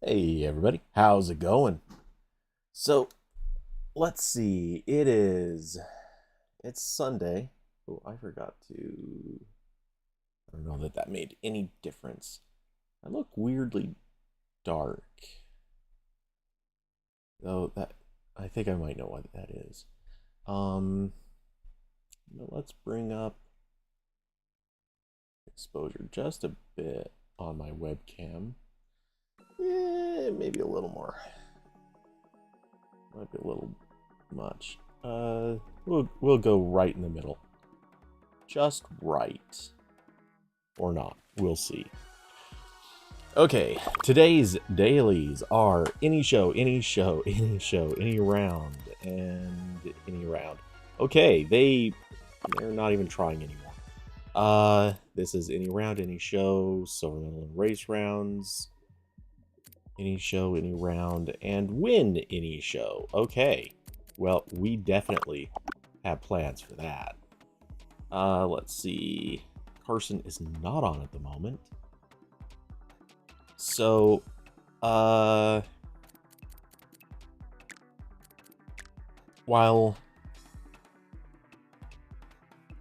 Hey everybody, how's it going? So let's see. It's Sunday. Oh, I forgot to. I don't know that made any difference. I look weirdly dark, though. That I think I might know what that is. Um, let's bring up exposure just a bit on my webcam. Maybe a little more. Might be a little much. We'll go right in the middle. Just right. Or not. We'll see. Okay, today's dailies are any show, any show, any show, any round, and any round. Okay, they're not even trying anymore. This is any round, any show, silver medal and race rounds, any show, any round, and win any show. Okay, well, we definitely have plans for that. Let's see. Carson is not on at the moment. So, while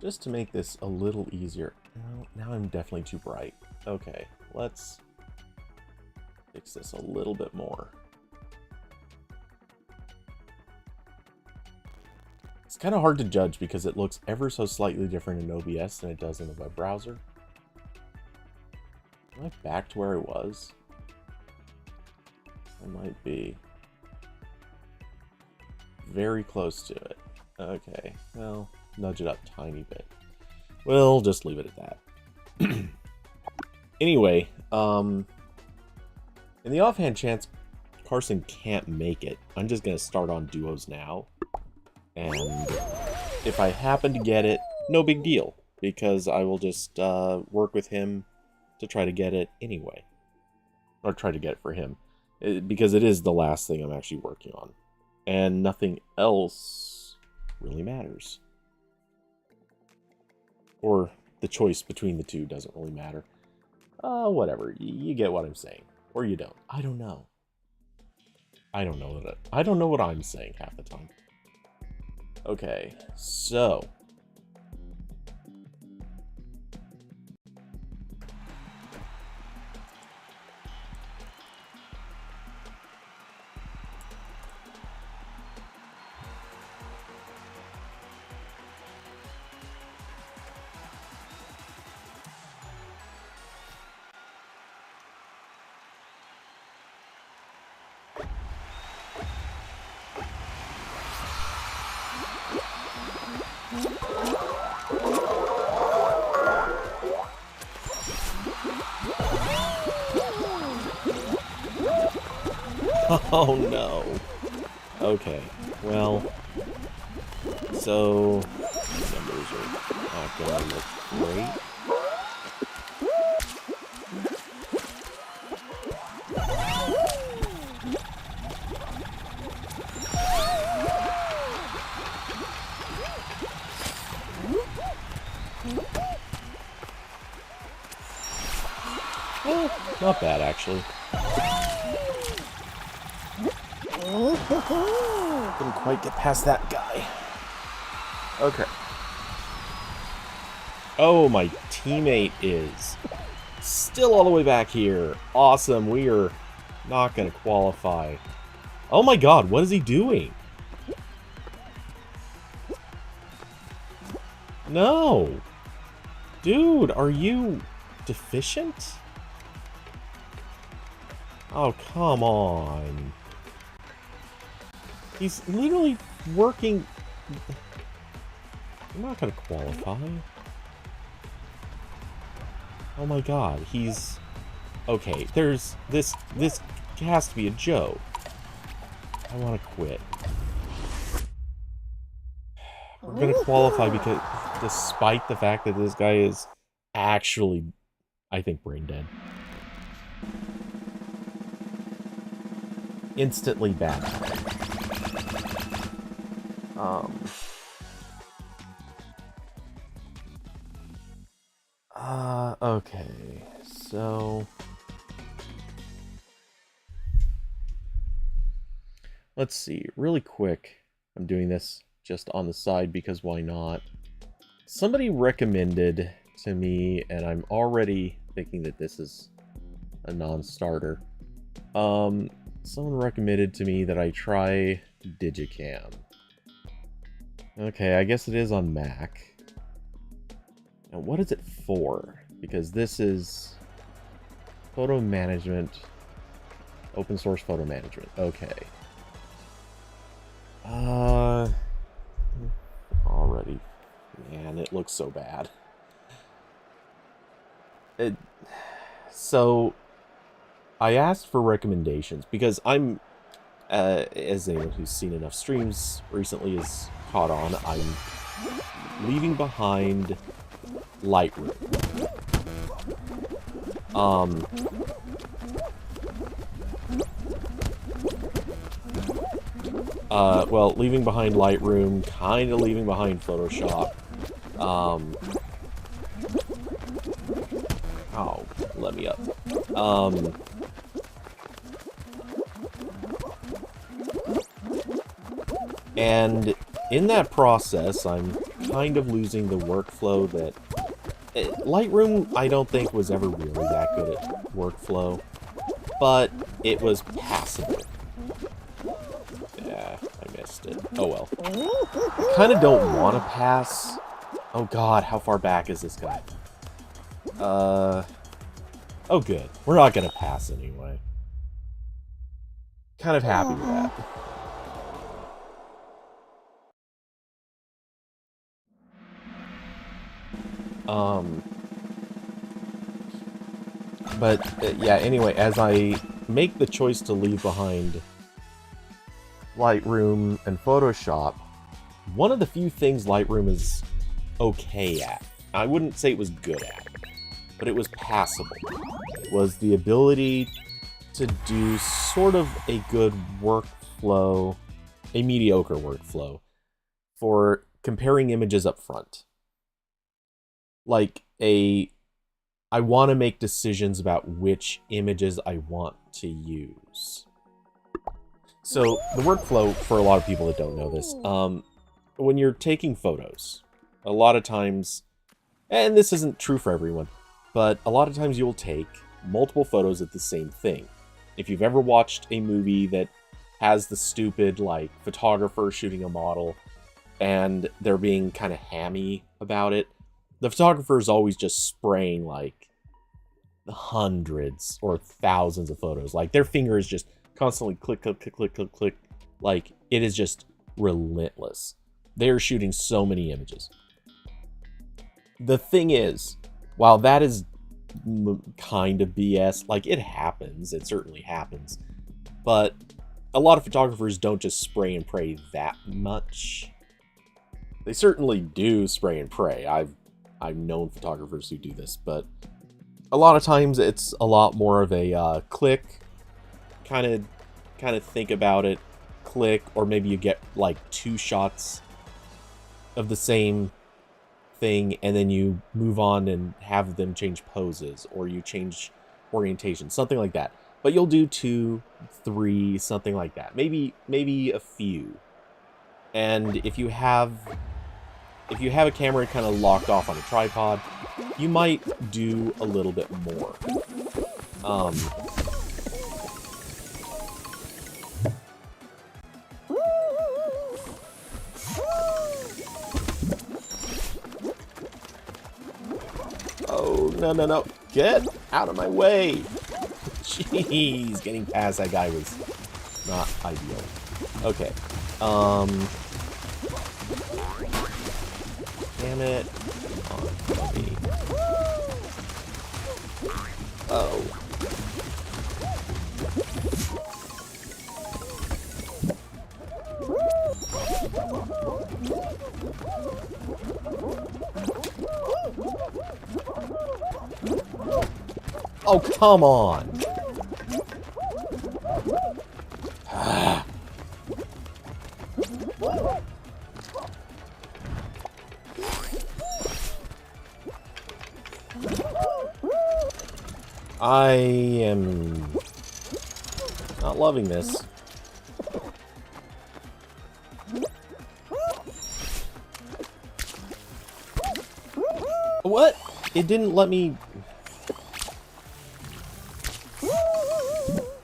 just to make this a little easier, now I'm definitely too bright. Okay, let's fix this a little bit more. It's kind of hard to judge because it looks ever so slightly different in OBS than it does in the web browser. Am I back to where I was? I might be. Very close to it. Okay, well, nudge it up a tiny bit. We'll just leave it at that. Anyway, in the offhand chance Carson can't make it, I'm just going to start on duos now. And if I happen to get it, no big deal, because I will just work with him to try to get it anyway. Or try to get it for him. Because it is the last thing I'm actually working on. And nothing else really matters. Or the choice between the two doesn't really matter. Whatever. You get what I'm saying. Or you don't. I don't know. I don't know what I'm saying half the time. Okay, so oh no. Okay, well, so numbers are not gonna look great. Not bad, actually. Couldn't quite get past that guy. Okay. Oh, my teammate is still all the way back here. Awesome. We are not going to qualify. Oh my god, what is he doing? No. Dude, are you deficient? Oh, come on. He's literally working. I'm not gonna qualify. Oh my god, he's... Okay, there's... This has to be a joke. I want to quit. We're gonna qualify because... Despite the fact that this guy is actually, I think, brain dead. Instantly bad. Okay, so Let's see, really quick. I'm doing this just on the side because why not? Somebody recommended to me, and I'm already thinking that this is a non-starter. Someone recommended to me that I try Digicam. Okay, I guess it is on Mac. Now, what is it for? Because this is photo management, open source photo management. Okay. Already, man, it looks so bad. So, I asked for recommendations because I'm, as anyone who's seen enough streams recently is caught on, I'm leaving behind Lightroom. Well, leaving behind Lightroom, kind of leaving behind Photoshop. Oh, let me up. And in that process, I'm kind of losing the workflow that... Lightroom, I don't think, was ever really that good at workflow, but it was passable. Yeah, I missed it. Oh well. I kind of don't want to pass. Oh god, how far back is this guy? Oh good. We're not gonna pass anyway. Kind of happy with that. But yeah, anyway, as I make the choice to leave behind Lightroom and Photoshop, one of the few things Lightroom is okay at, I wouldn't say it was good at, but it was passable, was the ability to do sort of a good workflow, a mediocre workflow, for comparing images up front. Like I want to make decisions about which images I want to use. So the workflow, for a lot of people that don't know this, when you're taking photos, a lot of times, and this isn't true for everyone, but a lot of times you'll take multiple photos of the same thing. If you've ever watched a movie that has the stupid, like, photographer shooting a model, and they're being kind of hammy about it, the photographer is always just spraying, like, hundreds or thousands of photos. Like, their finger is just constantly click, click, click, click, click, click. Like, it is just relentless. They're shooting so many images. The thing is, while that is kind of BS, like, it happens, it certainly happens, but a lot of photographers don't just spray and pray that much. They certainly do spray and pray. I've known photographers who do this, but a lot of times it's a lot more of a click, kind of think about it, click, or maybe you get like 2 shots of the same thing and then you move on and have them change poses, or you change orientation, something like that. But you'll do 2, 3, something like that. Maybe a few. And if you have a camera kind of locked off on a tripod, you might do a little bit more. Oh, no. Get out of my way. Jeez, getting past that guy was not ideal. Okay. Damn it. Come on, buddy. Oh. Oh, come on. I am not loving this. it didn't let me...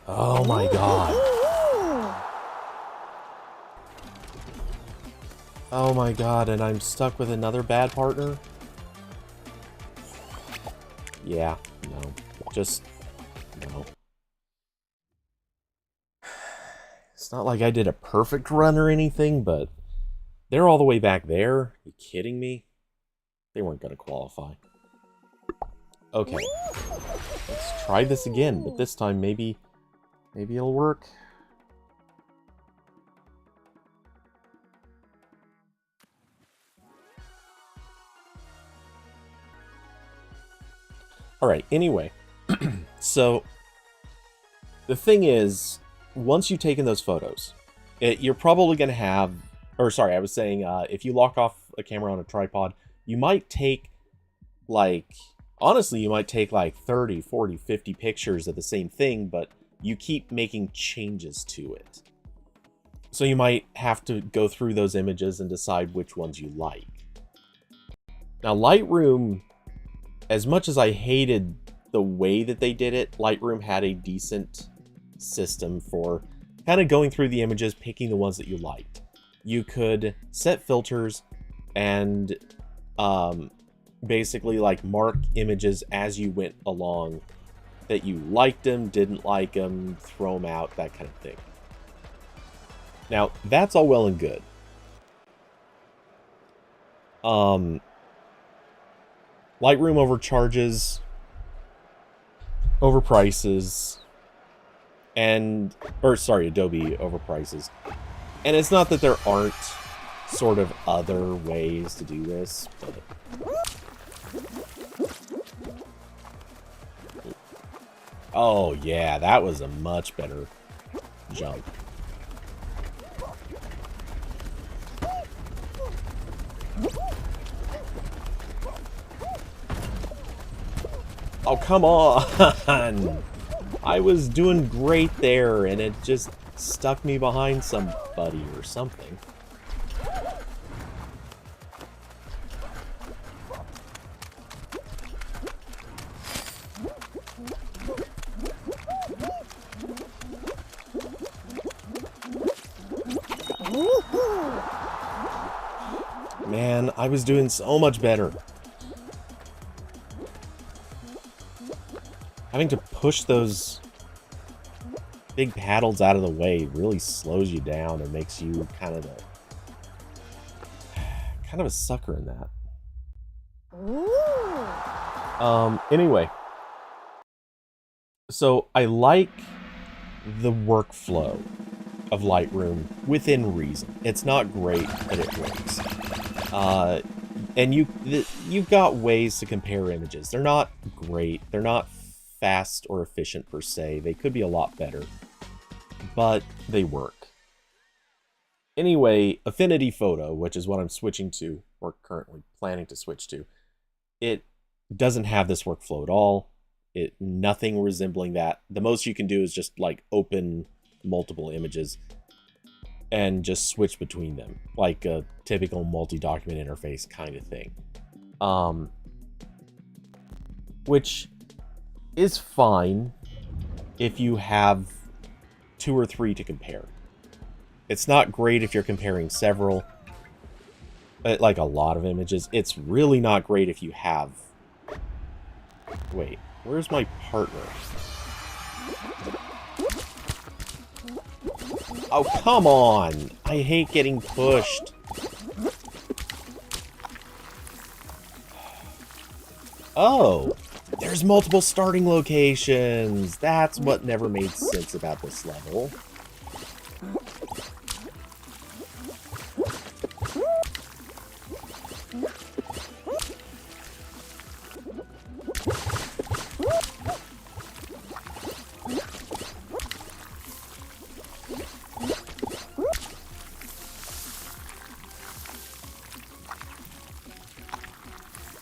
Oh my god. Oh my god, and I'm stuck with another bad partner? Yeah, no. Just... no. It's not like I did a perfect run or anything, but... they're all the way back there? Are you kidding me? They weren't going to qualify. Okay. Let's try this again, but this time maybe it'll work. Alright, anyway. So, the thing is, once you've taken those photos, you're probably going to have... or, sorry, I was saying, if you lock off a camera on a tripod, you might take, like... honestly, you might take, like, 30, 40, 50 pictures of the same thing, but you keep making changes to it. So you might have to go through those images and decide which ones you like. Now, Lightroom... as much as I hated the way that they did it, Lightroom had a decent system for kind of going through the images, picking the ones that you liked. You could set filters and basically like mark images as you went along that you liked them, didn't like them, throw them out, that kind of thing. Now, that's all well and good. Lightroom overprices, and, Adobe overprices. And it's not that there aren't sort of other ways to do this, but... oh yeah, that was a much better jump. Oh, come on! I was doing great there, and it just stuck me behind somebody or something. Man, I was doing so much better. Having to push those big paddles out of the way really slows you down and makes you kind of a sucker in that. Anyway. So I like the workflow of Lightroom within reason. It's not great, but it works. And you've got ways to compare images. They're not great. They're not fast or efficient per se. They could be a lot better, but they work. Anyway, Affinity Photo, which is what I'm switching to, or currently planning to switch to, it doesn't have this workflow at all. Nothing resembling that. The most you can do is just like open multiple images and just switch between them, like a typical multi-document interface kind of thing. Which is fine if you have 2 or 3 to compare. It's not great if you're comparing several, like a lot of images. It's really not great if you have... wait, where's my partner? Oh, come on! I hate getting pushed. Oh! There's multiple starting locations! That's what never made sense about this level.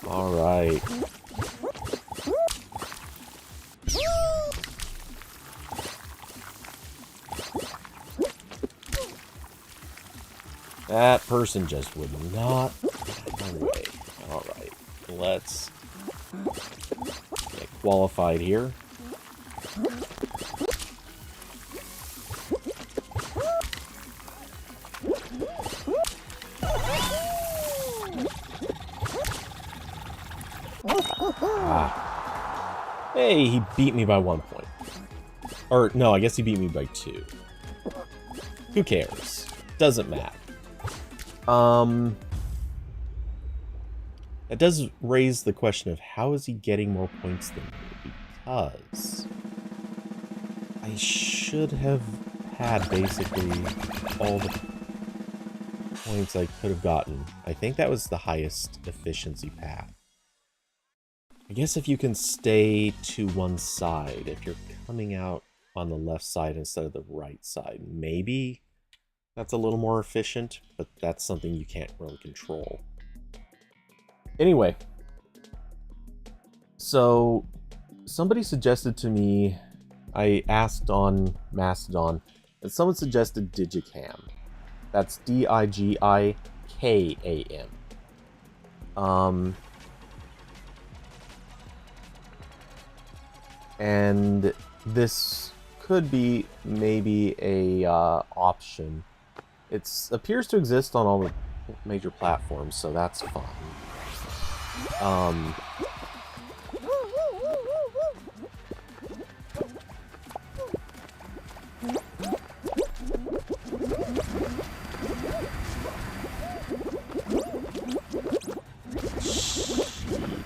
Alright. That person just would not get out of my way. Alright, let's qualified here. Ah. Hey, he beat me by 1 point. Or, no, I guess he beat me by 2. Who cares? Doesn't matter. That does raise the question of how is he getting more points than me? Because I should have had basically all the points I could have gotten. I think that was the highest efficiency path. I guess if you can stay to one side, if you're coming out on the left side instead of the right side, maybe that's a little more efficient, but that's something you can't really control. Anyway, so somebody suggested to me, I asked on Mastodon, and someone suggested Digicam. That's Digikam. And this could be maybe a option. It appears to exist on all the major platforms, so that's fun.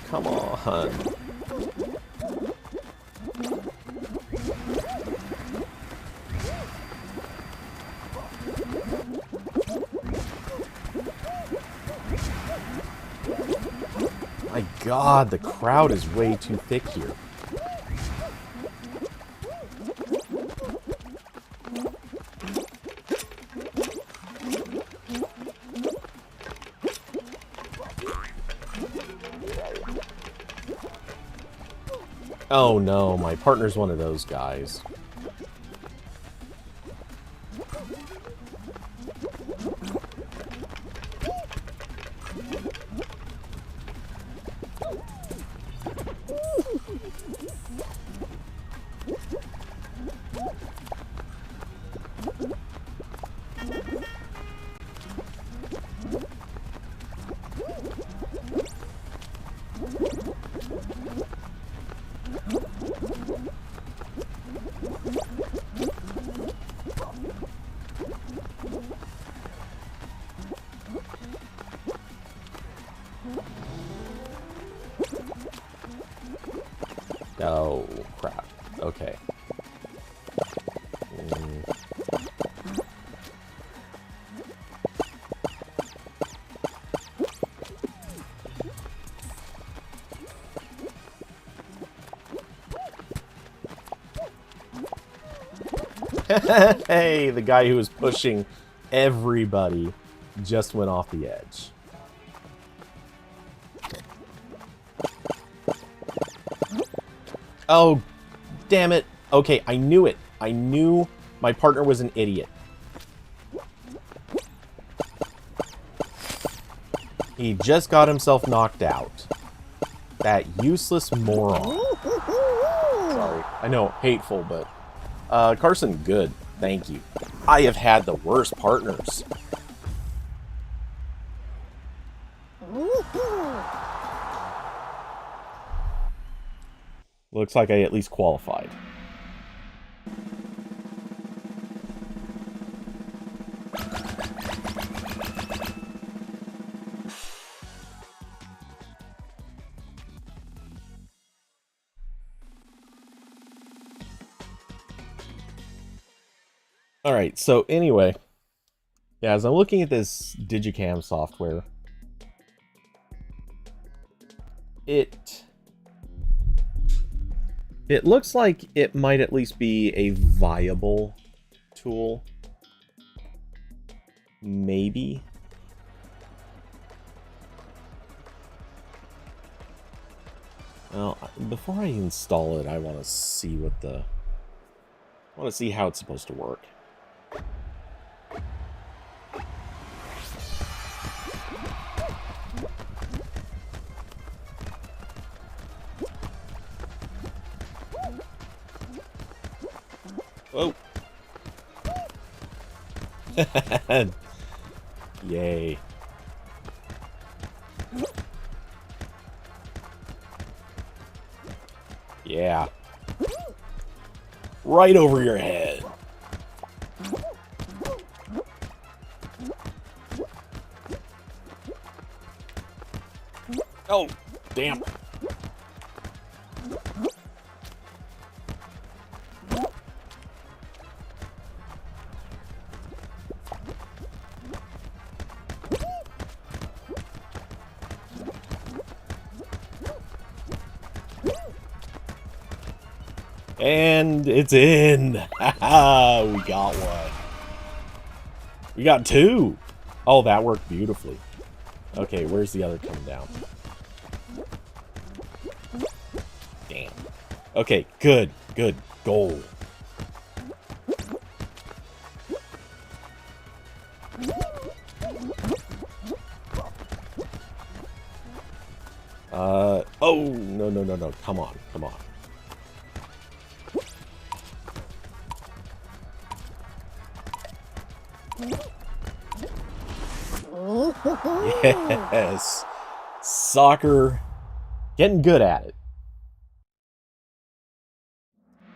Come on. My God, the crowd is way too thick here. Oh no, my partner's one of those guys. Oh, crap. Okay. Hey, the guy who was pushing everybody just went off the edge. Oh, damn it. Okay, I knew it. I knew my partner was an idiot. He just got himself knocked out. That useless moron. Sorry. I know, hateful, but... Carson, good. Thank you. I have had the worst partners. Looks like I at least qualified. Alright, so anyway, yeah, as I'm looking at this Digicam software, it looks like it might at least be a viable tool. Maybe. Well, before I install it, I want to see what the... I want to see how it's supposed to work. Whoa. Yay. Yeah. Right over your head. Oh, damn. And it's in. Haha, we got one. We got two. Oh, that worked beautifully. Okay, where's the other coming down? Damn. Okay, good, good. Goal. Oh, no, no, no, no. Come on, come on. Yes. Soccer. Getting good at it.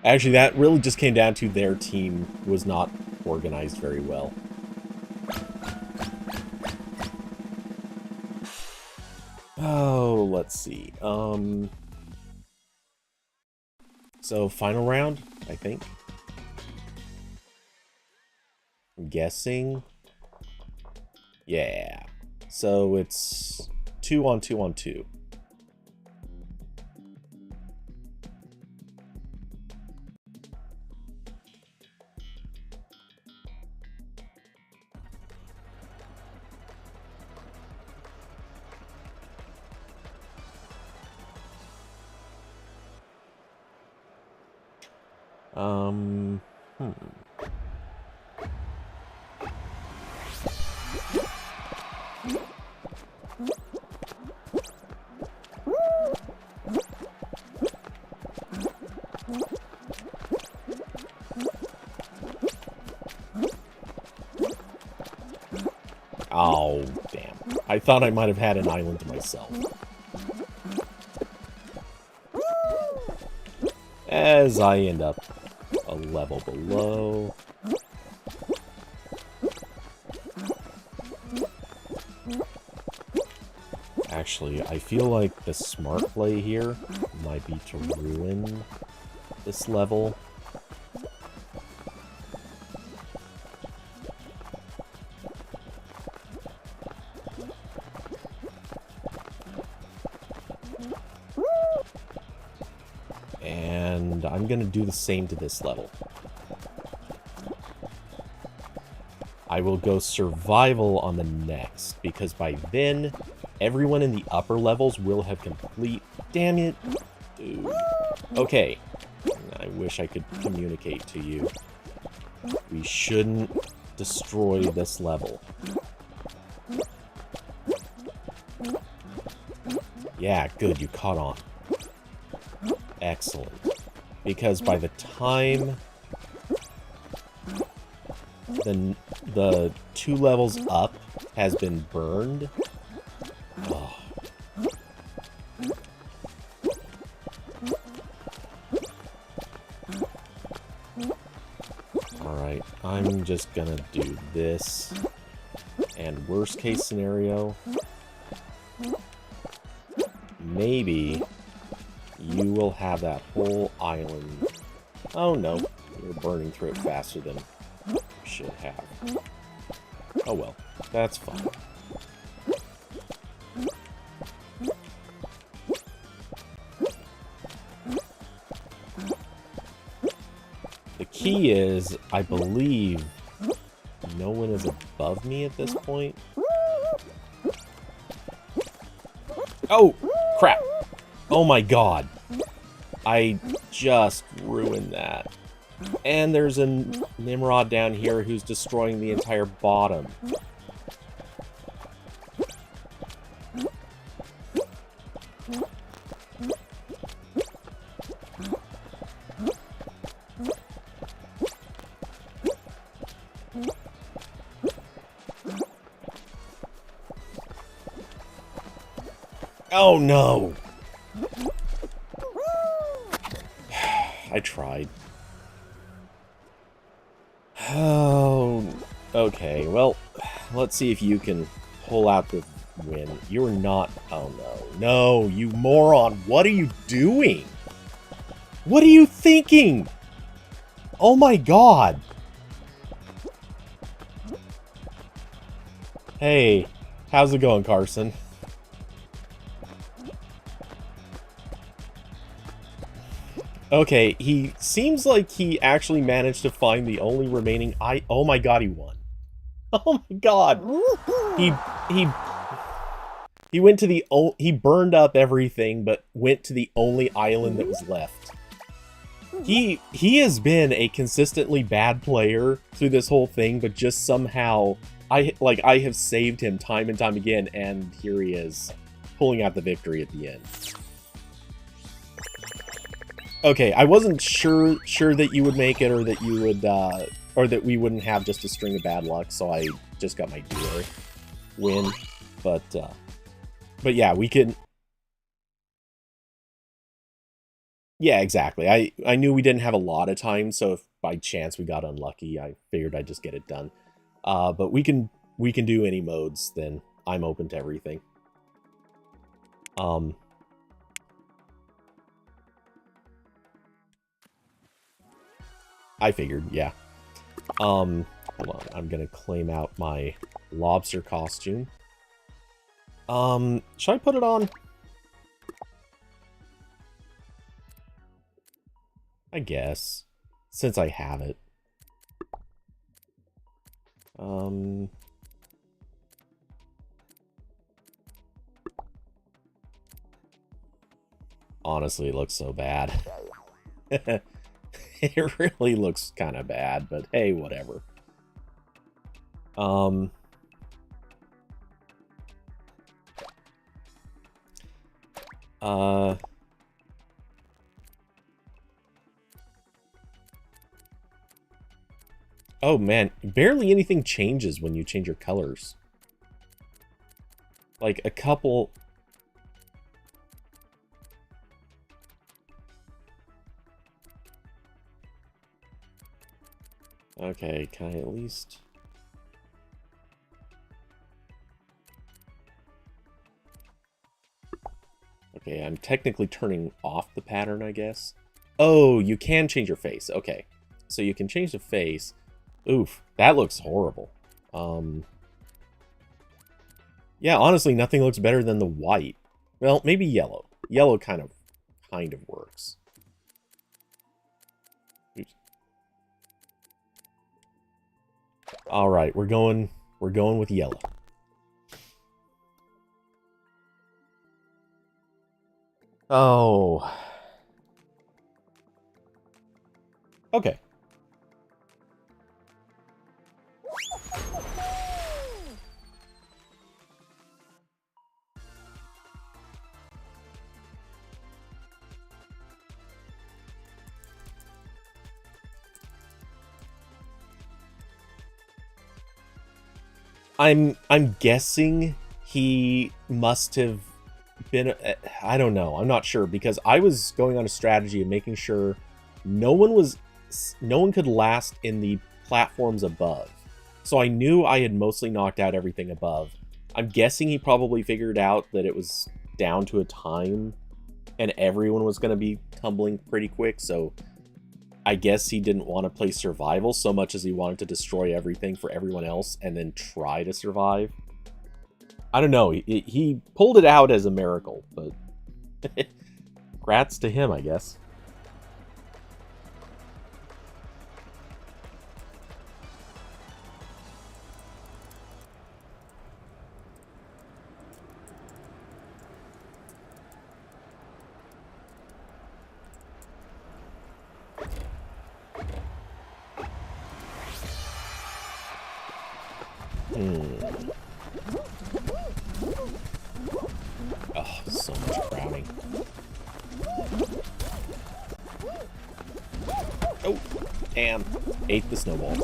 Actually, that really just came down to their team was not organized very well. Oh, let's see. So, final round, I think. I'm guessing. Yeah. So, it's 2 on 2 on 2. Oh, damn. I thought I might have had an island to myself. As I end up a level below. Actually, I feel like the smart play here might be to ruin this level. And I'm gonna do the same to this level. I will go survival on the next, because by then, everyone in the upper levels will have complete... Damn it! Dude. Okay. I wish I could communicate to you. We shouldn't destroy this level. Yeah, good, you caught on. Excellent. Because by the time the 2 levels up has been burned... Oh. Alright, I'm just gonna do this. And worst case scenario, maybe you will have that whole island. Oh no, you're burning through it faster than you should have. Oh well, that's fine. The key is, I believe, no one is above me at this point. Oh, crap. Oh my god. I just ruined that. And there's a Nimrod down here who's destroying the entire bottom. Oh, no! I tried. Oh, okay. Well, let's see if you can pull out the win. You're not... Oh, no. No, you moron. What are you doing? What are you thinking? Oh, my God. Hey, how's it going, Carson? Okay, he seems like he actually managed to find the only remaining oh my god, he won. Oh my god. He went to the he burned up everything but went to the only island that was left. He has been a consistently bad player through this whole thing, but just somehow I have saved him time and time again, and here he is pulling out the victory at the end. Okay, I wasn't sure that you would make it, or that you would, or that we wouldn't have just a string of bad luck, so I just got my dealer win. But yeah, we can... Yeah, exactly. I knew we didn't have a lot of time, so if by chance we got unlucky, I figured I'd just get it done. But we can do any modes, then I'm open to everything. I figured, yeah. Hold on, I'm gonna claim out my lobster costume. Should I put it on? I guess, since I have it. Honestly, it looks so bad. It really looks kind of bad, but hey, whatever. Oh man, barely anything changes when you change your colors. Like a couple... Okay, can I at least... Okay, I'm technically turning off the pattern, I guess. Oh, you can change your face. Okay, so you can change the face. Oof, that looks horrible. Yeah, honestly, nothing looks better than the white. Well, maybe yellow. Yellow kind of works. Oops. All right, we're going with yellow. Oh. Okay. I'm guessing he must have been... I don't know. I'm not sure, because I was going on a strategy of making sure no one could last in the platforms above. So I knew I had mostly knocked out everything above. I'm guessing he probably figured out that it was down to a time and everyone was going to be tumbling pretty quick, so I guess he didn't want to play survival so much as he wanted to destroy everything for everyone else and then try to survive. I don't know. He pulled it out as a miracle, but congrats to him, I guess. Oh, so much crowding. Oh, damn. Ate the snowball.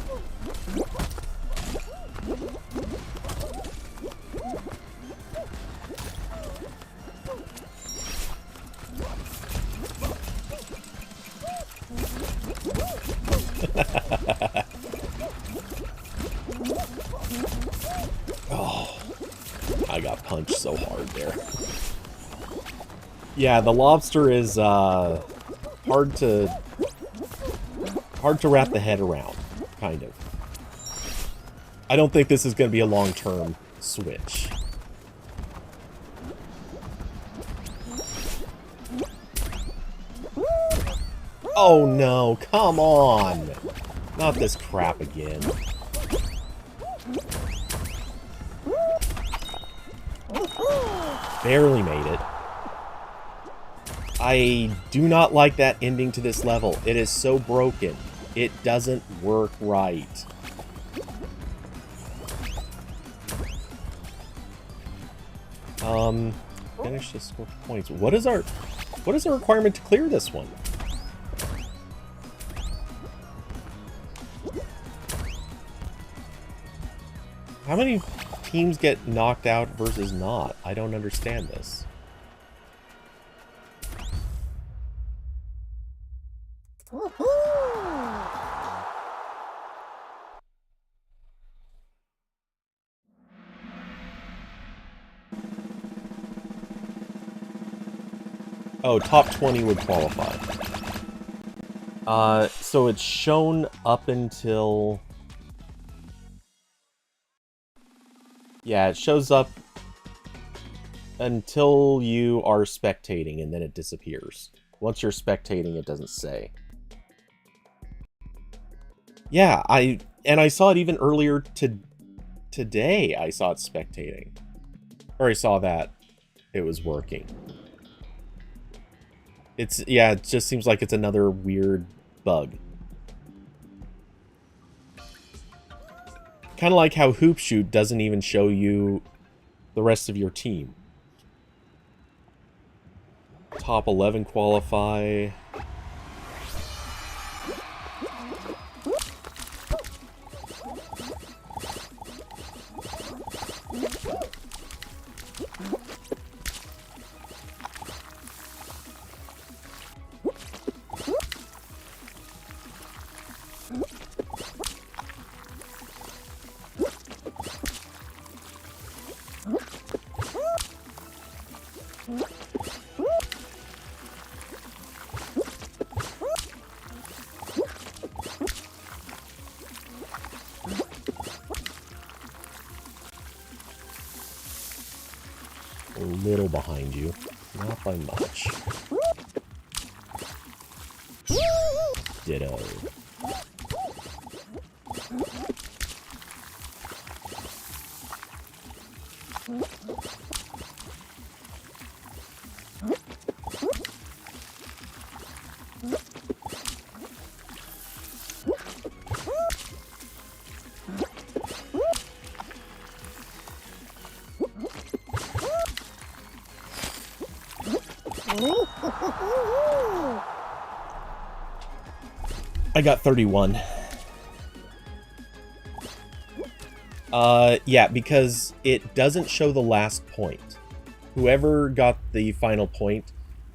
there. Yeah, the lobster is hard to wrap the head around, kind of. I don't think this is going to be a long-term switch. Oh no, come on! Not this crap again. Barely made it. I do not like that ending to this level. It is so broken. It doesn't work right. Finish the score points. What is the requirement to clear this one? How many teams get knocked out versus not? I don't understand this. Oh, top 20 would qualify. So it's shown up until... Yeah, it shows up until you are spectating, and then it disappears. Once you're spectating, it doesn't say. Yeah, I saw it even earlier today. I saw it spectating. Or I saw that it was working. Yeah, it just seems like it's another weird bug. Kind of like how Hoop Shoot doesn't even show you the rest of your team. Top 11 qualify. A little behind you, not by much. Ditto. I got 31. Yeah, because it doesn't show the last point. Whoever got the final point,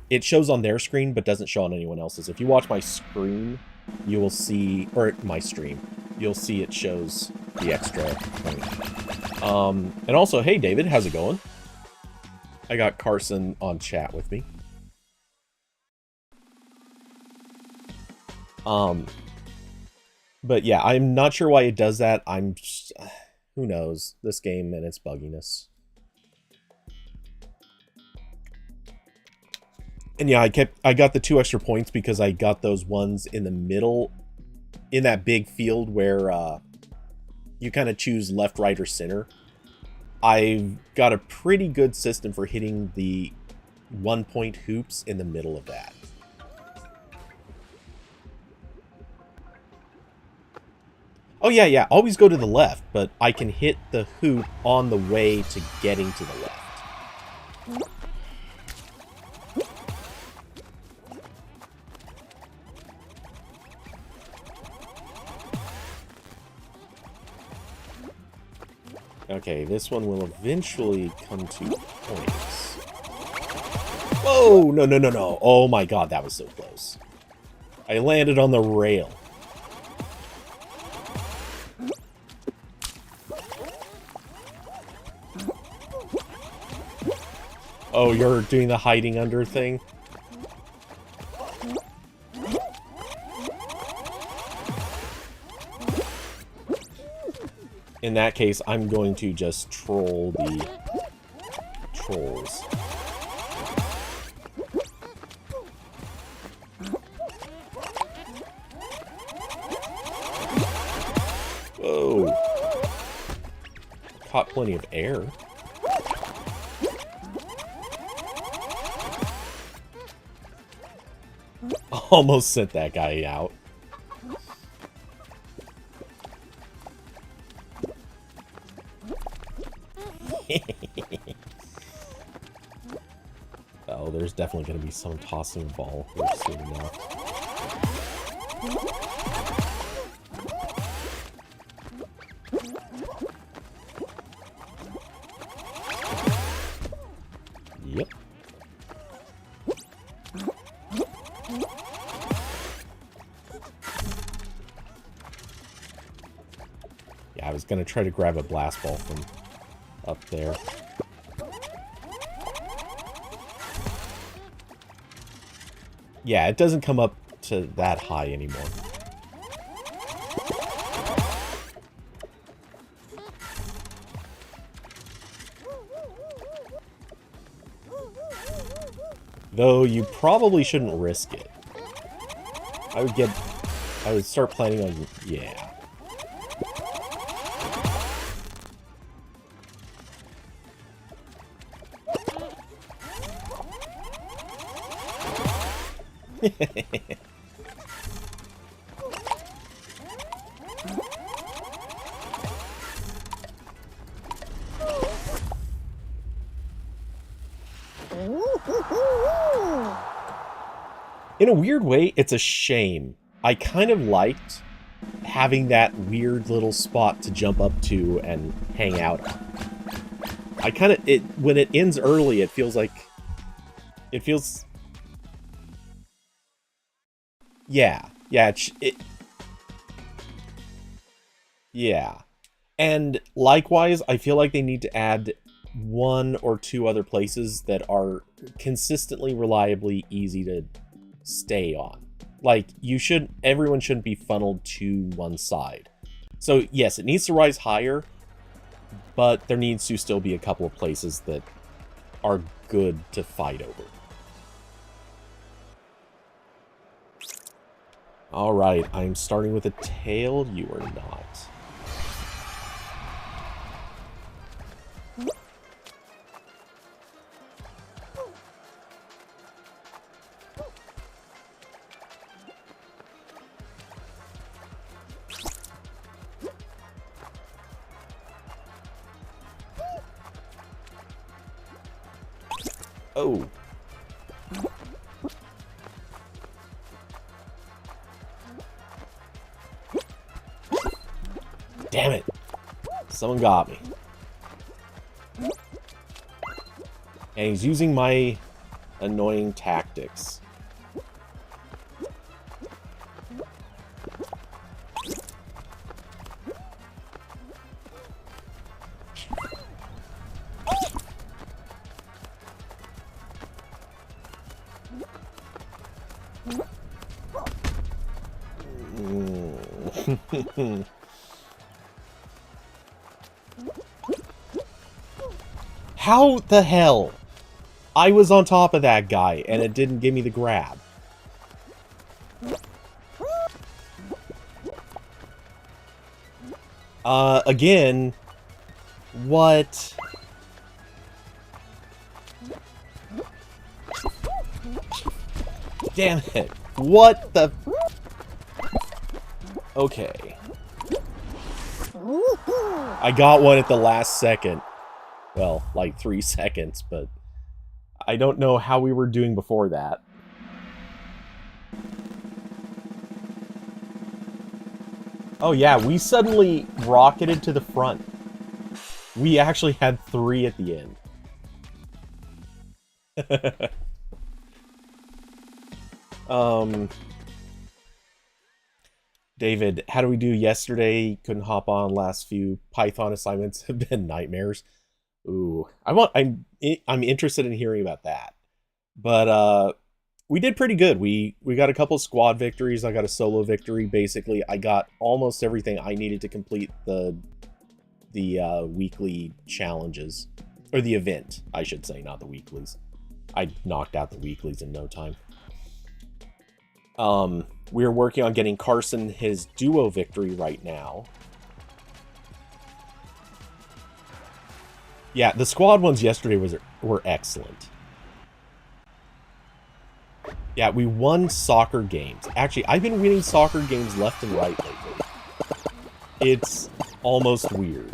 it shows on their screen, but doesn't show on anyone else's. If you watch my screen, you will see, or my stream, you'll see it shows the extra point. And also, hey David, how's it going? I got Carson on chat with me. But yeah, I'm not sure why it does that. I'm just, who knows, this game and its bugginess. And yeah, I got the 2 extra points because I got those ones in the middle, in that big field where you kind of choose left, right, or center. I've got a pretty good system for hitting the 1-point hoops in the middle of that. Oh yeah, always go to the left, but I can hit the hoop on the way to getting to the left. Okay, this one will eventually come to points. Whoa! No. Oh my god, that was so close. I landed on the rail. Oh, you're doing the hiding under thing? In that case, I'm going to just troll the trolls. Whoa. Caught plenty of air. Almost sent that guy out. Oh, there's definitely going to be some tossing a ball here soon enough. Yep. Yeah, I was going to try to grab a blast ball from up there. Yeah, it doesn't come up to that high anymore. Though you probably shouldn't risk it. I would start planning on, yeah. In a weird way, it's a shame. I kind of liked having that weird little spot to jump up to and hang out on. I kind of, when it ends early, it feels like, yeah, yeah. And likewise, I feel like they need to add one or two other places that are consistently, reliably easy to stay on. Like, everyone shouldn't be funneled to one side. So, yes, it needs to rise higher, but there needs to still be a couple of places that are good to fight over. Alright, I'm starting with a tail. You are not. Oh. Damn it. Someone got me. And he's using my annoying tactics. How the hell? I was on top of that guy, and it didn't give me the grab. Again, what? Damn it. What the? Okay. I got one at the last second. Well, like 3 seconds, but I don't know how we were doing before that. Oh yeah, we suddenly rocketed to the front. We actually had 3 at the end. David, how do we do yesterday? Couldn't hop on last few. Python assignments have been nightmares. Ooh, I'm interested in hearing about that. But we did pretty good. We got a couple squad victories. I got a solo victory. Basically, I got almost everything I needed to complete the weekly challenges, or the event, I should say, not the weeklies. I knocked out the weeklies in no time. We're working on getting Carson his duo victory right now. Yeah, the squad ones yesterday were excellent. Yeah, we won soccer games. Actually, I've been winning soccer games left and right lately. It's almost weird.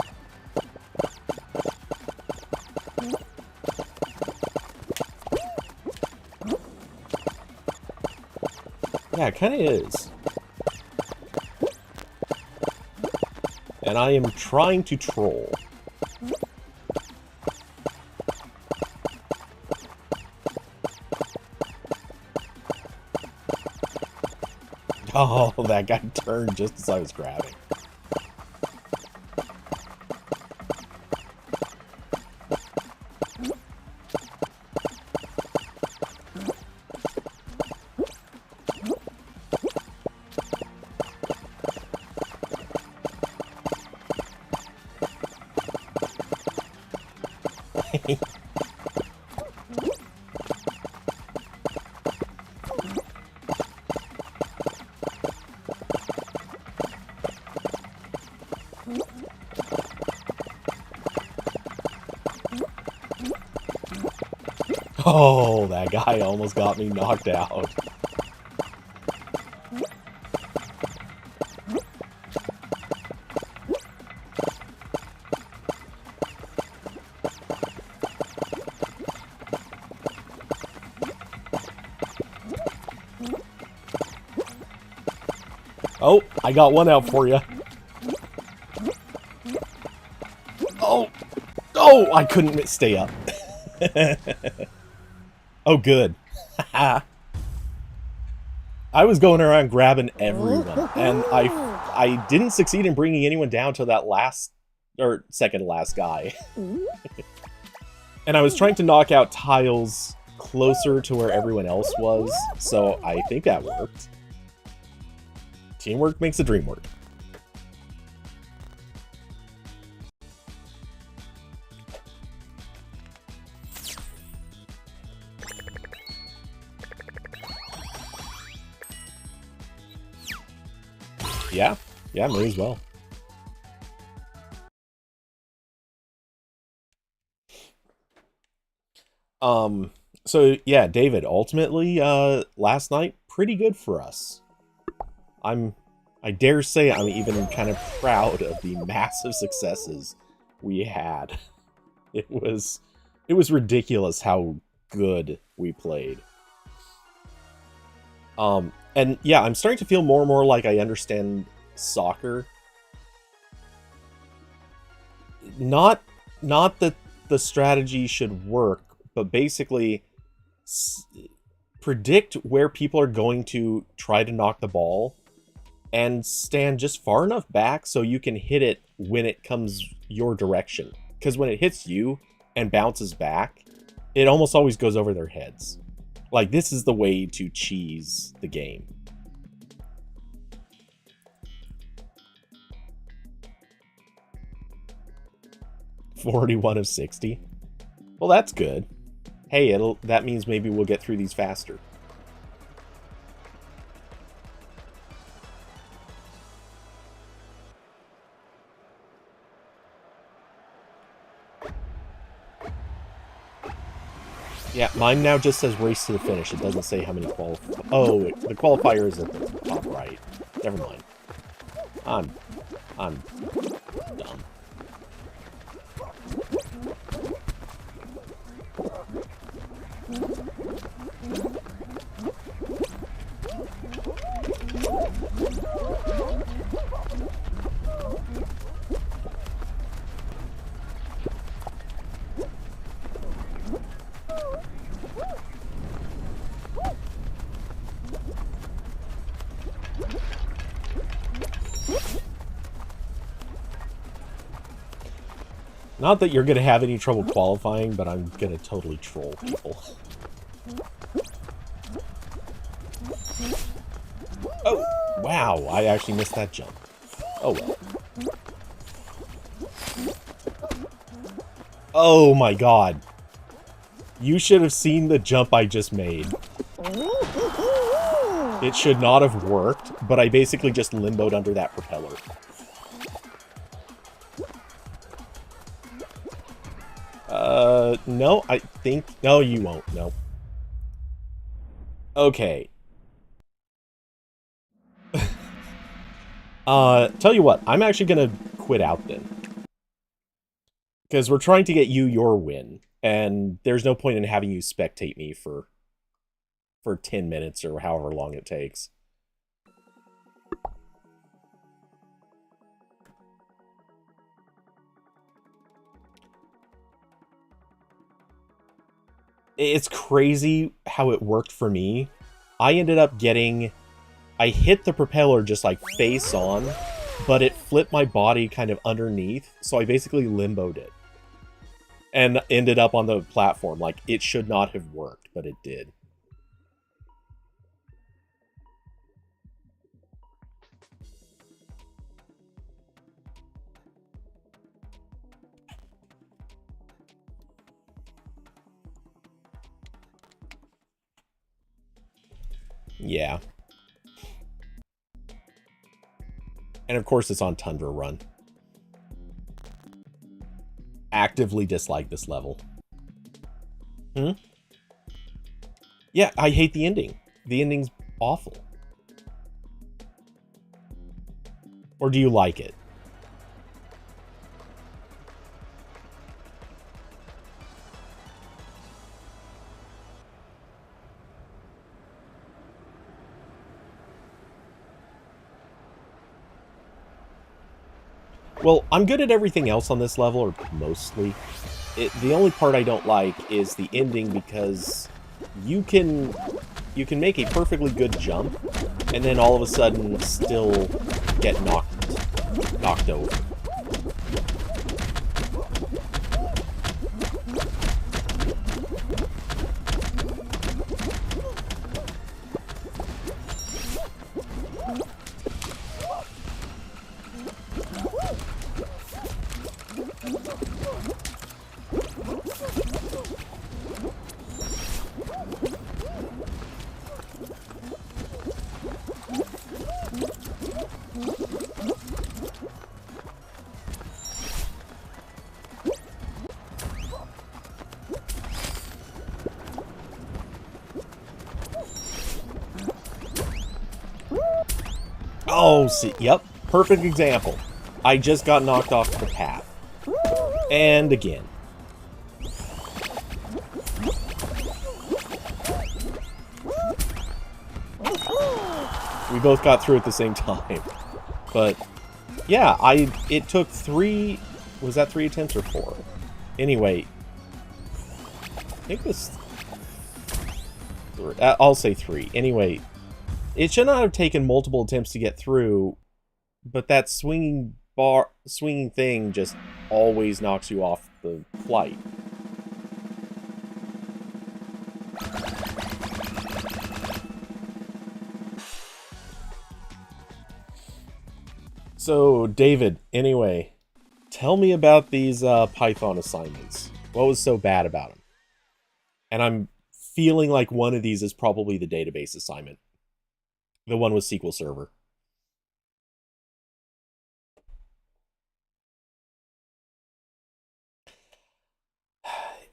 Yeah, it kind of is. And I am trying to troll. Oh, that guy turned just as I was grabbing. Oh, that guy almost got me knocked out. Oh, I got one out for you. Oh, oh, I couldn't stay up. Oh, good. I was going around grabbing everyone, and I didn't succeed in bringing anyone down to that last, or second to last guy. And I was trying to knock out tiles closer to where everyone else was, so I think that worked. Teamwork makes the dream work. Yeah, may as well. So yeah, David, ultimately, last night, pretty good for us. I dare say I'm even kind of proud of the massive successes we had. It was ridiculous how good we played. And yeah, I'm starting to feel more and more like I understand soccer. Not that the strategy should work, but basically predict where people are going to try to knock the ball and stand just far enough back so you can hit it when it comes your direction. Because when it hits you and bounces back, it almost always goes over their heads. Like, this is the way to cheese the game. "41 of 60. Well, that's good. Hey, that means maybe we'll get through these faster. Yeah, mine now just says race to the finish. It doesn't say how many qualifiers. Oh, the qualifier is at the top right. Never mind. I'm dumb. Not that you're going to have any trouble qualifying, but I'm going to totally troll people. Oh, wow, I actually missed that jump. Oh, well. Oh my god. You should have seen the jump I just made. It should not have worked, but I basically just limboed under that propeller. No, I think... No, you won't. No. Okay. Tell you what, I'm actually gonna quit out then. Because we're trying to get you your win, and there's no point in having you spectate me for 10 minutes or however long it takes. It's crazy how it worked for me. I ended up getting... I hit the propeller just like face on, but it flipped my body kind of underneath, so I basically limboed it. And ended up on the platform. Like, it should not have worked, but it did. Yeah. And of course it's on Tundra Run. Actively dislike this level. Yeah, I hate the ending. The ending's awful. Or do you like it? Well, I'm good at everything else on this level, or mostly. The only part I don't like is the ending, because you can make a perfectly good jump, and then all of a sudden still get knocked over. Oh, see, yep, perfect example. I just got knocked off the path. And again. We both got through at the same time. But, yeah, it took 3... Was that 3 attempts or 4? Anyway. I think this... I'll say 3. Anyway. It should not have taken multiple attempts to get through, but that swinging thing just always knocks you off the flight. So, David, anyway, tell me about these Python assignments. What was so bad about them? And I'm feeling like one of these is probably the database assignment. The one with SQL Server.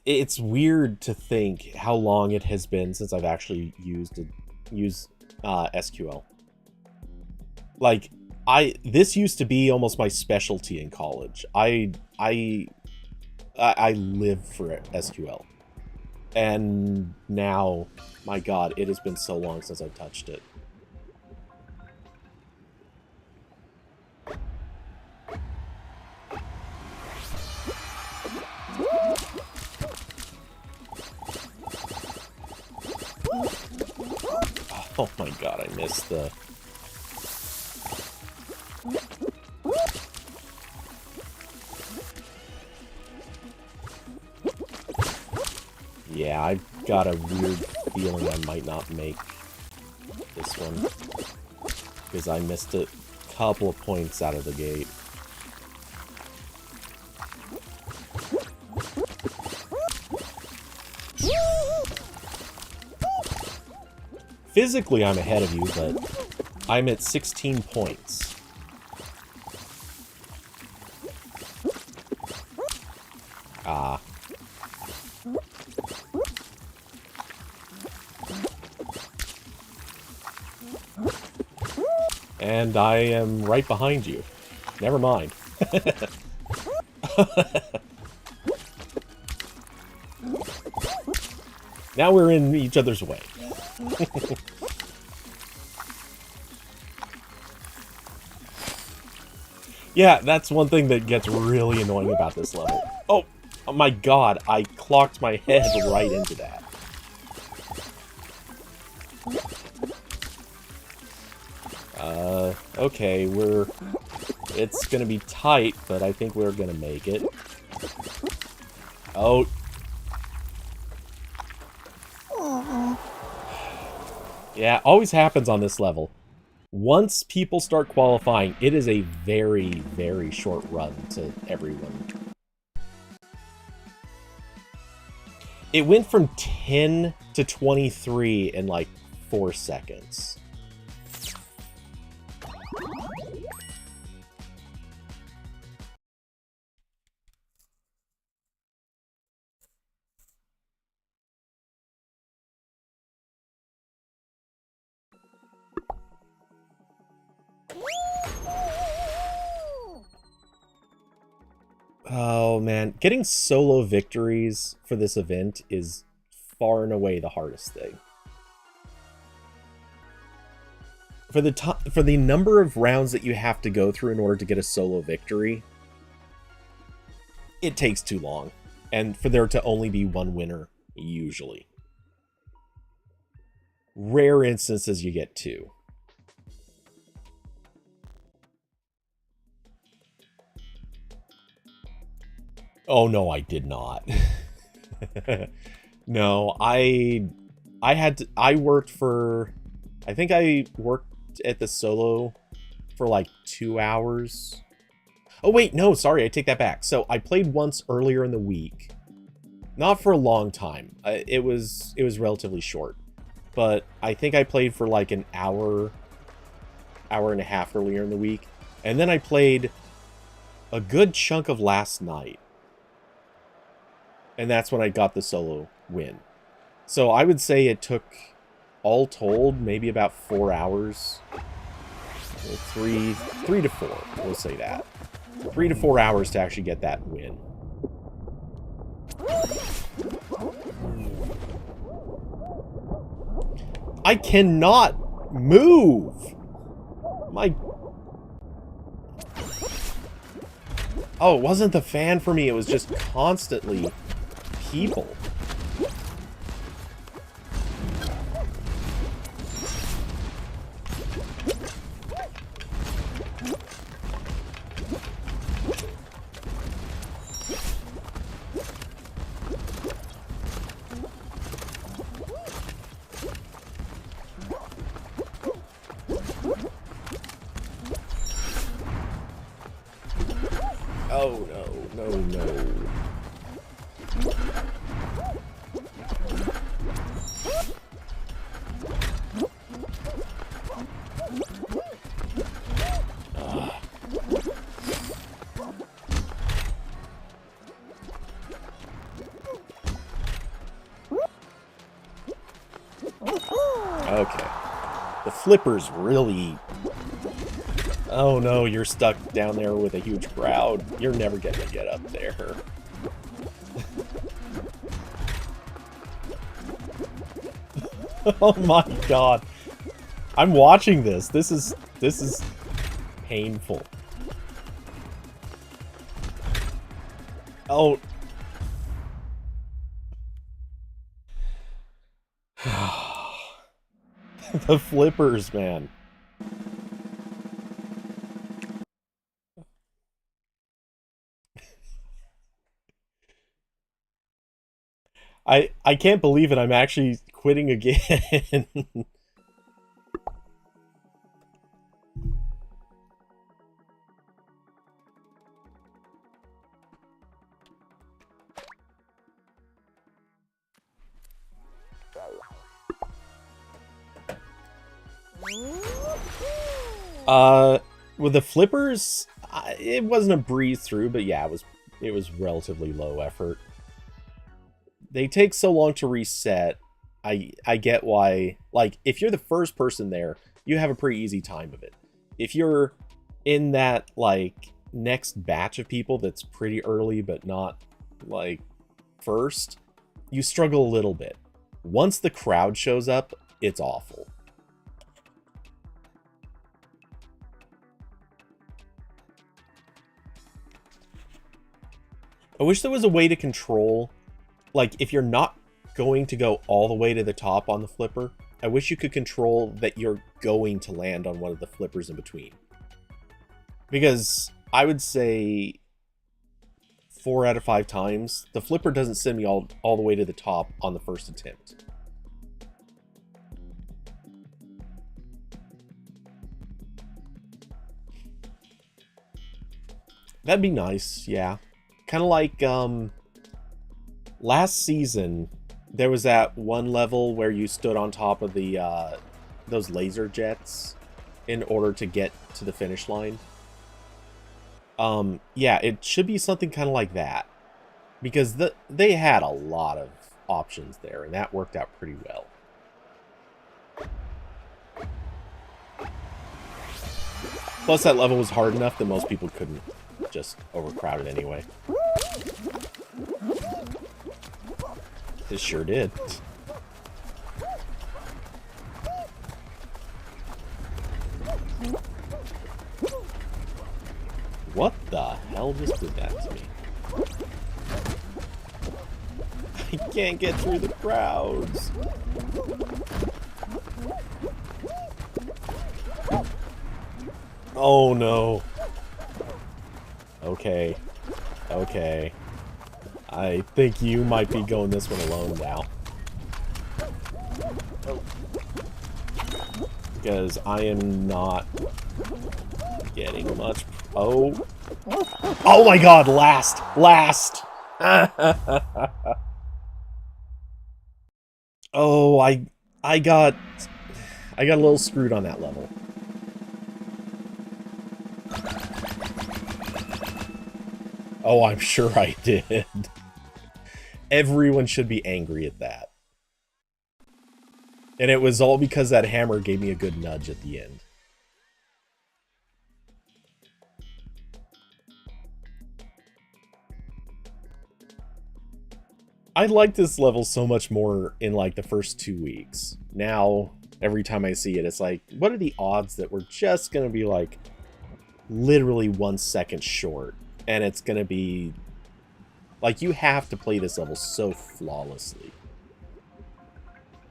It's weird to think how long it has been since I've actually used SQL. Like, this used to be almost my specialty in college. I live for SQL. And now, my god, it has been so long since I've touched it. Oh my god, I missed the... Yeah, I've got a weird feeling I might not make this one. Because I missed a couple of points out of the gate. Physically, I'm ahead of you, but I'm at 16 points. Ah. And I am right behind you. Never mind. Now we're in each other's way. Yeah, that's one thing that gets really annoying about this level. Oh my god, I clocked my head right into that. Okay, it's gonna be tight, but I think we're gonna make it. Oh. Yeah, always happens on this level. Once people start qualifying, it is a very, very short run to everyone. It went from 10 to 23 in like 4 seconds. Oh man, getting solo victories for this event is far and away the hardest thing. For the number of rounds that you have to go through in order to get a solo victory, it takes too long. And for there to only be one winner, usually. Rare instances you get two. Oh no, I did not. No, I worked for, I think I worked at the solo for like 2 hours. Oh wait, no, sorry, I take that back. So I played once earlier in the week. Not for a long time. It was relatively short. But I think I played for like an hour and a half earlier in the week. And then I played a good chunk of last night. And that's when I got the solo win. So I would say it took, all told, maybe about 4 hours. Three to four, we'll say that. 3 to 4 hours to actually get that win. I cannot move! My... Oh, it wasn't the fan for me, it was just constantly people. Oh no, no, no. Okay. The flippers really... Oh no, you're stuck down there with a huge crowd. You're never gonna get up there. Oh my god. I'm watching this. This is painful. Oh. The flippers, man. I can't believe it. I'm actually quitting again. With the flippers, it wasn't a breeze through, but yeah, it was relatively low effort. They take so long to reset. I get why. Like, if you're the first person there, you have a pretty easy time of it. If you're in that, like, next batch of people that's pretty early but not, like, first, you struggle a little bit. Once the crowd shows up, it's awful. I wish there was a way to control, like, if you're not going to go all the way to the top on the flipper, I wish you could control that you're going to land on one of the flippers in between. Because I would say 4 out of 5 times, the flipper doesn't send me all the way to the top on the first attempt. That'd be nice, yeah. Kind of like, last season, there was that one level where you stood on top of the, those laser jets in order to get to the finish line. Yeah, it should be something kind of like that. Because they had a lot of options there, and that worked out pretty well. Plus, that level was hard enough that most people couldn't just overcrowd it anyway. This sure did. What the hell just did that to me? I can't get through the crowds. Oh no. Okay. Okay. I think you might be going this one alone now. Because I am not getting much. Oh. Oh my god, last! Last! Oh, I got a little screwed on that level. Oh, I'm sure I did. Everyone should be angry at that. And it was all because that hammer gave me a good nudge at the end. I liked this level so much more in, like, the first 2 weeks. Now, every time I see it, it's like, what are the odds that we're just gonna be, like, literally 1 second short? And it's gonna be... Like, you have to play this level so flawlessly.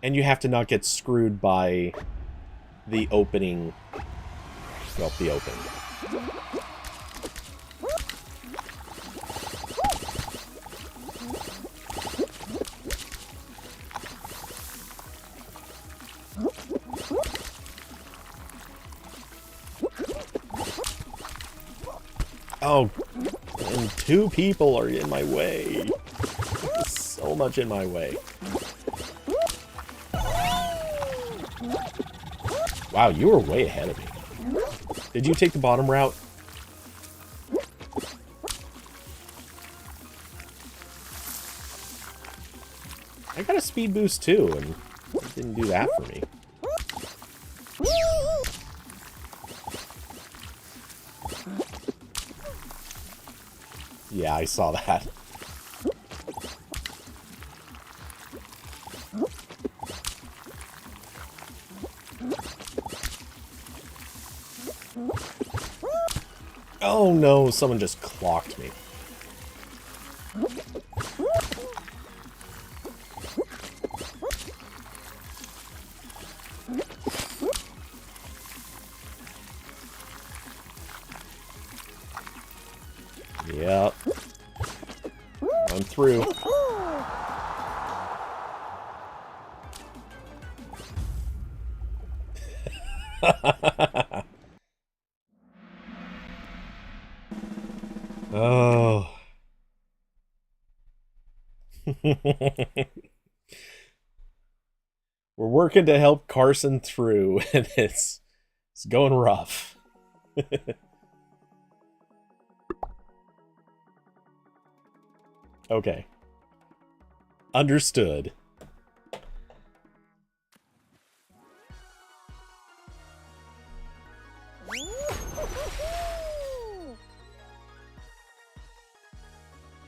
And you have to not get screwed by the opening... Well, the open. Oh, and 2 people are in my way. So much in my way. Wow, you were way ahead of me. Did you take the bottom route? I got a speed boost too, and it didn't do that for me. Yeah, I saw that. Oh no, someone just clocked me. Yep. I'm through. We're working to help Carson through, and it's going rough. Okay. Understood.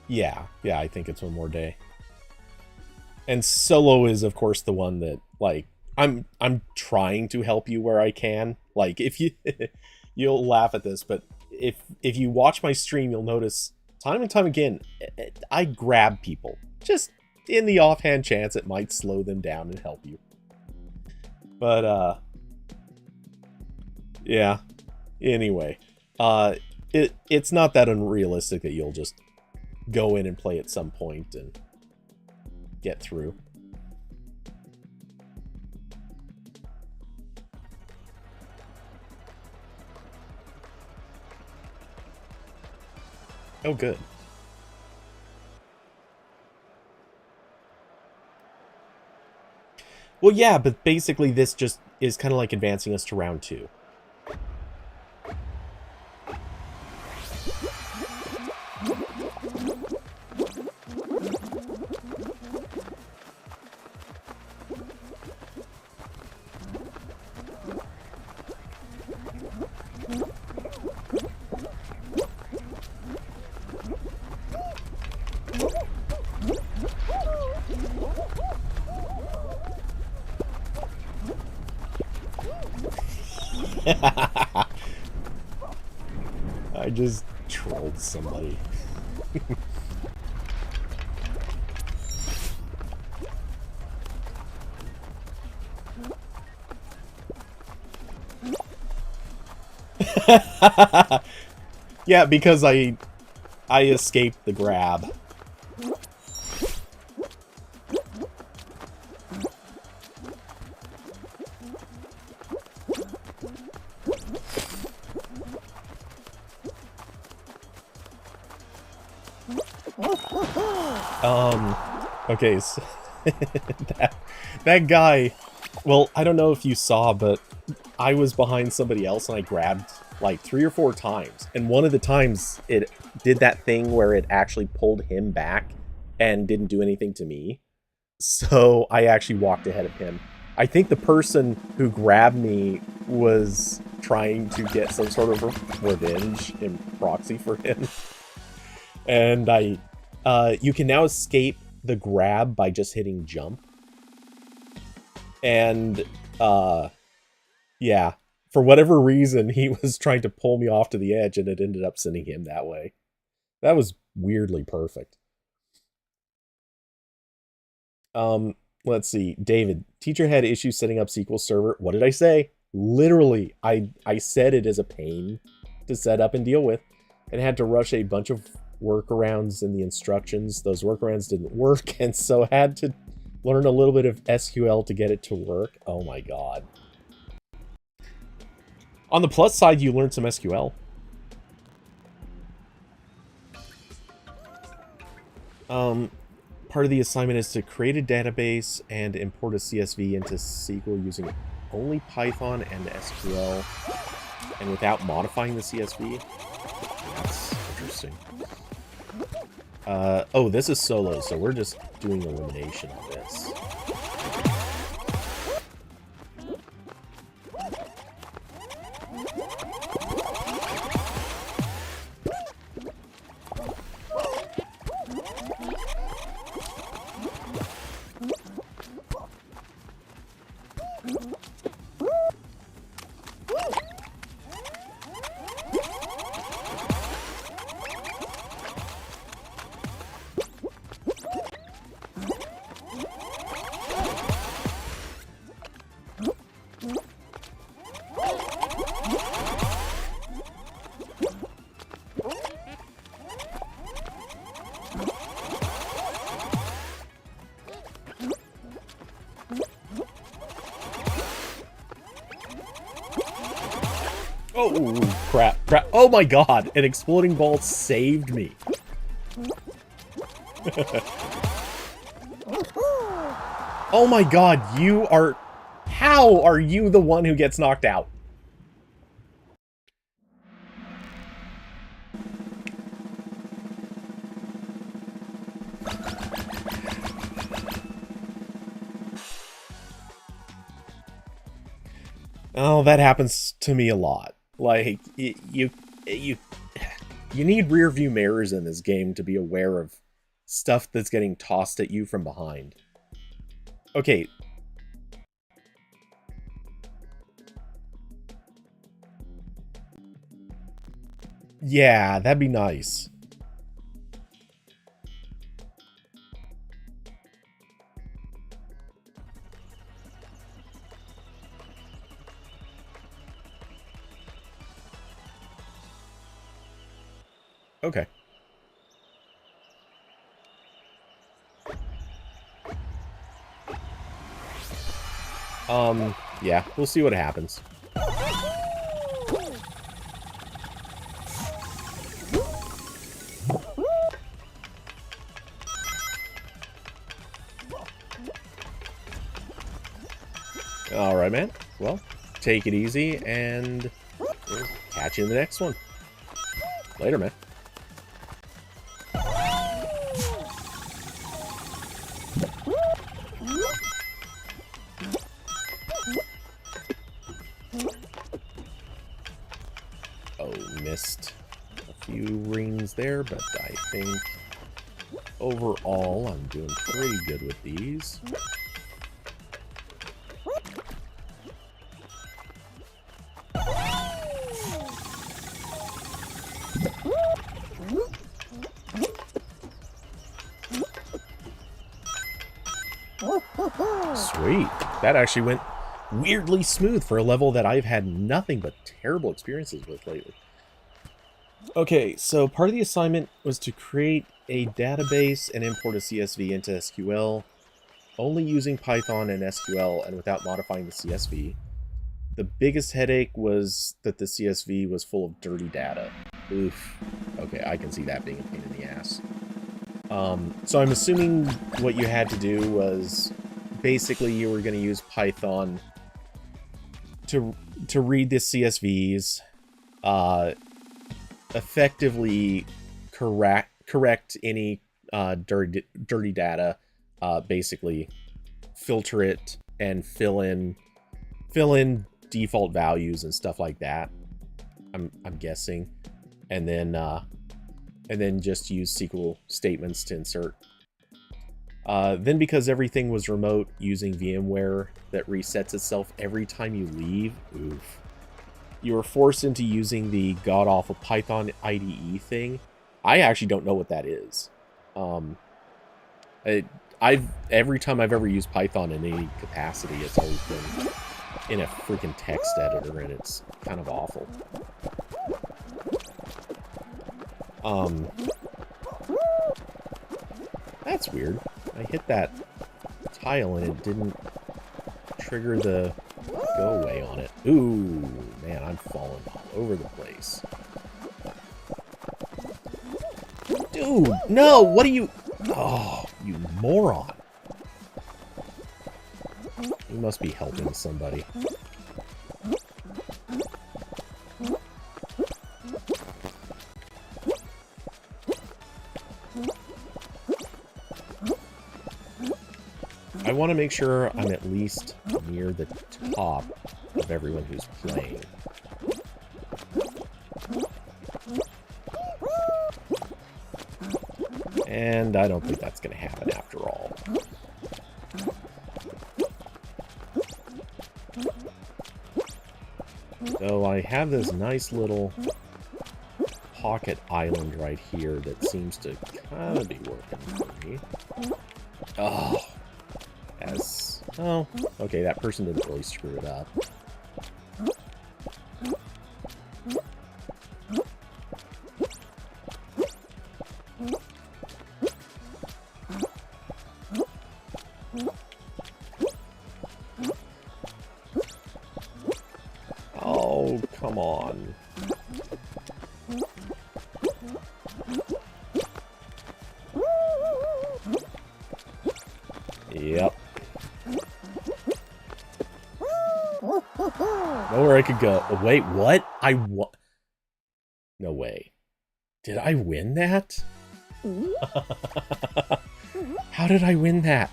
Yeah, I think it's one more day. And Solo is, of course, the one that, like, I'm trying to help you where I can. Like, if you... you'll laugh at this, but if you watch my stream, you'll notice time and time again, I grab people. Just in the offhand chance it might slow them down and help you. But, yeah. Anyway. It's not that unrealistic that you'll just go in and play at some point and get through. Oh, good. Well, yeah, but basically this just is kind of like advancing us to round 2. I just trolled somebody. Yeah, because I escaped the grab. Okay, so that guy, well, I don't know if you saw, but I was behind somebody else and I grabbed like 3 or 4 times. And one of the times it did that thing where it actually pulled him back and didn't do anything to me. So I actually walked ahead of him. I think the person who grabbed me was trying to get some sort of revenge in proxy for him. And you can now escape the grab by just hitting jump. And, yeah, for whatever reason, he was trying to pull me off to the edge, and it ended up sending him that way. That was weirdly perfect. Let's see. David, teacher had issues setting up SQL Server. What did I say? Literally, I said it is a pain to set up and deal with, and had to rush a bunch of workarounds in the instructions. Those workarounds didn't work, and so had to learn a little bit of SQL to get it to work. Oh my god. On the plus side, you learned some SQL. Part of the assignment is to create a database and import a CSV into SQL using only Python and SQL, and without modifying the CSV. That's interesting. Oh, this is solo, so we're just doing elimination on this. Oh, crap. Oh my god, an exploding ball saved me. Oh my god, you are... How are you the one who gets knocked out? Oh, that happens to me a lot. Like, you need rear view mirrors in this game to be aware of stuff that's getting tossed at you from behind. Okay. Yeah, that'd be nice. Okay. Yeah, we'll see what happens. Alright, man. Well, take it easy, and we'll catch you in the next one. Later, man. Oh, missed a few rings there, but I think overall I'm doing pretty good with these. Sweet. That actually went weirdly smooth for a level that I've had nothing but terrible experiences with lately. Okay, so part of the assignment was to create a database and import a CSV into SQL, only using Python and SQL and without modifying the CSV. The biggest headache was that the CSV was full of dirty data. Oof. Okay, I can see that being a pain in the ass. So I'm assuming what you had to do was basically you were going to use Python to read the CSVs, effectively correct any dirty data, basically filter it and fill in default values and stuff like that. I'm guessing, and then just use SQL statements to insert. Then because everything was remote using VMware that resets itself every time you leave, oof. You were forced into using the god-awful Python IDE thing. I actually don't know what that is. Every time I've ever used Python in any capacity, it's always been in a freaking text editor, and it's kind of awful. That's weird. I hit that tile and it didn't trigger the go away on it. Ooh, man, I'm falling all over the place. Dude, no, what are you... Oh, you moron. You must be helping somebody. I want to make sure I'm at least near the top of everyone who's playing. And I don't think that's going to happen after all. So I have this nice little pocket island right here that seems to kind of be working for me. Oh. Oh, okay, that person didn't really screw it up. Oh, come on. Yep. I could go. Oh, wait, what? No way. Did I win that? How did I win that?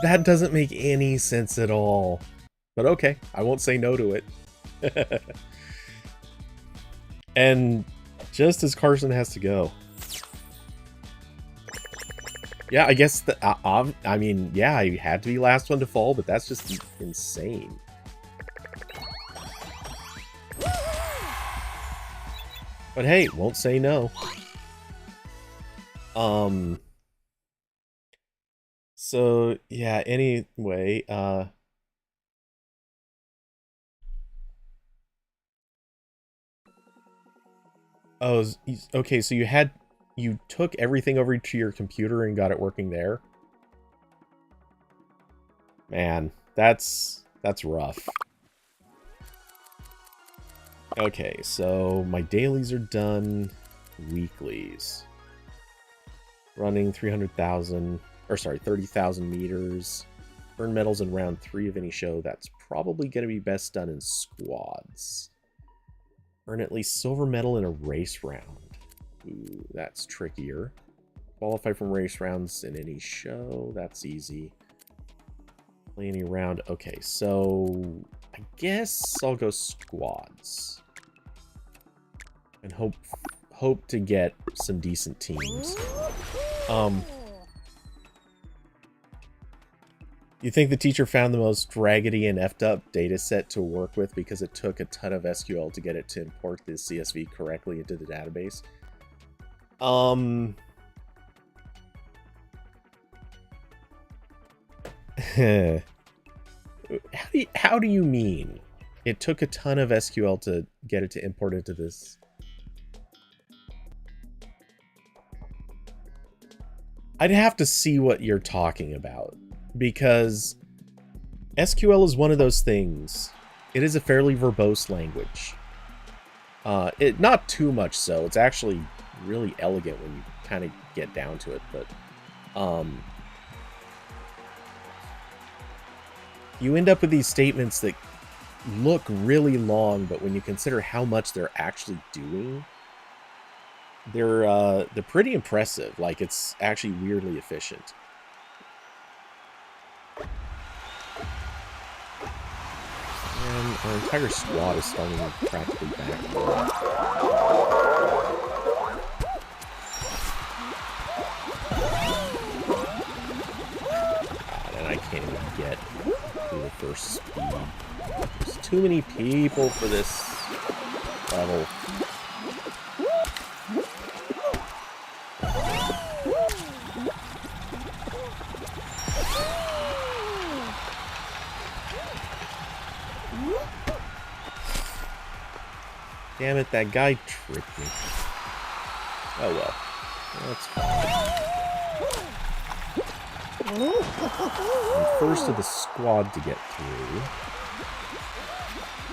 That doesn't make any sense at all. But okay, I won't say no to it. And just as Carson has to go. Yeah, I guess, I mean, yeah, I had to be last one to fall, but that's just insane. But hey, won't say no. So, yeah, anyway, oh, okay, so you took everything over to your computer and got it working there? Man, that's rough. Okay, so my dailies are done. Weeklies. Running 300,000, or sorry, 30,000 meters. Earn medals in round 3 of any show. That's probably going to be best done in squads. Earn at least silver medal in a race round. Ooh, that's trickier. Qualify from race rounds in any show. That's easy. Play any round. Okay, so I guess I'll go squads. And hope to get some decent teams. You think the teacher found the most raggedy and effed up data set to work with because it took a ton of SQL to get it to import the CSV correctly into the database? How do you mean? It took a ton of SQL to get it to import into this. I'd have to see what you're talking about, because SQL is one of those things. It is a fairly verbose language. Not too much so. It's actually really elegant when you kind of get down to it, but you end up with these statements that look really long, but when you consider how much they're actually doing, they're pretty impressive. Like, it's actually weirdly efficient. And our entire squad is starting practically back. God, and I can't even get to the first speed. There's too many people for this level. Damn it, that guy tricked me. Oh well. That's fine. I'm first of the squad to get through.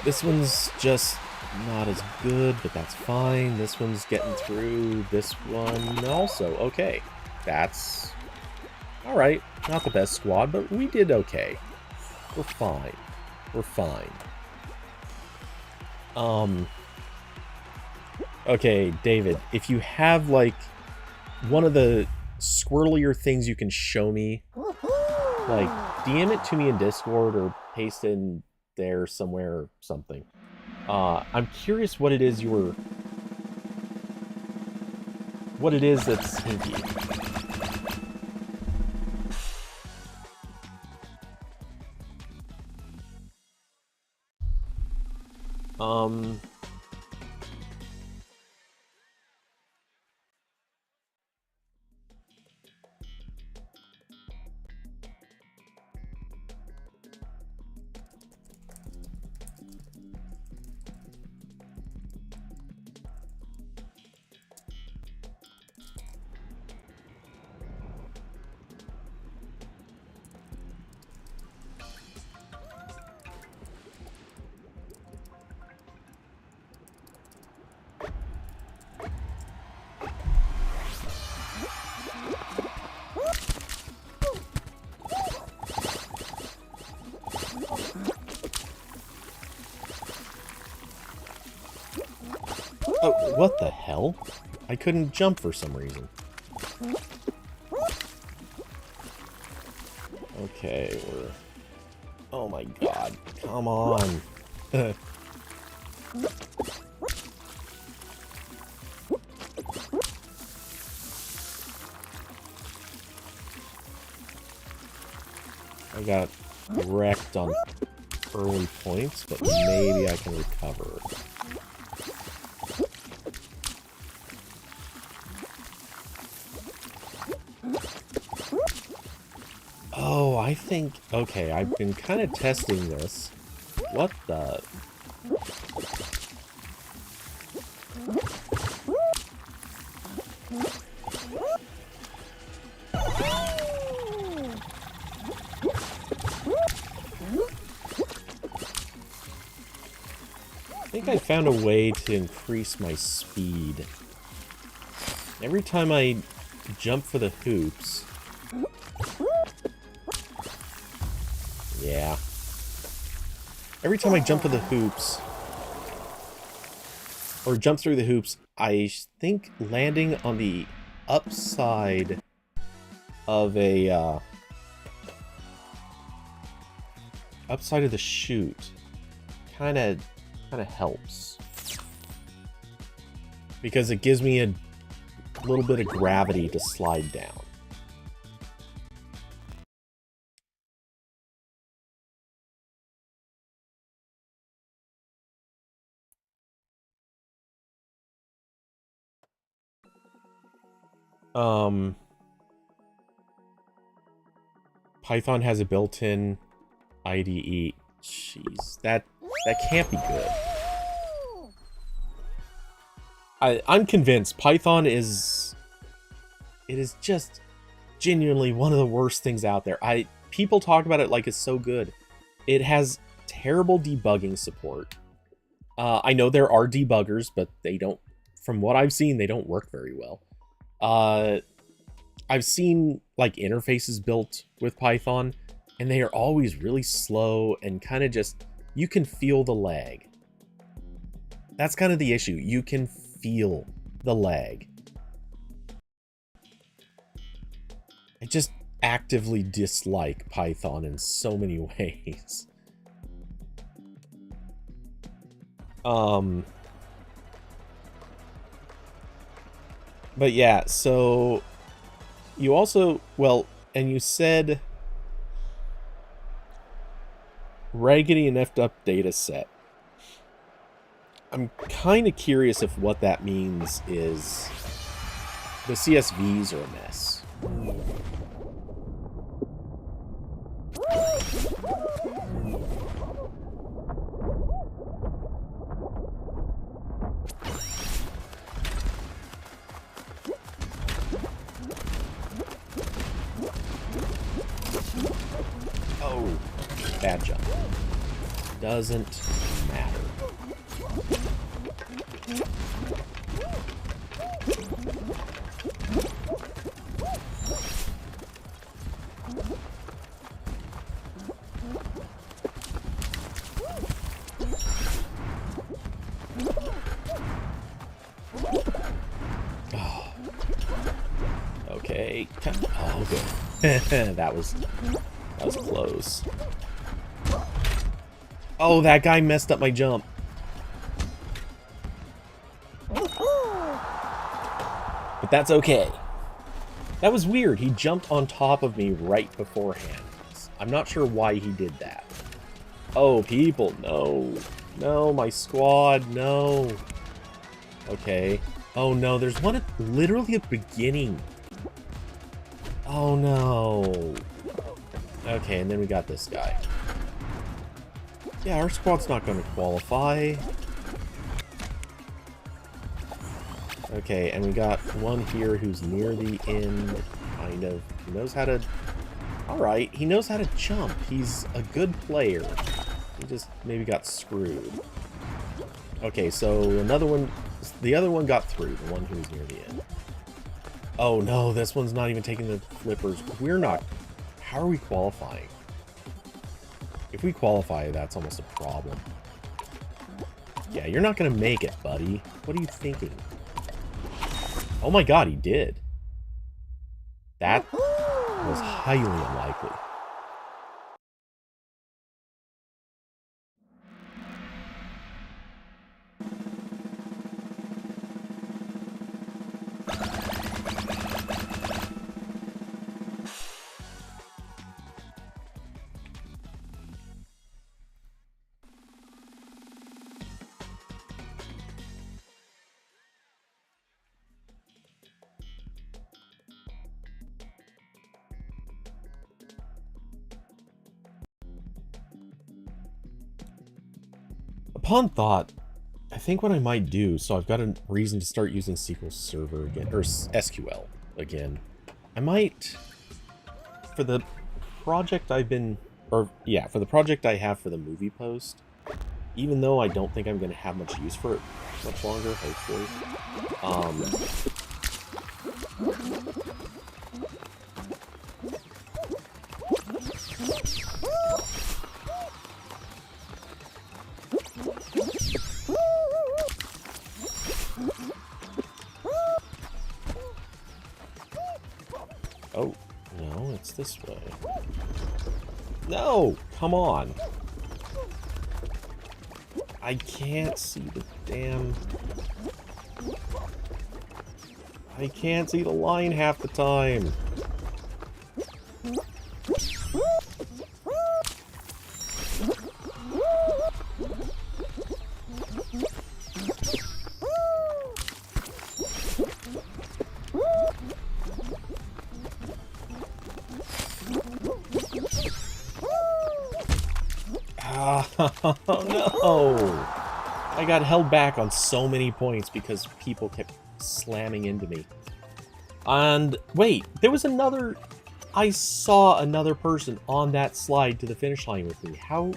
This one's just not as good, but that's fine. This one's getting through. This one also. Okay. That's alright. Not the best squad, but we did okay. We're fine. We're fine. Okay, David, if you have, like, one of the squirrelier things you can show me, like, DM it to me in Discord or paste it in there somewhere or something. I'm curious what it is that's hinky. Oh, what the hell? I couldn't jump for some reason. Okay, we're... Oh my god, come on. I got wrecked on early points, but maybe I can recover. Oh, I think... Okay, I've been kind of testing this. What the... I think I found a way to increase my speed. Every time I jump for the hoops... Yeah. Every time I jump for the hoops, or jump through the hoops, I think landing on the upside of a, upside of the chute kind of helps. Because it gives me a little bit of gravity to slide down. Python has a built-in IDE. Jeez, that can't be good. I'm convinced Python is... It is just genuinely one of the worst things out there. People talk about it like it's so good. It has terrible debugging support. I know there are debuggers, but they don't... From what I've seen, they don't work very well. I've seen like interfaces built with Python, and they are always really slow and kind of just, you can feel the lag. That's kind of the issue. You can feel the lag. I just actively dislike Python in so many ways. But yeah, so you also, well, and you said raggedy and effed up data set. I'm kind of curious if what that means is the CSVs are a mess. Oh, bad jump. Doesn't matter. Oh. Okay. Oh, good. that was close. Oh, that guy messed up my jump. But that's okay. That was weird. He jumped on top of me right beforehand. I'm not sure why he did that. Oh, people, no. No, my squad, no. Okay. Oh, no, there's one at literally at the beginning. Oh, no. Okay, and then we got this guy. Yeah, our squad's not going to qualify. Okay, and we got one here who's near the end, kind of. He knows how to... Alright, he knows how to jump. He's a good player. He just maybe got screwed. Okay, so another one... The other one got through, the one who was near the end. Oh no, this one's not even taking the flippers. We're not... How are we qualifying? If we qualify, that's almost a problem. Yeah, you're not gonna make it, buddy. What are you thinking? Oh my god, he did. That was highly unlikely. Upon thought, I think what I might do, so I've got a reason to start using SQL Server again, or SQL again. I might, for the project I've been, or yeah, for the project I have for the movie post, even though I don't think I'm going to have much use for it much longer, hopefully, oh, no, it's this way. No! Come on! I can't see the damn... I can't see the line half the time! Oh no! I got held back on so many points because people kept slamming into me. And wait, there was another... I saw another person on that slide to the finish line with me. How...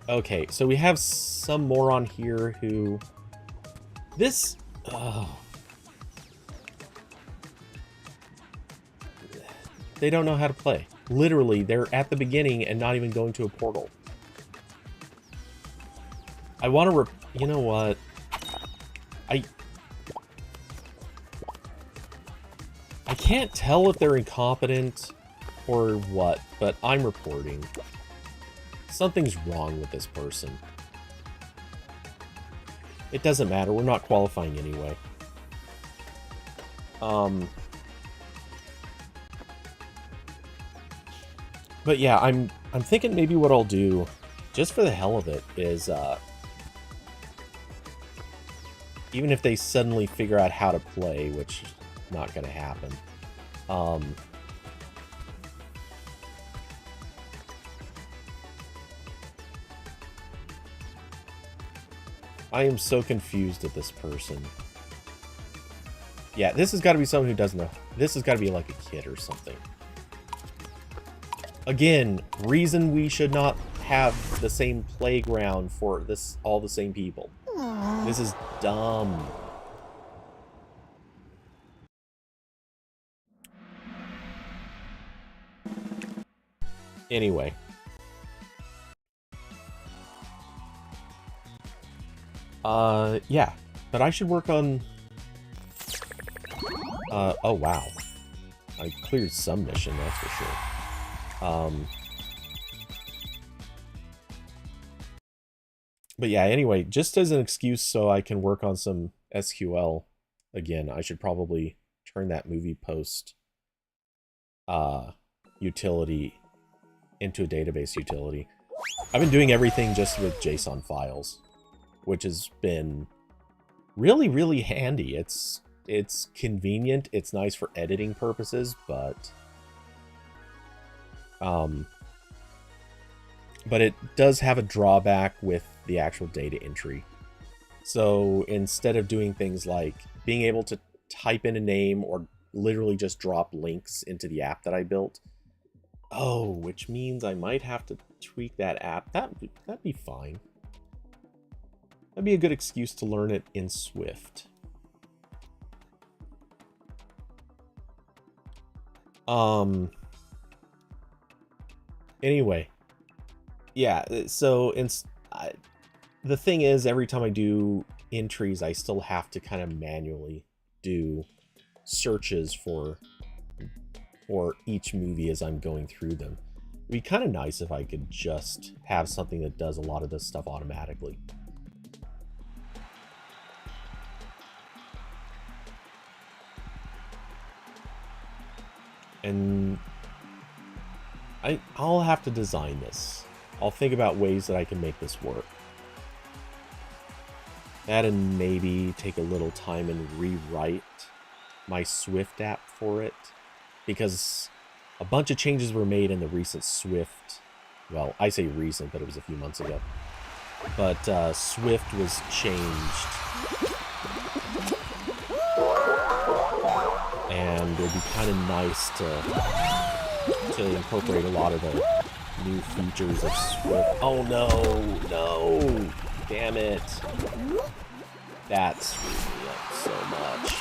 Okay, so we have some moron here who... This... They don't know how to play. Literally, they're at the beginning and not even going to a portal. I want to... You know what? I can't tell if they're incompetent or what, but I'm reporting. Something's wrong with this person. It doesn't matter, we're not qualifying anyway. But yeah, I'm thinking maybe what I'll do, just for the hell of it, is even if they suddenly figure out how to play, which is not going to happen, I am so confused at this person. Yeah, this has got to be someone who doesn't know. This has got to be like a kid or something. Again, reason we should not have the same playground for this, all the same people. This is dumb. Anyway. Yeah. But I should work on... oh wow. I cleared some mission, that's for sure. But yeah, anyway, just as an excuse so I can work on some SQL again, I should probably turn that movie post utility into a database utility. I've been doing everything just with JSON files, which has been really, really handy. It's convenient, it's nice for editing purposes, but it does have a drawback with the actual data entry. So instead of doing things like being able to type in a name or literally just drop links into the app that I built, oh, which means I might have to tweak that app. That'd be fine. That'd be a good excuse to learn it in Swift. Anyway, yeah, so the thing is, every time I do entries, I still have to kind of manually do searches for each movie as I'm going through them. It'd be kind of nice if I could just have something that does a lot of this stuff automatically. And I'll have to design this. I'll think about ways that I can make this work. That, and maybe take a little time and rewrite my Swift app for it, because a bunch of changes were made in the recent Swift. Well, I say recent, but it was a few months ago. But Swift was changed, and it would be kind of nice to incorporate a lot of the new features of Swift. Oh no, damn it. That screwed me up so much.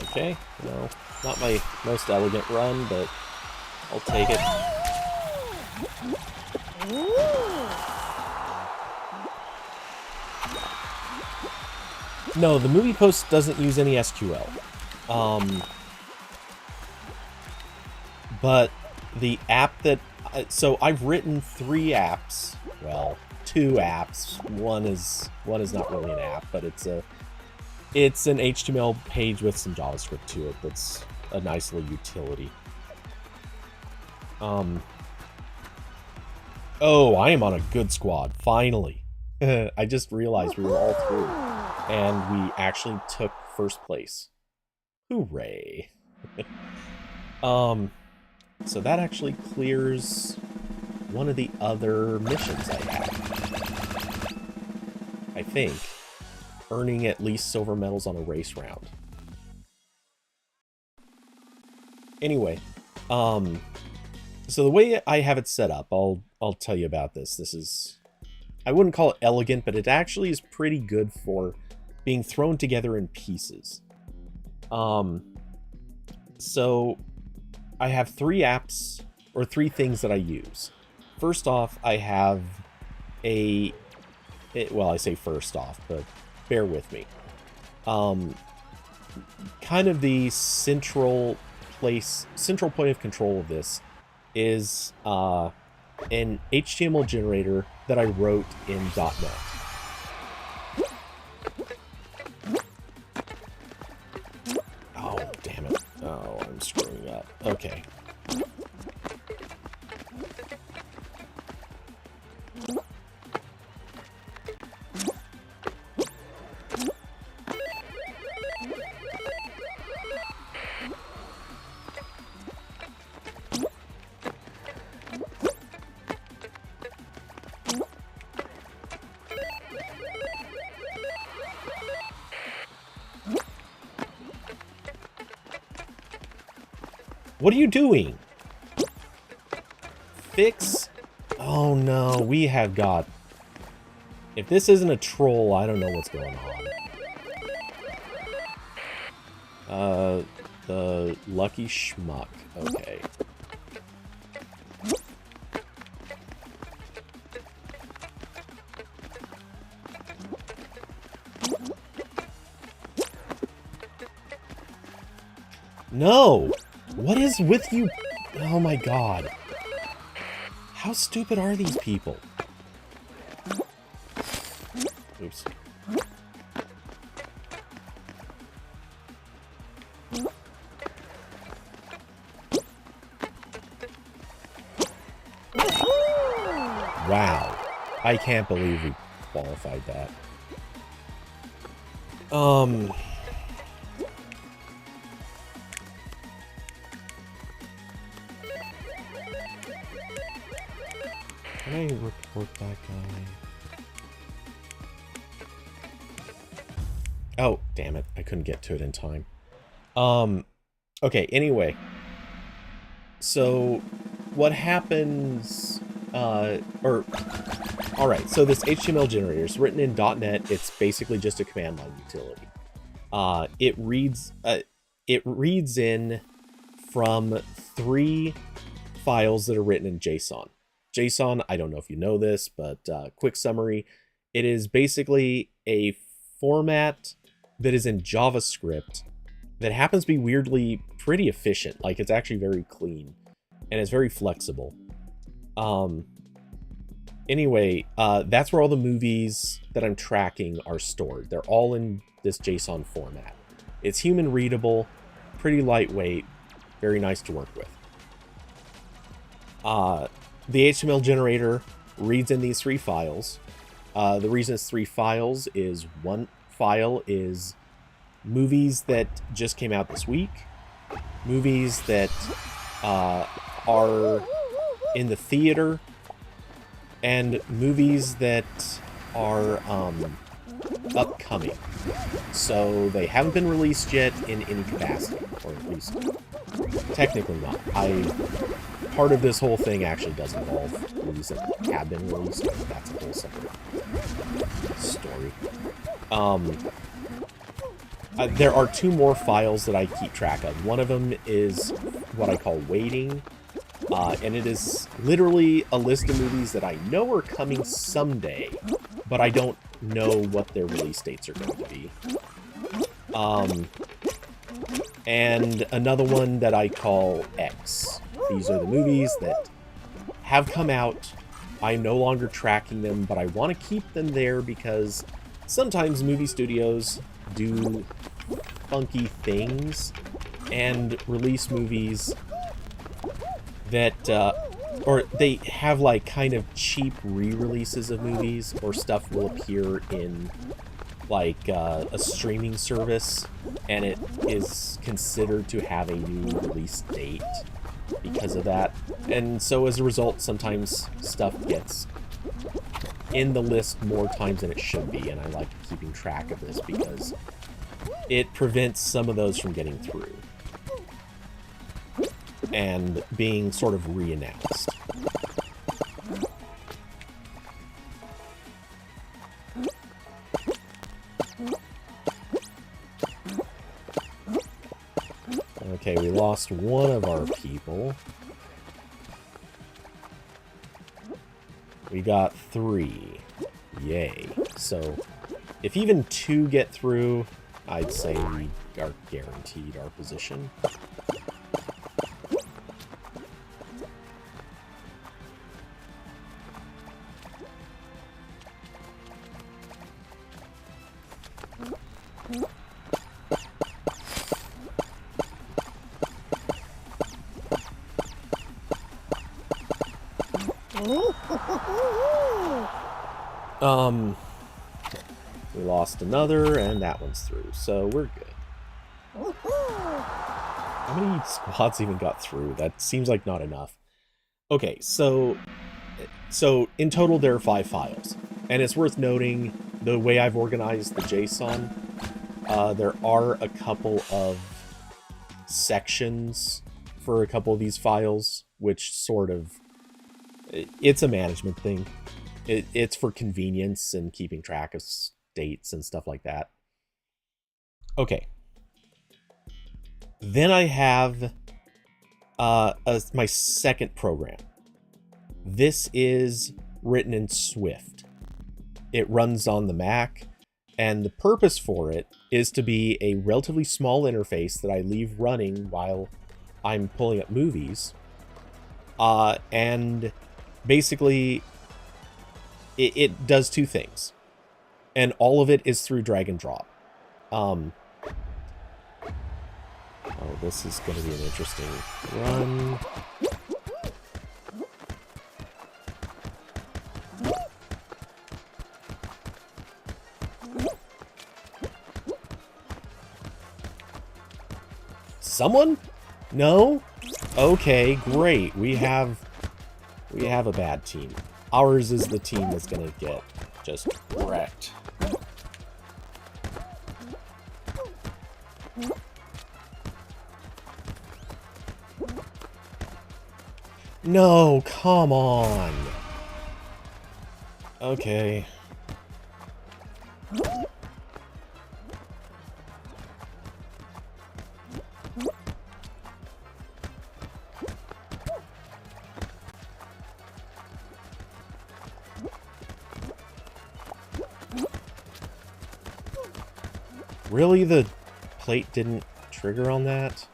Okay, no, not my most elegant run, but I'll take it. No, the movie post doesn't use any SQL. But the app that... So I've written 3 apps. Well, 2 apps. One is not really an app, but it's an HTML page with some JavaScript to it that's a nice little utility. Oh, I am on a good squad, finally. I just realized we were all through, and we actually took first place. Hooray. So that actually clears one of the other missions I have, I think. Earning at least silver medals on a race round. Anyway, so the way I have it set up, I'll tell you about this. This is, I wouldn't call it elegant, but it actually is pretty good for being thrown together in pieces. So I have 3 apps, or 3 things that I use. First off, I have well, I say first off, but bear with me. Kind of the central point of control of this is an HTML generator that I wrote in .NET. Oh, damn it. Oh, I'm screwing up. Okay. What are you doing? Fix? Oh no, we have got... If this isn't a troll, I don't know what's going on. The Lucky Schmuck. Okay. No! What is with you? Oh my god. How stupid are these people? Oops. Wow. I can't believe we qualified that. Can I report that guy? Oh, damn it. I couldn't get to it in time. Okay, anyway. So, what happens, Alright, so this HTML generator is written in .NET. It's basically just a command line utility. It reads in from 3 files that are written in JSON. JSON, I don't know if you know this, but quick summary, it is basically a format that is in JavaScript that happens to be weirdly pretty efficient. Like, it's actually very clean, and it's very flexible. Anyway, that's where all the movies that I'm tracking are stored. They're all in this JSON format. It's human readable, pretty lightweight, very nice to work with. The HTML generator reads in these 3 files. The reason it's 3 files is one file is movies that just came out this week, movies that are in the theater, and movies that are upcoming. So they haven't been released yet in any capacity, or at least technically not. Part of this whole thing actually does involve movies that have been released. That's a whole separate story. There are 2 more files that I keep track of. One of them is what I call waiting, and it is literally a list of movies that I know are coming someday, but I don't know what their release dates are going to be. And another one that I call X. These are the movies that have come out. I'm no longer tracking them, but I want to keep them there because sometimes movie studios do funky things and release movies that, or they have like kind of cheap re-releases of movies, or stuff will appear in like a streaming service, and it is considered to have a new release date because of that. And so as a result, sometimes stuff gets in the list more times than it should be, and I like keeping track of this because it prevents some of those from getting through and being sort of re-announced. Okay, we lost one of our people. We got 3. Yay. So, if even 2 get through, I'd say we are guaranteed our position. We lost another, and that one's through, so we're good. How many squads even got through? That seems like not enough. Okay, so in total there are 5 files, and it's worth noting the way I've organized the JSON. There are a couple of sections for a couple of these files, which sort of, it's a management thing. It's for convenience and keeping track of dates and stuff like that. Okay. Then I have my second program. This is written in Swift. It runs on the Mac, and the purpose for it is to be a relatively small interface that I leave running while I'm pulling up movies. And basically, it does 2 things. And all of it is through drag and drop. Oh, this is going to be an interesting run. Someone? No? Okay, great. We have a bad team. Ours is the team that's gonna get just wrecked. No, come on. Okay. Really? The plate didn't trigger on that?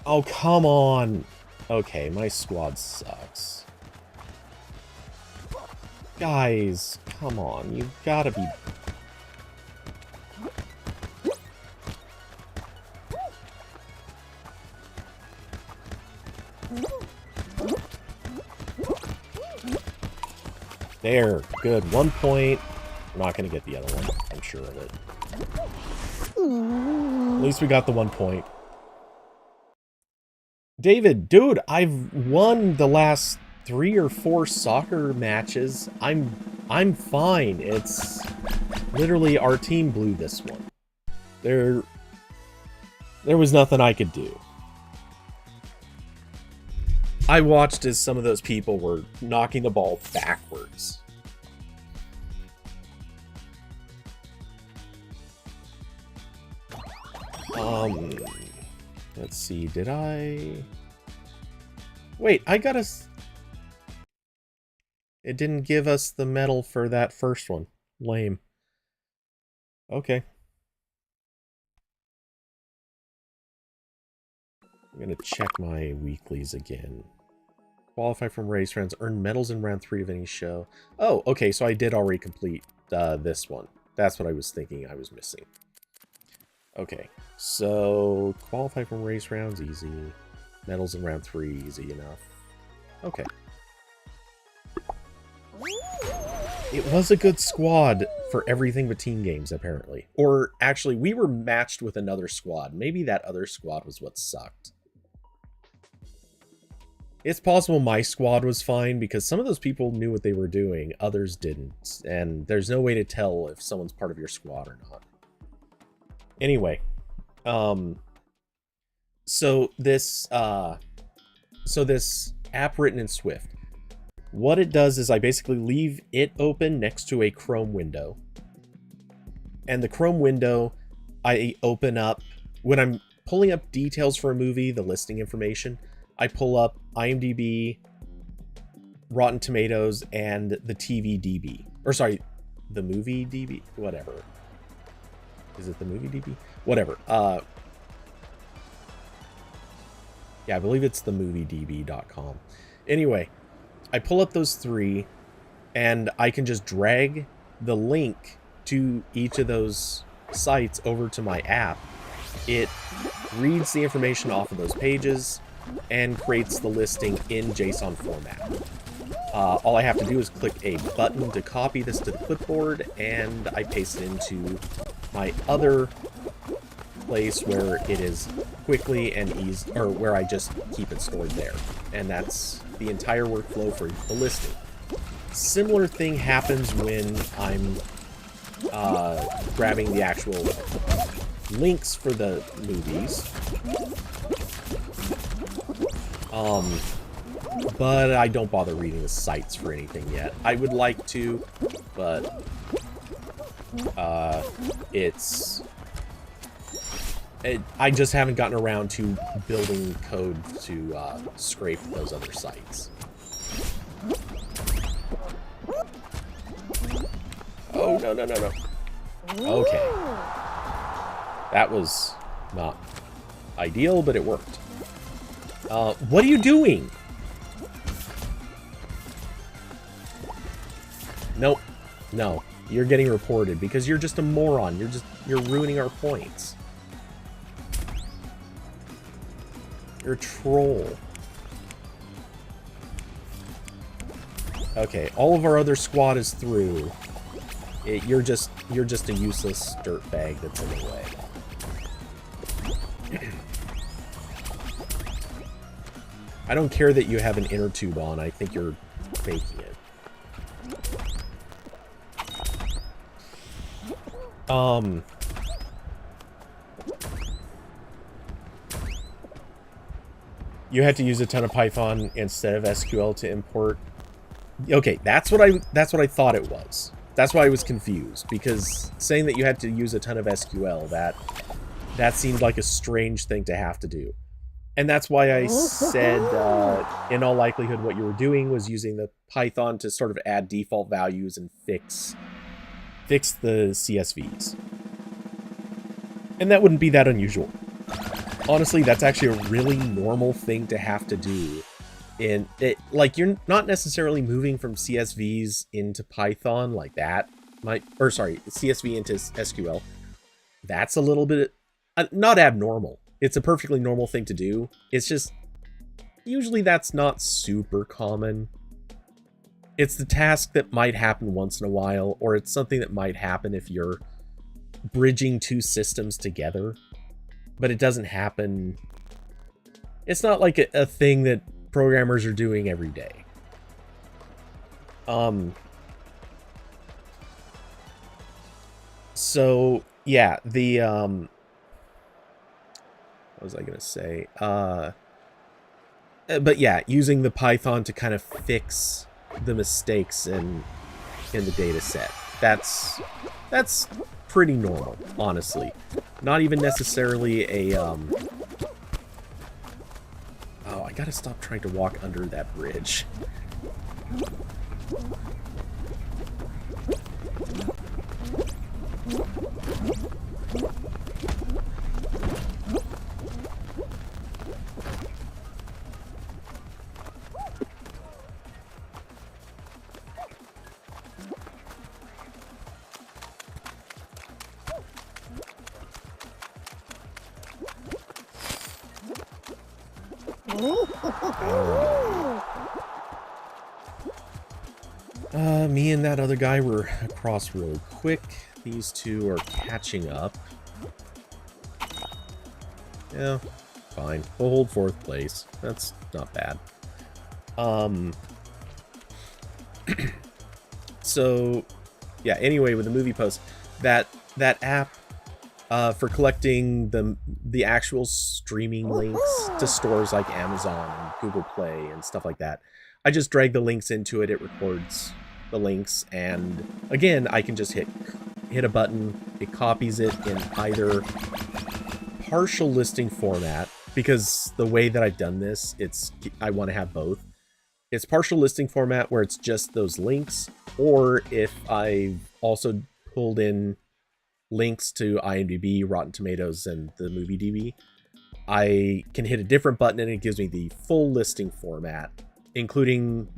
Oh, come on! Okay, my squad sucks. Guys, come on, you've gotta be... There, good. 1 point. I'm not gonna get the other one, I'm sure of it. At least we got the 1 point. David, dude, I've won the last 3 or 4 soccer matches. I'm fine. It's literally our team blew this one. There was nothing I could do. I watched as some of those people were knocking the ball backwards. Let's see, did I... Wait, I got us... It didn't give us the medal for that first one. Lame. Okay. I'm gonna check my weeklies again. Qualify from race rounds. Earn medals in round 3 of any show. Oh, okay, so I did already complete this one. That's what I was thinking I was missing. Okay, so qualify from race rounds, easy. Medals in round 3, easy enough. Okay. It was a good squad for everything but team games, apparently. Or, actually, we were matched with another squad. Maybe that other squad was what sucked. It's possible my squad was fine, because some of those people knew what they were doing, others didn't. And there's no way to tell if someone's part of your squad or not. Anyway, so this app written in Swift, what it does is I basically leave it open next to a Chrome window. And the Chrome window, I open up, when I'm pulling up details for a movie, the listing information, I pull up IMDb, Rotten Tomatoes, and the TV DB. Or sorry, the movie DB? Whatever. Is it the movie DB? Whatever. Yeah, I believe it's the moviedb.com. Anyway, I pull up those 3, and I can just drag the link to each of those sites over to my app. It reads the information off of those pages and creates the listing in JSON format. All I have to do is click a button to copy this to the clipboard, and I paste it into my other place where it is quickly and easy, or where I just keep it stored there. And that's the entire workflow for the listing. Similar thing happens when I'm grabbing the actual links for the movies. But I don't bother reading the sites for anything yet. I would like to, but I just haven't gotten around to building code to scrape those other sites. Oh, no, no, no, no. Okay. That was not ideal, but it worked. What are you doing? Nope. No. You're getting reported because you're just a moron. You're ruining our points. You're a troll. Okay, all of our other squad is through. You're just a useless dirtbag that's in the way. I don't care that you have an inner tube on. I think you're faking it. You had to use a ton of Python instead of SQL to import. Okay, that's what I thought it was. That's why I was confused, because saying that you had to use a ton of SQL, that seemed like a strange thing to have to do. And that's why I said, in all likelihood, what you were doing was using the Python to sort of add default values and fix the CSVs. And that wouldn't be that unusual. Honestly, that's actually a really normal thing to have to do. Like, you're not necessarily moving from CSVs into Python like that. CSV into SQL. That's a little bit, not abnormal. It's a perfectly normal thing to do. It's just, usually that's not super common. It's the task that might happen once in a while, or it's something that might happen if you're bridging two systems together. But it doesn't happen. It's not like a thing that programmers are doing every day. So yeah, what was I gonna say? But yeah, using the Python to kind of fix the mistakes in the data set. That's pretty normal, honestly. Not even necessarily a oh, I gotta stop trying to walk under that bridge. Me and that other guy were across real quick. These two are catching up. Yeah, fine. We'll hold fourth place. That's not bad. So, yeah, anyway, with the movie post, that app for collecting the actual streaming links to stores like Amazon and Google Play and stuff like that, I just drag the links into it. It records the links, and again, I can just hit a button. It copies it in either partial listing format, because the way that I've done this, I want to have both. It's partial listing format where it's just those links, or if I've also pulled in links to IMDb, Rotten Tomatoes, and the Movie DB, I can hit a different button and it gives me the full listing format, including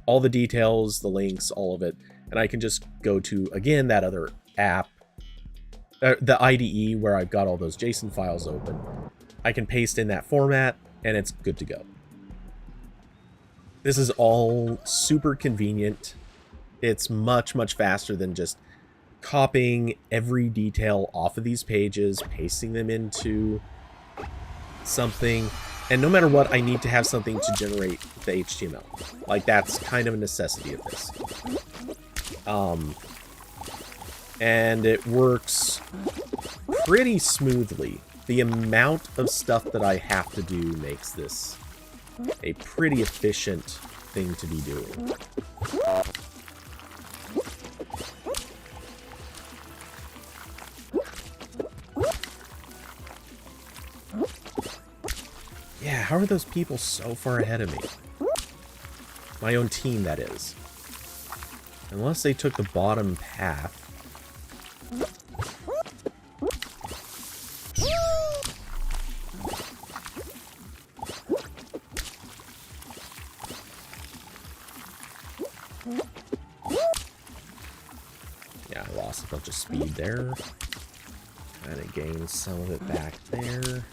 all the details, the links, all of it. And I can just go to, again, that other app, the IDE where I've got all those JSON files open. I can paste in that format and it's good to go. This is all super convenient. It's much, much faster than just copying every detail off of these pages, pasting them into something. And no matter what, I need to have something to generate the HTML. Like, that's kind of a necessity of this. And it works pretty smoothly. The amount of stuff that I have to do makes this a pretty efficient thing to be doing. Yeah, how are those people so far ahead of me? My own team, that is. Unless they took the bottom path. Yeah, I lost a bunch of speed there. And it gains some of it back there.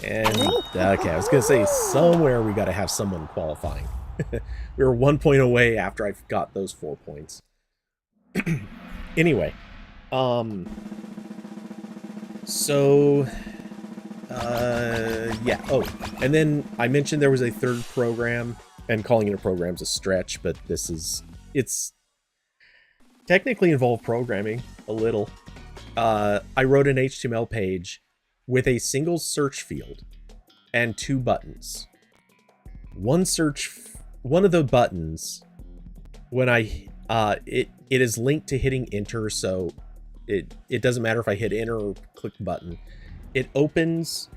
And, okay, I was going to say, somewhere we got to have someone qualifying. We were 1 point away after I got those 4 points. Anyway, so, yeah. Oh, and then I mentioned there was a third program, and calling it a program's a stretch, but it's technically involved programming a little. I wrote an HTML page with a single search field and 2 buttons. One of the buttons, when it is linked to hitting enter, so it doesn't matter if I hit enter or click button. It opens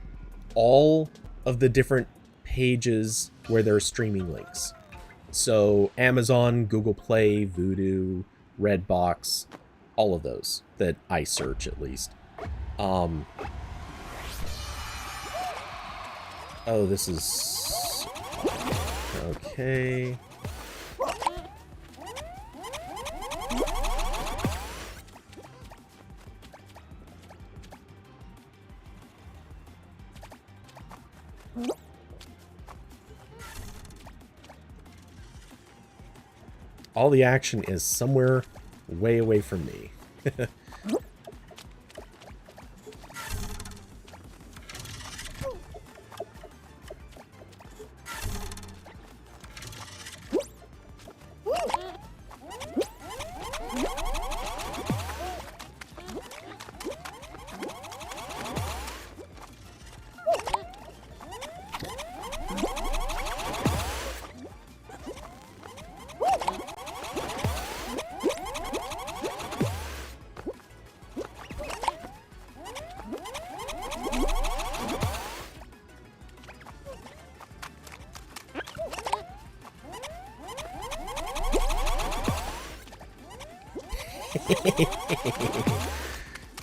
all of the different pages where there are streaming links. So Amazon, Google Play, Vudu, Redbox, all of those that I search at least. Oh, this is okay. All the action is somewhere way away from me.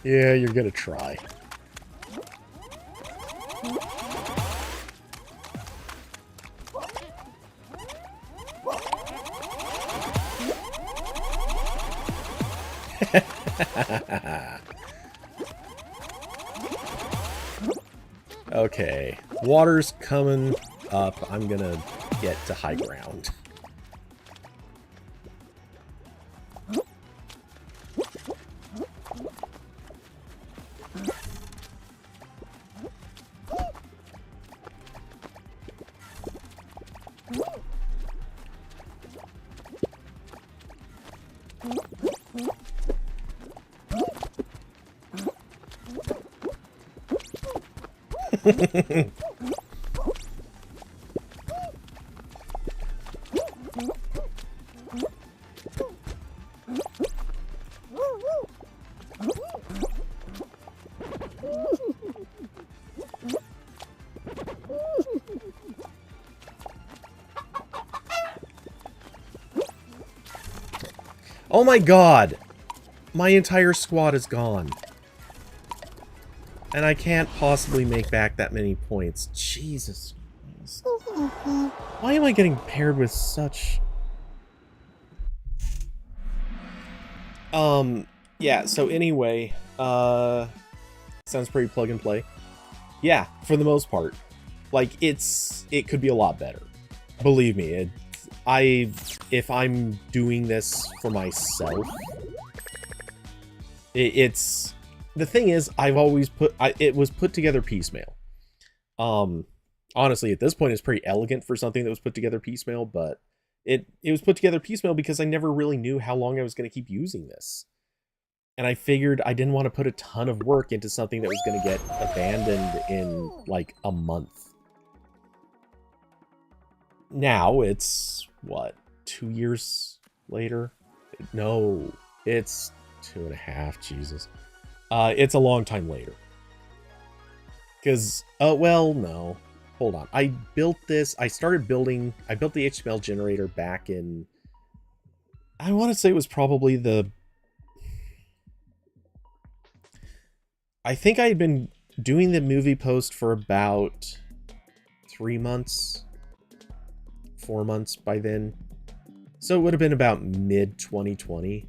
Yeah, you're gonna try. Okay, water's coming up. I'm gonna get to high ground. Oh my god! My entire squad is gone. And I can't possibly make back that many points. Jesus Christ. Why am I getting paired with such... Yeah, so anyway, sounds pretty plug and play. Yeah, for the most part. Like, it could be a lot better. Believe me, if I'm doing this for myself, it's... The thing is, I've always it was put together piecemeal. Honestly, at this point, it's pretty elegant for something that was put together piecemeal, but it was put together piecemeal because I never really knew how long I was going to keep using this. And I figured I didn't want to put a ton of work into something that was going to get abandoned in, like, a month. Now, it's, what, 2 years later? No, it's 2.5, Jesus. It's a long time later. Because, well, no. Hold on. I built this. I built the HTML generator back in... I want to say it was probably the... I think I had been doing the movie post for about 3 months. 4 months by then. So it would have been about mid-2020.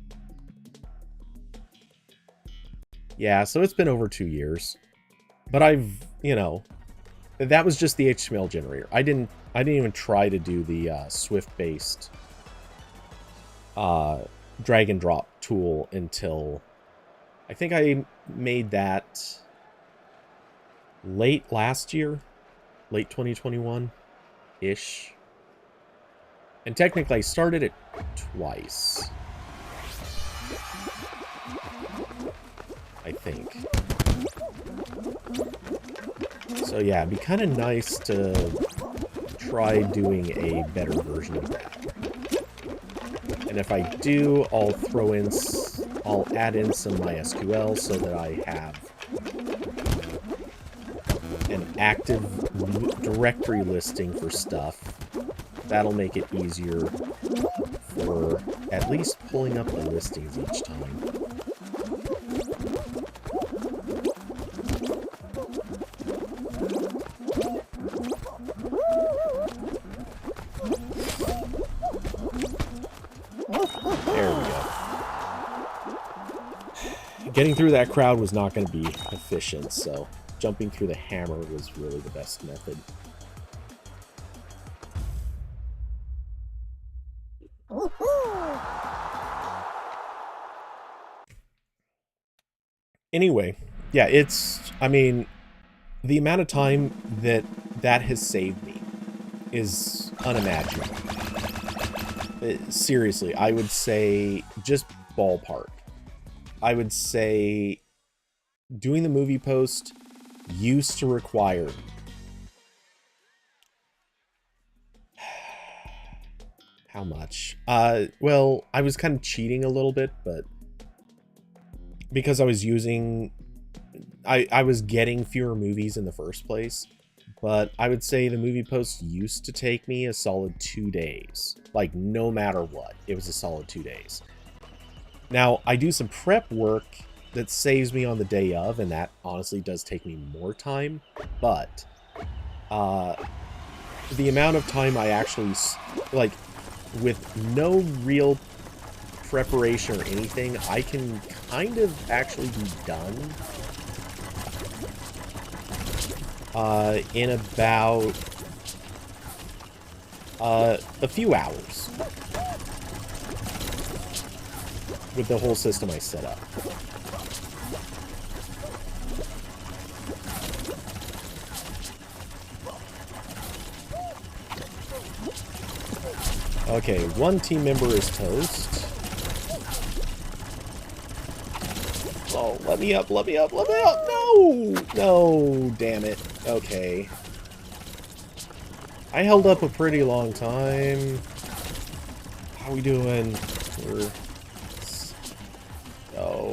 Yeah, so it's been over 2 years. But I've, you know, that was just the HTML generator. I didn't even try to do the Swift-based drag and drop tool until I think I made that late last year, late 2021-ish. And technically I started it twice, I think. So yeah, it'd be kind of nice to try doing a better version of that. And if I do, I'll add in some MySQL so that I have an active directory listing for stuff. That'll make it easier for at least pulling up the listings each time. There we go. Getting through that crowd was not going to be efficient, so jumping through the hammer was really the best method. Anyway, yeah, I mean, the amount of time that has saved me is unimaginable. Seriously, I would say, just ballpark, I would say doing the movie post used to require how much? Well, I was kind of cheating a little bit, but because I was using, I was getting fewer movies in the first place, but I would say the movie post used to take me a solid 2 days. Like, no matter what, it was a solid 2 days. Now, I do some prep work that saves me on the day of, and that honestly does take me more time, but the amount of time I actually, like, with no real preparation or anything, I can kind of actually be done in about a few hours with the whole system I set up. Okay, one team member is toast. Oh, let me up, let me up, let me up! No! No, damn it. Okay. I held up a pretty long time. How are we doing?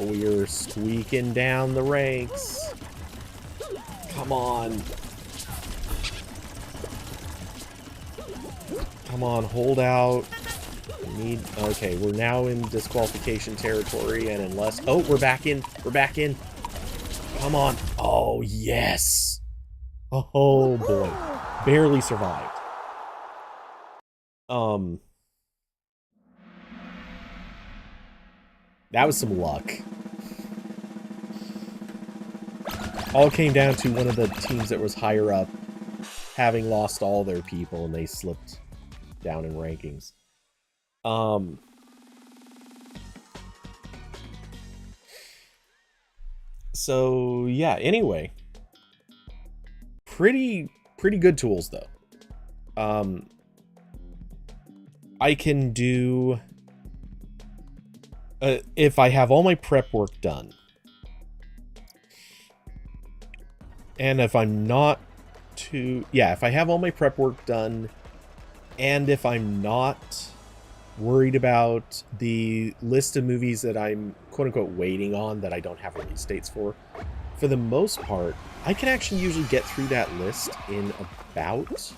We're squeaking down the ranks. Come on. Come on, hold out. Okay, we're now in disqualification territory, and unless... Oh, we're back in. We're back in. Come on. Oh, yes. Oh, boy. Barely survived. That was some luck. All came down to one of the teams that was higher up having lost all their people, and they slipped down in rankings. So yeah, anyway, pretty good tools though. I can do if I have all my prep work done, and if I'm not if I have all my prep work done, and if I'm not worried about the list of movies that I'm quote-unquote waiting on that I don't have release dates for the most part, I can actually usually get through that list in about...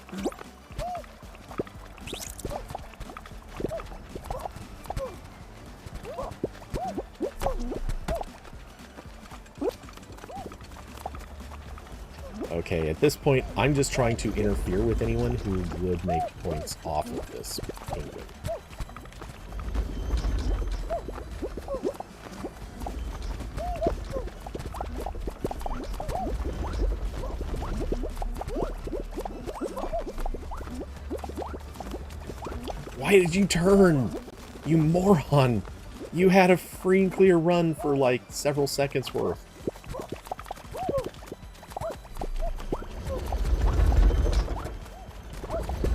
Okay, at this point, I'm just trying to interfere with anyone who would make points off of this penguin. Why did you turn? You moron! You had a free and clear run for like several seconds worth.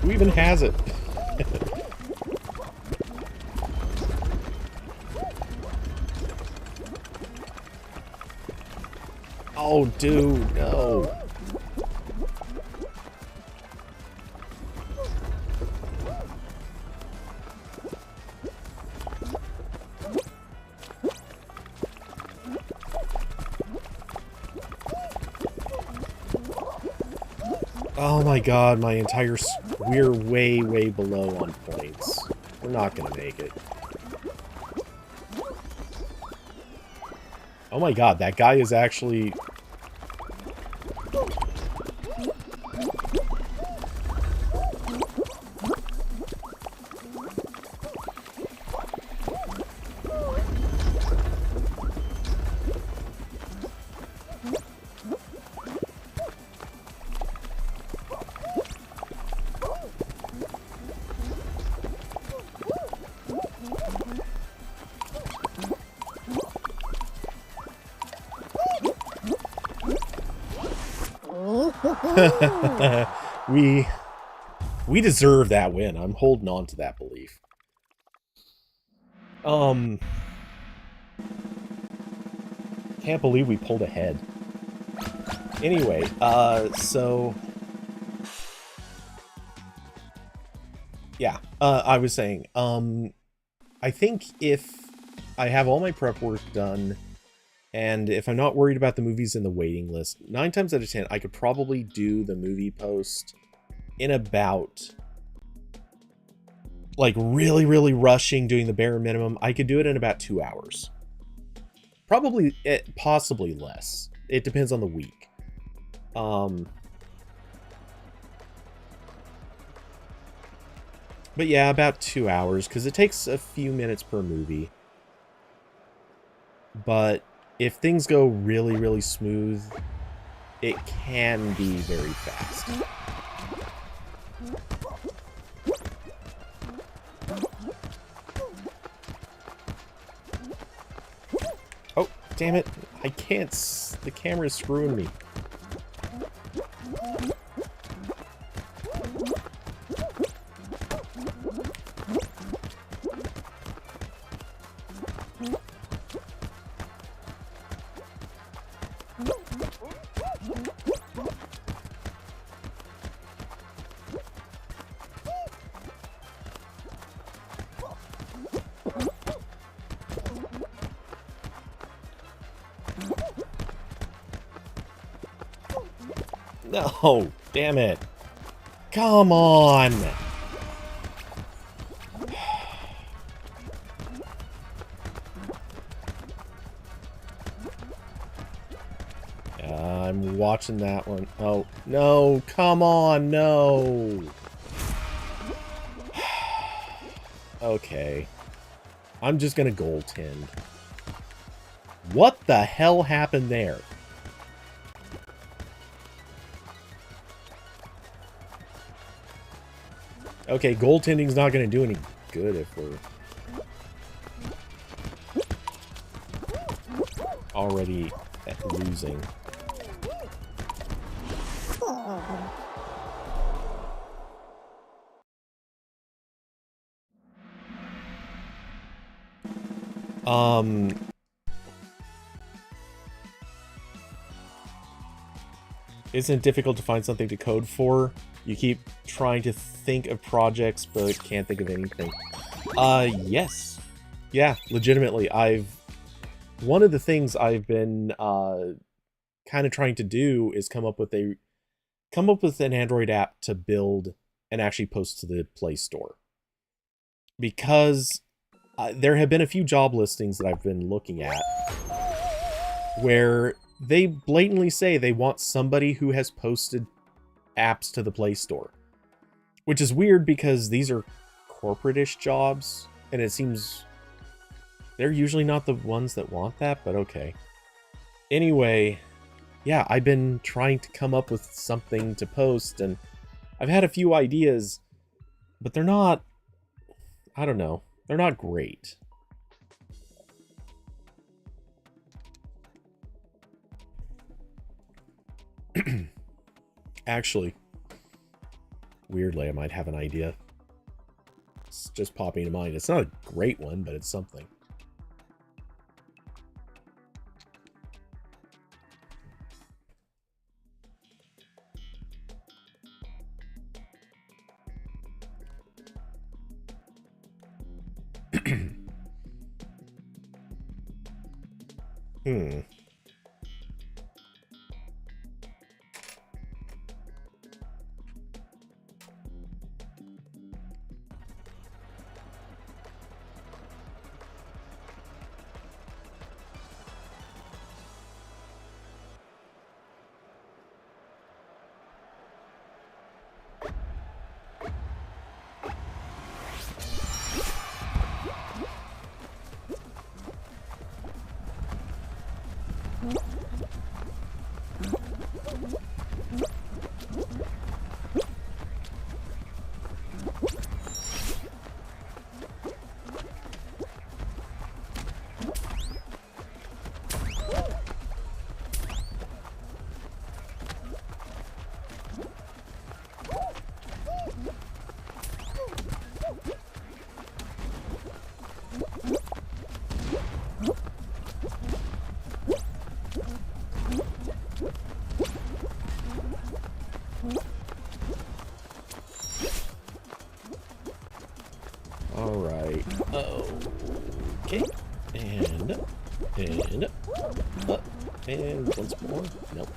Who even has it? Oh, dude, no. Oh my god, my entire... We're way, way below on points. We're not gonna make it. Oh my god, that guy is actually... we deserve that win. I'm holding on to that belief. Can't believe we pulled ahead. Anyway, so... Yeah, I was saying, I think if I have all my prep work done, and if I'm not worried about the movies in the waiting list, 9 times out of 10, I could probably do the movie post in about... Like, really, really rushing, doing the bare minimum, I could do it in about 2 hours. Probably, possibly less. It depends on the week. But yeah, about 2 hours, because it takes a few minutes per movie. But if things go really, really smooth, it can be very fast. Oh, damn it. I can't... The camera's screwing me. No, damn it. Come on. I'm watching that one. Oh, no, come on, no. Okay. I'm just gonna goaltend. What the hell happened there? Okay, goaltending's not going to do any good if we're already losing. Isn't it difficult to find something to code for? You keep trying to think of projects, but can't think of anything. Yes. Yeah, legitimately. One of the things I've been, kind of trying to do is come up with an Android app to build and actually post to the Play Store. Because there have been a few job listings that I've been looking at where they blatantly say they want somebody who has posted apps to the Play Store. Which is weird because these are corporate-ish jobs, and it seems they're usually not the ones that want that, but okay. Anyway, yeah, I've been trying to come up with something to post, and I've had a few ideas, but they're not, I don't know, they're not great. Actually, weirdly, I might have an idea. It's just popping to mind. It's not a great one, but it's something. Hmm. Alright. Okay. And up. And up. And once more. Nope.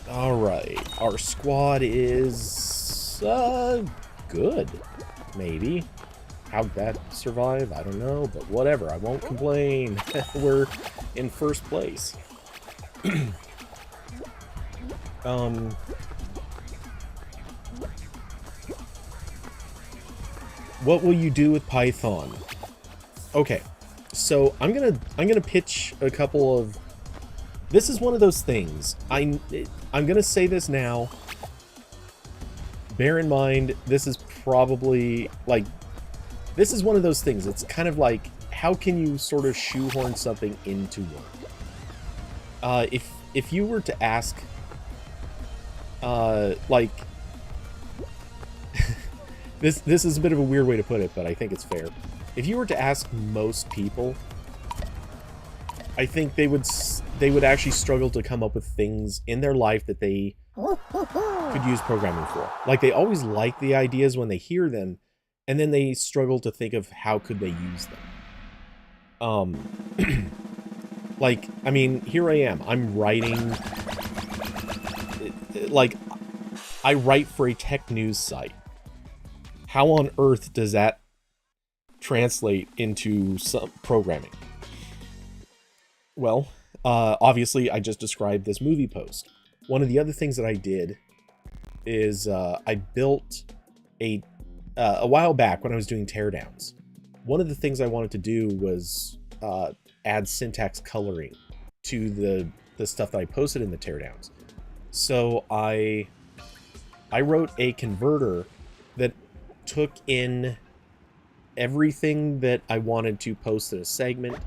Alright. Our squad is good. Maybe. How'd that survive? I don't know, but whatever. I won't complain. We're in first place. What will you do with Python? Okay, so I'm gonna pitch a couple of. This is one of those things. I'm gonna say this now. Bear in mind, this is probably like. This is one of those things. It's kind of like, how can you sort of shoehorn something into work? If you were to ask, like, this is a bit of a weird way to put it, but I think it's fair. If you were to ask most people, I think they would actually struggle to come up with things in their life that they could use programming for. Like, they always like the ideas when they hear them, and then they struggle to think of how could they use them. Like, I mean, here I am. I'm writing... Like, I write for a tech news site. How on earth does that translate into some programming? Well, obviously, I just described this movie post. One of the other things that I did is I built a while back when I was doing teardowns. One of the things I wanted to do was add syntax coloring to the stuff that I posted in the teardowns. So I wrote a converter that took in everything that I wanted to post in a segment,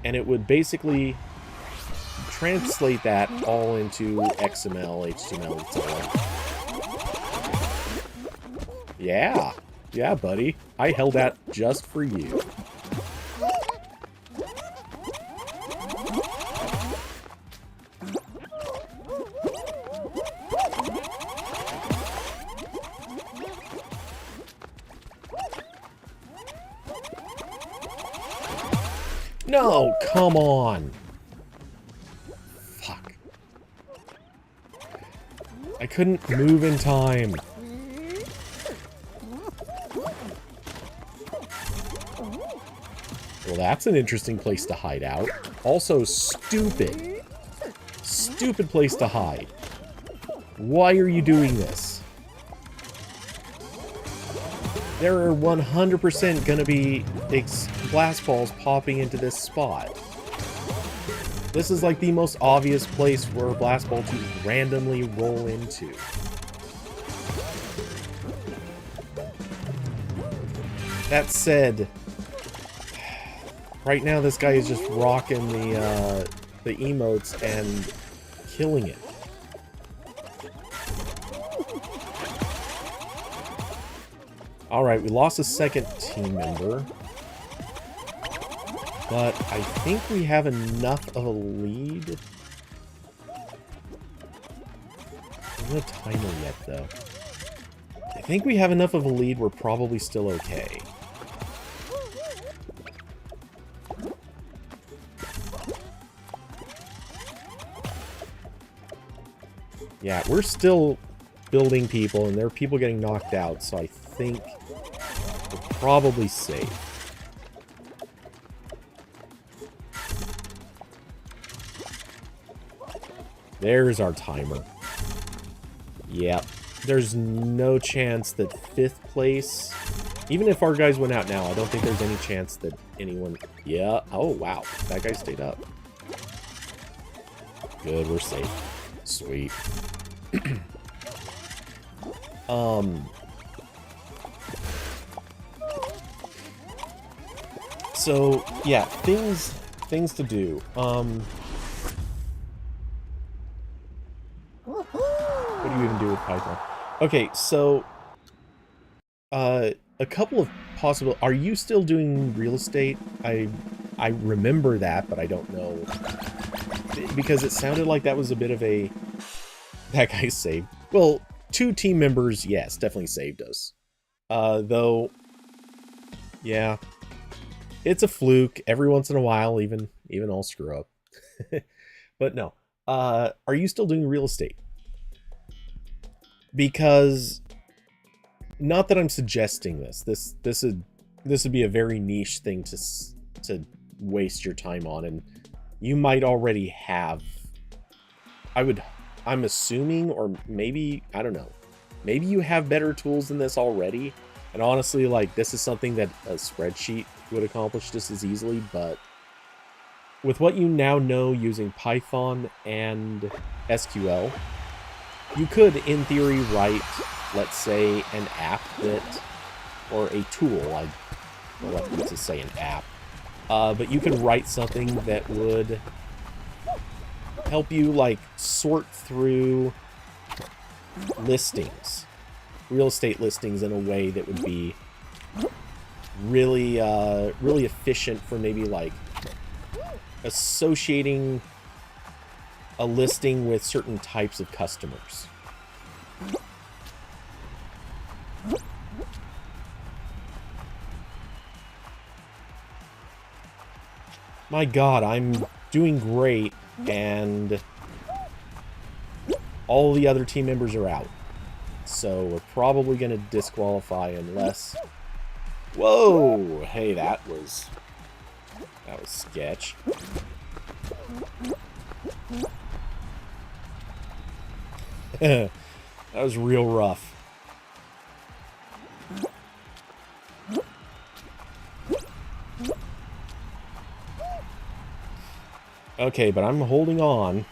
and it would basically translate that all into XML, HTML, etc. Yeah, buddy. I held that just for you. No, come on. Fuck. I couldn't move in time. Well, that's an interesting place to hide out. Also, stupid. Stupid place to hide. Why are you doing this? There are 100% gonna be blast balls popping into this spot. This is like the most obvious place for a blast ball to randomly roll into. That said, right now this guy is just rocking the emotes and killing it. Alright, we lost a second team member. But I think we have enough of a lead. There's no timer yet, though. I think we have enough of a lead, we're probably still okay. Yeah, we're still building people, and there are people getting knocked out, so I think we're probably safe. There's our timer. Yep. There's no chance that 5th place... Even if our guys went out now, I don't think there's any chance that anyone... Yeah. Oh, wow. That guy stayed up. Good, we're safe. Sweet. So, yeah, things to do. What do you even do with Python? Okay, so a couple of possible... Are you still doing real estate? I remember that, but I don't know. Because it sounded like that was a bit of a... That guy saved. Well, 2 team members, yes, definitely saved us. Though, yeah. It's a fluke. Every once in a while, even I'll screw up. But no. Are you still doing real estate? Because, not that I'm suggesting this. This would be a very niche thing to waste your time on, and you might already have. I'm assuming, or maybe, I don't know. Maybe you have better tools than this already. And honestly, like, this is something that a spreadsheet would accomplish just as easily, but with what you now know using Python and SQL, you could, in theory, write, let's say, an app that, or a tool, I'd like to say an app, but you could write something that would help you, like, sort through listings, real estate listings, in a way that would be really, really efficient for maybe, like, associating a listing with certain types of customers. My God, I'm doing great, and all the other team members are out. So we're probably going to disqualify unless... Whoa! Hey, that was sketch. That was real rough. Okay, but I'm holding on.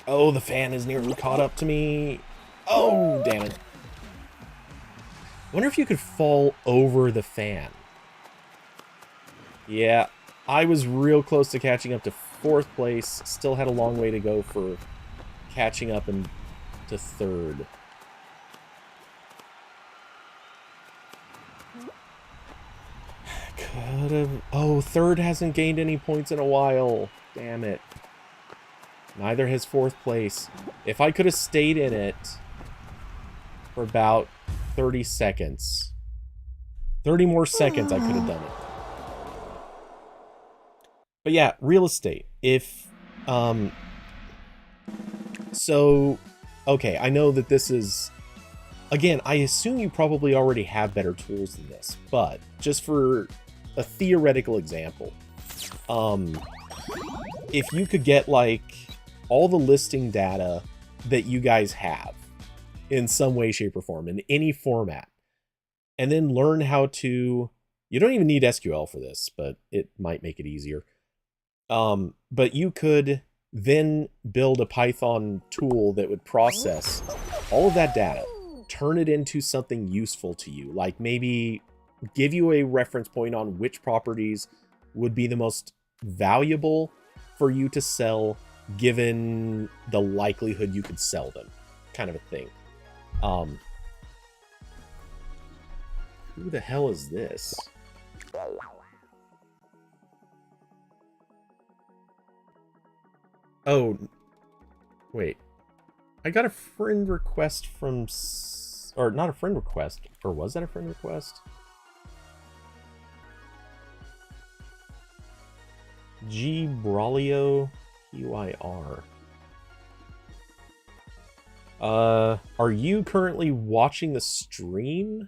Oh, the fan is nearly caught up to me. Oh, damn it. I wonder if you could fall over the fan. Yeah, I was real close to catching up to 4th place. Still had a long way to go for catching up to 3rd. Could have... Oh, 3rd hasn't gained any points in a while. Damn it. Neither has 4th place. If I could have stayed in it for about 30 seconds. 30 more seconds, I could have done it. But yeah, real estate. If, so, okay, I know that this is, again, I assume you probably already have better tools than this, but just for a theoretical example, if you could get, like, all the listing data that you guys have in some way, shape, or form, in any format, and then learn how to... You don't even need SQL for this, but it might make it easier. But you could then build a Python tool that would process all of that data, turn it into something useful to you, like maybe give you a reference point on which properties would be the most valuable for you to sell given the likelihood you could sell them, kind of a thing. Who the hell is this? Oh, wait. I got a friend request from... Or not a friend request. Or was that a friend request? G. Braulio UIR. Are you currently watching the stream?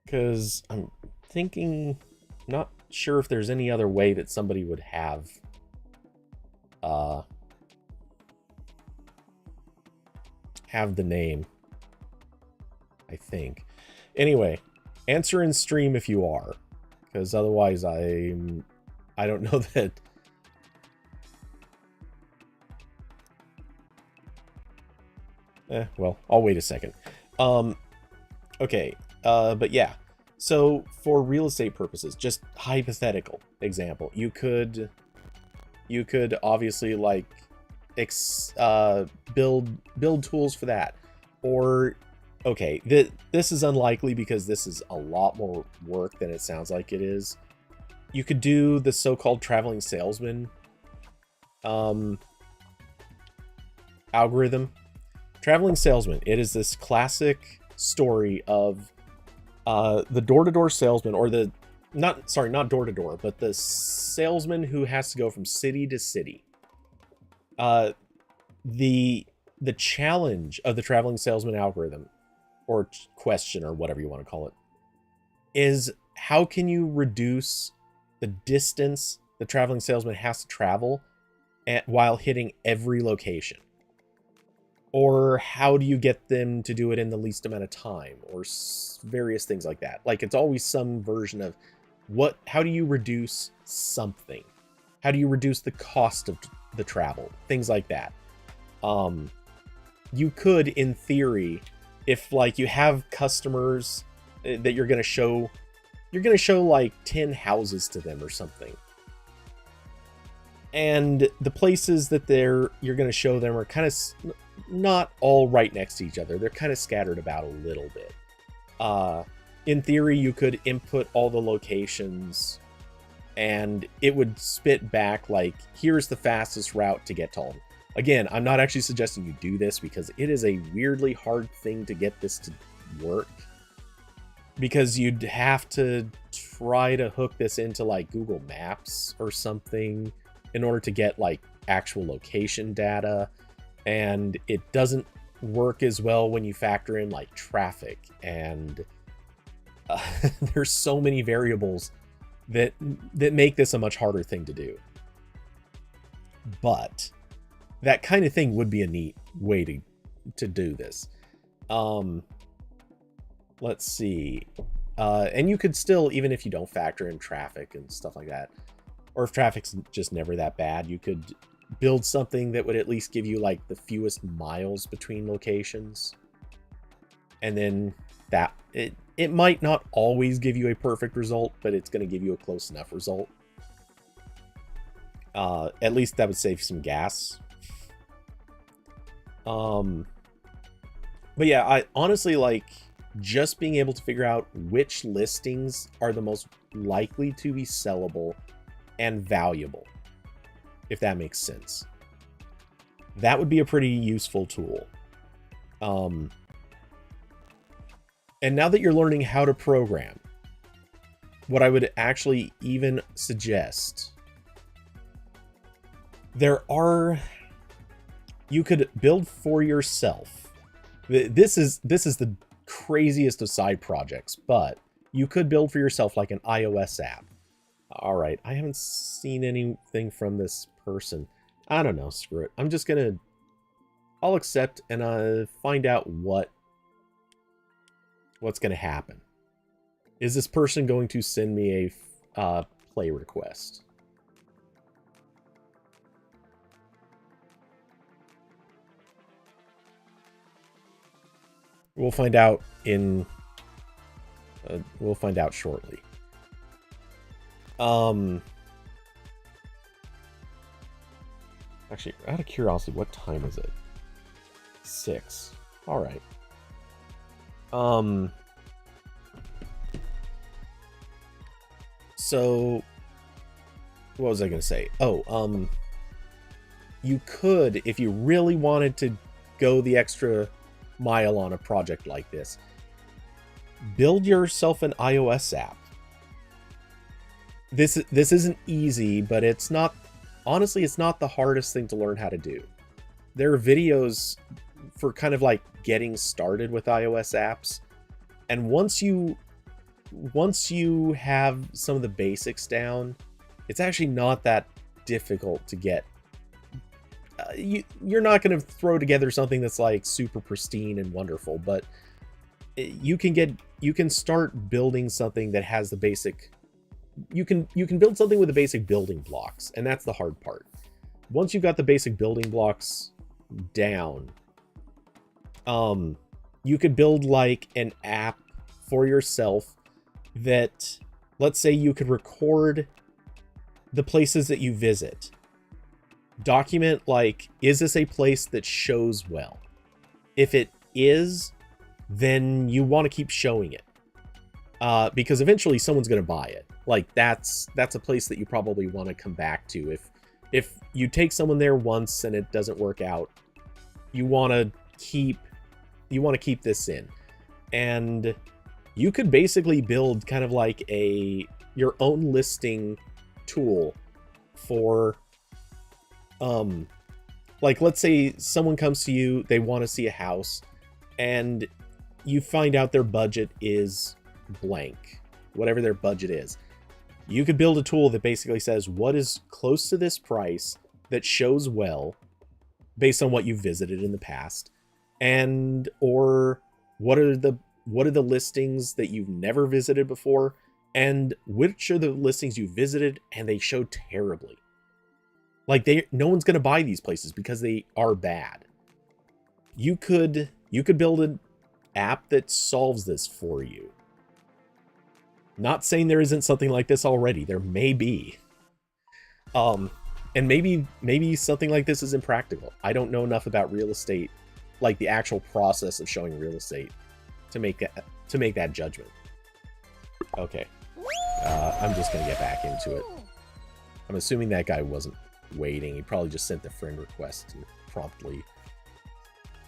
Because I'm thinking... Not sure if there's any other way that somebody would have... have the name, I think. Anyway, answer in stream if you are, because otherwise I don't know that. Well, I'll wait a second. Okay, but yeah. So for real estate purposes, just hypothetical example, you could obviously like build tools for that, or okay, this is unlikely because this is a lot more work than it sounds like it is. You could do the so-called traveling salesman algorithm. Traveling salesman, it is this classic story of the door-to-door salesman, or the not door-to-door, but the salesman who has to go from city to city. The challenge of the traveling salesman algorithm, or question, or whatever you want to call it, is how can you reduce the distance the traveling salesman has to travel while hitting every location? Or how do you get them to do it in the least amount of time, or various things like that. Like, it's always some version of how do you reduce something? How do you reduce the cost of the travel? Things like that. You could, in theory, if like you have customers that you're going to show like 10 houses to them or something. And the places that you're going to show them are kind of not all right next to each other. They're kind of scattered about a little bit. In theory, you could input all the locations and it would spit back like, here's the fastest route to get to all of them. Again, I'm not actually suggesting you do this because it is a weirdly hard thing to get this to work. Because you'd have to try to hook this into like Google Maps or something in order to get like actual location data. And it doesn't work as well when you factor in like traffic, and there's so many variables that make this a much harder thing to do. But that kind of thing would be a neat way to do this. Let's see. And you could still, even if you don't factor in traffic and stuff like that, or if traffic's just never that bad, you could build something that would at least give you like the fewest miles between locations. And then that it might not always give you a perfect result, but it's going to give you a close enough result. At least that would save some gas. But yeah, I honestly like just being able to figure out which listings are the most likely to be sellable and valuable, if that makes sense. That would be a pretty useful tool. And now that you're learning how to program, what I would actually even suggest, you could build for yourself. This is the craziest of side projects, but you could build for yourself like an iOS app. All right, I haven't seen anything from this person. I don't know, screw it. I'll accept and find out what's going to happen. Is this person going to send me a play request? We'll find out in... we'll find out shortly. Actually, out of curiosity, what time is it? 6. All right. So, what was I going to say? Oh, you could, if you really wanted to go the extra mile on a project like this, build yourself an iOS app. This isn't easy, but it's not, honestly, it's not the hardest thing to learn how to do. There are videos for kind of like getting started with iOS apps. And once you have some of the basics down, it's actually not that difficult to get. You're not going to throw together something that's like super pristine and wonderful, but you can start building something that has the basic. You can build something with the basic building blocks, and that's the hard part. Once you've got the basic building blocks down, you could build like an app for yourself that, let's say, you could record the places that you visit. Document, like, is this a place that shows well? If it is, then you want to keep showing it. Because eventually someone's going to buy it. Like, that's a place that you probably want to come back to. If you take someone there once and it doesn't work out, you want to keep this in. And you could basically build kind of like your own listing tool for, like, let's say someone comes to you, they want to see a house, and you find out their budget is blank, whatever their budget is. You could build a tool that basically says what is close to this price that shows well based on what you've visited in the past, and or what are the listings that you've never visited before, and which are the listings you visited and they show terribly. Like, no one's going to buy these places because they are bad. You could build an app that solves this for you. Not saying there isn't something like this already. There may be. And maybe something like this is impractical. I don't know enough about real estate, like the actual process of showing real estate, to make that judgment. Okay. I'm just going to get back into it. I'm assuming that guy wasn't waiting. He probably just sent the friend request and promptly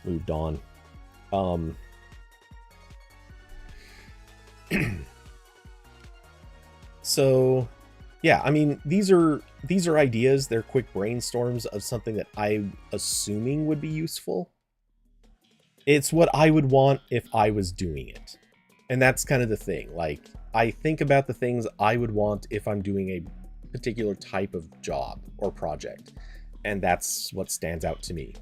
moved on. So yeah, I mean, these are ideas. They're quick brainstorms of something that I'm assuming would be useful. It's what I would want if I was doing it. And that's kind of the thing. Like, I think about the things I would want if I'm doing a particular type of job or project. And that's what stands out to me.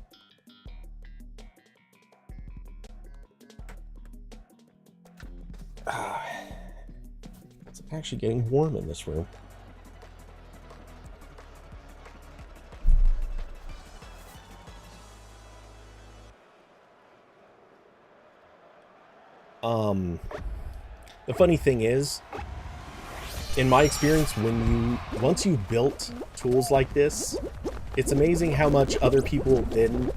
It's actually getting warm in this room. The funny thing is, in my experience, once you've built tools like this, it's amazing how much other people then,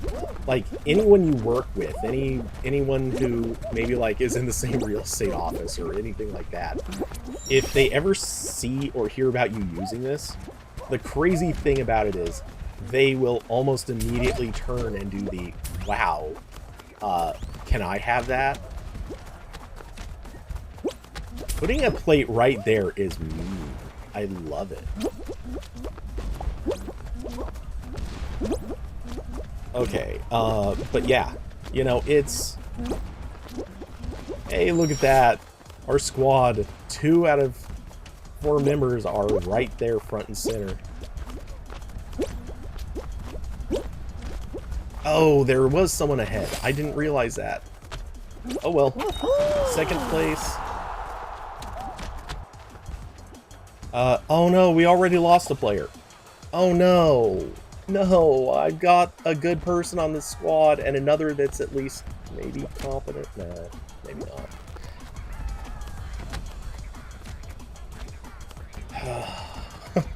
like, anyone you work with, anyone who maybe like is in the same real estate office or anything like that, if they ever see or hear about you using this, the crazy thing about it is they will almost immediately turn and do the, wow, can I have that? Putting a plate right there is mean. I love it. Okay, but yeah, you know, it's... Hey, look at that. Our squad, 2 out of 4 members are right there front and center. Oh, there was someone ahead. I didn't realize that. Oh well. Second place. Oh no, we already lost a player. Oh no. No, I've got a good person on the squad and another that's at least Maybe competent? No, maybe not.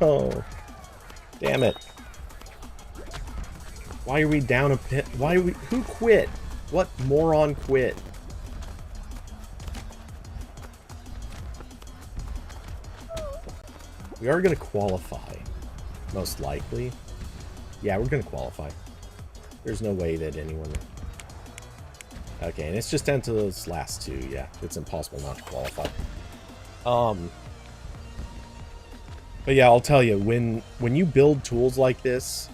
Oh, damn it. Why are we down a pit? Why are we... Who quit? What moron quit? We are going to qualify. Most likely. Yeah, we're going to qualify. There's no way that anyone... Okay, and it's just down to those last two. Yeah, it's impossible not to qualify. But yeah, I'll tell you, when you build tools like this,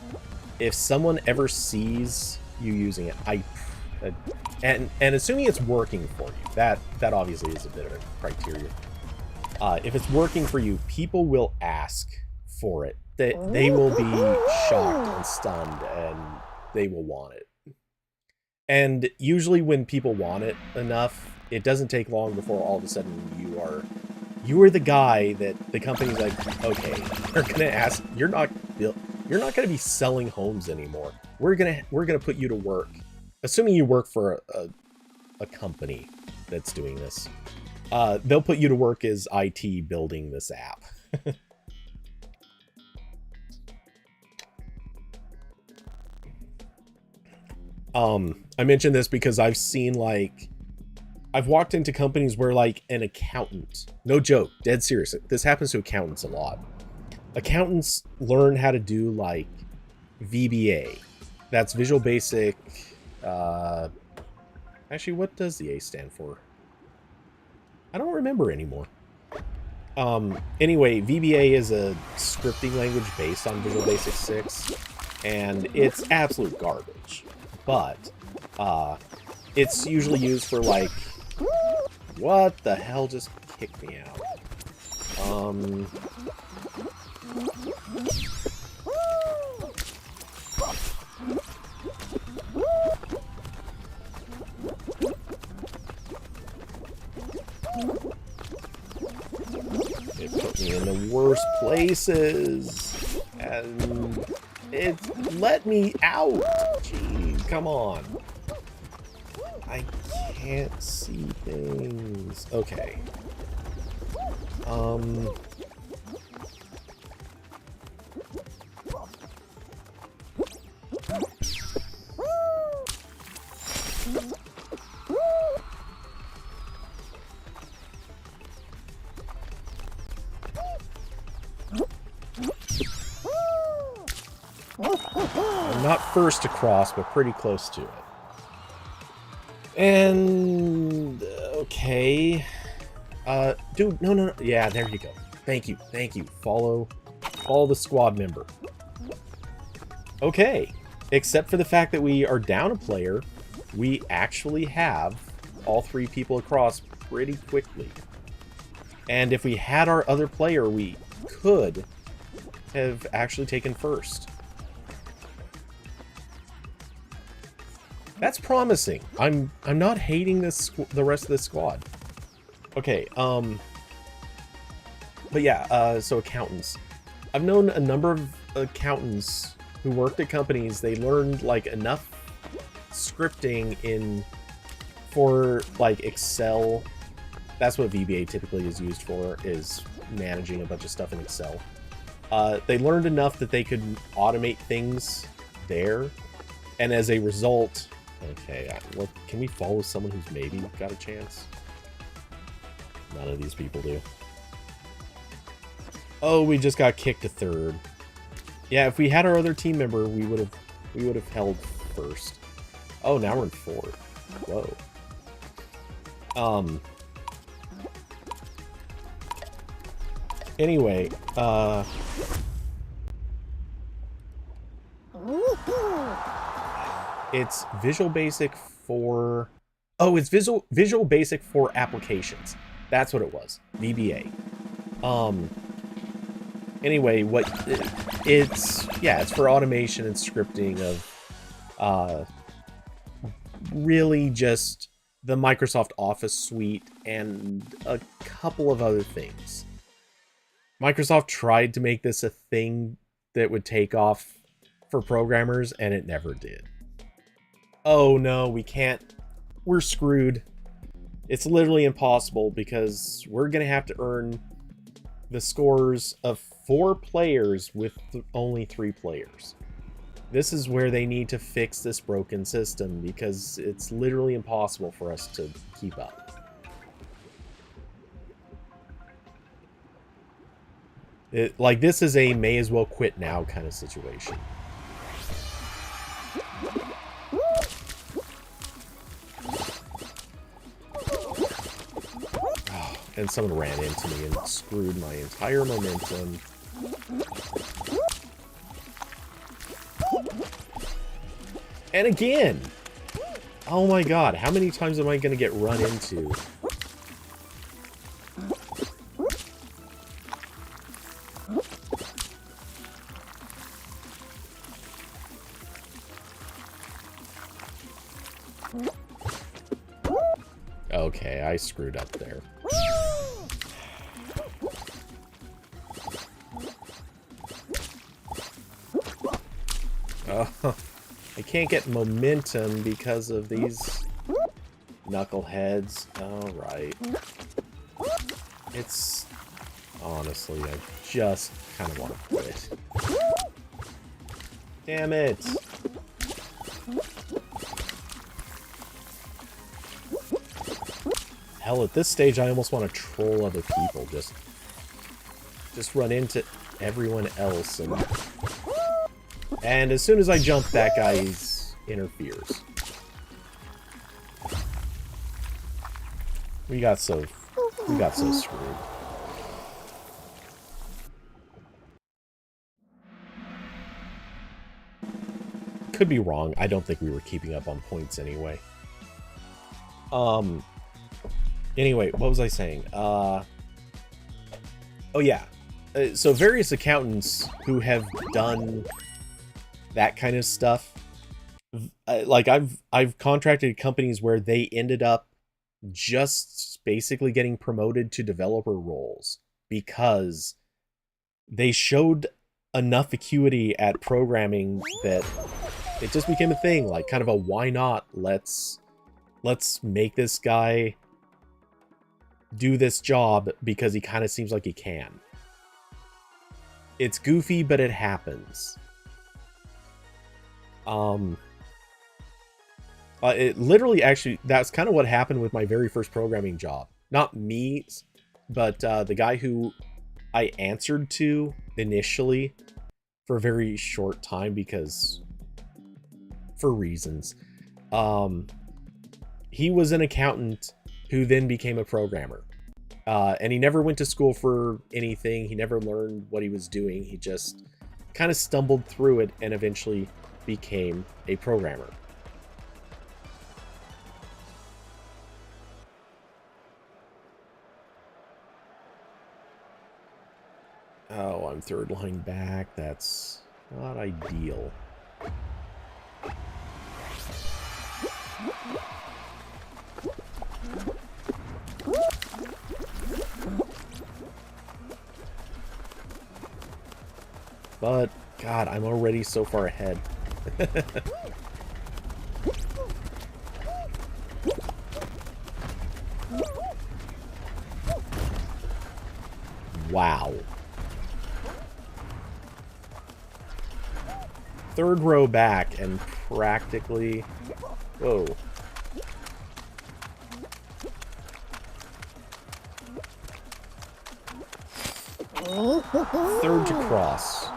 if someone ever sees you using it, and assuming it's working for you, that obviously is a bit of a criteria. If it's working for you, people will ask for it. They will be shocked and stunned, and they will want it. And usually when people want it enough, it doesn't take long before all of a sudden you are the guy that the company's like, okay, they're gonna ask, you're not gonna be selling homes anymore. We're gonna put you to work, assuming you work for a company that's doing this. They'll put you to work as IT building this app. I mentioned this because I've seen, like, I've walked into companies where, like, an accountant, no joke, dead serious, this happens to accountants a lot. Accountants learn how to do, like, VBA. That's Visual Basic, actually, what does the A stand for? I don't remember anymore. Anyway, VBA is a scripting language based on Visual Basic 6, and it's absolute garbage. But, it's usually used for, like... What the hell just kicked me out? It put me in the worst places. And it let me out. Jeez, come on. I can't see things. Okay. I'm not first across, but pretty close to it. And okay, dude, no, yeah, there you go. Thank you. Follow the squad member. Okay, except for the fact that we are down a player, we actually have all three people across pretty quickly. And if we had our other player, we could have actually taken first. That's promising. I'm not hating the rest of the squad. Okay, but yeah, so accountants. I've known a number of accountants who worked at companies. They learned like enough scripting for like Excel. That's what VBA typically is used for, is managing a bunch of stuff in Excel. They learned enough that they could automate things there, and as a result. Okay, can we follow someone who's maybe got a chance? None of these people do. Oh, we just got kicked to third. Yeah, if we had our other team member, we would have held first. Oh, now we're in fourth. Whoa. Anyway, it's Visual Basic for... Oh, it's Visual Basic for applications. That's what it was. VBA. Anyway, it's for automation and scripting of really just the Microsoft Office suite and a couple of other things. Microsoft tried to make this a thing that would take off for programmers, and it never did. Oh no, we can't we're screwed. It's literally impossible because we're going to have to earn the scores of 4 players with only 3 players. This is where they need to fix this broken system because it's literally impossible for us to keep up. Like, this is a may as well quit now kind of situation. Oh, and someone ran into me and screwed my entire momentum. And again! Oh my god, how many times am I going to get run into? Okay, I screwed up there. Oh, I can't get momentum because of these knuckleheads. Alright. It's... honestly, I just kind of want to quit. Damn it! Hell, at this stage, I almost want to troll other people. Just run into everyone else. And as soon as I jump, that guy interferes. We got so screwed. Could be wrong. I don't think we were keeping up on points anyway. Anyway, what was I saying? Oh yeah. So various accountants who have done that kind of stuff, like I've contracted companies where they ended up just basically getting promoted to developer roles because they showed enough acuity at programming that it just became a thing, like kind of a why not, let's make this guy do this job because he kind of seems like he can. It's goofy, but it happens. It literally, actually, that's kind of what happened with my very first programming job. Not me, but the guy who I answered to initially for a very short time because, for reasons. He was an accountant who then became a programmer. And he never went to school for anything. He never learned what he was doing. He just kind of stumbled through it and eventually became a programmer. Oh, I'm third line back. That's not ideal. But, God, I'm already so far ahead. Wow. Third row back and practically... Whoa. Third to cross.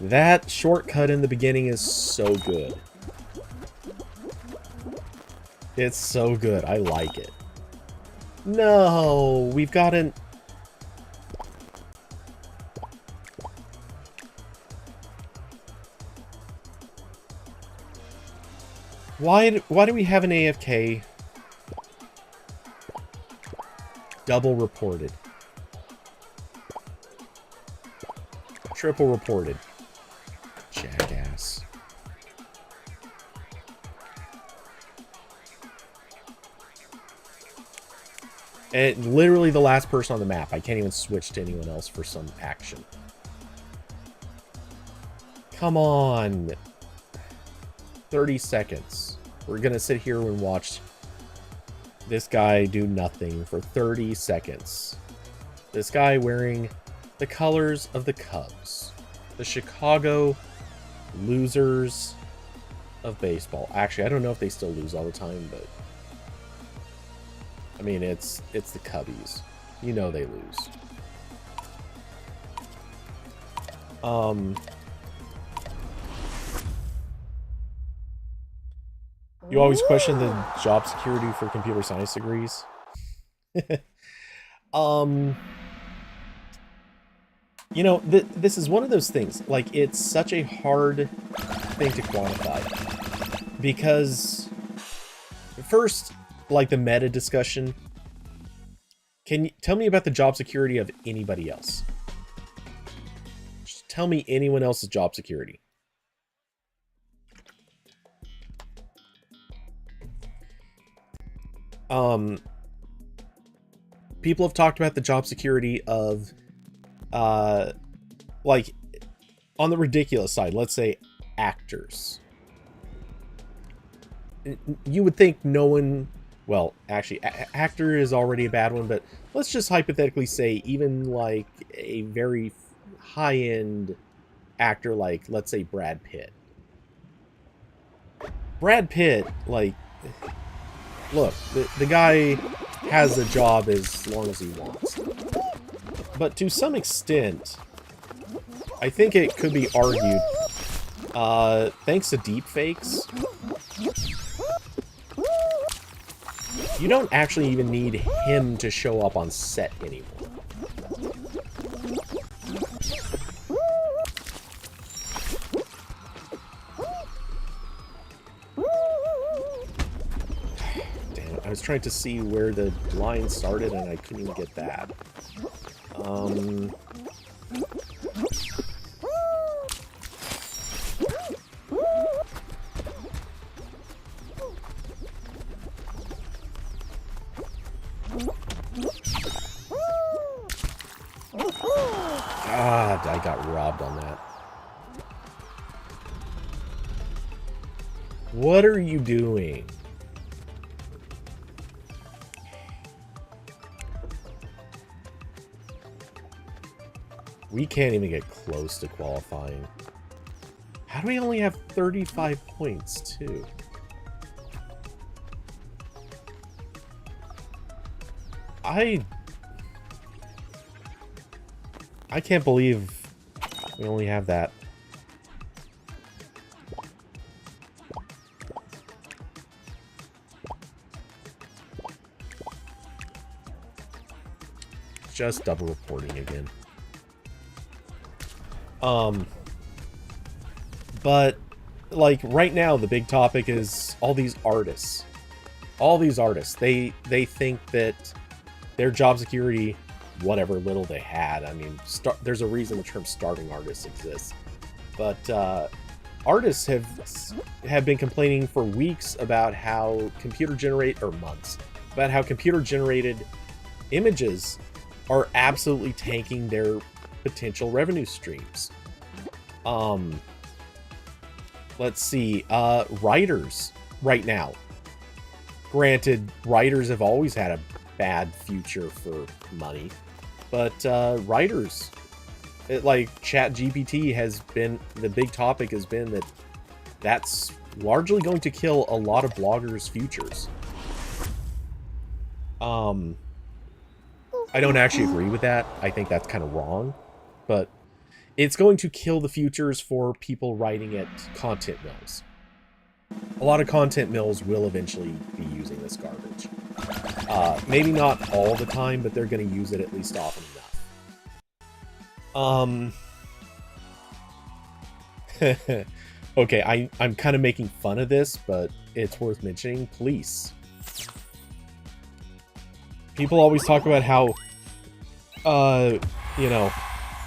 That shortcut in the beginning is so good. It's so good. I like it. No, we've gotten... Why do we have an AFK? Double reported. Triple reported. Jackass. And literally the last person on the map. I can't even switch to anyone else for some action. Come on. 30 seconds. We're gonna sit here and watch this guy do nothing for 30 seconds. This guy wearing the colors of the Cubs. The Chicago losers of baseball. Actually, I don't know if they still lose all the time, but I mean, it's the Cubbies. You know they lose. You always question the job security for computer science degrees. You know, this is one of those things. Like, it's such a hard thing to quantify. Because, first, like the meta discussion, can you tell me about the job security of anybody else? Just tell me anyone else's job security. People have talked about the job security of, like, on the ridiculous side, let's say actors. You would think no one, well, actually, actor is already a bad one, but let's just hypothetically say even like a very high-end actor like, let's say, Brad Pitt. Brad Pitt, like, look, the guy has a job as long as he wants. But to some extent, I think it could be argued, thanks to deepfakes, you don't actually even need him to show up on set anymore. Damn it, I was trying to see where the line started and I couldn't even get that. God, I got robbed on that. What are you doing? We can't even get close to qualifying. How do we only have 35 points, too? I can't believe we only have that. Just double reporting again. But, like, right now, the big topic is all these artists. All these artists, they think that their job security, whatever little they had, I mean, there's a reason the term starting artist exists. But, artists have been complaining for weeks about how months, about how computer-generated images are absolutely tanking their potential revenue streams. Let's see, writers right now. Granted, writers have always had a bad future for money, but writers, like ChatGPT has been, the big topic has been that that's largely going to kill a lot of bloggers' futures. I don't actually agree with that. I think that's kind of wrong, but it's going to kill the futures for people writing at content mills. A lot of content mills will eventually be using this garbage. Maybe not all the time, but they're going to use it at least often enough. Okay, I'm kind of making fun of this, but it's worth mentioning. Police. People always talk about how, you know,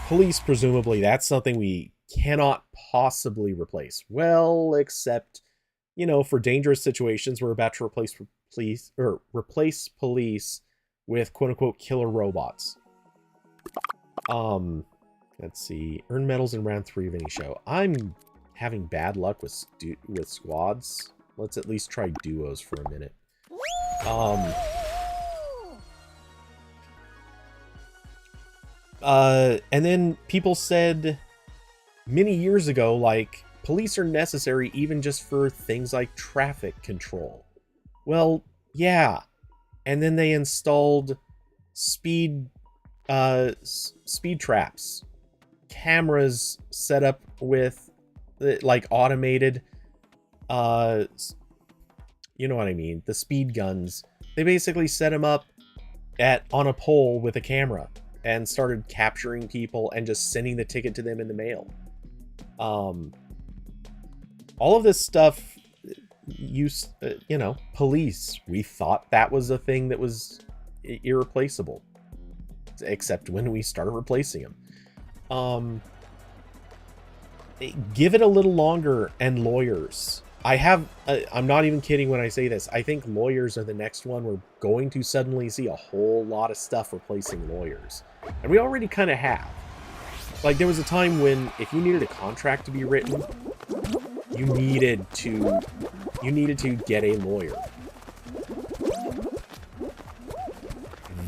police, presumably, that's something we cannot possibly replace. Well, except, you know, for dangerous situations, we're about to replace police with quote-unquote killer robots. Let's see. Earn medals in round 3 of any show. I'm having bad luck with squads. Let's at least try duos for a minute. And then people said many years ago, like, police are necessary even just for things like traffic control. Well, yeah. And then they installed speed traps, cameras set up with like automated, you know what I mean, the speed guns. They basically set them up on a pole with a camera and started capturing people and just sending the ticket to them in the mail. All of this stuff, you know, police, we thought that was a thing that was irreplaceable, except when we started replacing them. Give it a little longer, and lawyers. I'm not even kidding when I say this. I think lawyers are the next one. We're going to suddenly see a whole lot of stuff replacing lawyers. And we already kind of have. Like, there was a time when if you needed a contract to be written, you needed to get a lawyer.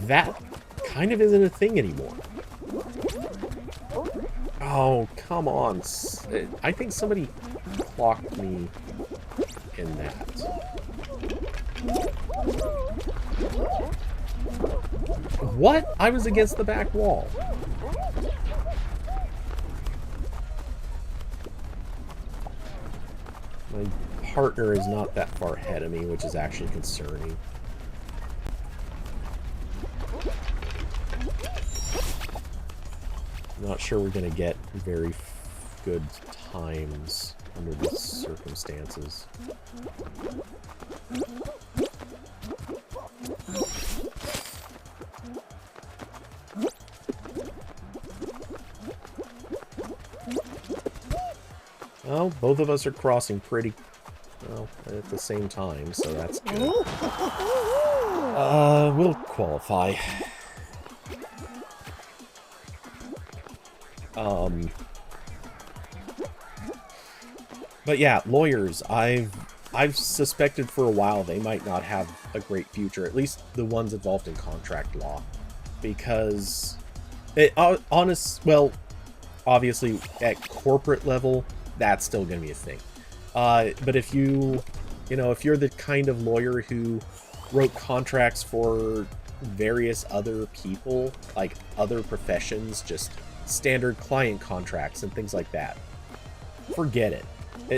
That kind of isn't a thing anymore. Oh, come on. I think somebody clocked me in that. What? I was against the back wall. My partner is not that far ahead of me, which is actually concerning. I'm not sure we're going to get very good times under these circumstances. Well, both of us are crossing pretty well at the same time, so that's good. We'll qualify. But yeah, lawyers, I've suspected for a while they might not have a great future, at least the ones involved in contract law, because well, obviously at corporate level, that's still going to be a thing. But if if you're the kind of lawyer who wrote contracts for various other people, like other professions, just standard client contracts and things like that, forget it.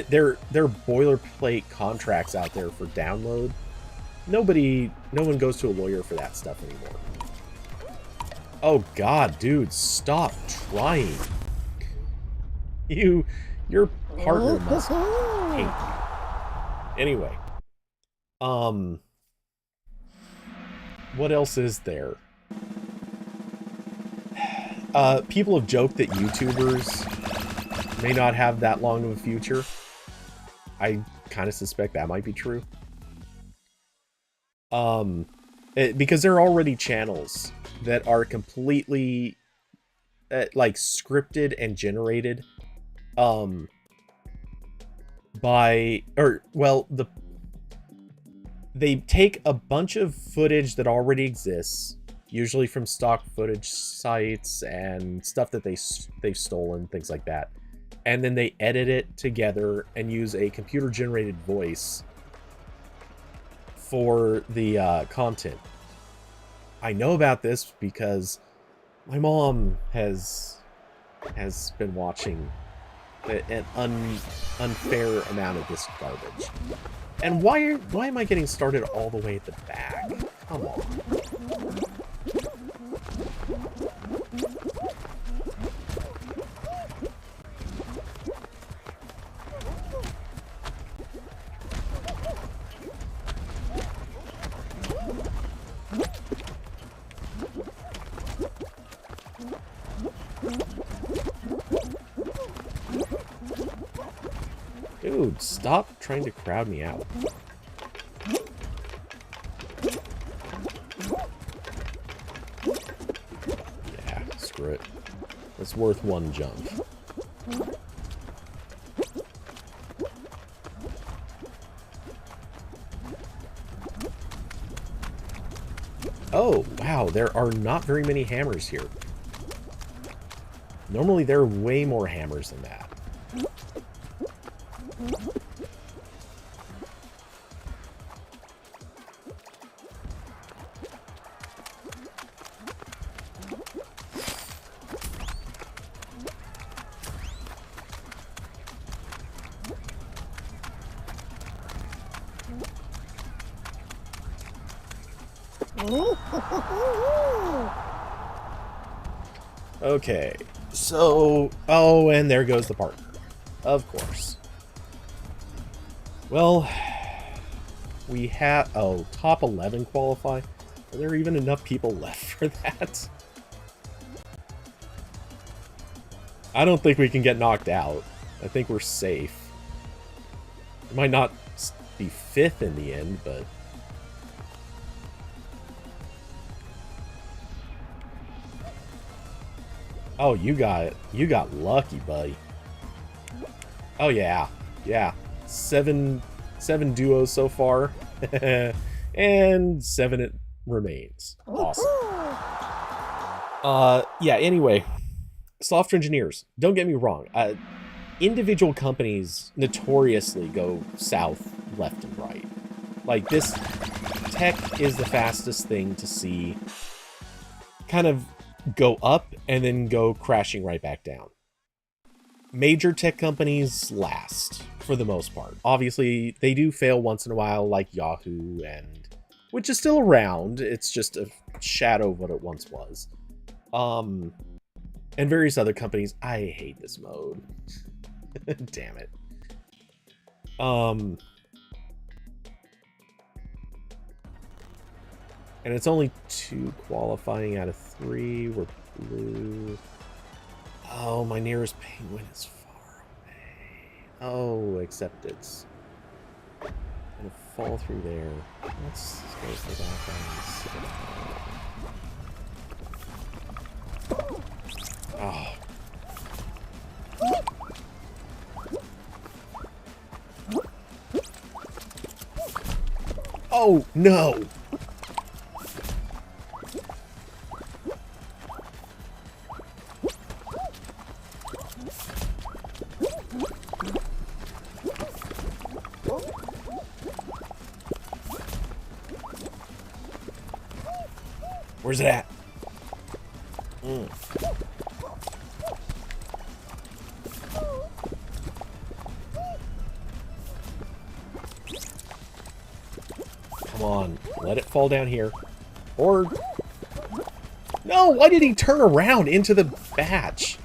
They're boilerplate contracts out there for download. No one goes to a lawyer for that stuff anymore. Oh god, dude, stop trying. Your partner must hate you. Anyway. What else is there? People have joked that YouTubers may not have that long of a future. I kind of suspect that might be true. Because there are already channels that are completely like scripted and generated they take a bunch of footage that already exists, usually from stock footage sites and stuff that they've stolen, things like that. And then they edit it together and use a computer-generated voice for the content. I know about this because my mom has been watching an unfair amount of this garbage. And why am I getting started all the way at the back? Come on. Dude, stop trying to crowd me out. Yeah, screw it. It's worth one jump. Wow, there are not very many hammers here. Normally there are way more hammers than that. Okay, so... Oh, and there goes the partner. Of course. Well, we have... Oh, top 11 qualify? Are there even enough people left for that? I don't think we can get knocked out. I think we're safe. We might not be 5th in the end, but... Oh, you got lucky, buddy. Oh yeah, yeah. Seven duos so far, and 7 it remains. Awesome. Yeah. Anyway, software engineers. Don't get me wrong. Individual companies notoriously go south, left, and right. Like this, tech is the fastest thing to see. Kind of go up and then go crashing right back down. Major tech companies last for the most part. Obviously, they do fail once in a while, like Yahoo, and which is still around. It's just a shadow of what it once was. And various other companies. I hate this mode. Damn it. And it's only 2 qualifying out of 3. We're blue. Oh, my nearest penguin is far away. Oh, except it's gonna fall through there. Let's go for that, guys. Oh. Oh, no! Where's it at? Come on, let it fall down here. Or... No, why did he turn around into the batch?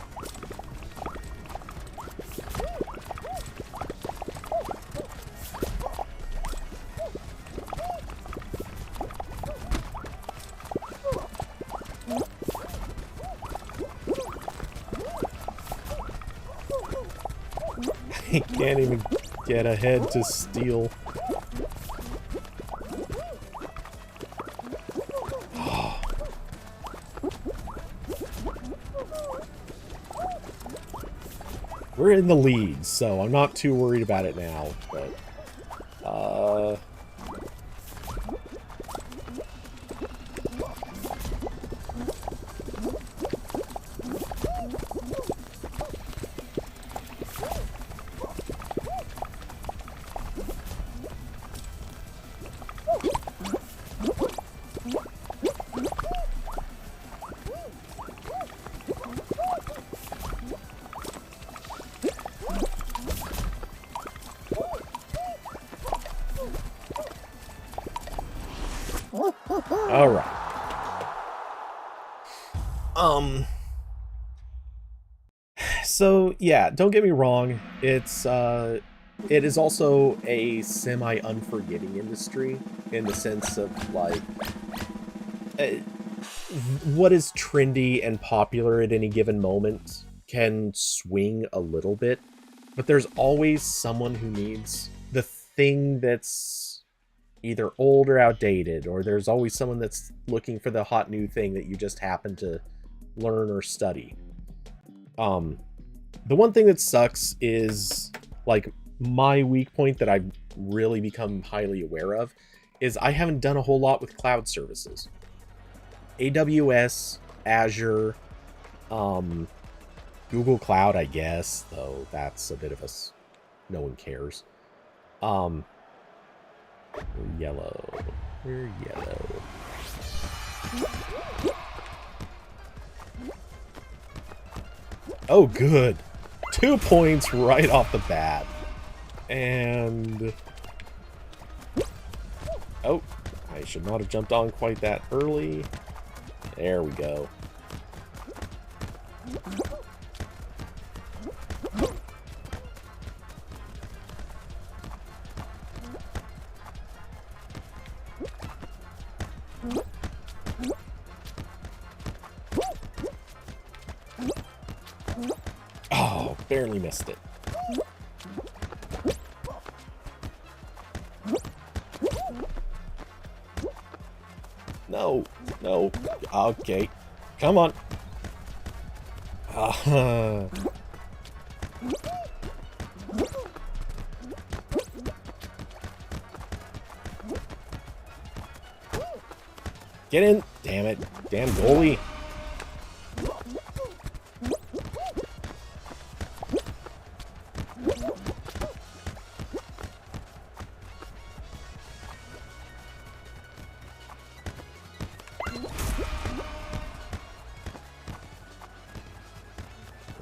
He can't even get ahead to steal. We're in the lead, so I'm not too worried about it now, but... All right. So yeah, don't get me wrong. It is also a semi-unforgiving industry in the sense of like what is trendy and popular at any given moment can swing a little bit, but there's always someone who needs the thing that's either old or outdated, or there's always someone that's looking for the hot new thing that you just happen to learn or study. The one thing that sucks is, like, my weak point that I've really become highly aware of is I haven't done a whole lot with cloud services. AWS, Azure, Google Cloud, I guess, though that's a bit of a... no one cares. We're yellow. We're yellow. Oh, good. 2 points right off the bat. And... oh, I should not have jumped on quite that early. There we go. Oh, barely missed it. No, no. Okay. Come on. Get in. Damn it. Damn goalie.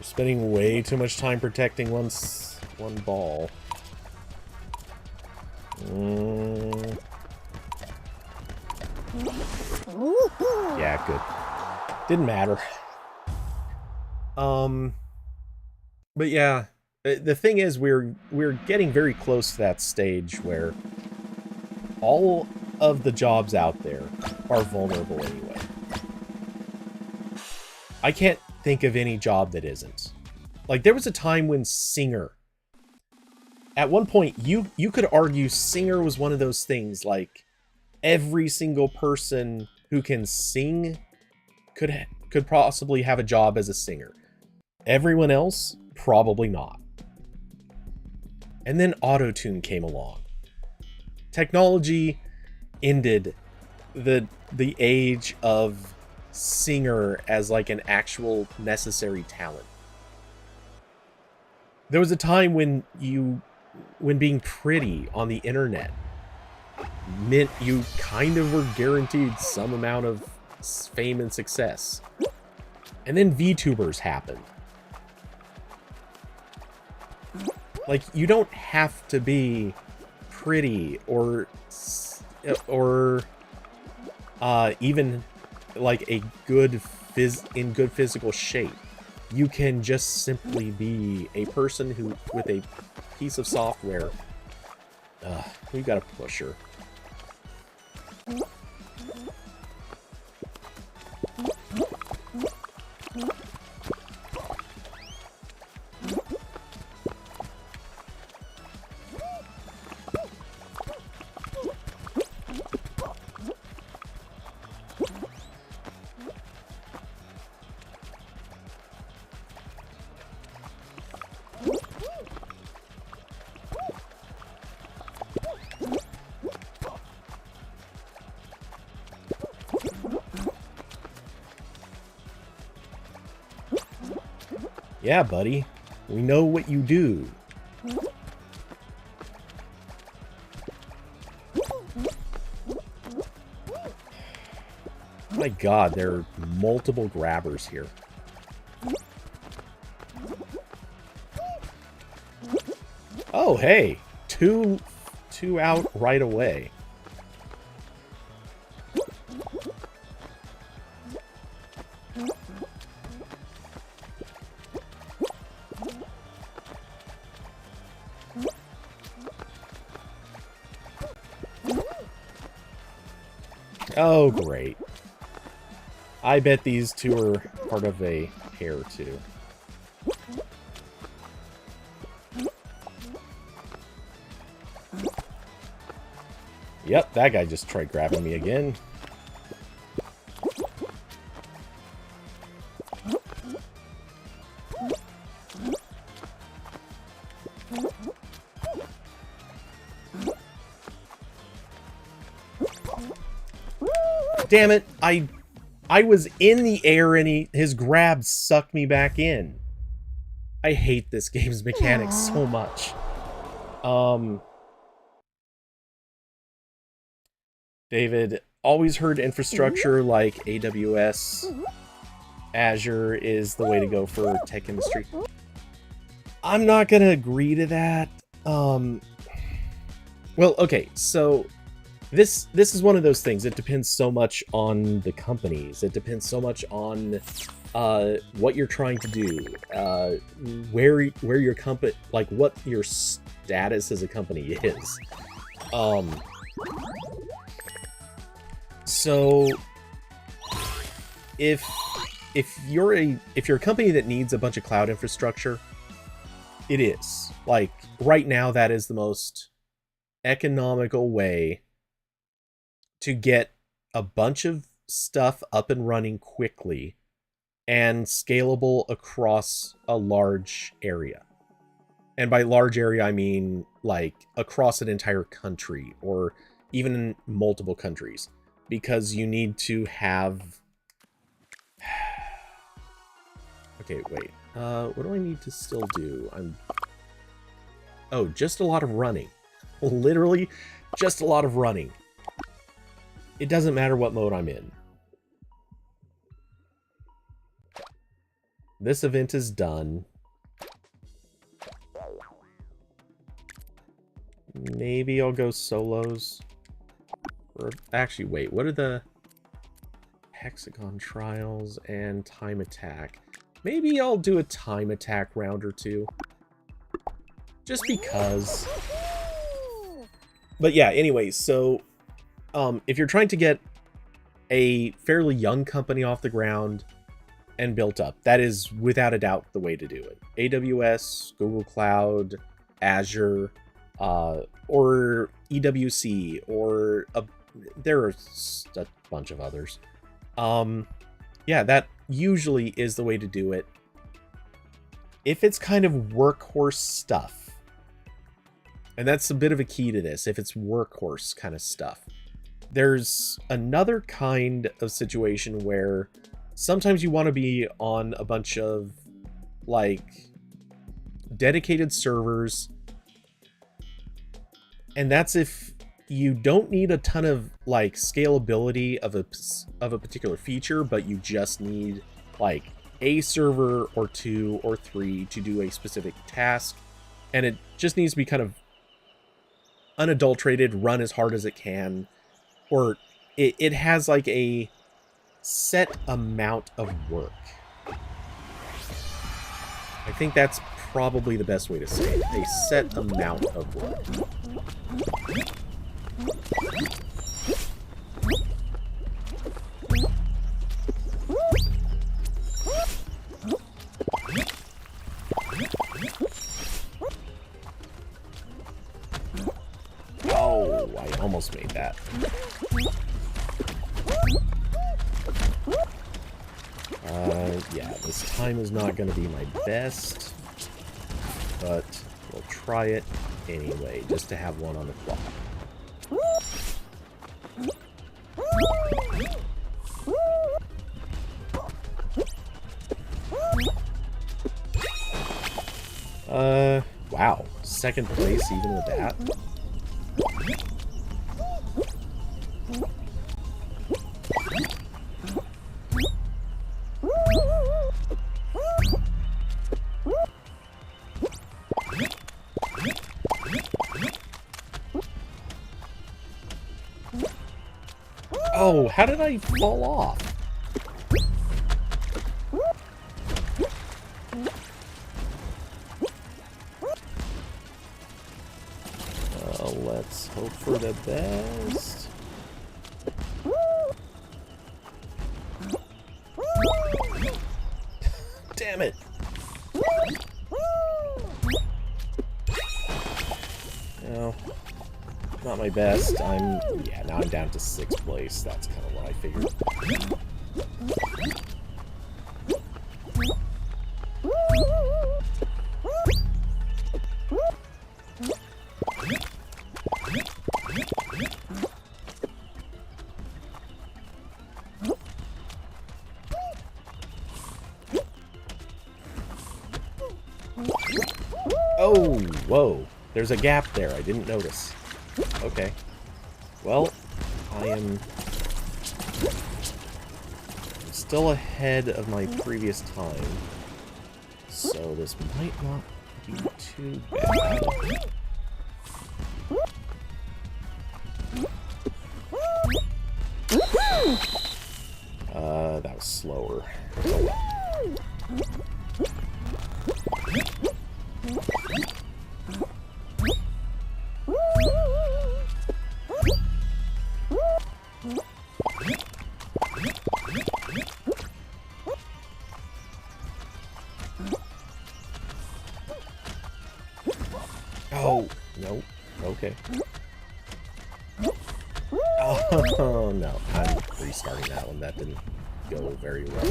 Spending way too much time protecting one ball. Yeah, good. Didn't matter. But yeah, the thing is, we're getting very close to that stage where all of the jobs out there are vulnerable anyway. I can't think of any job that isn't. Like, there was a time when singer... at one point, you could argue singer was one of those things, like, every single person who can sing could possibly have a job as a singer. Everyone else, probably not. And then Auto-Tune came along. Technology ended the age of singer as like an actual necessary talent. There was a time when being pretty on the internet meant you kind of were guaranteed some amount of fame and success. And then VTubers happened. Like, you don't have to be pretty or even like a good in good physical shape. You can just simply be a person who, with a piece of software, we got a pusher. Yeah, buddy. We know what you do. My God, there are multiple grabbers here. Oh, hey. Two out right away. Oh, great. I bet these two are part of a pair, too. Yep, that guy just tried grabbing me again. Damn it, I I was in the air and his grab sucked me back in. I hate this game's mechanics so much. David, always heard infrastructure like AWS, Azure is the way to go for tech industry. I'm not gonna agree to that. Well, okay, so this is one of those things. It depends so much on the companies. It depends so much on what you're trying to do, where your company, like what your status as a company is. So if you're a company that needs a bunch of cloud infrastructure, it is. Like right now, that is the most economical way to get a bunch of stuff up and running quickly and scalable across a large area. And by large area, I mean like across an entire country or even in multiple countries, because you need to have... Okay, wait. What do I need to still do? Oh, just a lot of running. Literally, just a lot of running. It doesn't matter what mode I'm in. This event is done. Maybe I'll go solos. Or actually, wait, what are the hexagon trials and time attack? Maybe I'll do a time attack round or two. Just because. But yeah, anyway, so if you're trying to get a fairly young company off the ground and built up, that is without a doubt the way to do it. AWS, Google Cloud, Azure, or EWC, or there are a bunch of others. Yeah, that usually is the way to do it. If it's kind of workhorse stuff, and that's a bit of a key to this, if it's workhorse kind of stuff, there's another kind of situation where sometimes you want to be on a bunch of like dedicated servers, and that's if you don't need a ton of like scalability of a particular feature, but you just need like a server or 2 or 3 to do a specific task, and it just needs to be kind of unadulterated, run as hard as it can, or it has like a set amount of work. I think that's probably the best way to say it. A set amount of work. Oh, I almost made that. Yeah, this time is not going to be my best, but we'll try it anyway, just to have one on the clock. Wow, second place even with that. Oh, how did I fall off? Let's hope for the best. Damn it. No, not my best. Now I'm down to 6th place. That's kind of what I figured. Oh, whoa. There's a gap there. I didn't notice. Okay. Well, I am still ahead of my previous time. So this might not be too bad. That was slower. Oh, no. Okay. Oh, no. I'm restarting that one. That didn't go very well.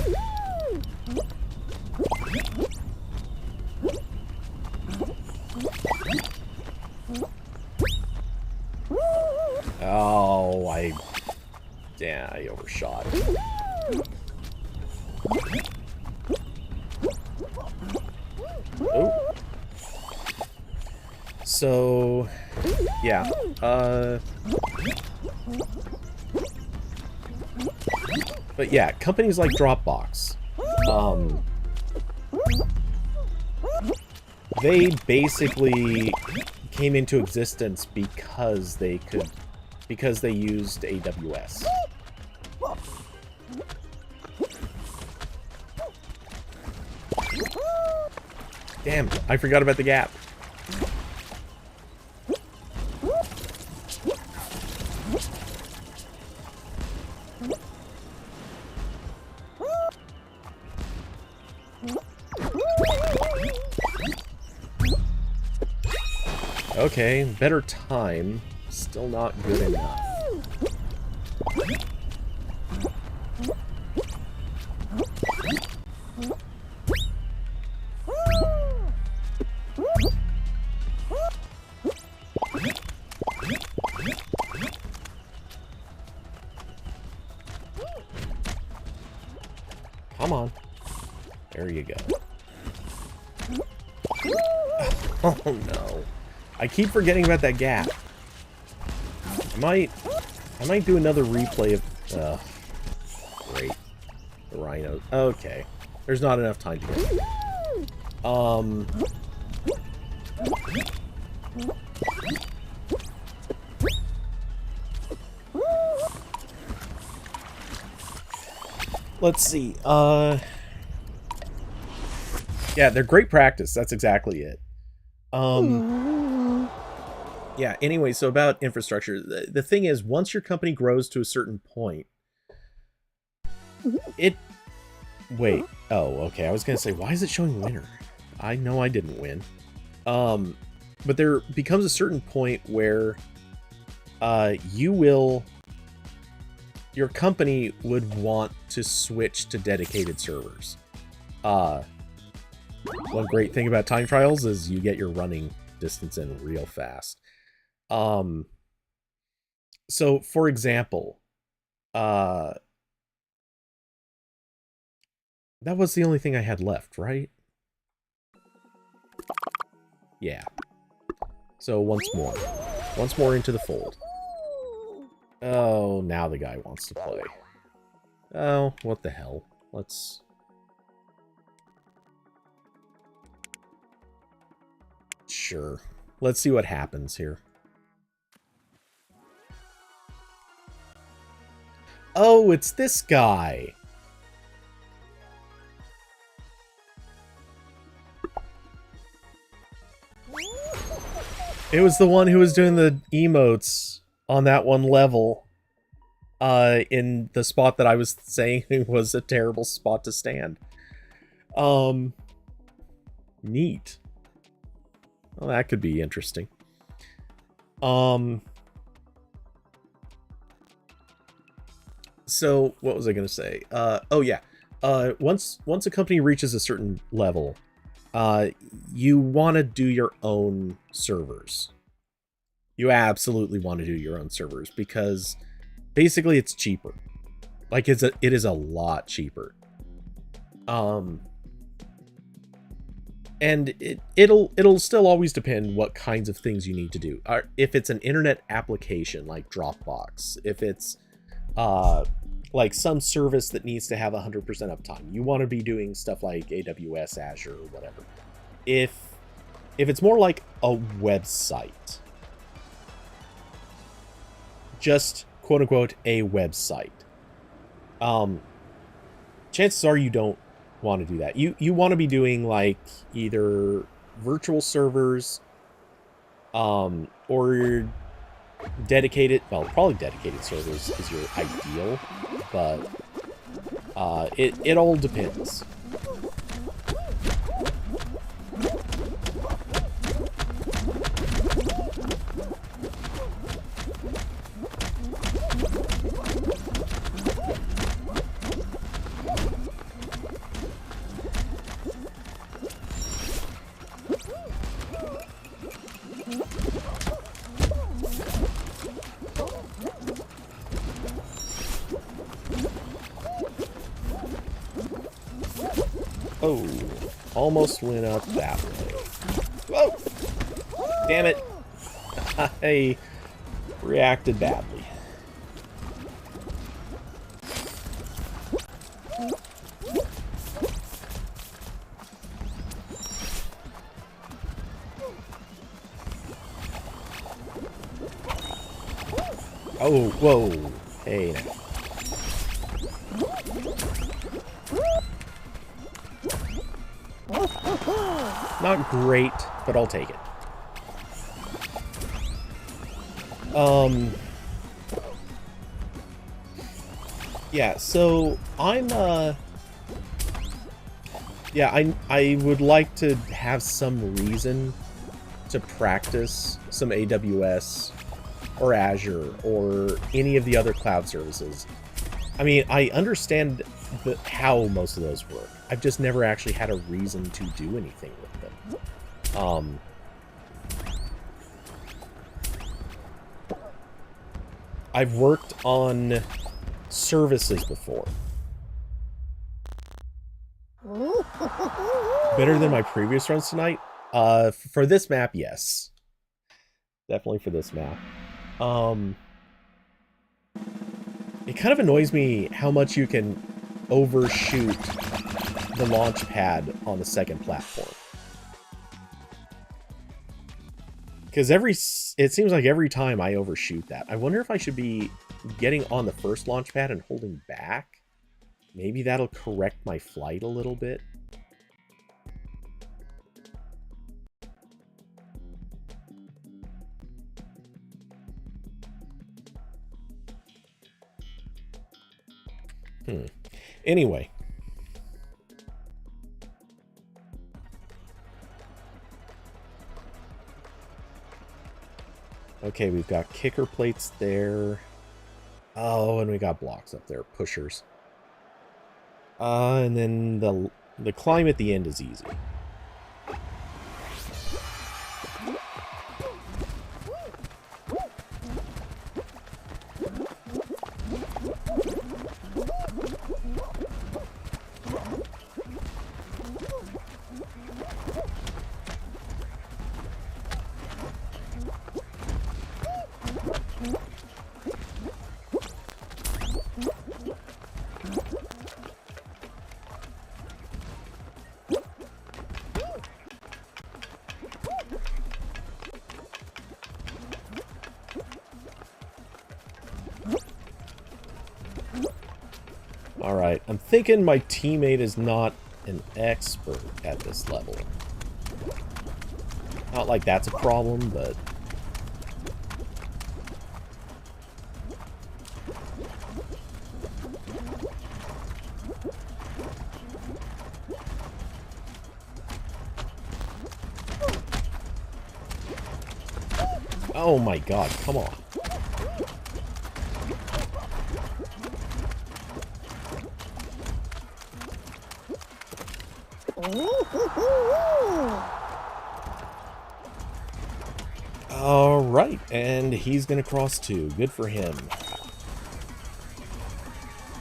Oh, yeah, I overshot. Oh. So, yeah, but yeah, companies like Dropbox, they basically came into existence because they used AWS. Damn, I forgot about the gap. Okay, better time. Still not good enough. Come on. There you go. Oh no. I keep forgetting about that gap. I might do another replay of... great. The rhinos. Okay. There's not enough time to get. Let's see. Yeah, they're great practice. That's exactly it. Yeah, anyway, so about infrastructure. The thing is, once your company grows to a certain point, Wait. Oh, okay. I was going to say, why is it showing winner? I know I didn't win. But there becomes a certain point where your company would want to switch to dedicated servers. One great thing about time trials is you get your running distance in real fast. So, for example, that was the only thing I had left, right? Yeah. So once more into the fold. Oh, now the guy wants to play. Oh, what the hell? Let's... Sure. Let's see what happens here. Oh, it's this guy. It was the one who was doing the emotes on that one level. In the spot that I was saying was a terrible spot to stand. Neat. Well, that could be interesting. So, what was I going to say? Oh, yeah. Once a company reaches a certain level, you want to do your own servers. You absolutely want to do your own servers because basically it's cheaper. Like, it is a lot cheaper. And it'll still always depend what kinds of things you need to do. If it's an internet application like Dropbox, if it's like some service that needs to have 100% uptime, you want to be doing stuff like AWS, Azure, or whatever. If it's more like a website, just quote unquote a website, chances are you don't want to do that. You want to be doing like either virtual servers, or dedicated, well, probably dedicated servers is your ideal, but it all depends. Oh, almost went up that way. Whoa! Damn it. I reacted badly. Oh, whoa. Hey, now. Not great, but I'll take it. Yeah, so I'm, yeah, I would like to have some reason to practice some AWS or Azure or any of the other cloud services. I mean, I understand how most of those work. I've just never actually had a reason to do anything with them. I've worked on services before. Better than my previous runs tonight? For this map, yes. Definitely for this map. It kind of annoys me how much you can overshoot the launch pad on the second platform. Because it seems like every time I overshoot that. I wonder if I should be getting on the first launch pad and holding back. Maybe that'll correct my flight a little bit. Anyway. Okay, we've got kicker plates there. Oh, and we got blocks up there, pushers. And then the climb at the end is easy. Alright, I'm thinking my teammate is not an expert at this level. Not like that's a problem, but... Oh my god, come on. Alright, and he's gonna cross too. Good for him.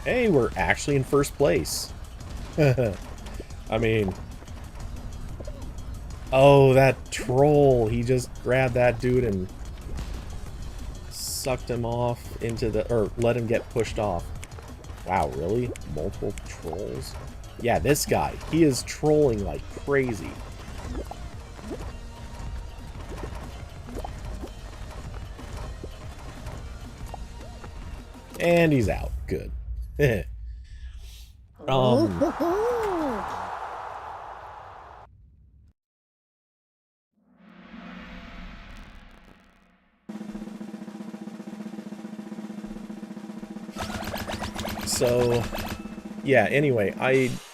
Hey, we're actually in first place. I mean, Oh, that troll. He just grabbed that dude and sucked him off into the... Or let him get pushed off. Wow, really? Multiple trolls? Yeah, this guy. He is trolling like crazy. And he's out. Good. So, yeah, anyway,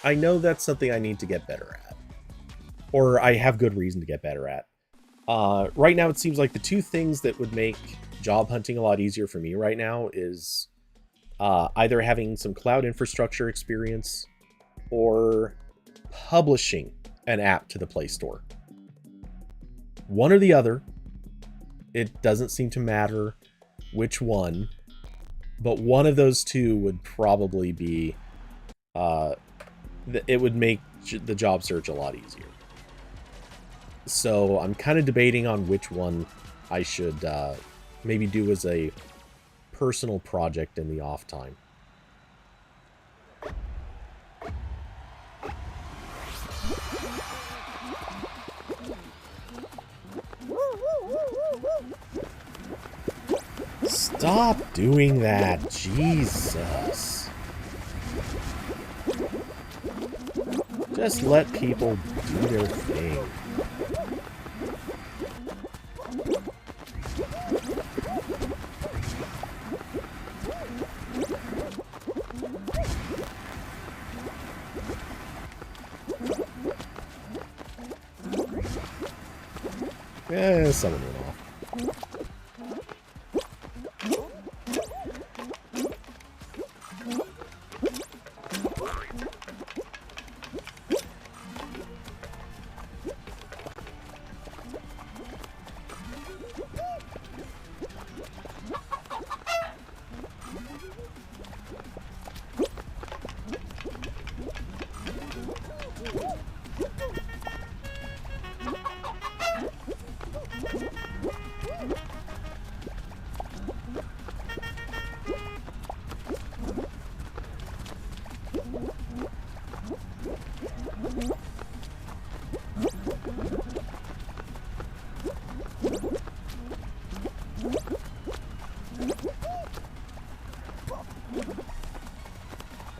I know that's something I need to get better at. Or I have good reason to get better at. Right now, it seems like the two things that would make job hunting a lot easier for me right now is either having some cloud infrastructure experience or publishing an app to the Play Store. One or the other. It doesn't seem to matter which one, but one of those two would probably be, it would make the job search a lot easier. So I'm kind of debating on which one I should maybe do as a personal project in the off time. Stop doing that, Jesus. Just let people do their thing. Someone went off.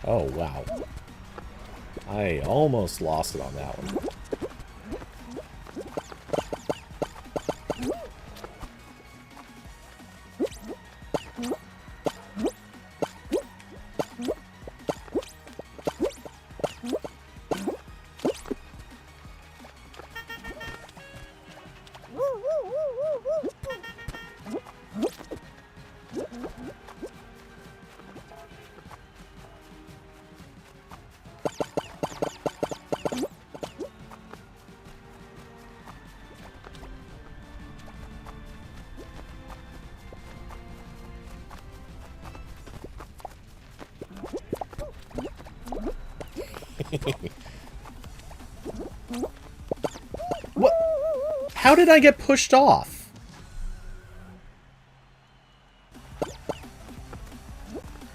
Oh, wow. I almost lost it on that one. What? How did I get pushed off?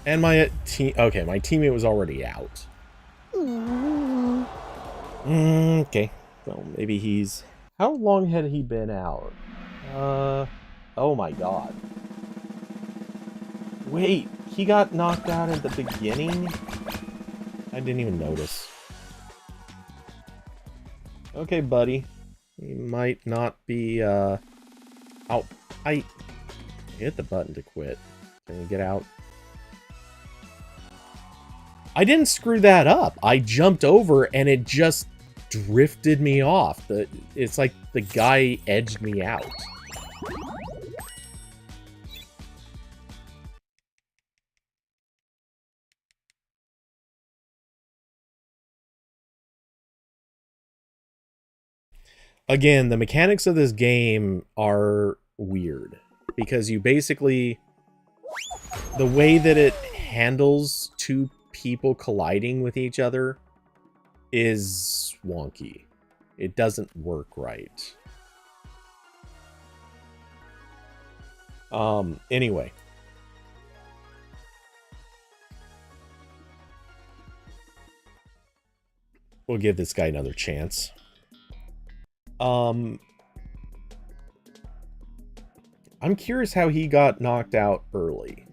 And my team... Okay, my teammate was already out. Okay. Well, maybe he's... How long had he been out? Oh my god. Wait, he got knocked out at the beginning? I didn't even notice. Okay, buddy. You might not be, Oh, I hit the button to quit. Can you get out? I didn't screw that up. I jumped over and it just drifted me off. It's like the guy edged me out. Again, the mechanics of this game are weird because you basically... The way that it handles two people colliding with each other is wonky. It doesn't work right. Anyway. We'll give this guy another chance. I'm curious how he got knocked out early.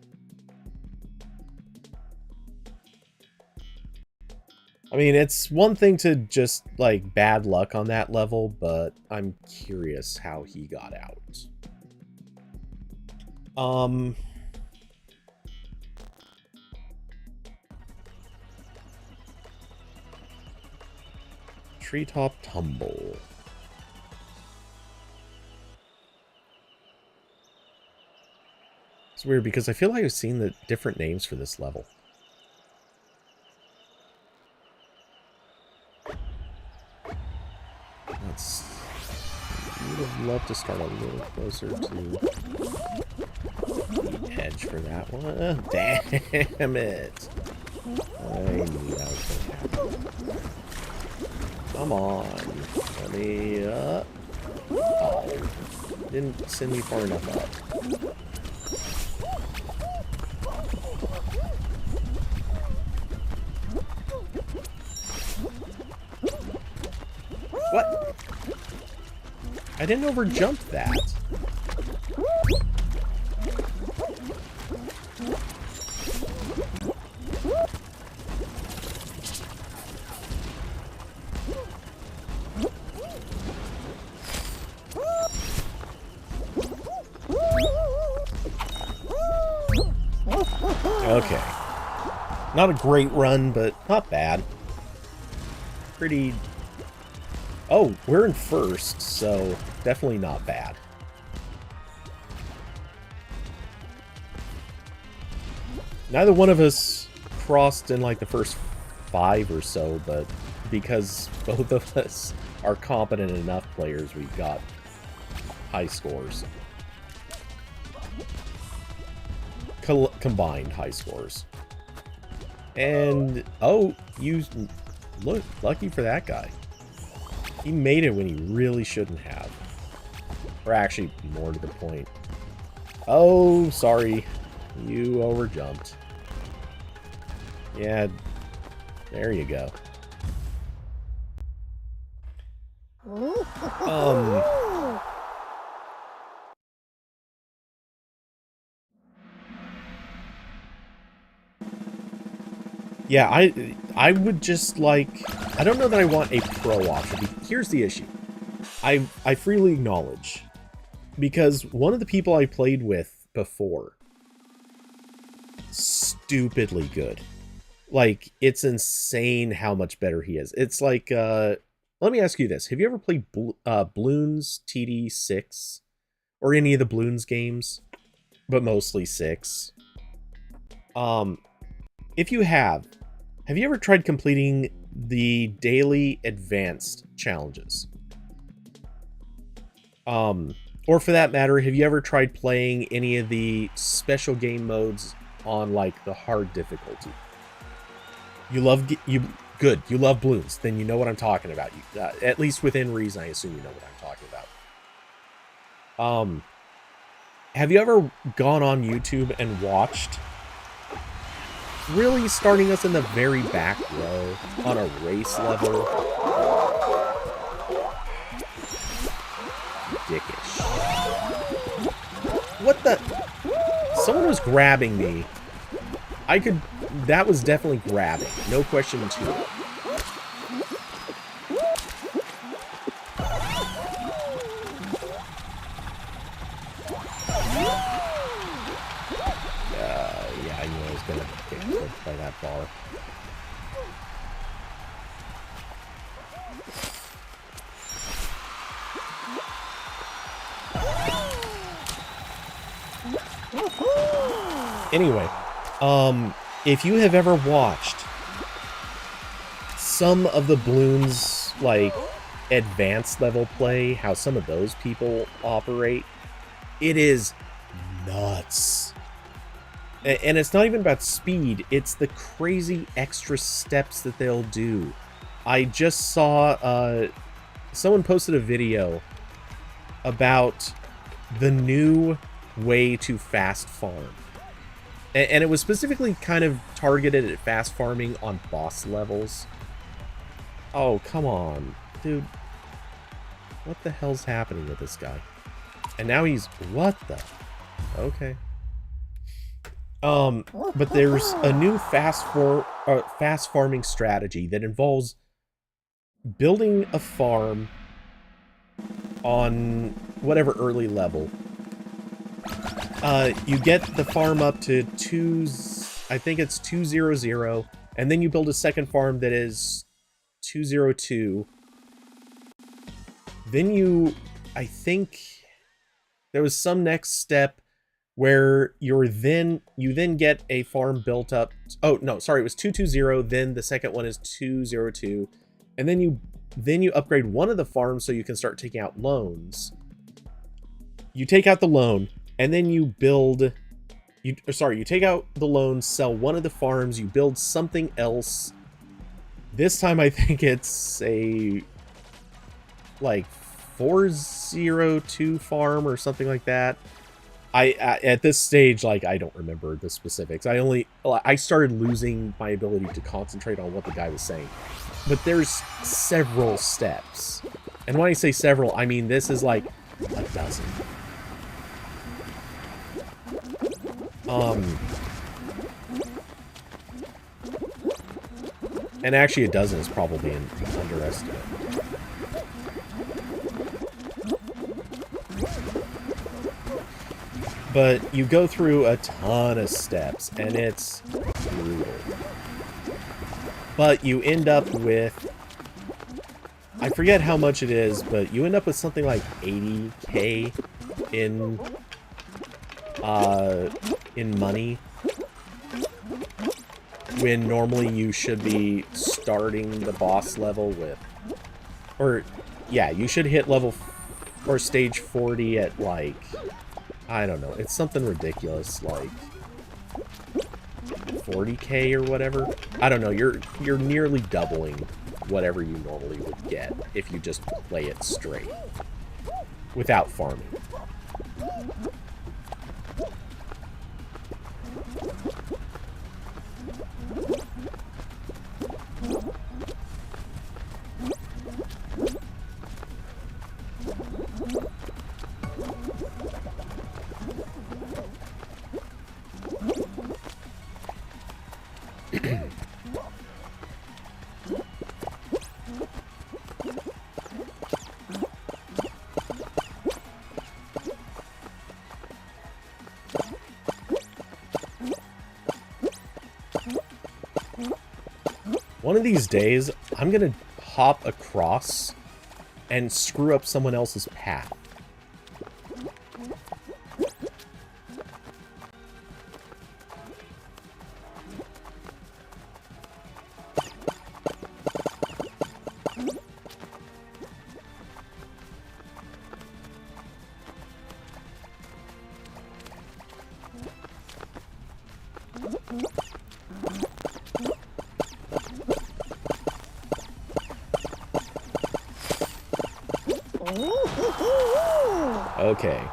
I mean, it's one thing to just, like, bad luck on that level, but I'm curious how he got out. Treetop Tumble. It's weird because I feel like I've seen the different names for this level. Would have loved to start a little closer to the edge for that one. Damn it. I knew that was going to happen. Come on. Let me, oh. Didn't send me far enough up. What? I didn't overjump that. Okay. Not a great run, but not bad. Pretty... Oh, we're in first, so definitely not bad. Neither one of us crossed in like the first 5 or so, but because both of us are competent enough players, we got high scores. Combined high scores. And, oh, you look lucky for that guy. He made it when he really shouldn't have. Or actually, more to the point. Oh, sorry. You overjumped. Yeah, there you go. Yeah, I would just like... I don't know that I want a pro option. Here's the issue. I freely acknowledge. Because one of the people I played with before... stupidly good. Like, it's insane how much better he is. It's like, let me ask you this. Have you ever played Bloons TD6? Or any of the Bloons games? But mostly 6. If you have you ever tried completing the daily advanced challenges? Or for that matter, have you ever tried playing any of the special game modes on, like, the hard difficulty? You love Bloons, then you know what I'm talking about. You, at least within reason, I assume you know what I'm talking about. Have you ever gone on YouTube and watched, really starting us in the very back row on a race level? Dickish. What the? Someone was grabbing me. That was definitely grabbing. No question to it. Yeah, I knew I was gonna get clipped by that bar. Anyway, if you have ever watched some of the Bloons, like, advanced level play, how some of those people operate, it is nuts. And it's not even about speed, it's the crazy extra steps that they'll do. I just saw someone posted a video about the new way to fast farm. And it was specifically kind of targeted at fast farming on boss levels. Oh, come on, dude. What the hell's happening with this guy? And now he's... What the... Okay. But there's a new fast farming strategy that involves building a farm on whatever early level. You get the farm up to I think it's 200, and then you build a second farm that is 202. Then you, I think there was some next step where you then get a farm built up. Oh no, sorry, it was 220. Then the second one is 202, and then you upgrade one of the farms so you can start taking out loans. You take out the loan, and then you build. You take out the loan, sell one of the farms, you build something else. This time I think it's a like 402 farm or something like that. At this stage, like, I don't remember the specifics. I started losing my ability to concentrate on what the guy was saying. But there's several steps. And when I say several, I mean this is like a dozen. And actually a dozen is probably an underestimate. But you go through a ton of steps, and it's brutal. But you end up with... I forget how much it is, but you end up with something like 80k in money. When normally you should be starting the boss level with... Or, yeah, you should hit level... or stage 40 at, like... I don't know. It's something ridiculous, like 40k or whatever. I don't know. You're nearly doubling whatever you normally would get if you just play it straight without farming. One of these days, I'm gonna hop across and screw up someone else's path. Okay.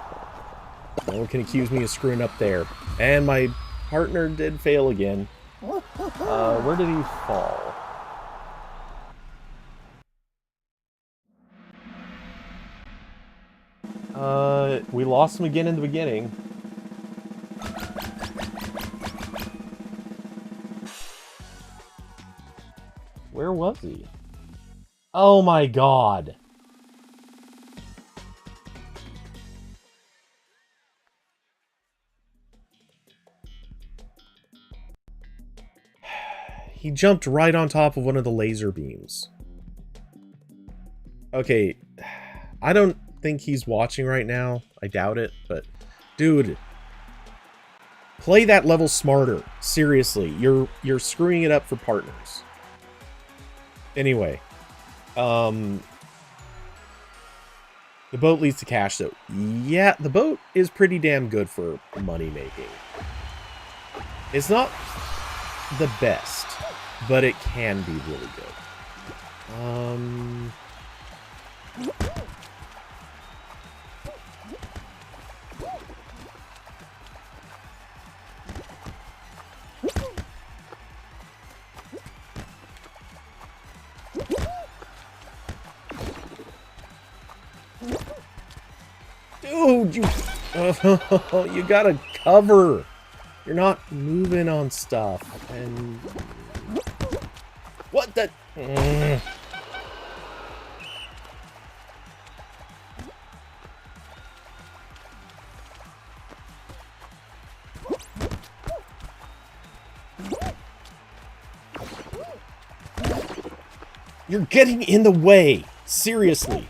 No one can accuse me of screwing up there. And my partner did fail again. Where did he fall? We lost him again in the beginning. Where was he? Oh my god. He jumped right on top of one of the laser beams. Okay, I don't think he's watching right now. I doubt it, but dude, play that level smarter. Seriously, you're screwing it up for partners. Anyway, the boat leads to cash, though. Yeah, the boat is pretty damn good for money making. It's not the best, but it can be really good. Dude, you... you gotta cover. You're not moving on stuff. And... What the... You're getting in the way. Seriously.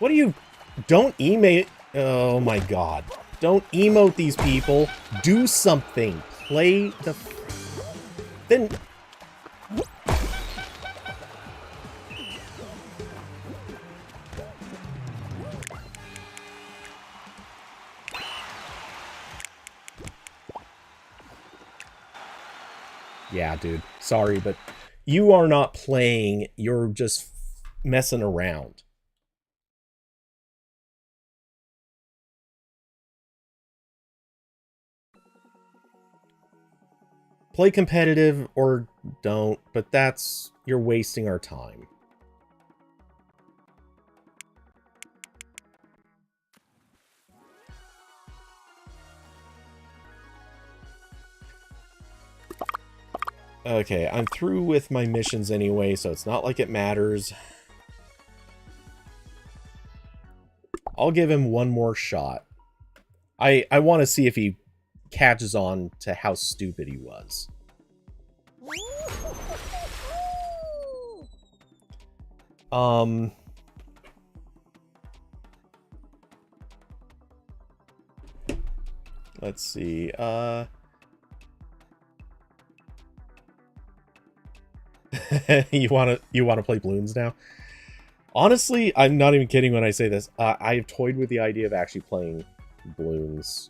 What do you... Don't emote... Oh my god. Don't emote these people. Do something. Play the... Then... Yeah, dude. Sorry, but you are not playing. You're just messing around. Play competitive or don't, but that's... You're wasting our time. Okay, I'm through with my missions anyway, so it's not like it matters. I'll give him one more shot. I want to see if he catches on to how stupid he was. Let's see, you wanna play Bloons now? Honestly, I'm not even kidding when I say this. I've toyed with the idea of actually playing Bloons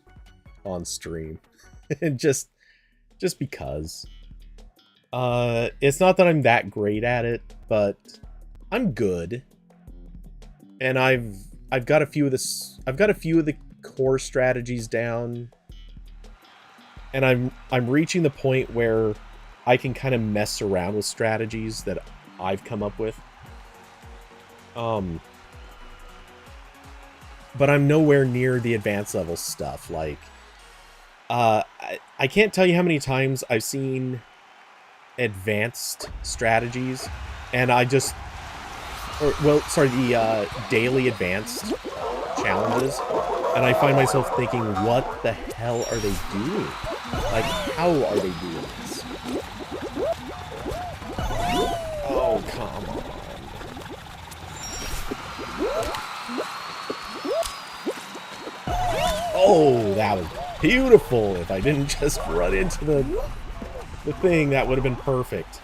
on stream, just because. It's not that I'm that great at it, but I'm good, and I've got a few of the core strategies down, and I'm reaching the point where I can kind of mess around with strategies that I've come up with. But I'm nowhere near the advanced level stuff. Like, I can't tell you how many times I've seen advanced strategies, and I just... the daily advanced challenges, and I find myself thinking, what the hell are they doing? Like, how are they doing this? Oh, come on. Oh, that was beautiful. If I didn't just run into the thing, that would have been perfect.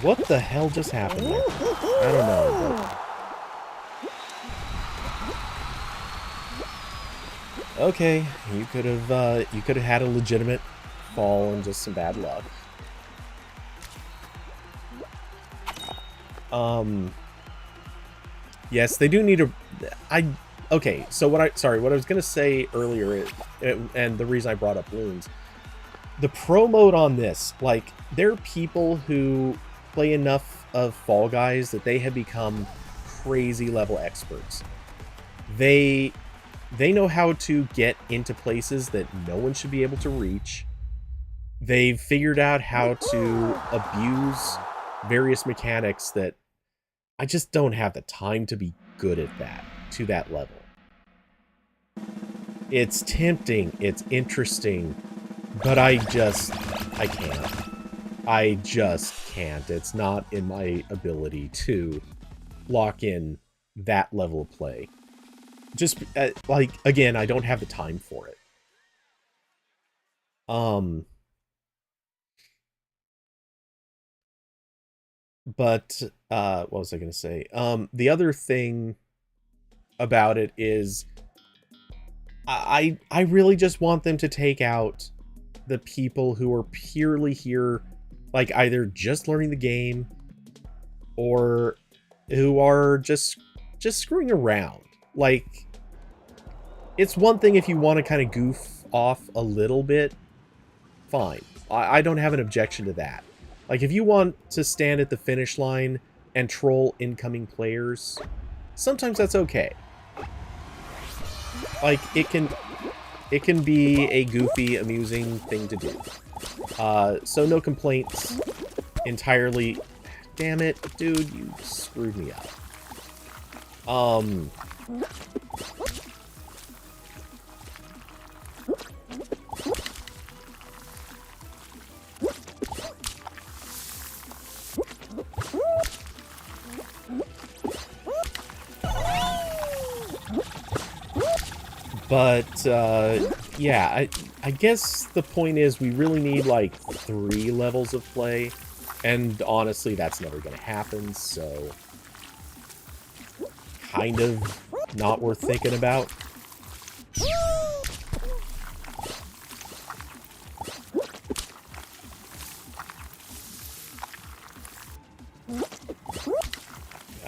What the hell just happened there? I don't know. Okay, you could have had a legitimate fall and just some bad luck. Yes, they do need a... Okay, so what I was gonna say earlier is, and the reason I brought up Bloons, the pro mode on this, like, there are people who play enough of Fall Guys that they have become crazy level experts. They know how to get into places that no one should be able to reach. They've figured out how to abuse various mechanics that I just don't have the time to be good at that, to that level. It's tempting, it's interesting, but I can't. I just can't. It's not in my ability to lock in that level of play. Just, like, again, I don't have the time for it. But, what was I gonna say? The other thing about it is I really just want them to take out the people who are purely here, like either just learning the game or who are just screwing around. Like, it's one thing if you want to kind of goof off a little bit, fine. I don't have an objection to that. Like, if you want to stand at the finish line and troll incoming players, sometimes that's okay. Like, it can be a goofy, amusing thing to do. So no complaints entirely. Damn it, dude, you screwed me up. But, yeah, I guess the point is we really need, like, 3 levels of play, and honestly, that's never gonna happen, so kind of not worth thinking about.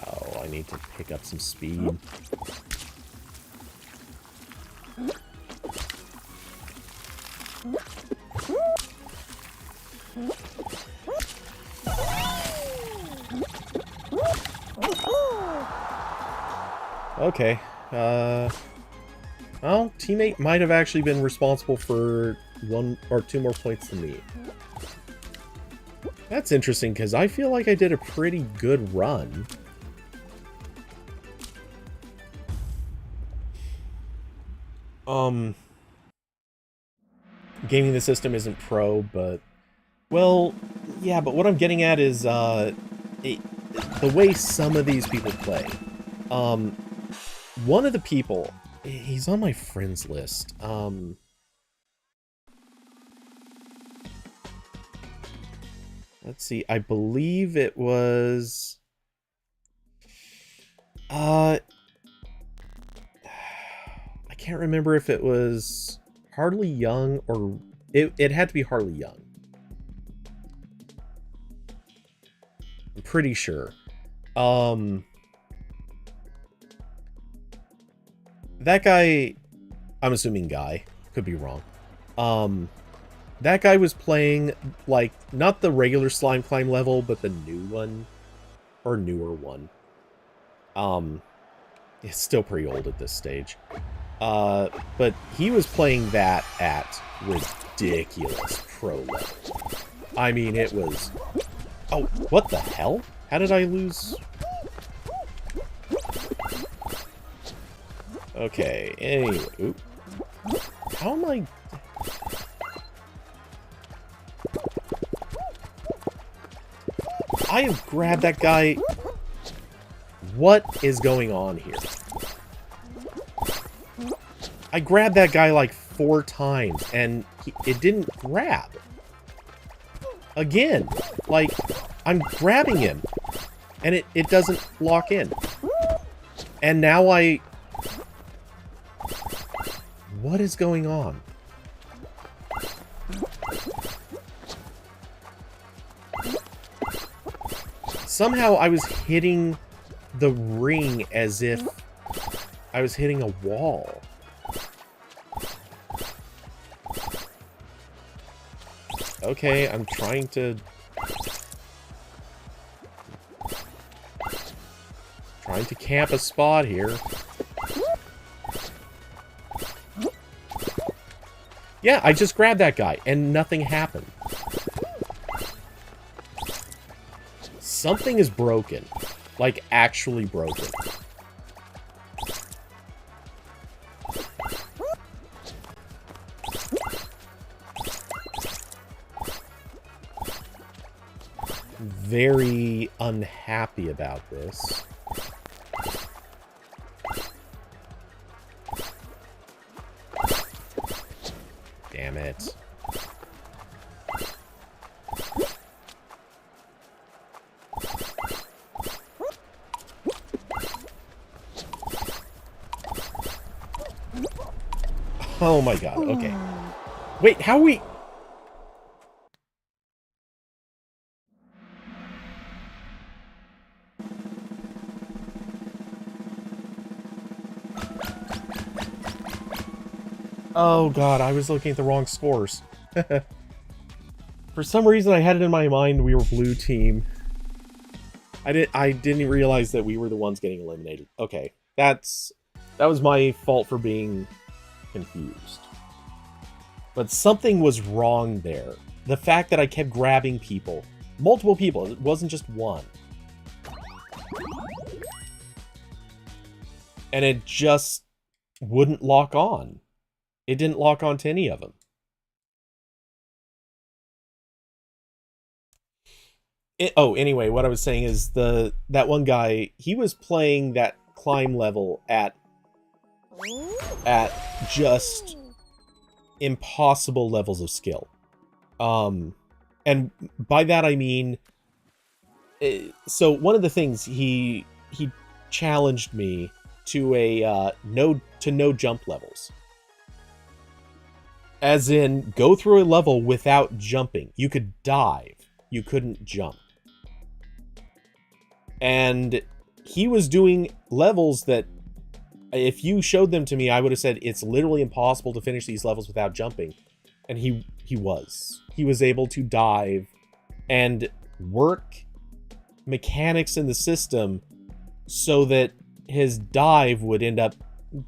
Oh, I need to pick up some speed. Okay, well, teammate might have actually been responsible for 1 or 2 more points than me. That's interesting, because I feel like I did a pretty good run. Gaming the system isn't pro, but... Well, yeah, but what I'm getting at is, the way some of these people play. One of the people, he's on my friends list. Let's see, I believe it was... I can't remember if it was Harley Young or... It had to be Harley Young. I'm pretty sure. That guy, I'm assuming guy, could be wrong. That guy was playing, like, not the regular Slime Climb level, but the new one, or newer one. It's still pretty old at this stage. But he was playing that at ridiculous pro level. I mean, it was... Oh, what the hell? How did I lose... Okay, anyway, oop. How am I... I have grabbed that guy... What is going on here? I grabbed that guy like 4 times, and it didn't grab. Again, like, I'm grabbing him, and it doesn't lock in. And now what is going on? Somehow I was hitting the ring as if I was hitting a wall. Okay, I'm trying to camp a spot here. Yeah, I just grabbed that guy, and nothing happened. Something is broken. Like, actually broken. Very unhappy about this. Damn it. Oh my god, okay. Wait, how are we... Oh god, I was looking at the wrong scores. For some reason I had it in my mind we were blue team. I didn't realize that we were the ones getting eliminated. Okay, that was my fault for being confused. But something was wrong there. The fact that I kept grabbing people. Multiple people, it wasn't just one. And it just wouldn't lock on. It didn't lock on to any of them. Anyway, what I was saying is that one guy, he was playing that climb level at just impossible levels of skill. And by that I mean, so one of the things he challenged me to no jump levels. As in, go through a level without jumping. You could dive. You couldn't jump. And he was doing levels that, if you showed them to me, I would have said it's literally impossible to finish these levels without jumping. And he was. He was able to dive and work mechanics in the system so that his dive would end up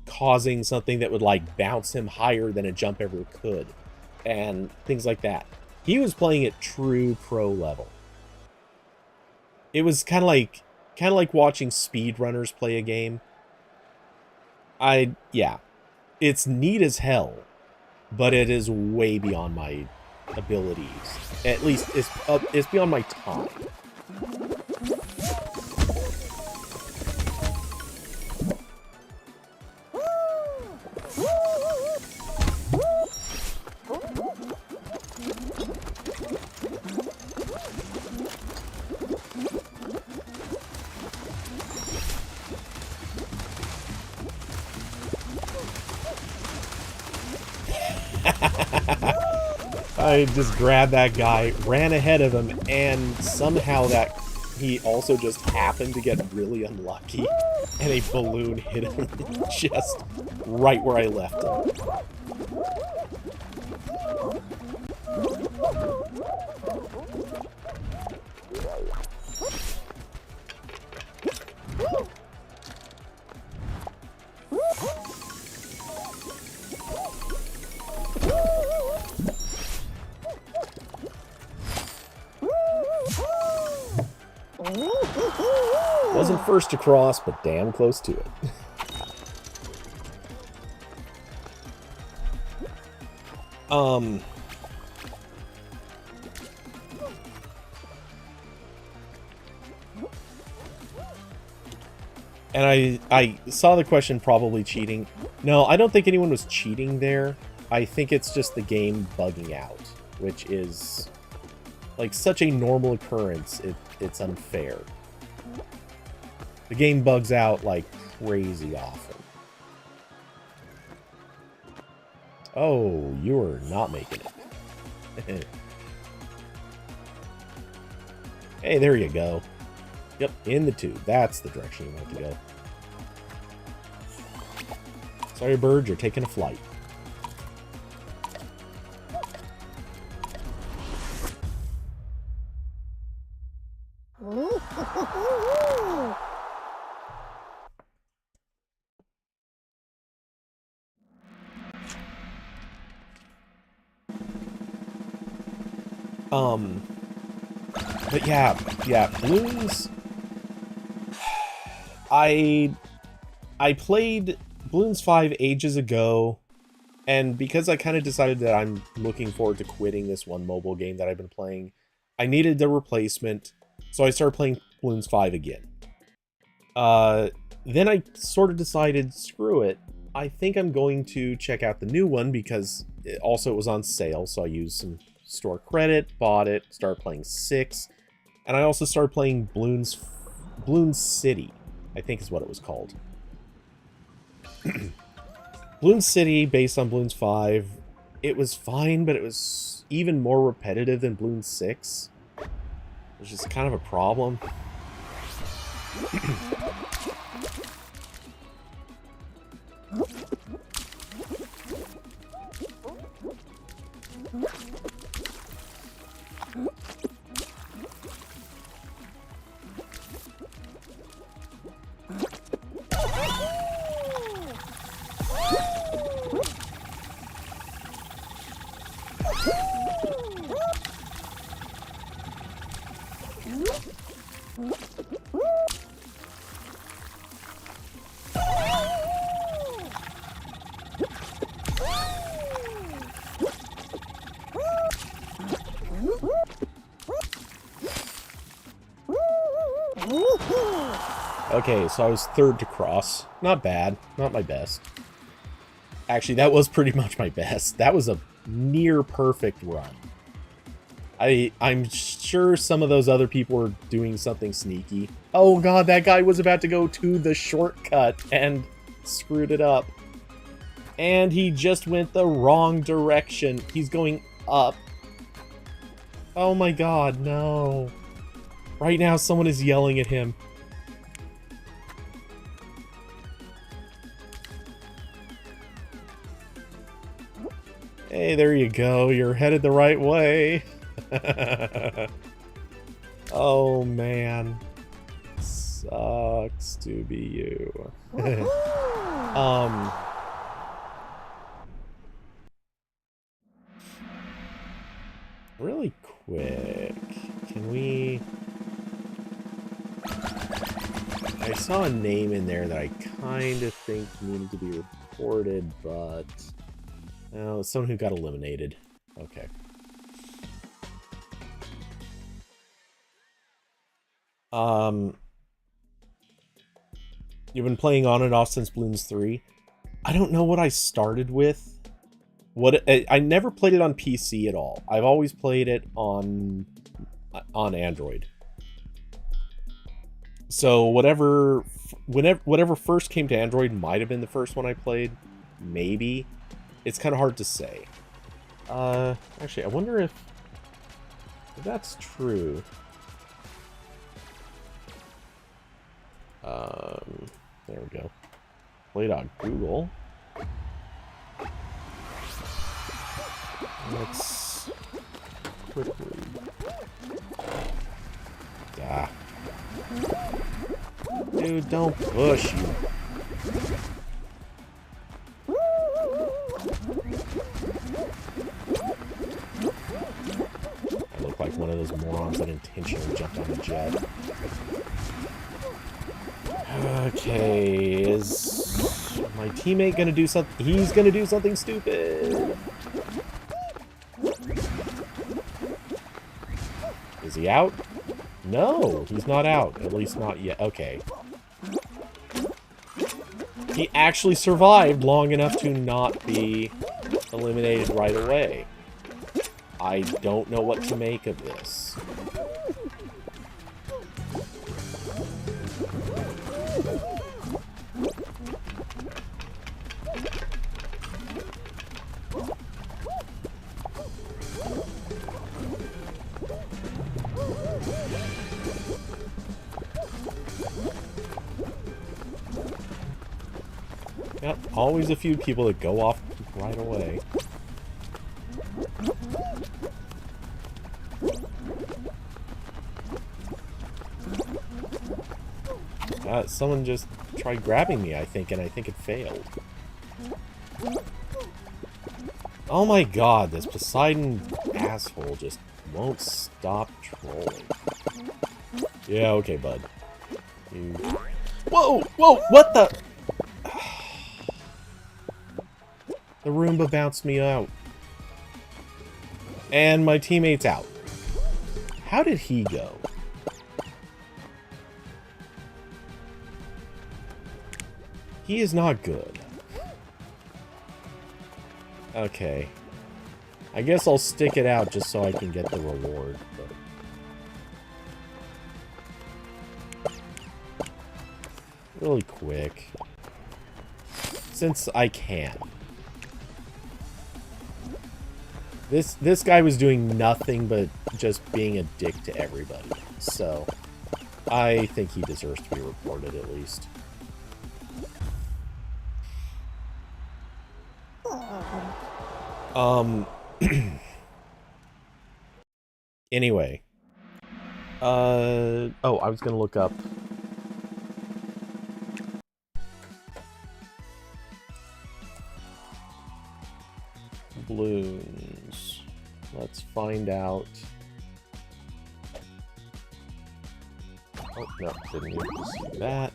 causing something that would, like, bounce him higher than a jump ever could. And things like that. He was playing at true pro level. It was kind of like watching speedrunners play a game. Yeah. It's neat as hell, but it is way beyond my abilities. At least it's beyond my time. I just grabbed that guy, ran ahead of him, and somehow that he also just happened to get really unlucky, and a balloon hit him just right where I left him. Wasn't first to cross, but damn close to it. And I saw the question probably cheating. No, I don't think anyone was cheating there. I think it's just the game bugging out, which is like such a normal occurrence, it's unfair. The game bugs out like crazy often. Oh, you're not making it. Hey, there you go. Yep, in the tube. That's the direction you want to go. Sorry, bird, you're taking a flight. But yeah, Bloons. I played Bloons 5 ages ago, and because I kind of decided that I'm looking forward to quitting this one mobile game that I've been playing, I needed a replacement, so I started playing Bloons 5 again. Then I sort of decided, screw it, I think I'm going to check out the new one because it was on sale, so I used some store credit, bought it, started playing 6, and I also started playing Bloons City, I think is what it was called. Bloons City, based on Bloons 5, it was fine, but it was even more repetitive than Bloons 6. Which is kind of a problem. Okay, so I was third to cross. Not bad. Not my best. Actually, that was pretty much my best. That was a near perfect run. I'm sure some of those other people were doing something sneaky. Oh god, that guy was about to go to the shortcut and screwed it up. And he just went the wrong direction. He's going up. Oh my god, no. Right now, someone is yelling at him. Hey, there you go. You're headed the right way. Oh, man. Sucks to be you. Really quick. Can we... I saw a name in there that I kind of think needed to be reported, but... Oh, someone who got eliminated. Okay. You've been playing on and off since Bloons 3. I don't know what I started with. I never played it on PC at all. I've always played it on Android. So whatever first came to Android might have been the first one I played. Maybe. It's kind of hard to say. Actually, I wonder if that's true. There we go. Played on Google. Let's quickly. Ah. Dude, don't push you. I look like one of those morons that intentionally jumped on the jet. Okay, is my teammate gonna do something? He's gonna do something stupid. Is he out? No, he's not out. At least not yet. Okay. He actually survived long enough to not be eliminated right away. I don't know what to make of this. Yep, always a few people that go off right away. Someone just tried grabbing me, I think, and I think it failed. Oh my god, this Poseidon asshole just won't stop trolling. Yeah, okay, bud. Whoa! Whoa! What the... The Roomba bounced me out. And my teammate's out. How did he go? He is not good. Okay. I guess I'll stick it out just so I can get the reward. But... really quick. Since I can. This guy was doing nothing but just being a dick to everybody. So, I think he deserves to be reported at least. Anyway. Oh, I was gonna look up. Bloons. Let's find out. Oh, no, didn't need to see that.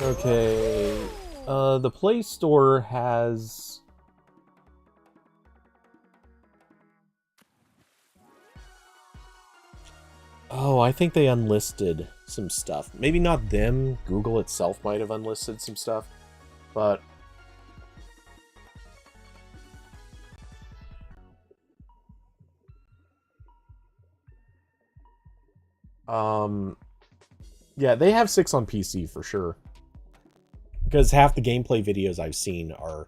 Okay, the Play Store has... Oh, I think they unlisted some stuff. Maybe not them, Google itself might have unlisted some stuff, but... Yeah, they have 6 on PC for sure. Because half the gameplay videos I've seen are,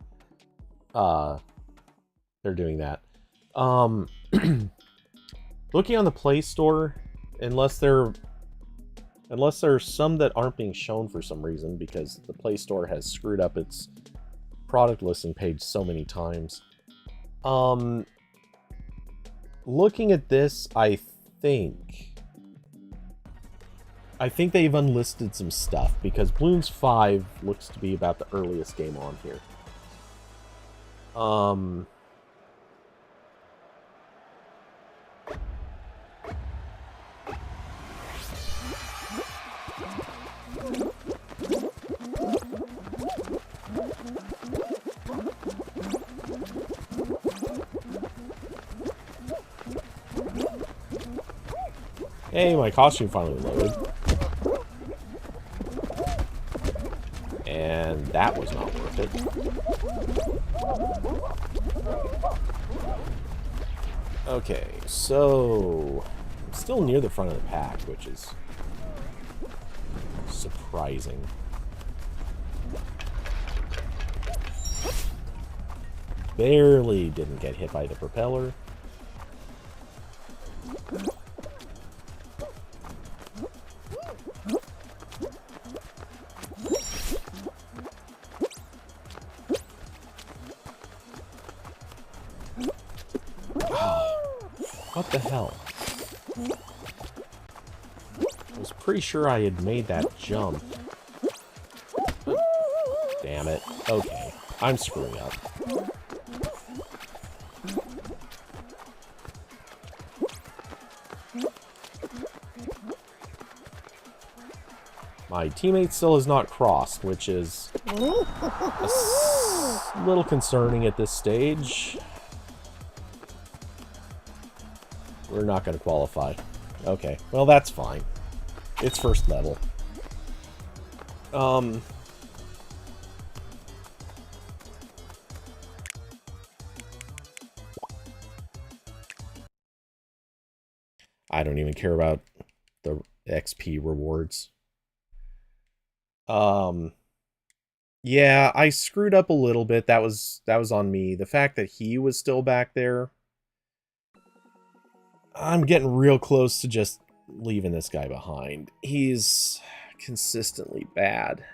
they're doing that. Looking on the Play Store, unless there's some that aren't being shown for some reason, because the Play Store has screwed up its product listing page so many times. Looking at this, I think they've unlisted some stuff, because Bloons 5 looks to be about the earliest game on here. Hey, my costume finally loaded. And that was not worth it. Okay, so... I'm still near the front of the pack, which is... surprising. Barely didn't get hit by the propeller. What the hell? I was pretty sure I had made that jump. Damn it. Okay, I'm screwing up. My teammate still is not crossed, which is a little concerning at this stage. We're not going to qualify. Okay, well that's fine. It's first level. I don't even care about the XP rewards. Yeah, I screwed up a little bit. That was on me. The fact that he was still back there, I'm getting real close to just leaving this guy behind. He's consistently bad.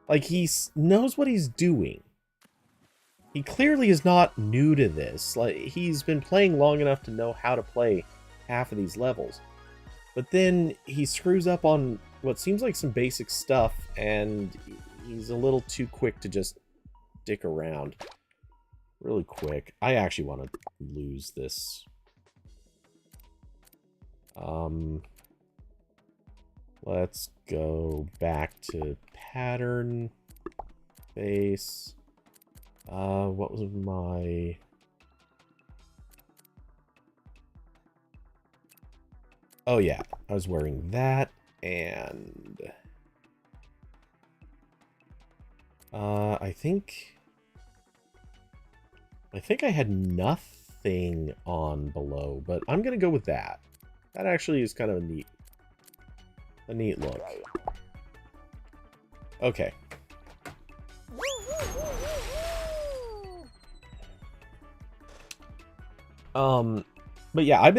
Like, he knows what he's doing. He clearly is not new to this. Like, he's been playing long enough to know how to play half of these levels. But then he screws up on what seems like some basic stuff, and he's a little too quick to just dick around. Really quick. I actually want to lose this. Let's go back to pattern, base. What was my... Oh yeah, I was wearing that. And I think I had nothing on below, but I'm gonna go with that. That actually is kind of a neat look. Okay. But yeah, I've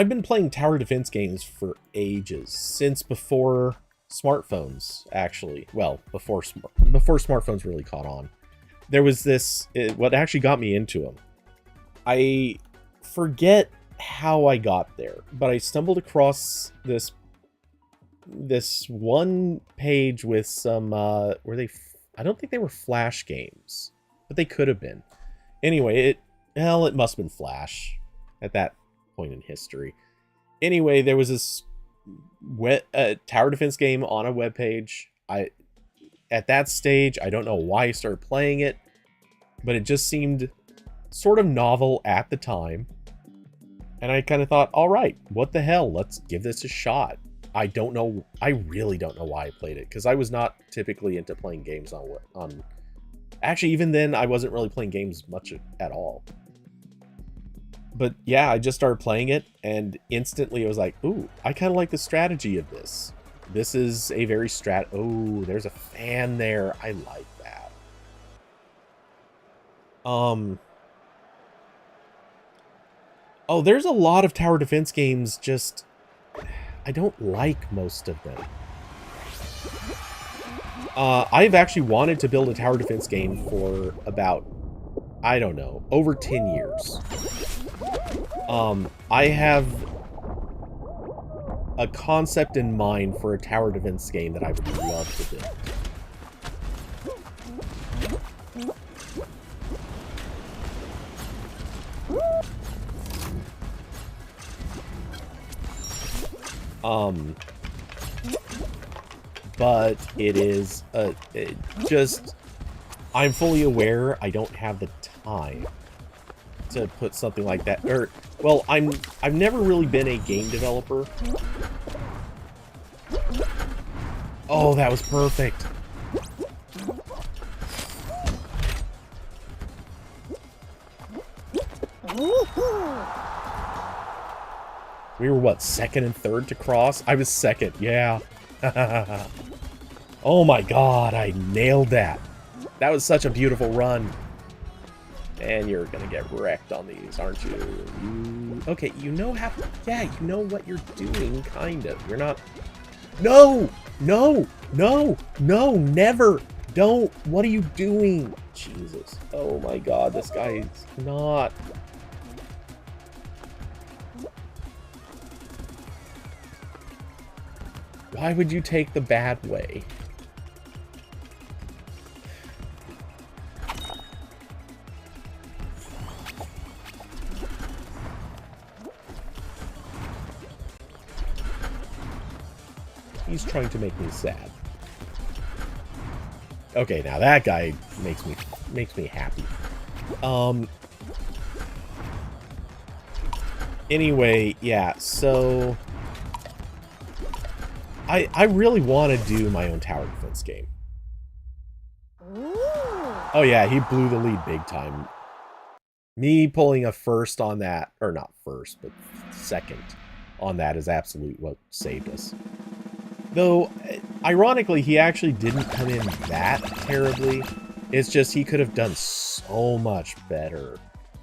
been playing tower defense games for ages, since before smartphones, actually. Well, before smartphones really caught on. There was this, what actually got me into them. I forget how I got there, but I stumbled across this one page with some I don't think they were Flash games, but they could have been. Anyway, it must have been Flash at that point in history. Anyway, there was this tower defense game on a webpage. At that stage, I don't know why I started playing it, but it just seemed sort of novel at the time. And I kind of thought, all right, what the hell? Let's give this a shot. I really don't know why I played it, because I was not typically into playing games on... Actually, even then, I wasn't really playing games much at all. But yeah, I just started playing it, and instantly I was like, ooh, I kind of like the strategy of this. This is a very oh, there's a fan there. I like that. Oh, there's a lot of tower defense games, just... I don't like most of them. I've actually wanted to build a tower defense game for about, I don't know, over 10 years. I have a concept in mind for a tower defense game that I would love to build. But it is I'm fully aware I don't have the time to put something like that. Or, well, I've never really been a game developer. Oh, that was perfect. We were, what, second and third to cross? I was second, yeah. Oh my god, I nailed that. That was such a beautiful run. And you're gonna get wrecked on these, aren't you? Okay, you know how... Yeah, you know what you're doing, kind of. You're not... No! No! No! No! Never! Don't! What are you doing? Jesus. Oh my god, this guy is not... Why would you take the bad way? He's trying to make me sad. Okay, now that guy makes me happy. Anyway, yeah, so I really want to do my own tower defense game. Oh yeah, he blew the lead big time. Me pulling a first on that, or not first, but second on that is absolute what saved us. Though, ironically, he actually didn't come in that terribly. It's just he could have done so much better.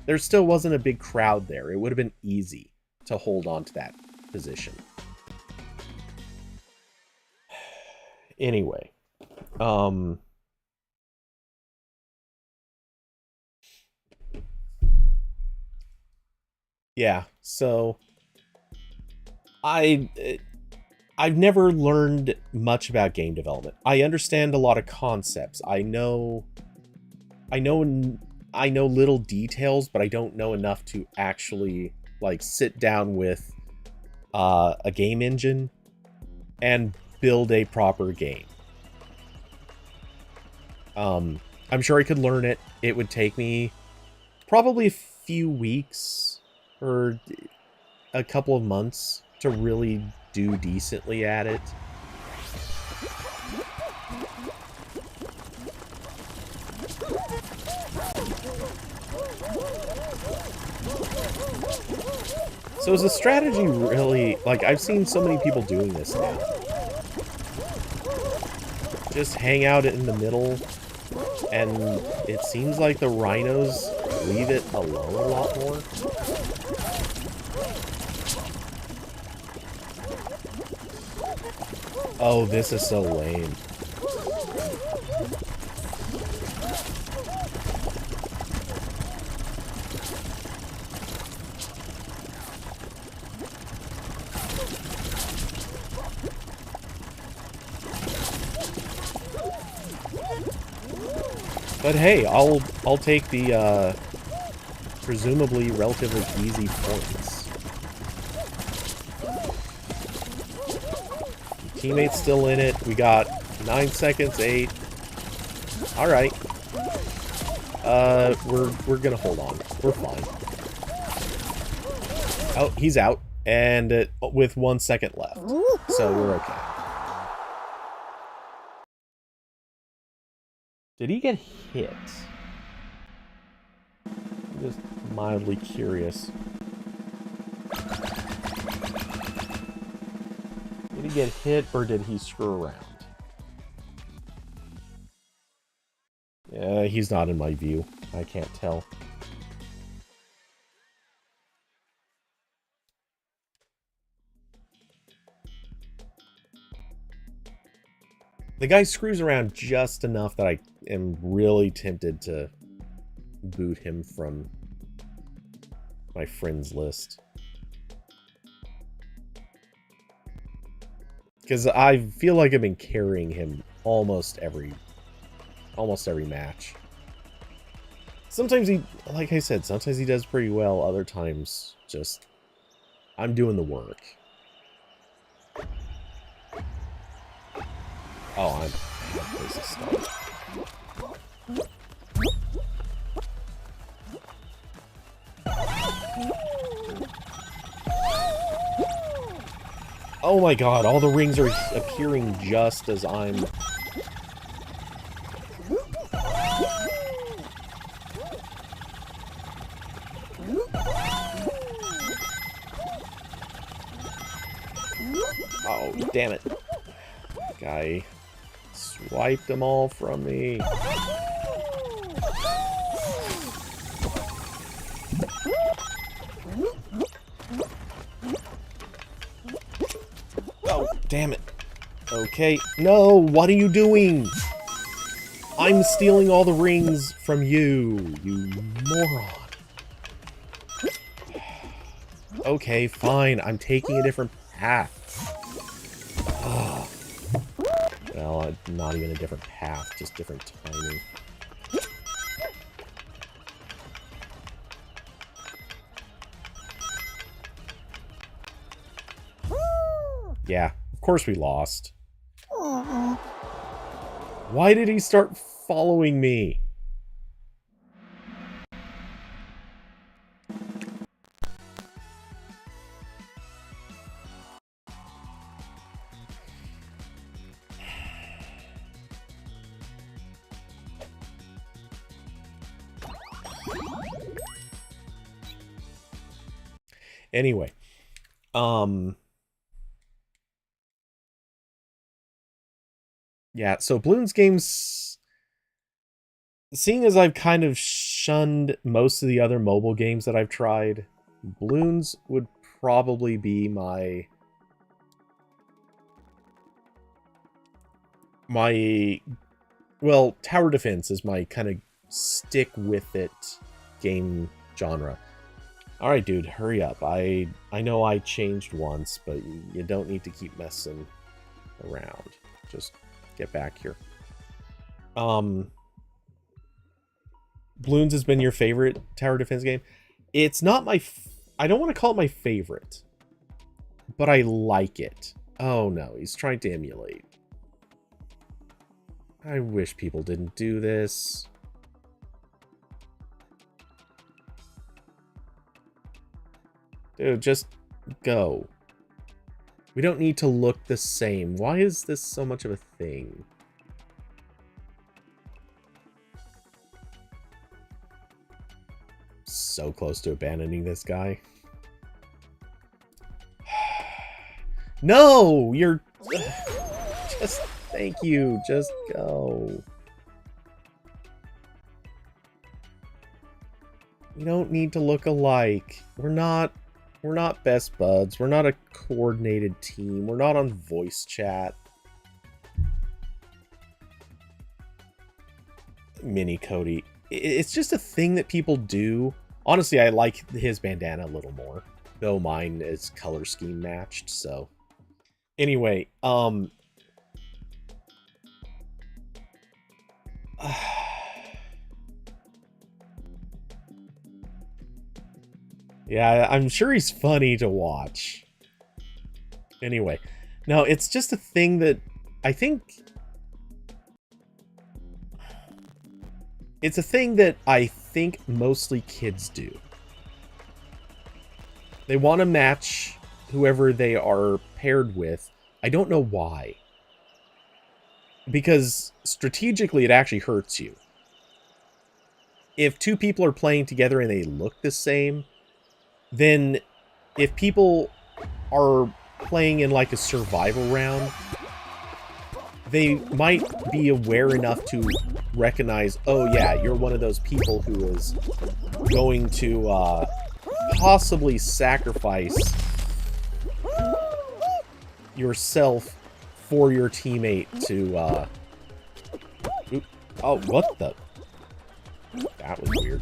There still wasn't a big crowd there. It would have been easy to hold on to that position. Anyway, yeah, so I've never learned much about game development. I understand a lot of concepts. I know little details, but I don't know enough to actually like sit down with a game engine and build a proper game. I'm sure I could learn it. It would take me probably a few weeks or a couple of months to really do decently at it. So is the strategy really... Like, I've seen so many people doing this now. Just hang out in the middle, and it seems like the rhinos leave it alone a lot more. Oh, this is so lame. But hey, I'll take the presumably relatively easy points. Teammate's still in it. We got 9 seconds, 8. All right. We're gonna hold on. We're fine. Oh, he's out, and with 1 second left, so we're okay. Did he get hit? I'm just mildly curious. Did he get hit, or did he screw around? He's not in my view. I can't tell. The guy screws around just enough that I am really tempted to boot him from my friends list. Because I feel like I've been carrying him almost every match. Sometimes he, like I said, sometimes he does pretty well. Other times, just, I'm doing the work. Oh, I'm place to start. Oh my god, all the rings are appearing just as I'm... Oh, damn it. Guy swiped them all from me. Oh, damn it. Okay. No, what are you doing? I'm stealing all the rings from you, you moron. Okay, fine. I'm taking a different path. Oh. Well, not even a different path, just different timing. Yeah, of course we lost. Why did he start following me? Anyway, yeah, so Bloons games, seeing as I've kind of shunned most of the other mobile games that I've tried, Bloons would probably be my well, tower defense is my kind of stick with it game genre. All right, dude, hurry up. I know I changed once, but you don't need to keep messing around. Just get back here. Bloons has been your favorite tower defense game. It's not my... I don't want to call it my favorite, but I like it. Oh no, he's trying to emulate. I wish people didn't do this. Dude, just go. We don't need to look the same. Why is this so much of a thing? so close to abandoning this guy. No! You're... Just... Thank you. Just go. We don't need to look alike. We're not best buds. We're not a coordinated team. We're not on voice chat. Mini Cody. It's just a thing that people do. Honestly, I like his bandana a little more. Though mine is color scheme matched, so... Anyway, yeah, I'm sure he's funny to watch. Anyway, no, it's just a thing that I think... It's a thing that I think mostly kids do. They want to match whoever they are paired with. I don't know why. Because strategically it actually hurts you. If two people are playing together and they look the same, then if people are playing in like a survival round, they might be aware enough to recognize, oh yeah, you're one of those people who is going to possibly sacrifice yourself for your teammate to oh, what the... That was weird.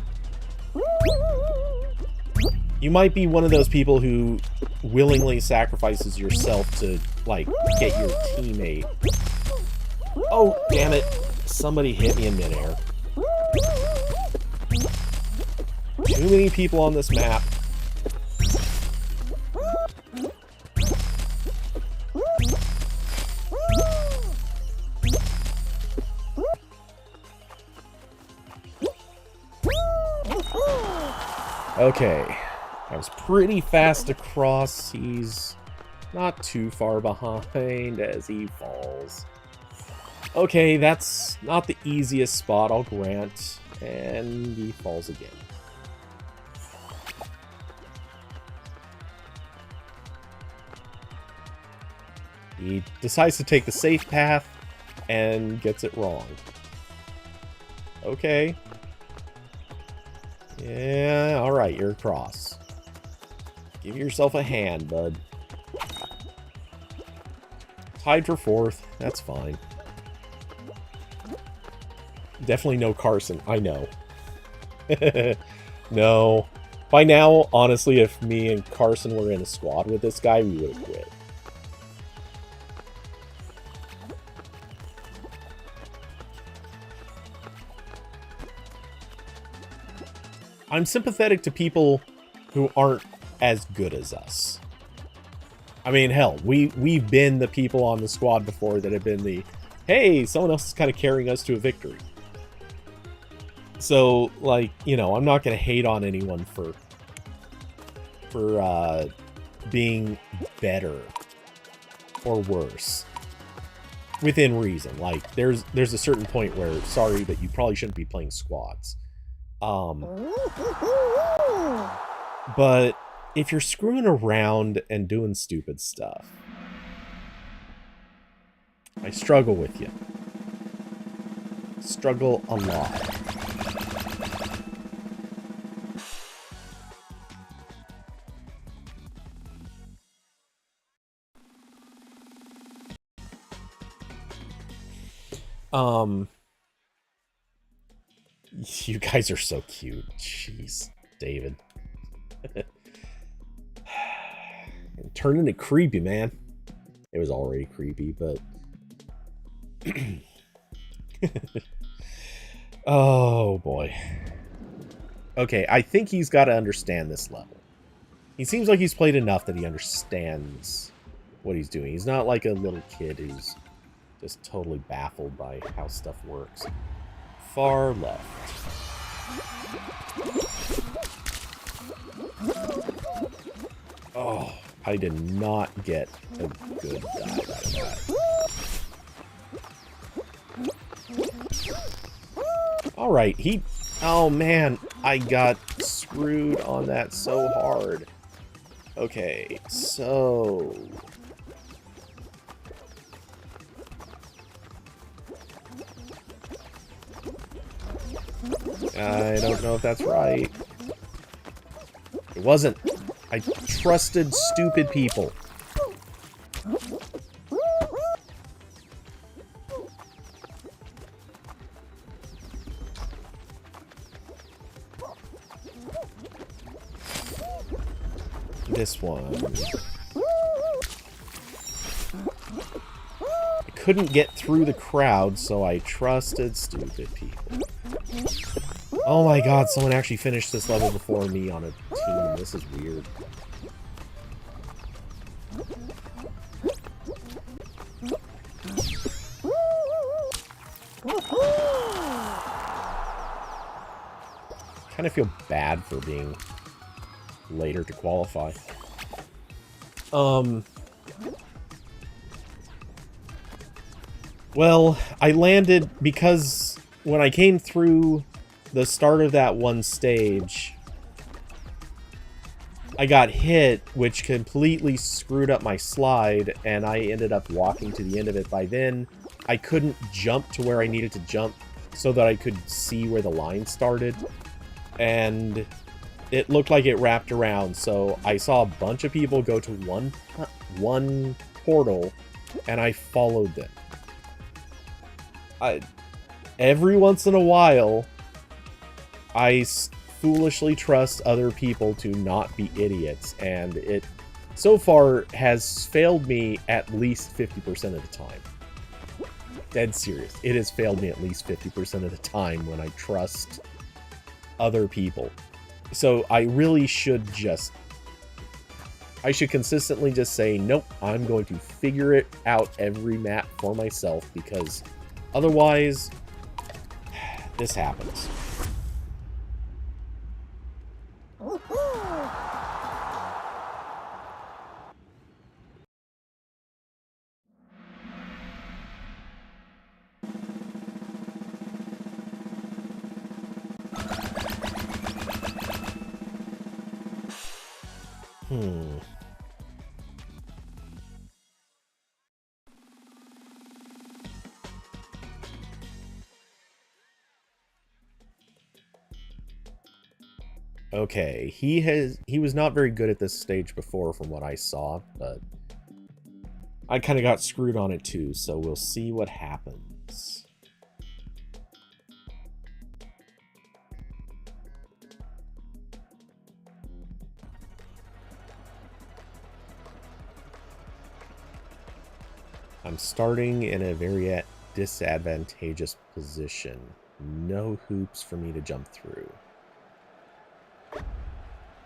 You might be one of those people who willingly sacrifices yourself to, like, get your teammate. Oh, damn it. Somebody hit me in midair. Too many people on this map. Okay, I was pretty fast across. He's not too far behind as he falls. Okay, that's not the easiest spot, I'll grant. And he falls again. He decides to take the safe path and gets it wrong. Okay. Yeah, alright, you're across. Give yourself a hand, bud. Tied for fourth, that's fine. Definitely no Carson, I know. No. By now, honestly, if me and Carson were in a squad with this guy, we would have quit. I'm sympathetic to people who aren't as good as us. I mean, hell, we've been the people on the squad before that have been the, hey, someone else is kind of carrying us to a victory. So, like, you know, I'm not going to hate on anyone for being better or worse within reason. Like, there's a certain point where, sorry, but you probably shouldn't be playing squads. But if you're screwing around and doing stupid stuff, I struggle with you. Struggle a lot. You guys are so cute. Jeez, David. Turned into creepy, man. It was already creepy, but... Oh, boy. Okay, I think he's got to understand this level. He seems like he's played enough that he understands what he's doing. He's not like a little kid who's just totally baffled by how stuff works. Far left. Oh, I did not get a good dive out of that. Alright, he... Oh, man. I got screwed on that so hard. Okay, so... I don't know if that's right. It wasn't. I trusted stupid people. This one. I couldn't get through the crowd, so I trusted stupid people. Oh my god, someone actually finished this level before me on a team. This is weird. Kind of feel bad for being later to qualify. Well, I landed because when I came through the start of that one stage, I got hit, which completely screwed up my slide, and I ended up walking to the end of it. By then, I couldn't jump to where I needed to jump so that I could see where the line started, and it looked like it wrapped around, so I saw a bunch of people go to one portal, and I followed them. Every once in a while, I foolishly trust other people to not be idiots, and it so far has failed me at least 50% of the time. Dead serious. It has failed me at least 50% of the time when I trust other people. So I really should I should consistently just say, nope, I'm going to figure it out every map for myself, because otherwise, this happens. Okay, he was not very good at this stage before from what I saw, but I kind of got screwed on it too, so we'll see what happens. I'm starting in a very disadvantageous position. No hoops for me to jump through.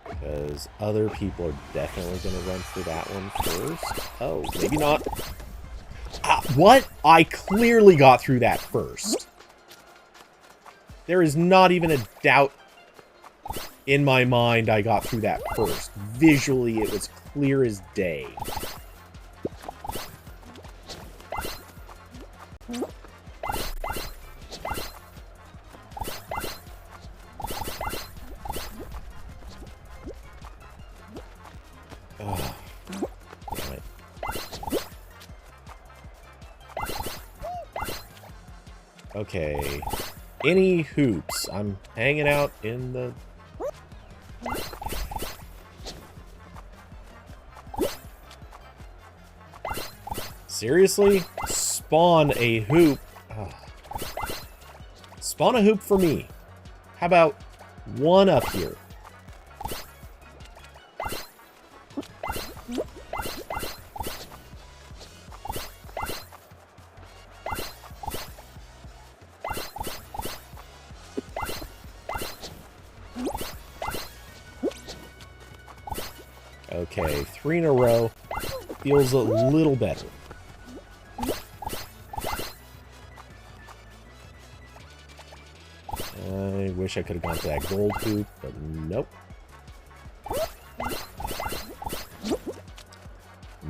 Because other people are definitely going to run for that one first. Oh, maybe not. What? I clearly got through that first. There is not even a doubt in my mind I got through that first. Visually, it was clear as day. Okay, any hoops. I'm hanging out in the... Seriously? Spawn a hoop. Oh. Spawn a hoop for me. How about one up here? Okay, 3 in a row. Feels a little better. I wish I could have gone for that gold hoop, but nope.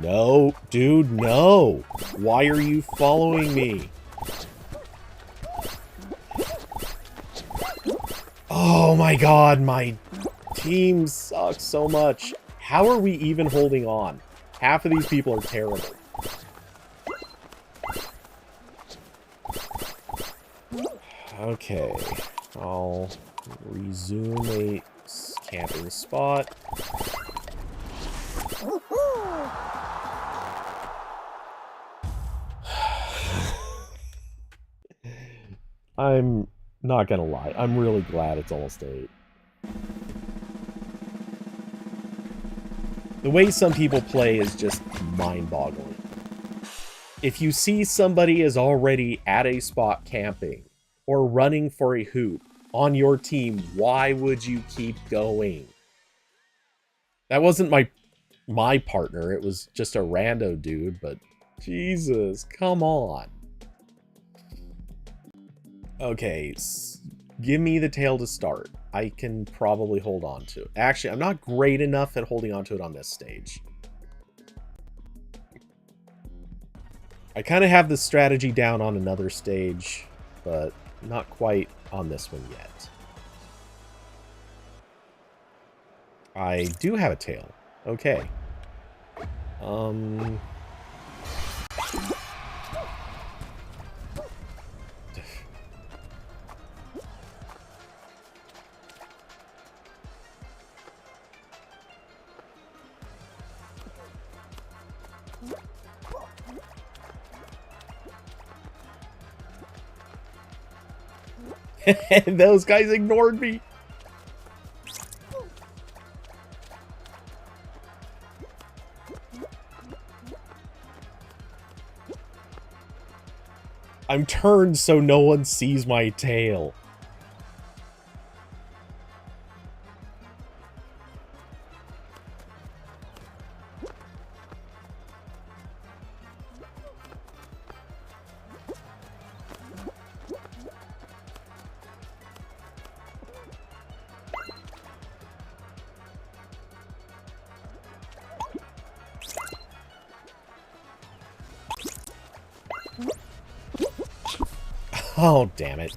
No, dude, no! Why are you following me? Oh my god, my team sucks so much. How are we even holding on? Half of these people are terrible. Okay, I'll resume a camping spot. I'm not gonna lie, I'm really glad it's almost 8. The way some people play is just mind-boggling. If you see somebody is already at a spot camping or running for a hoop on your team, why would you keep going? That wasn't my partner, it was just a rando dude, but Jesus, come on. Okay, give me the tail to start. I can probably hold on to it. Actually, I'm not great enough at holding on to it on this stage. I kind of have the strategy down on another stage, but not quite on this one yet. I do have a tail. Okay. Those guys ignored me. I'm turned so no one sees my tail. Oh, damn it.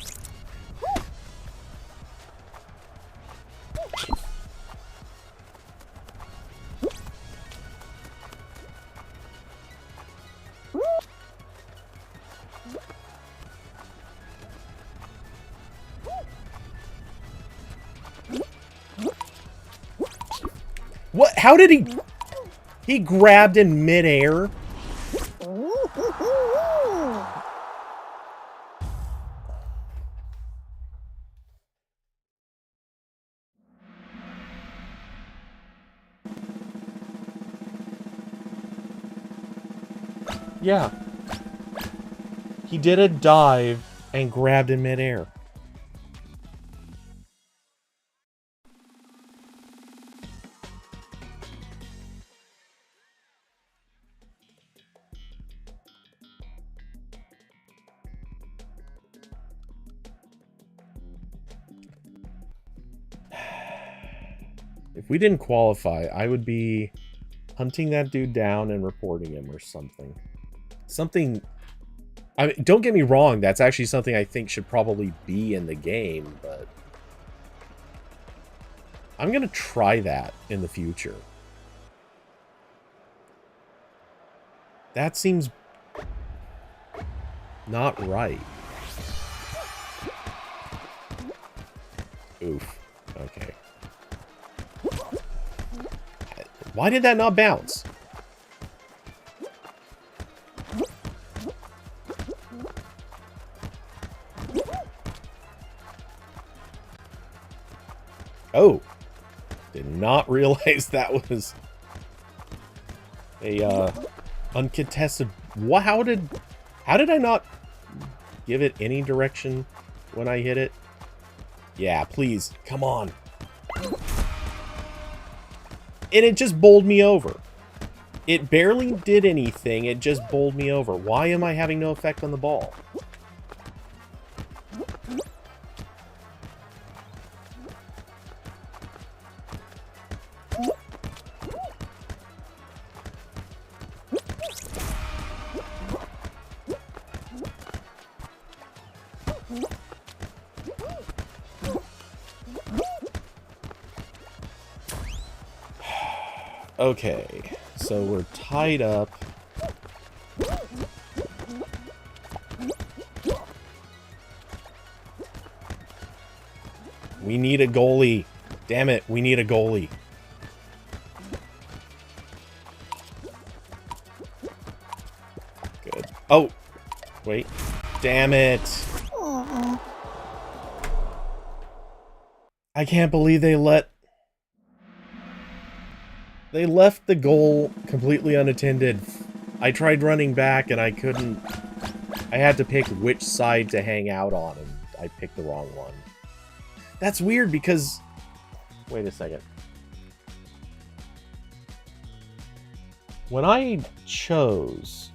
What? How did he... He grabbed in midair? Yeah. He did a dive and grabbed in midair. If we didn't qualify, I would be hunting that dude down and reporting him or something. Something... I mean, don't get me wrong, that's actually something I think should probably be in the game, but... I'm gonna try that in the future. That seems... not right. Oof. Okay. Why did that not bounce? Oh. Did not realize that was a uncontested... What? How did I not give it any direction when I hit it? Yeah, please. Come on. And it just bowled me over. It barely did anything. It just bowled me over. Why am I having no effect on the ball? Okay, so we're tied up. We need a goalie. Damn it, we need a goalie. Good. Oh! Wait. Damn it! I can't believe they left the goal completely unattended. I tried running back and I couldn't. I had to pick which side to hang out on, and I picked the wrong one. That's weird because... Wait a second. When I chose,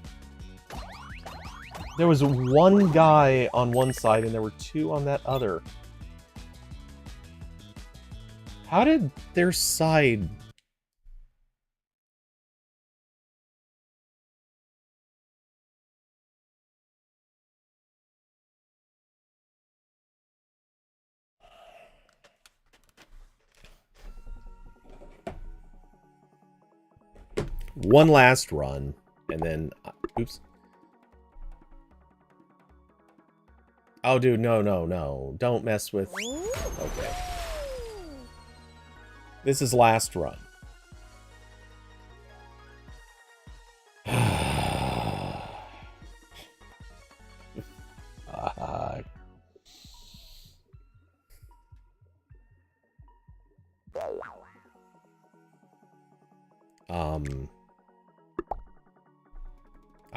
there was one guy on one side and there were two on that other. How did their side... One last run, and then... oops. Oh, dude, no, no, no. Don't mess with... Okay. This is last run.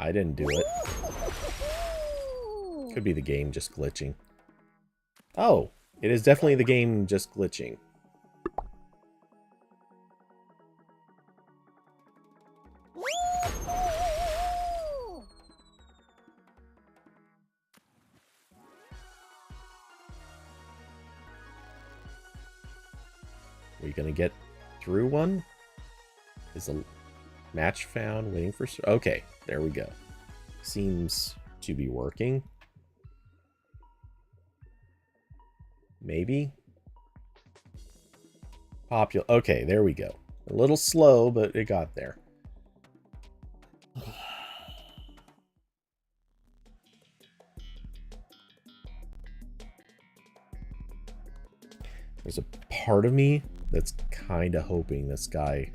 I didn't do it. Could be the game just glitching. Oh, it is definitely the game just glitching. Are you gonna get through one? Is a match found waiting for... Okay, there we go. Seems to be working. Maybe? Popular. Okay, there we go. A little slow, but it got there. There's a part of me that's kind of hoping this guy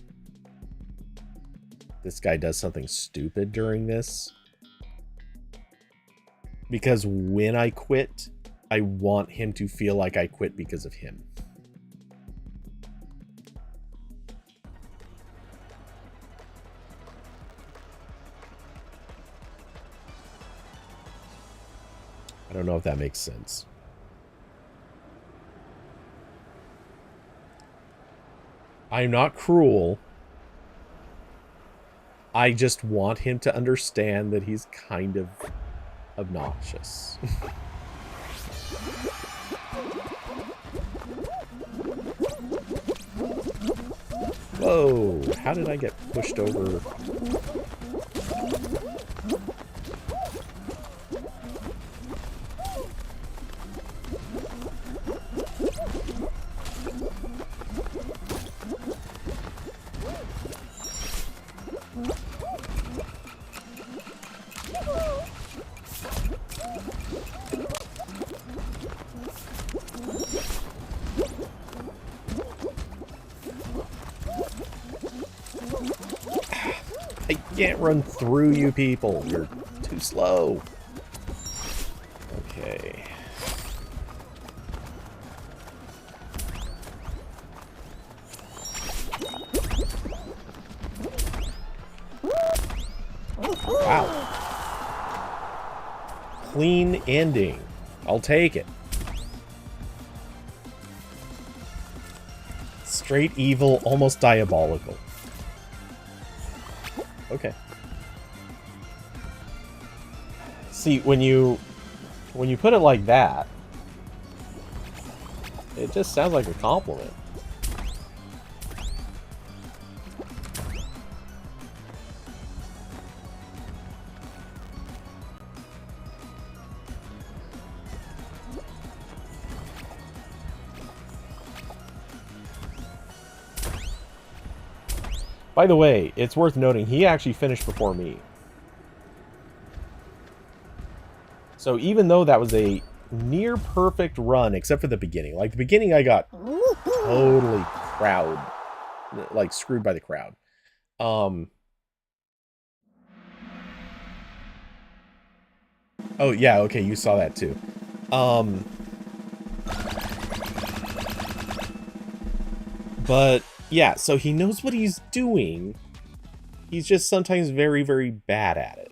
does something stupid during this. Because when I quit, I want him to feel like I quit because of him. I don't know if that makes sense. I'm not cruel. I just want him to understand that he's kind of obnoxious. Whoa, how did I get pushed over? I can't run through you people. You're too slow. Okay. Wow. Clean ending. I'll take it. Straight evil, almost diabolical. Okay. See, when you put it like that, it just sounds like a compliment. By the way, it's worth noting, he actually finished before me. So even though that was a near perfect run, except for the beginning. Like, the beginning I got totally screwed by the crowd. Oh, yeah, okay, you saw that too. But, yeah, so he knows what he's doing. He's just sometimes very, very bad at it.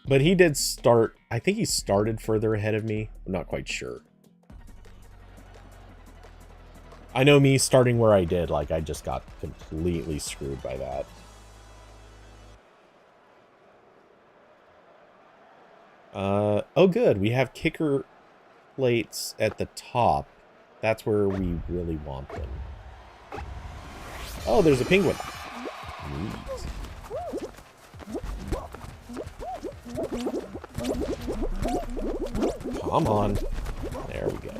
But he did start, I think he started further ahead of me. I'm not quite sure. I know me starting where I did, like, I just got completely screwed by that. Oh good, we have kicker plates at the top. That's where we really want them. Oh, there's a penguin. Neat. Come on. There we go.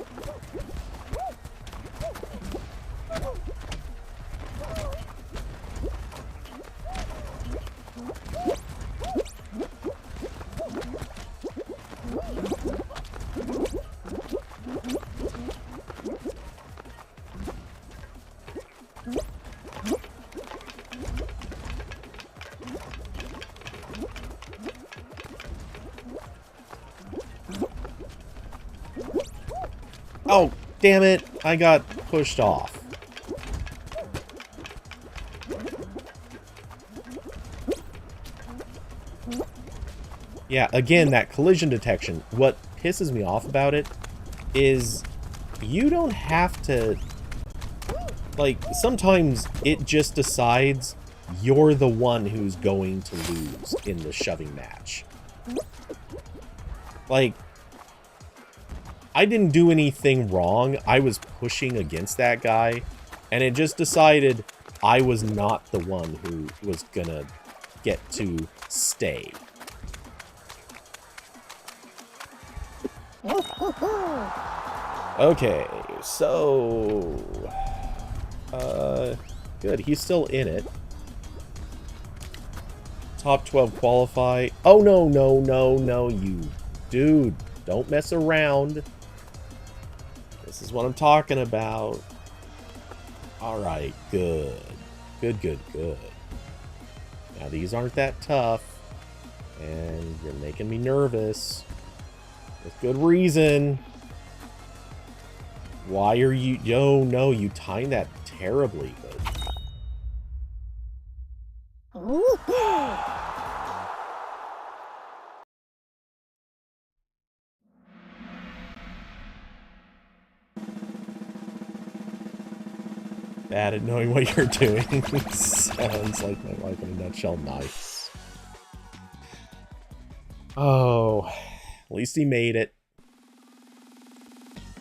Oh, damn it. I got pushed off. Yeah, again, that collision detection. What pisses me off about it is you don't have to... Like, sometimes it just decides you're the one who's going to lose in the shoving match. Like, I didn't do anything wrong. I was pushing against that guy, and it just decided I was not the one who was gonna get to stay. Okay, so... good, he's still in it. Top 12 qualify. Oh, no, no, no, no, you... Dude, don't mess around. This is what I'm talking about. Alright, good. Good, good, good. Now, these aren't that tough. And you're making me nervous. With good reason. Why are you... Yo, no, you timed that terribly. Bad at knowing what you're doing. Sounds like my life in a nutshell. Nice. Oh, at least he made it.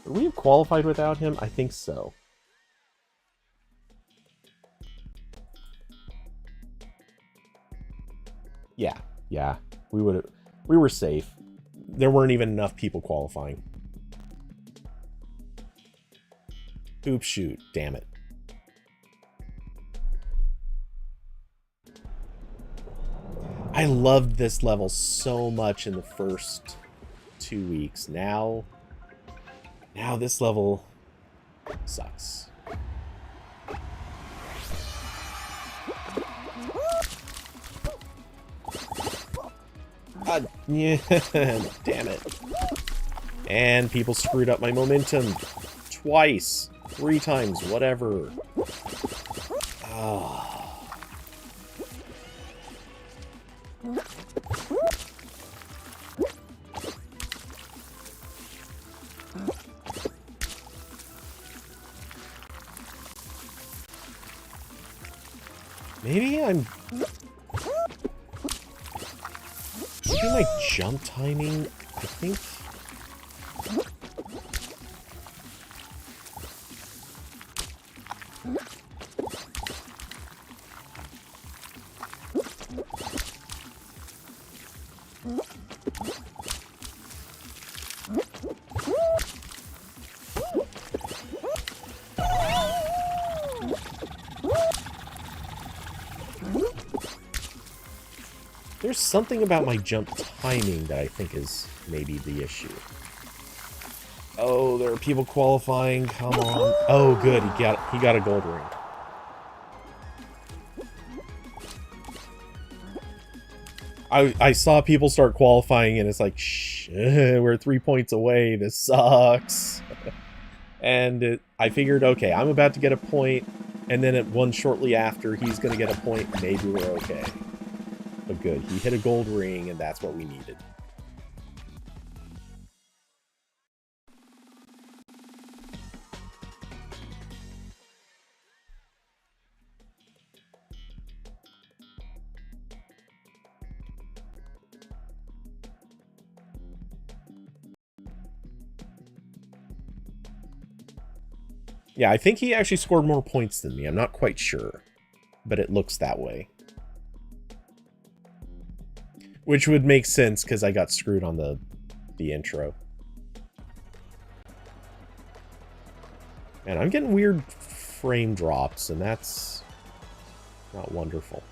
Would we have qualified without him? I think so. Yeah, yeah. We were safe. There weren't even enough people qualifying. Oops, shoot. Damn it. I loved this level so much in the first 2 weeks. Now this level sucks. God, yeah, damn it. And people screwed up my momentum twice, 3 times, whatever. Ah. Maybe my jump timing, I think... There's something about my jump timing that I think is maybe the issue. Oh, there are people qualifying. Come on. Oh, good. He got a gold ring. I saw people start qualifying, and it's like, shh, we're 3 points away. This sucks. And I figured, okay, I'm about to get a point, and then at one shortly after, he's going to get a point. Maybe we're okay. But good. He hit a gold ring, and that's what we needed. Yeah, I think he actually scored more points than me. I'm not quite sure, but it looks that way. Which would make sense because I got screwed on the intro. And I'm getting weird frame drops, and that's not wonderful.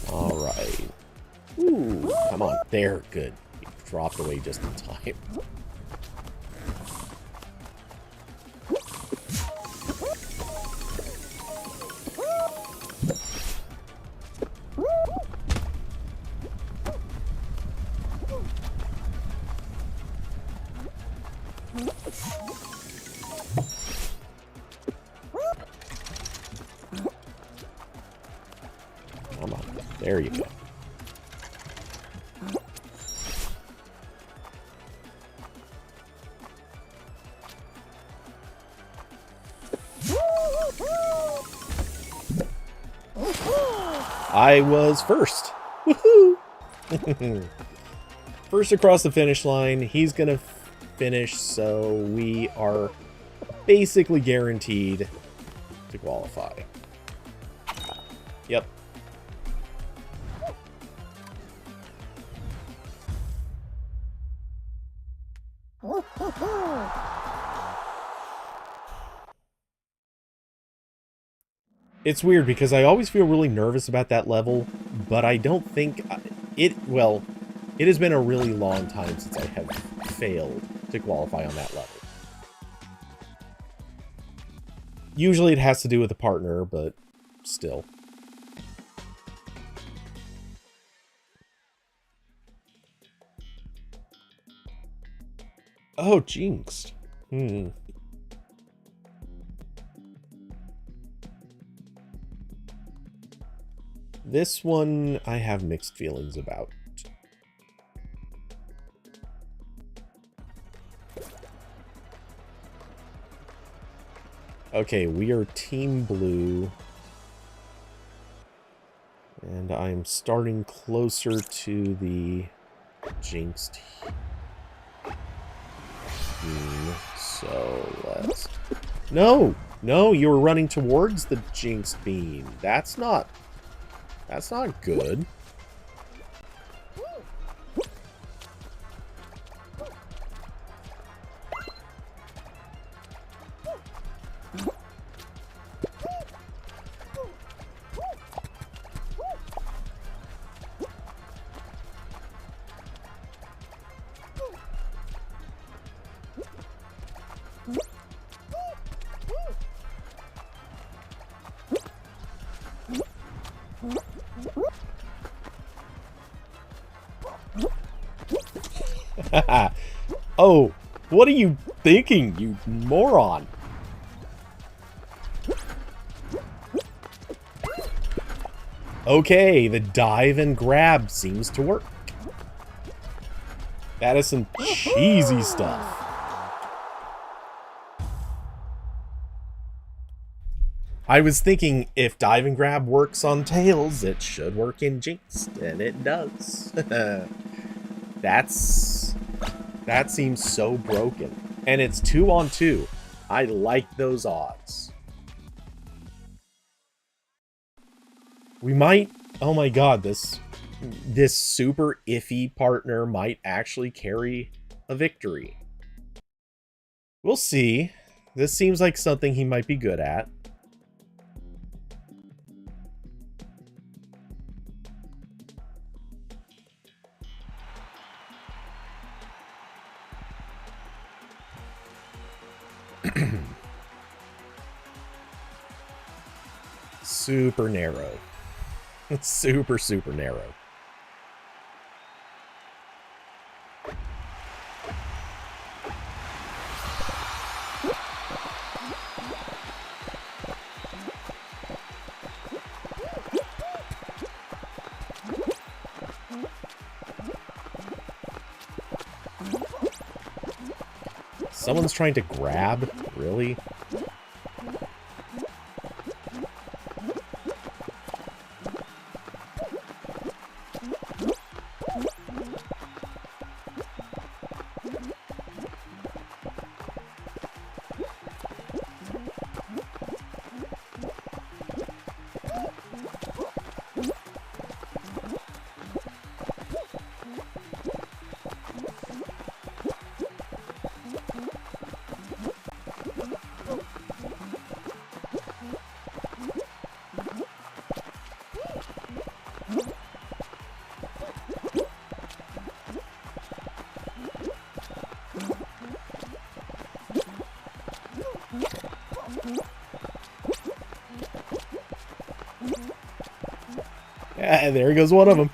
Alright. Ooh, come on. There, good. He dropped away just in time. Come on. There you go. I was first. Woohoo! First across the finish line. He's gonna finish, so we are basically guaranteed to qualify. Yep. It's weird because I always feel really nervous about that level, but I don't think well, it has been a really long time since I have failed to qualify on that level. Usually it has to do with a partner, but still. Oh, jinxed. This one I have mixed feelings about. Okay, we are Team Blue. And I'm starting closer to the jinxed team. So let's... No! No, you were running towards the jinxed beam. That's not good. Oh, what are you thinking, you moron? Okay, the dive and grab seems to work. That is some cheesy stuff. I was thinking if Dive and Grab works on Tails, it should work in Jinx, and it does. That seems so broken. And it's 2-on-2. I like those odds. We might... Oh my god, this super iffy partner might actually carry a victory. We'll see. This seems like something he might be good at. Super narrow. It's super, super narrow. Someone's trying to grab? Really? Yeah, there goes one of them.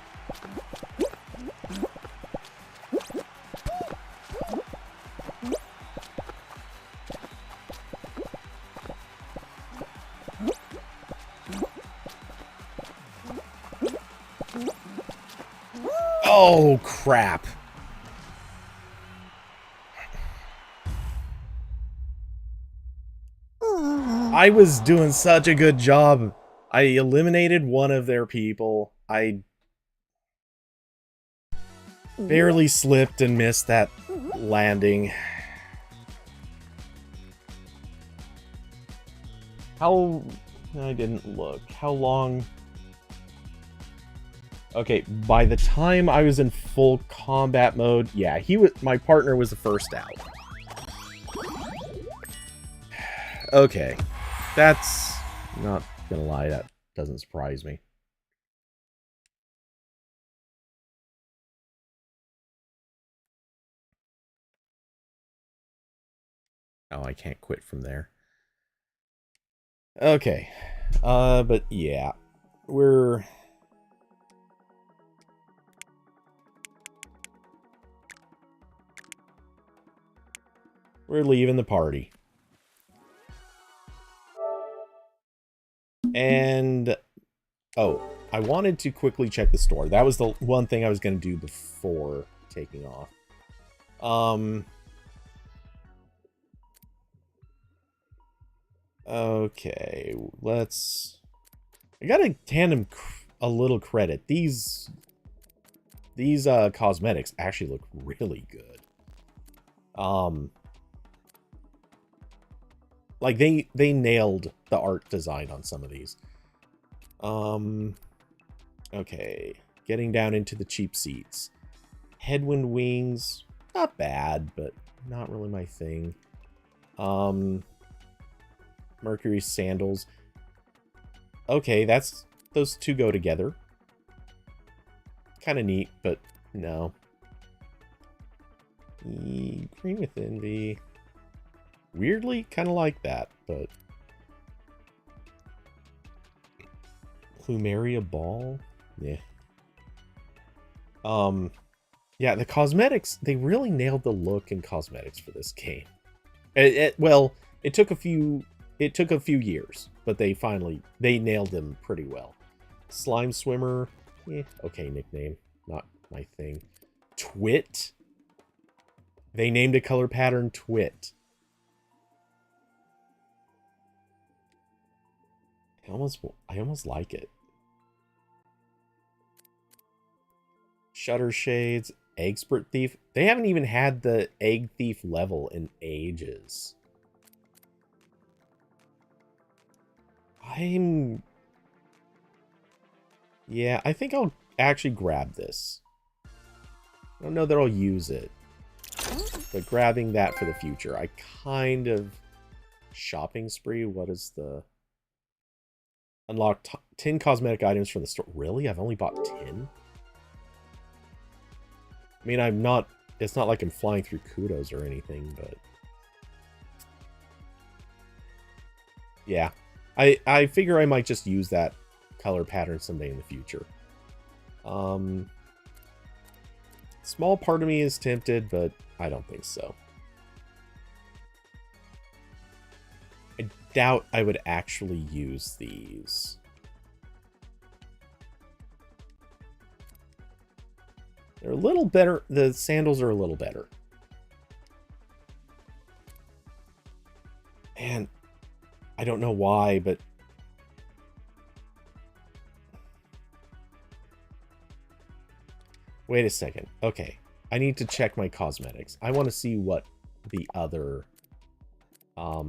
Oh, crap. I was doing such a good job. I eliminated one of their people. I barely slipped and missed that landing. How... I didn't look. How long... Okay, by the time I was in full combat mode, yeah, my partner was the first out. Okay. That's... not gonna lie, that doesn't surprise me. Oh, I can't quit from there. Okay. But yeah. We're leaving the party. And... oh, I wanted to quickly check the store. That was the one thing I was going to do before taking off. Okay, let's... I gotta hand him a little credit. These cosmetics actually look really good. Like, they nailed the art design on some of these. Okay. Getting down into the cheap seats. Headwind wings. Not bad, but not really my thing. Mercury sandals. Okay, those two go together. Kind of neat, but no. Green with Envy. Weirdly, kind of like that, but... Plumeria Ball? Yeah. Yeah, the cosmetics, they really nailed the look and cosmetics for this game. Well, it took a few years, but they nailed them pretty well. Slime Swimmer, okay nickname, not my thing. Twit? They named a color pattern Twit. I almost like it. Shutter Shades, Expert Thief. They haven't even had the Egg Thief level in ages. Yeah, I think I'll actually grab this. I don't know that I'll use it, but grabbing that for the future. I kind of... Shopping spree? What is the... Unlock 10 cosmetic items from the store. Really? I've only bought 10? I mean, I'm not... It's not like I'm flying through kudos or anything, but... Yeah. I figure I might just use that color pattern someday in the future. Small part of me is tempted, but I don't think so. I doubt I would actually use these. They're a little better. The sandals are a little better. And I don't know why, but... Wait a second. Okay. I need to check my cosmetics. I want to see what the other... Yeah,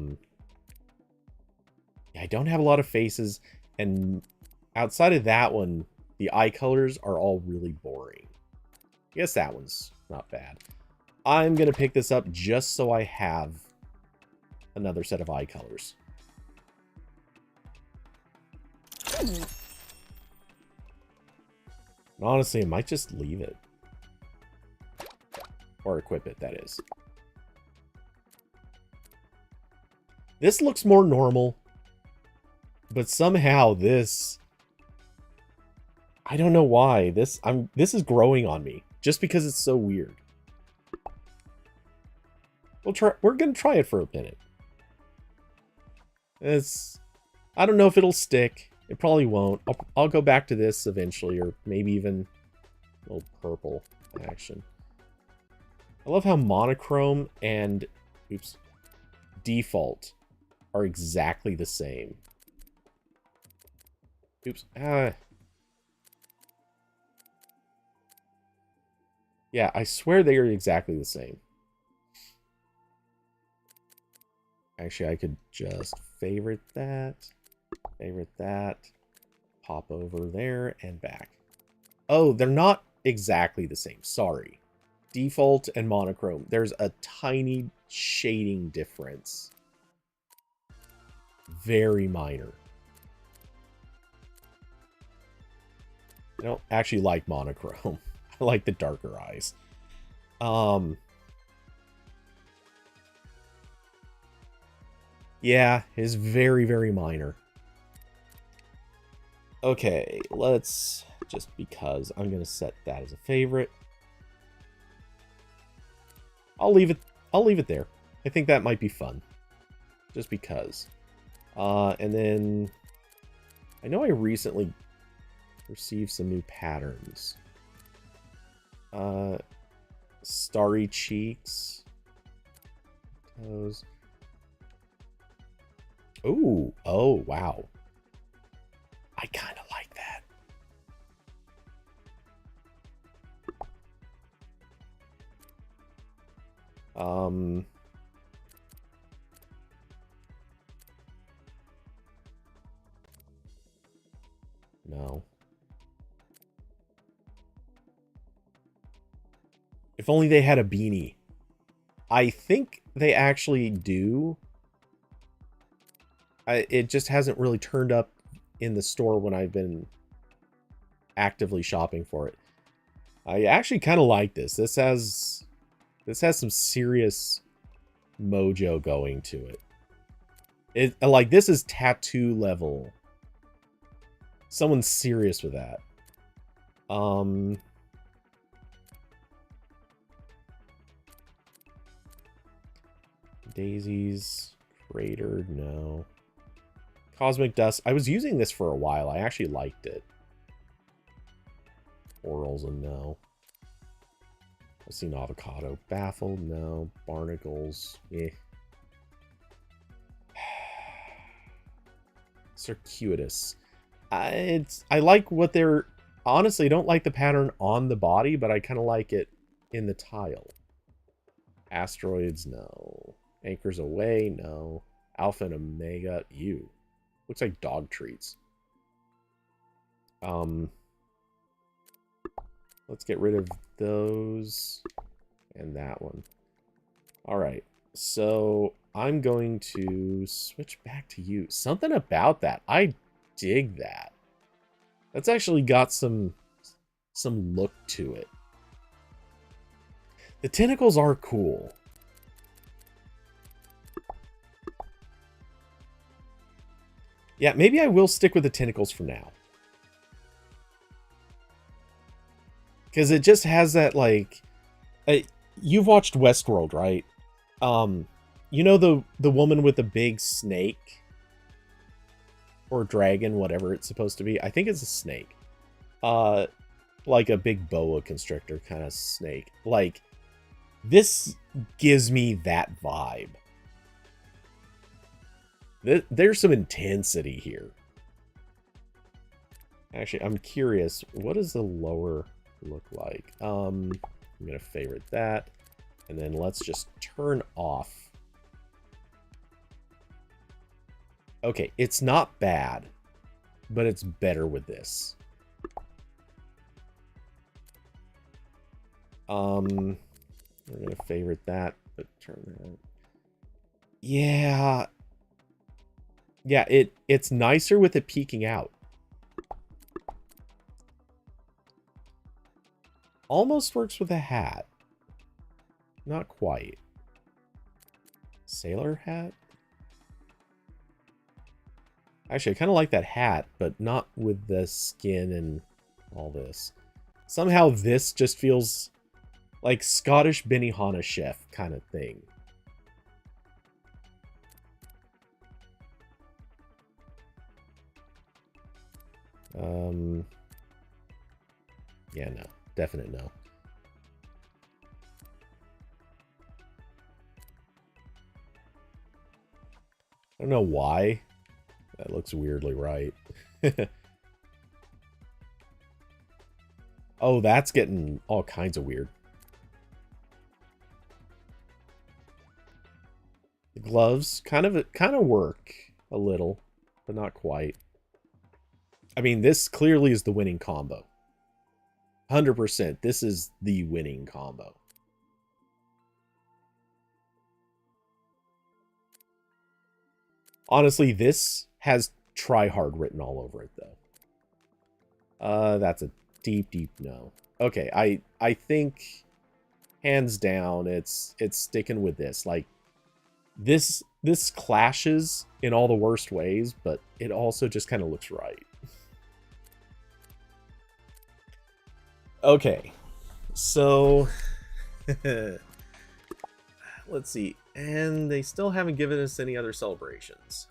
I don't have a lot of faces, and outside of that one, the eye colors are all really boring. I guess that one's not bad. I'm going to pick this up just so I have another set of eye colors. And honestly, I might just leave it. Or equip it, that is. This looks more normal. But somehow this... I don't know why. This is growing on me. Just because it's so weird. We're gonna try it for a minute. I don't know if it'll stick. It probably won't. I'll go back to this eventually, or maybe even a little purple action. I love how monochrome and default are exactly the same. Yeah, I swear they are exactly the same. Actually, I could just favorite that, pop over there and back. Oh, they're not exactly the same. Sorry. Default and monochrome. There's a tiny shading difference. Very minor. I don't actually like monochrome. I like the darker eyes. Yeah, it's very, very minor. Okay, let's... Just because I'm going to set that as a favorite. I'll leave it there. I think that might be fun. Just because. And then... I know I recently received some new patterns. Starry cheeks. Toes. Ooh. Oh, wow. I kind of like that. No. If only they had a beanie. I think they actually do. It just hasn't really turned up in the store when I've been actively shopping for it. I actually kind of like this. This has some serious mojo going to it. Like, this is tattoo level. Someone's serious with that. Daisies. Cratered, no. Cosmic Dust. I was using this for a while. I actually liked it. Orals, and no. I've seen Avocado. Baffled, no. Barnacles, eh. Circuitous. I like what they're... Honestly, I don't like the pattern on the body, but I kind of like it in the tile. Asteroids, no. Anchors away, no. Alpha and Omega, ew. Looks like dog treats. Let's get rid of those and that one. All right, so I'm going to switch back to you. Something about that, I dig that. That's actually got some look to it. The tentacles are cool. Yeah, maybe I will stick with the tentacles for now. Because it just has that, like... you've watched Westworld, right? You know the woman with the big snake? Or dragon, whatever it's supposed to be. I think it's a snake. Like a big boa constrictor kind of snake. Like, this gives me that vibe. There's some intensity here. Actually, I'm curious. What does the lower look like? I'm going to favorite that. And then let's just turn off. Okay, it's not bad, but it's better with this. We're going to favorite that, but turn that. Yeah. Yeah, it's nicer with it peeking out. Almost works with a hat. Not quite. Sailor hat? Actually, I kind of like that hat, but not with the skin and all this. Somehow this just feels like Scottish Benihana chef kind of thing. Yeah, no. Definite no. I don't know why. That looks weirdly right. Oh, that's getting all kinds of weird. The gloves kind of work a little, but not quite. I mean, this clearly is the winning combo. 100%. This is the winning combo. Honestly, this has try hard written all over it, though. That's a deep, deep no. Okay, I think hands down, it's sticking with this. Like, this clashes in all the worst ways, but it also just kind of looks right. Okay, so let's see. And they still haven't given us any other celebrations.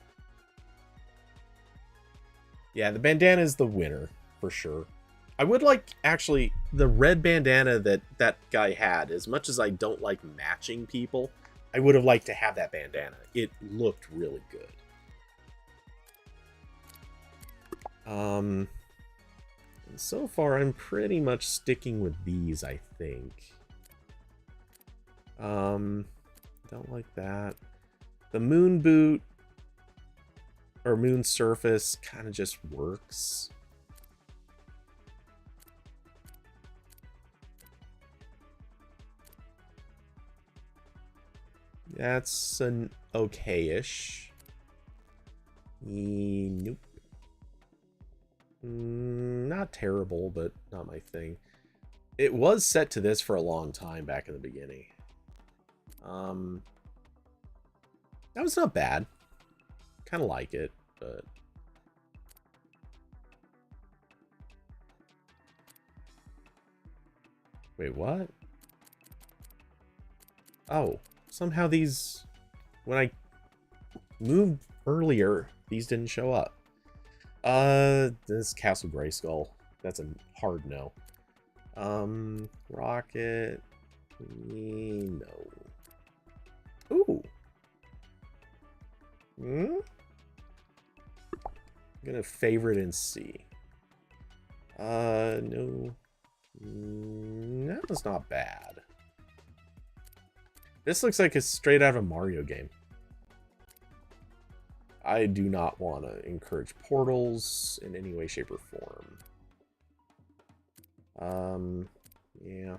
Yeah, the bandana is the winner, for sure. I would like, actually, the red bandana that guy had, as much as I don't like matching people, I would have liked to have that bandana. It looked really good. So far, I'm pretty much sticking with these, I think. Don't like that. The moon boot or moon surface kind of just works. That's an okay-ish. Nope. Not terrible, but not my thing. It was set to this for a long time back in the beginning. That was not bad. Kind of like it, but... Wait, what? Oh, somehow these... When I moved earlier, these didn't show up. This Castle Grayskull. That's a hard no. Rocket. No. Ooh. I'm gonna favorite and see. No. That was not bad. This looks like it's straight out of a Mario game. I do not want to encourage portals in any way, shape, or form. Yeah.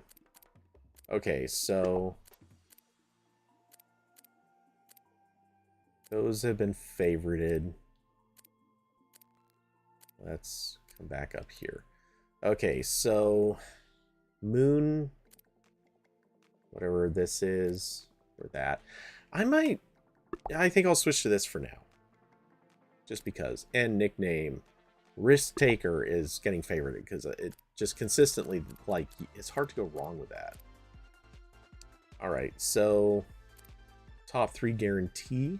Okay, so those have been favorited. Let's come back up here. Okay, so Moon, whatever this is, or that. I think I'll switch to this for now. Just because. And nickname, Risk Taker is getting favorited because it just consistently, like, it's hard to go wrong with that. Alright, so top 3 guarantee.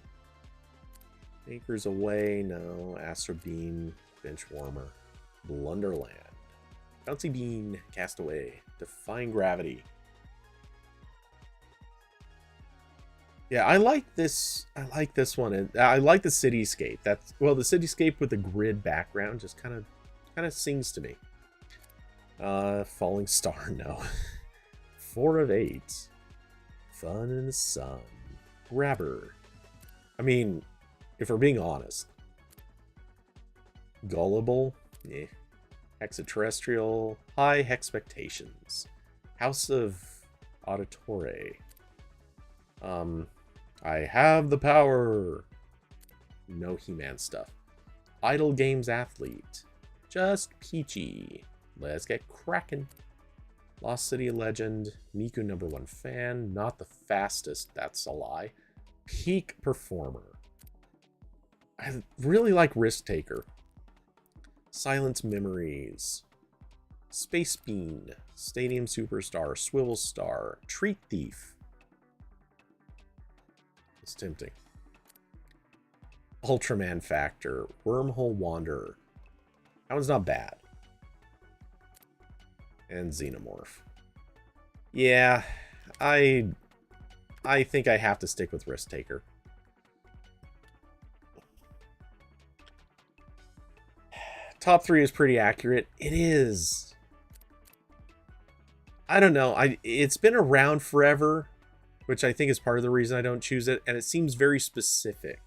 Anchors Away, no. Astro Beam, Bench Warmer. Blunderland. Bouncy Bean, Castaway. Defying Gravity. Yeah, I like this. I like this one. I like the cityscape. That's, well, the cityscape with the grid background just kind of sings to me. Falling Star, no. 4 of 8. Fun in the Sun. Grabber. I mean, if we're being honest. Gullible, eh. Extraterrestrial, High Expectations. House of Auditore. I have the power. No He-Man stuff. Idle Games Athlete. Just peachy. Let's get cracking. Lost City Legend. Miku #1 fan. Not the fastest. That's a lie. Peak Performer. I really like Risk Taker. Silence Memories. Space Bean. Stadium Superstar. Swivel Star. Treat Thief. It's tempting. Ultraman Factor. Wormhole Wanderer. That one's not bad. And Xenomorph. Yeah, I think I have to stick with Risk Taker. Top 3 is pretty accurate. It is. I don't know. It's been around forever, which I think is part of the reason I don't choose it, and it seems very specific.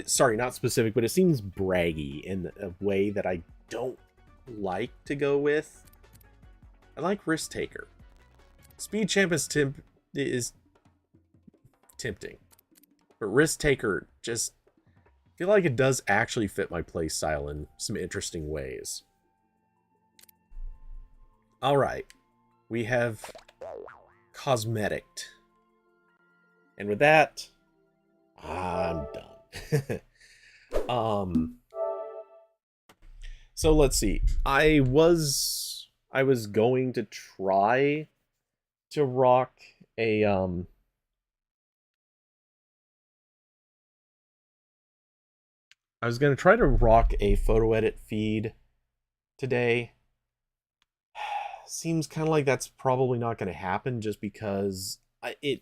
Sorry, not specific, but it seems braggy in a way that I don't like to go with. I like Risk Taker. Speed Champ is tempting. But Risk Taker just feel like it does actually fit my play style in some interesting ways. Alright. We have Cosmetic. And with that, I'm done. So let's see. I was going to try to rock a I was going to try to rock a photo edit feed today. Seems kind of like that's probably not going to happen just because I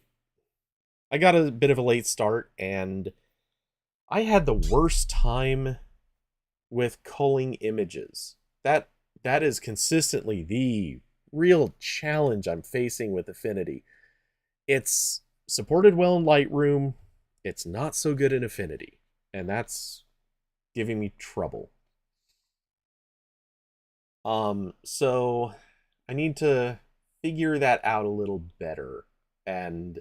got a bit of a late start and I had the worst time with culling images. That is consistently the real challenge I'm facing with Affinity. It's supported well in Lightroom. It's not so good in Affinity. And that's giving me trouble. So I need to figure that out a little better. And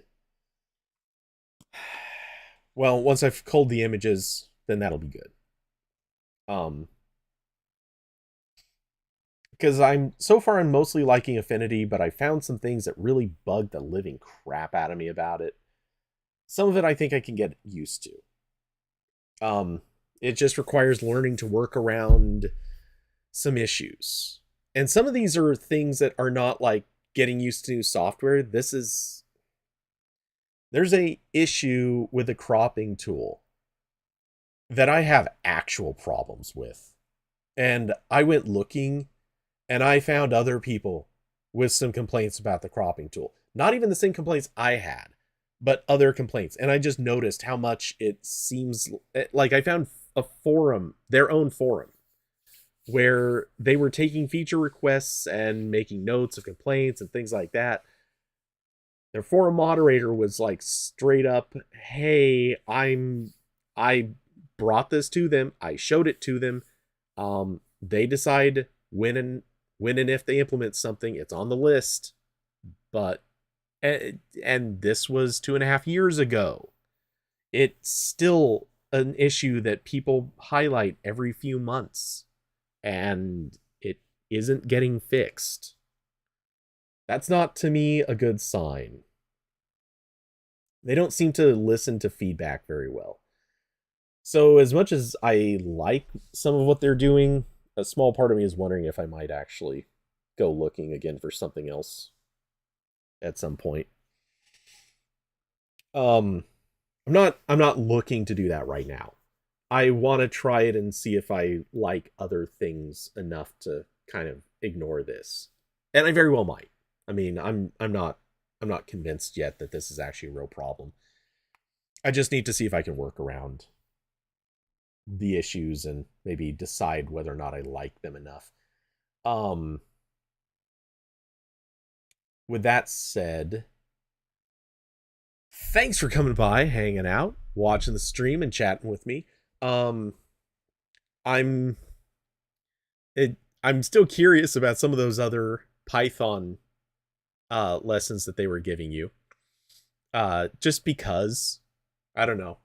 well, once I've culled the images, then that'll be good. Because I'm mostly liking Affinity, but I found some things that really bug the living crap out of me about it. Some of it I think I can get used to. It just requires learning to work around some issues. And some of these are things that are not like getting used to new software. There's a issue with the cropping tool that I have actual problems with. And I went looking and I found other people with some complaints about the cropping tool. Not even the same complaints I had, but other complaints. And I just noticed how much it seems like I found a forum, their own forum, where they were taking feature requests and making notes of complaints and things like that. Their forum moderator was like straight up, "Hey, I brought this to them. I showed it to them. They decide when and if they implement something. It's on the list, but and this was 2.5 years ago. It's still an issue that people highlight every few months, and it isn't getting fixed. That's not, to me, a good sign. They don't seem to listen to feedback very well. So, as much as I like some of what they're doing, a small part of me is wondering if I might actually go looking again for something else at some point. Um, I'm not looking to do that right now. I want to try it and see if I like other things enough to kind of ignore this. And I very well might. I mean, I'm not convinced yet that this is actually a real problem. I just need to see if I can work around the issues and maybe decide whether or not I like them enough. Um with that said, thanks for coming by, hanging out, watching the stream and chatting with me. Um I'm it, I'm still curious about some of those other Python lessons that they were giving you. Just because I don't know.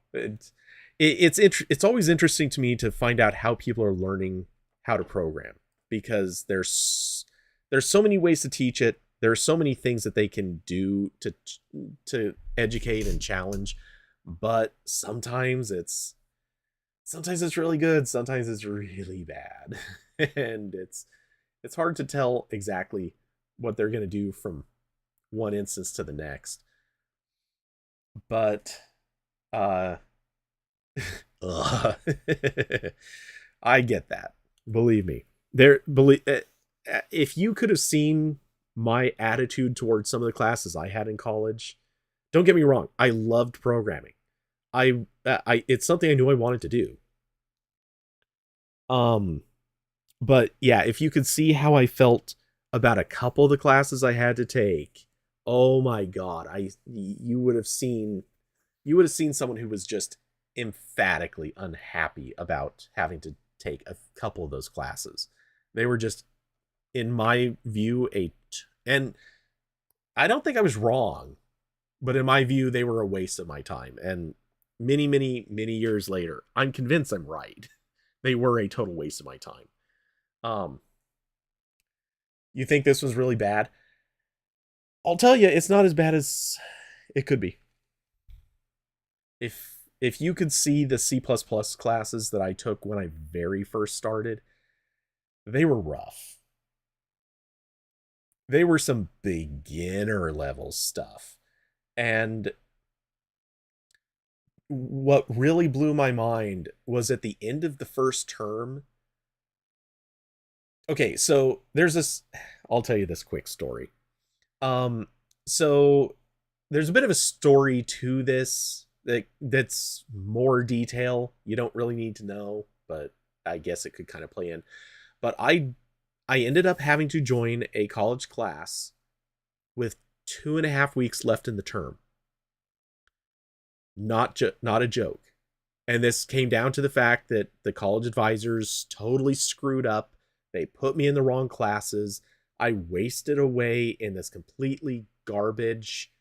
It's always interesting to me to find out how people are learning how to program, because there's so many ways to teach it. There are so many things that they can do to educate and challenge, but sometimes it's really good, sometimes it's really bad. And it's hard to tell exactly what they're going to do from one instance to the next. But uh I get that. Believe me. If you could have seen my attitude towards some of the classes I had in college, don't get me wrong, I loved programming. I it's something I knew I wanted to do. Um but yeah, if you could see how I felt about a couple of the classes I had to take, oh my god, I you would have seen someone who was just emphatically unhappy about having to take a couple of those classes. They were just, in my view, and I don't think I was wrong, but in my view, they were a waste of my time. And many, many, many years later, I'm convinced I'm right. They were a total waste of my time. Um, you think this was really bad? I'll tell you, it's not as bad as it could be. If you could see the C++ classes that I took when I very first started, they were rough. They were some beginner level stuff. And what really blew my mind was at the end of the first term. Okay, so there's this, I'll tell you this quick story. Um so there's a bit of a story to this that's more detail. You don't really need to know, but I guess it could kind of play in. But I ended up having to join a college class with 2.5 weeks left in the term. Not a joke. And this came down to the fact that the college advisors totally screwed up. They put me in the wrong classes. I wasted away in this completely garbage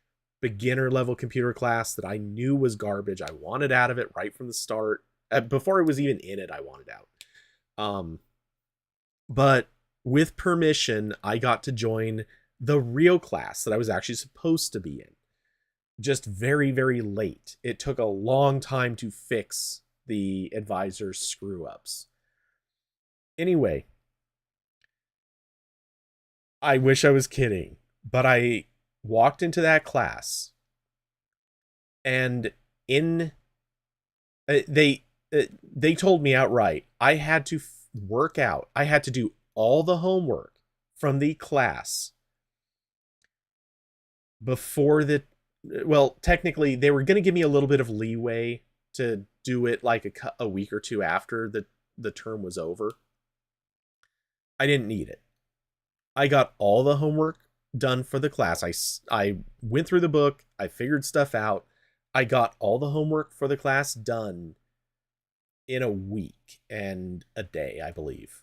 beginner level computer class that I knew was garbage. I wanted out of it right from the start. Before I was even in it, I wanted out. But with permission, I got to join the real class that I was actually supposed to be in. Just very, very late. It took a long time to fix the advisor's screw ups. Anyway, I wish I was kidding, but I walked into that class, and in they told me outright I had to work out. I had to do all the homework from the class before well, technically they were going to give me a little bit of leeway to do it like a week or two after the term was over. I didn't need it. I got all the homework done for the class. I went through the book, I figured stuff out. I got all the homework for the class done in a week and a day, I believe.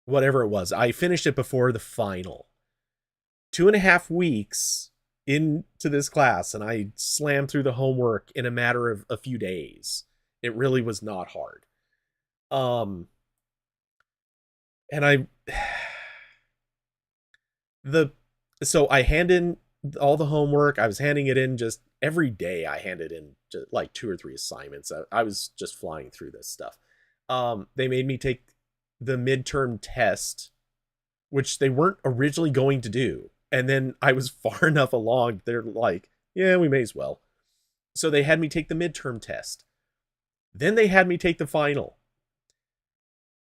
Whatever it was. I finished it before the final. 2.5 weeks into this class, and I slammed through the homework in a matter of a few days. It really was not hard. And I the so I hand in all the homework. I was handing it in just every day. I handed in just like 2 or 3 assignments. I was just flying through this stuff. They made me take the midterm test, which they weren't originally going to do. And then I was far enough along, they're like, yeah, we may as well. So they had me take the midterm test. Then they had me take the final.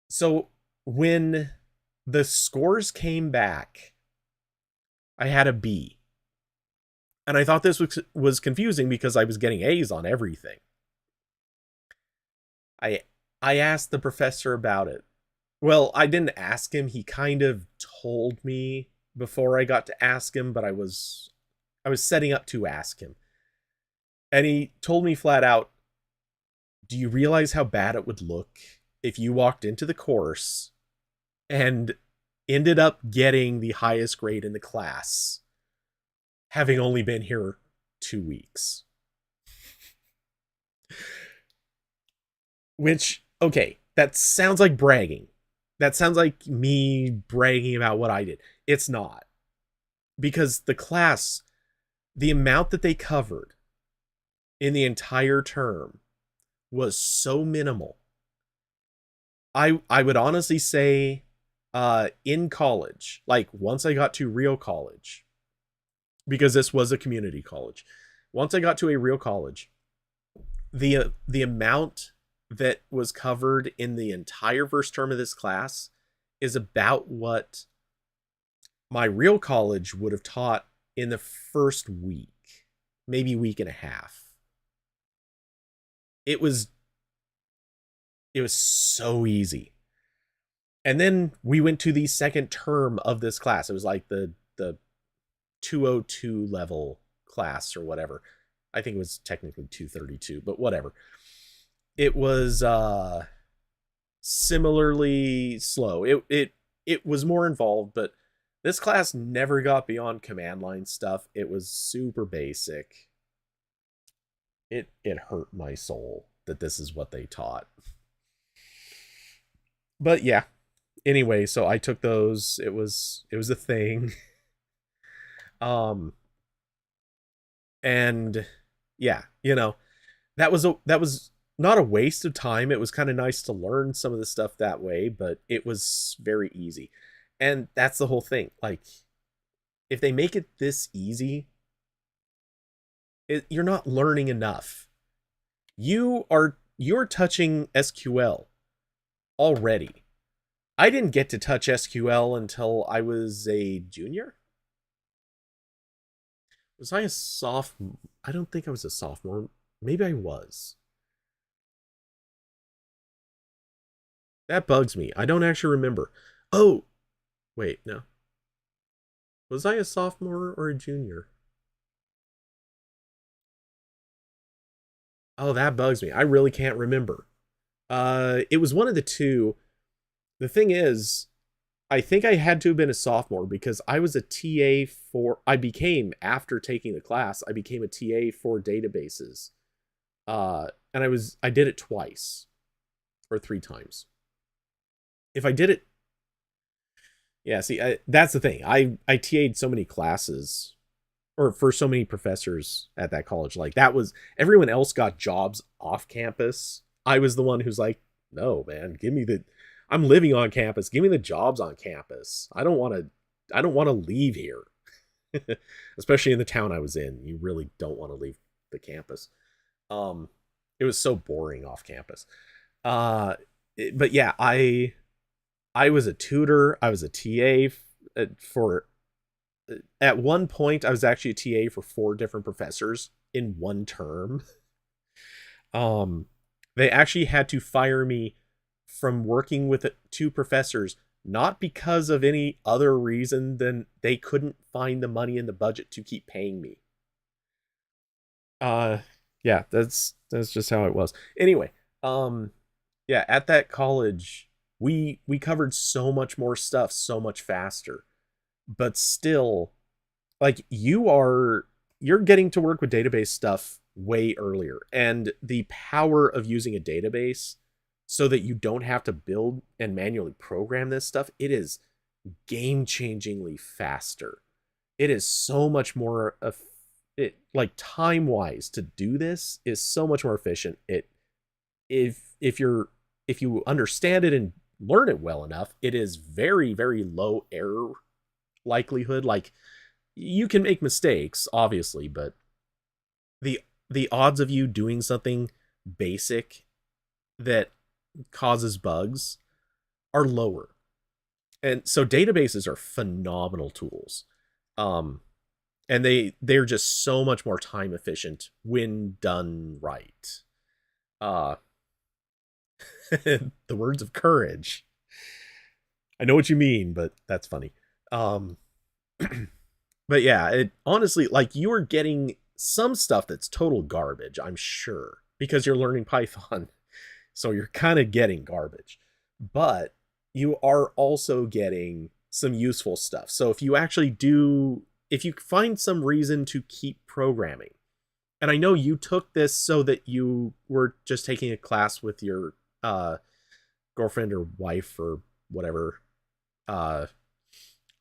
So when the scores came back, I had a B. And I thought this was confusing because I was getting A's on everything. I asked the professor about it. Well, I didn't ask him. He kind of told me before I got to ask him, but I was setting up to ask him. And he told me flat out, "Do you realize how bad it would look if you walked into the course and ended up getting the highest grade in the class, having only been here 2 weeks?" Which, okay, that sounds like bragging. That sounds like me bragging about what I did. It's not. Because the class, the amount that they covered in the entire term was so minimal. I would honestly say in college, like once I got to real college, because this was a community college, once I got to a real college, the amount that was covered in the entire first term of this class is about what my real college would have taught in the first week, maybe week and a half. It was so easy. And then we went to the second term of this class. It was like the 202 level class or whatever. I think it was technically 232, but whatever. It was similarly slow. It was more involved, but this class never got beyond command line stuff. It was super basic. It hurt my soul that this is what they taught. But yeah. Anyway, so I took those. It was a thing. And yeah, that was not a waste of time. It was kind of nice to learn some of the stuff that way, but it was very easy. And that's the whole thing. Like, if they make it this easy, you're not learning enough. You're touching SQL already. I didn't get to touch SQL until I was a junior. Was I a sophomore? I don't think I was a sophomore. Maybe I was. That bugs me. I don't actually remember. Oh, wait, no. Was I a sophomore or a junior? Oh, that bugs me. I really can't remember. It was one of the two. The thing is, I think I had to have been a sophomore because I was a TA for, I became, after taking the class, I became a TA for databases. And I did it twice or 3 times. If I did it, yeah, see, that's the thing. I TA'd so many classes or for so many professors at that college. Like, that was, everyone else got jobs off campus. I was the one who's like, no, man, I'm living on campus. Give me the jobs on campus. I don't want to leave here. Especially in the town I was in. You really don't want to leave the campus. It was so boring off campus. But yeah, I was a tutor. I was a TA for at one point I was actually a TA for 4 different professors in one term. um they actually had to fire me from working with 2 professors, not because of any other reason than they couldn't find the money in the budget to keep paying me. uh yeah, that's just how it was. Anyway, um yeah, at that college we covered so much more stuff so much faster, but still, like, you're getting to work with database stuff way earlier, and the power of using a database so that you don't have to build and manually program this stuff, it is game changingly faster. It is so much more like time wise to do this is so much more efficient. If you understand it and learn it well enough, it is very, very low error likelihood. Like, you can make mistakes, obviously, but the odds of you doing something basic that causes bugs are lower. And so databases are phenomenal tools. Um and they're just so much more time efficient when done right. Uh the words of courage. I know what you mean, but that's funny. Um but yeah, it honestly, like, you are getting some stuff that's total garbage, I'm sure, because you're learning Python. So you're kind of getting garbage. But you are also getting some useful stuff. So if you find some reason to keep programming, and I know you took this so that you were just taking a class with your uh girlfriend or wife or whatever. I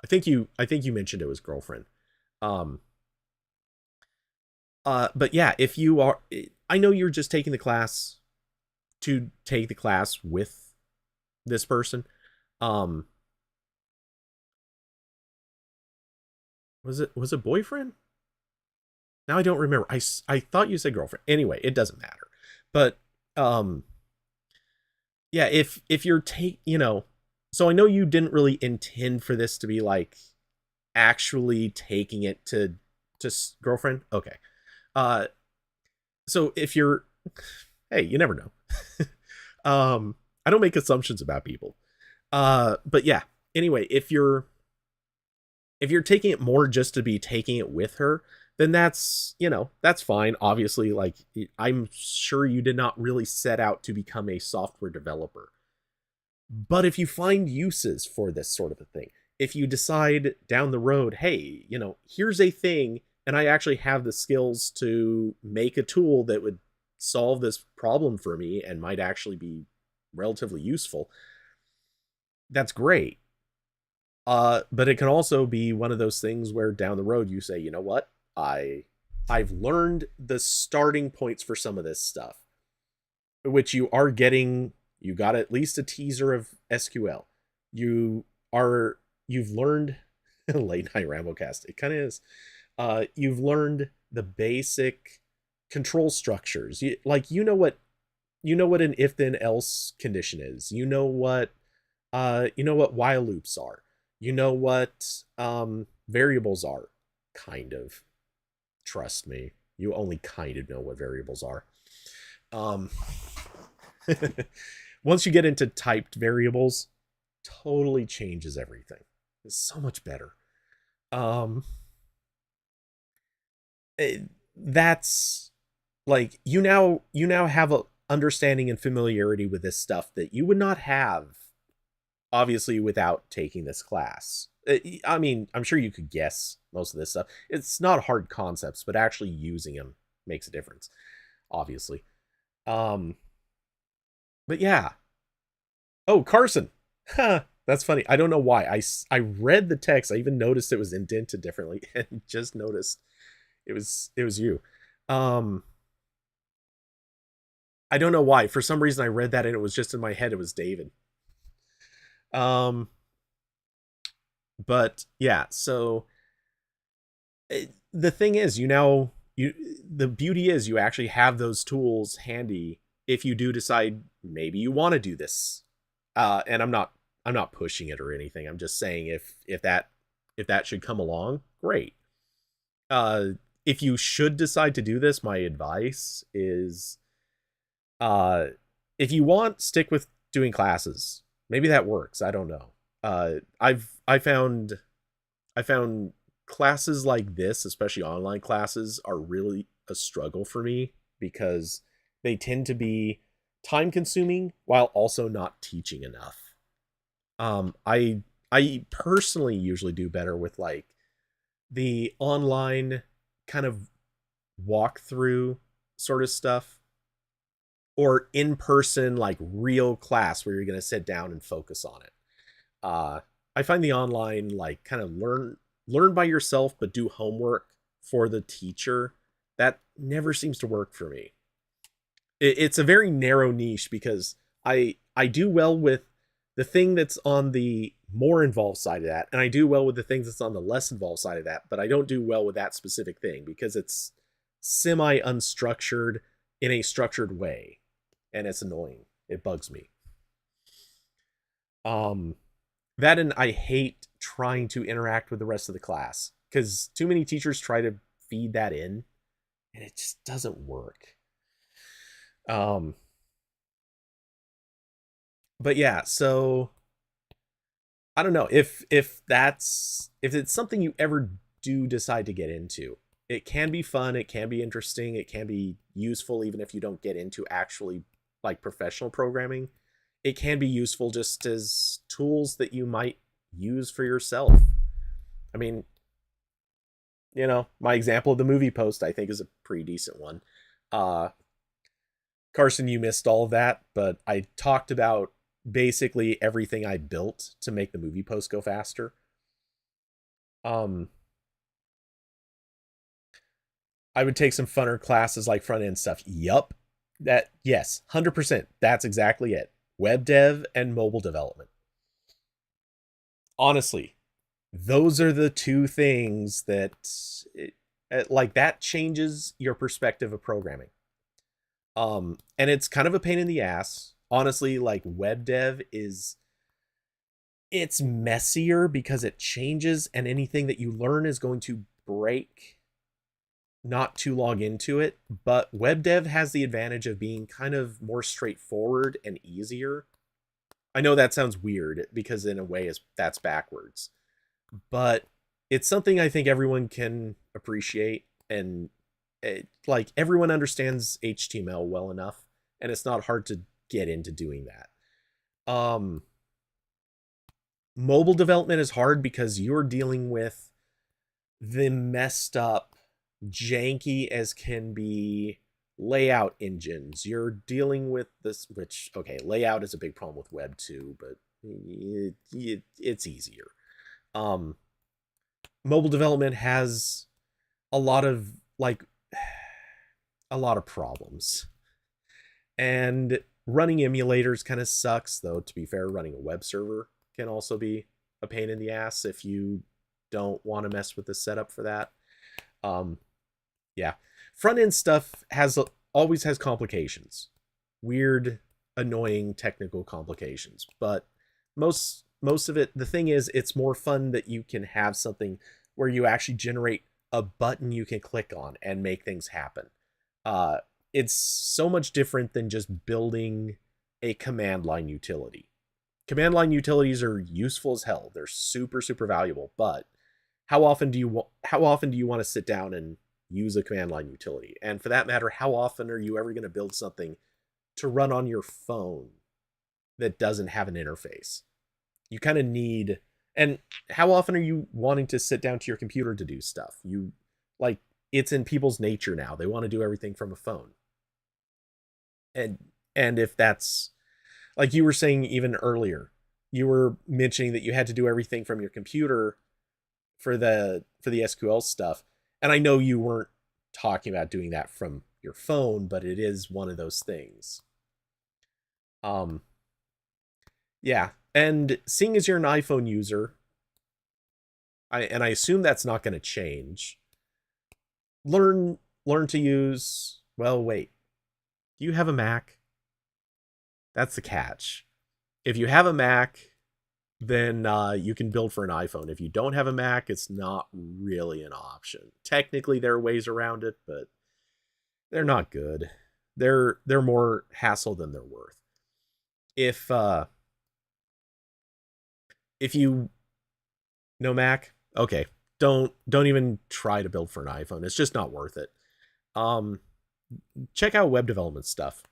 think you mentioned it was girlfriend. Um but yeah, if you are, I know you're just taking the class to take the class with this person. Um was it boyfriend? Now I don't remember. I thought you said girlfriend. Anyway, it doesn't matter. But um yeah, if you're so I know you didn't really intend for this to be like actually taking it to girlfriend. Okay. Uh so if you're, hey, you never know. I don't make assumptions about people. But yeah, anyway, if you're taking it more just to be taking it with her, then that's fine. Obviously, like, I'm sure you did not really set out to become a software developer. But if you find uses for this sort of a thing, if you decide down the road, hey, here's a thing, and I actually have the skills to make a tool that would solve this problem for me and might actually be relatively useful, that's great. But it can also be one of those things where down the road you say, you know what, I've learned the starting points for some of this stuff, which you are getting. You got at least a teaser of SQL. You've learned late night Ramblecast. It kind of is. You've learned the basic control structures. You know what an if then else condition is. You know what while loops are. You know what variables are, kind of. Trust me, you only kind of know what variables are. Um, Once you get into typed variables, totally changes everything. It's so much better. Um, that's like, you now have a understanding and familiarity with this stuff that you would not have, obviously, without taking this class. I mean, I'm sure you could guess most of this stuff. It's not hard concepts, but actually using them makes a difference, obviously. Um, but yeah. Oh, Carson. Huh, that's funny. I don't know why. I read the text. I even noticed it was indented differently and just noticed it was you. Um, I don't know why. For some reason I read that and it was just in my head it was David. Um, but yeah, so the thing is, the beauty is you actually have those tools handy if you do decide maybe you want to do this. And I'm not pushing it or anything. I'm just saying if that should come along, great. Uh, if you should decide to do this, my advice is, uh, if you want, stick with doing classes. Maybe that works. I don't know. I found classes like this, especially online classes, are really a struggle for me because they tend to be time consuming while also not teaching enough. I personally usually do better with like the online kind of walkthrough sort of stuff, or in person like real class where you're going to sit down and focus on it. uh I find the online like kind of learn by yourself but do homework for the teacher, that never seems to work for me. It's a very narrow niche because I do well with the thing that's on the more involved side of that, and I do well with the things that's on the less involved side of that, but I don't do well with that specific thing because it's semi unstructured in a structured way, and it's annoying. It bugs me. um that, and I hate trying to interact with the rest of the class because too many teachers try to feed that in and it just doesn't work. um but yeah, so I don't know if it's something you ever do decide to get into. It can be fun, it can be interesting, it can be useful even if you don't get into actually like professional programming. It can be useful just as tools that you might use for yourself. I mean, my example of the movie post I think is a pretty decent one. Uh Carson, you missed all of that, but I talked about basically everything I built to make the movie post go faster. Um, I would take some funner classes like front end stuff. Yup. That, yes, 100%. That's exactly it. Web dev and mobile development. Honestly, those are the two things that like that changes your perspective of programming. And it's kind of a pain in the ass. Honestly, like web dev is, it's messier because it changes and anything that you learn is going to break not too long into it. But web dev has the advantage of being kind of more straightforward and easier. I know that sounds weird because in a way is that's backwards, but it's something I think everyone can appreciate, and like everyone understands HTML well enough and it's not hard to get into doing that. Mobile development is hard because you're dealing with the messed up, janky as can be layout engines. You're dealing with this, which, okay, layout is a big problem with web too, but it's easier. Mobile development has a lot of like a lot of problems, and running emulators kind of sucks, though. To be fair, running a web server can also be a pain in the ass if you don't want to mess with the setup for that. Yeah, front end stuff always has complications, weird, annoying technical complications, but most of it, the thing is, it's more fun that you can have something where you actually generate a button you can click on and make things happen. It's so much different than just building a command line utility. Command line utilities are useful as hell. They're super, super valuable, but how often do you want to sit down and use a command line utility? And for that matter, how often are you ever going to build something to run on your phone that doesn't have an interface? You kind of need, and how often are you wanting to sit down to your computer to do stuff? You like, it's in people's nature now. They want to do everything from a phone. And if that's, like you were saying even earlier, you were mentioning that you had to do everything from your computer for the SQL stuff. And I know you weren't talking about doing that from your phone, but it is one of those things. Yeah, and seeing as you're an iPhone user, I assume that's not going to change. Learn to use, well, wait. Do you have a Mac? That's the catch. If you have a Mac, then you can build for an iPhone. If you don't have a Mac, it's not really an option. Technically, there are ways around it, but they're not good. They're more hassle than they're worth. If you know Mac, okay, don't even try to build for an iPhone. It's just not worth it. Um, check out web development stuff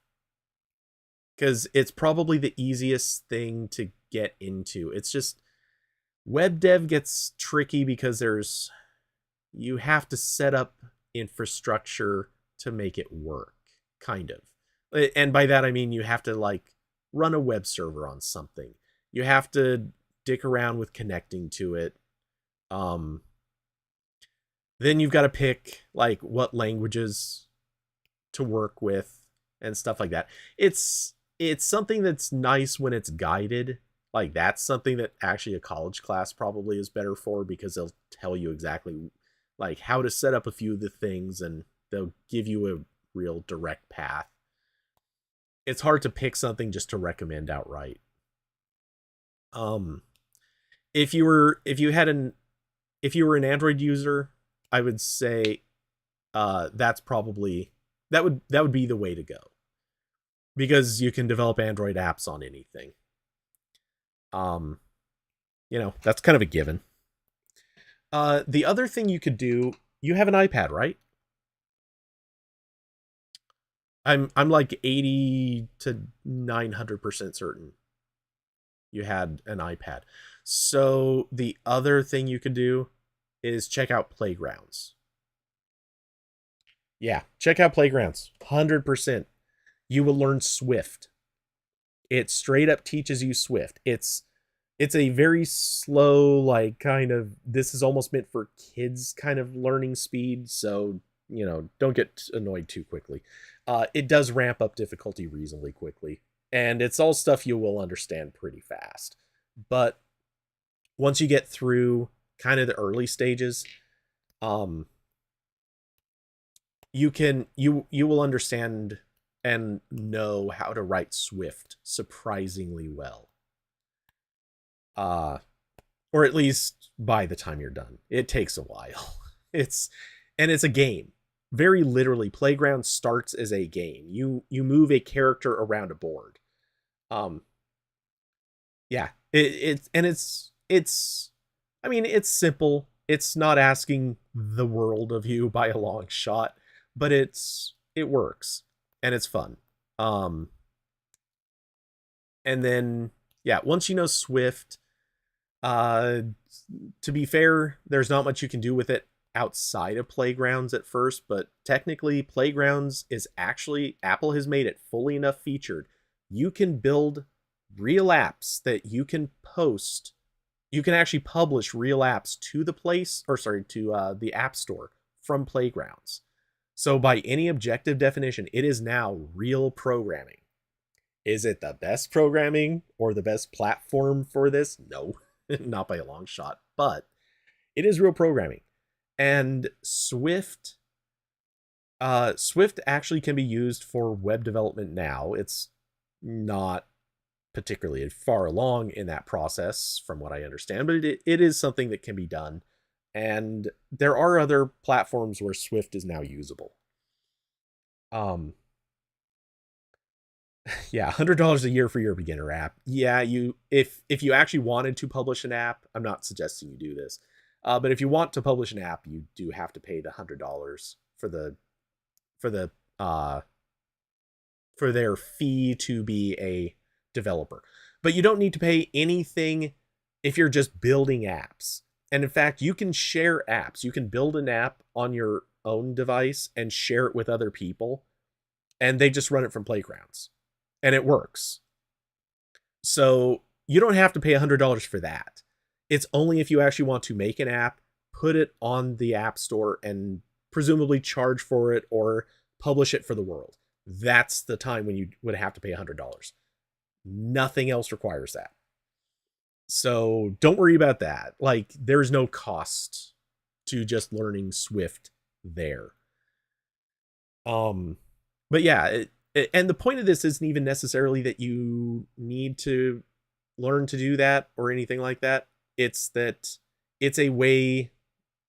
because it's probably the easiest thing to get into. It's just web dev gets tricky because you have to set up infrastructure to make it work, kind of. And by that I mean you have to like run a web server on something. You have to dick around with connecting to it. Um then you've got to pick like what languages to work with and stuff like that. It's something that's nice when it's guided. Like that's something that actually a college class probably is better for because they'll tell you exactly like how to set up a few of the things and they'll give you a real direct path. It's hard to pick something just to recommend outright. Um if you were an Android user, I would say that's probably that would be the way to go because you can develop Android apps on anything. Um, that's kind of a given. The other thing you could do, you have an iPad, right? I'm like 80 to 900% certain you had an iPad. So the other thing you could do is check out Playgrounds. Yeah, check out Playgrounds. 100%. You will learn Swift. It straight up teaches you Swift. It's a very slow, like kind of this is almost meant for kids kind of learning speed, so don't get annoyed too quickly. It does ramp up difficulty reasonably quickly, and it's all stuff you will understand pretty fast. But once you get through kind of the early stages, um, you will understand and know how to write Swift surprisingly well. Or at least by the time you're done. It takes a while. It's a game. Very literally, Playground starts as a game. You move a character around a board. Um yeah, it's I mean, it's simple. It's not asking the world of you by a long shot, but it works and it's fun. Um and then yeah, once you know Swift, uh to be fair, there's not much you can do with it outside of Playgrounds at first, but technically Playgrounds is actually Apple has made it fully enough featured. You can build real apps that you can post. You can actually publish real apps to the App Store from Playgrounds. So by any objective definition, it is now real programming. Is it the best programming or the best platform for this? No, not by a long shot, but it is real programming. And Swift actually can be used for web development now. It's not particularly far along in that process from what I understand, but it is something that can be done. And there are other platforms where Swift is now usable. Yeah, $100 a year for your beginner app. Yeah, if you actually wanted to publish an app, I'm not suggesting you do this. But if you want to publish an app, you do have to pay the $100 for the for their fee to be a developer. But you don't need to pay anything if you're just building apps. And in fact, you can share apps. You can build an app on your own device and share it with other people, and they just run it from Playgrounds. And it works. So you don't have to pay $100 for that. It's only if you actually want to make an app, put it on the App Store, and presumably charge for it or publish it for the world. That's the time when you would have to pay $100. Nothing else requires that. So don't worry about that. Like, there's no cost to just learning Swift there. But yeah, and the point of this isn't even necessarily that you need to learn to do that or anything like that. It's that it's a way,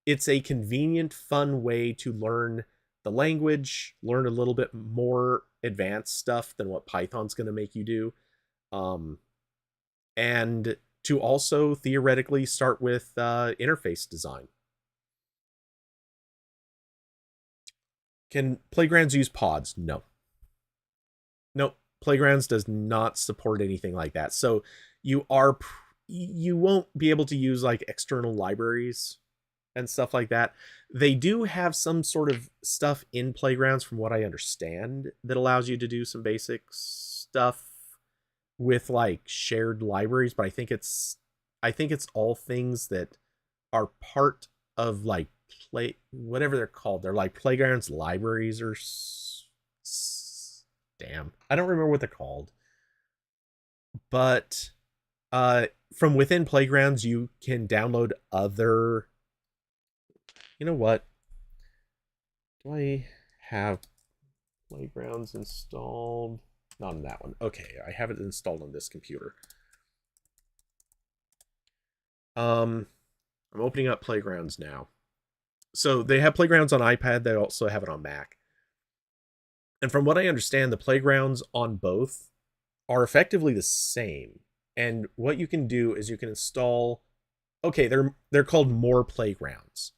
it's a convenient, fun way to learn the language, learn a little bit more advanced stuff than what Python's going to make you do. Um, and to also theoretically start with interface design. Can Playgrounds use pods? No. Nope. Playgrounds does not support anything like that. So you won't be able to use like external libraries and stuff like that. They do have some sort of stuff in Playgrounds, from what I understand, that allows you to do some basic stuff with like shared libraries, but I think it's all things that are part of like play, whatever they're called. They're like Playgrounds libraries or damn, I don't remember what they're called. But from within Playgrounds you can download other, you know what? Do I have Playgrounds installed? Not on that one. Okay, I have it installed on this computer. I'm opening up Playgrounds now. So they have Playgrounds on iPad. They also have it on Mac. And from what I understand, the Playgrounds on both are effectively the same. And what you can do is you can install. Okay, they're called More Playgrounds.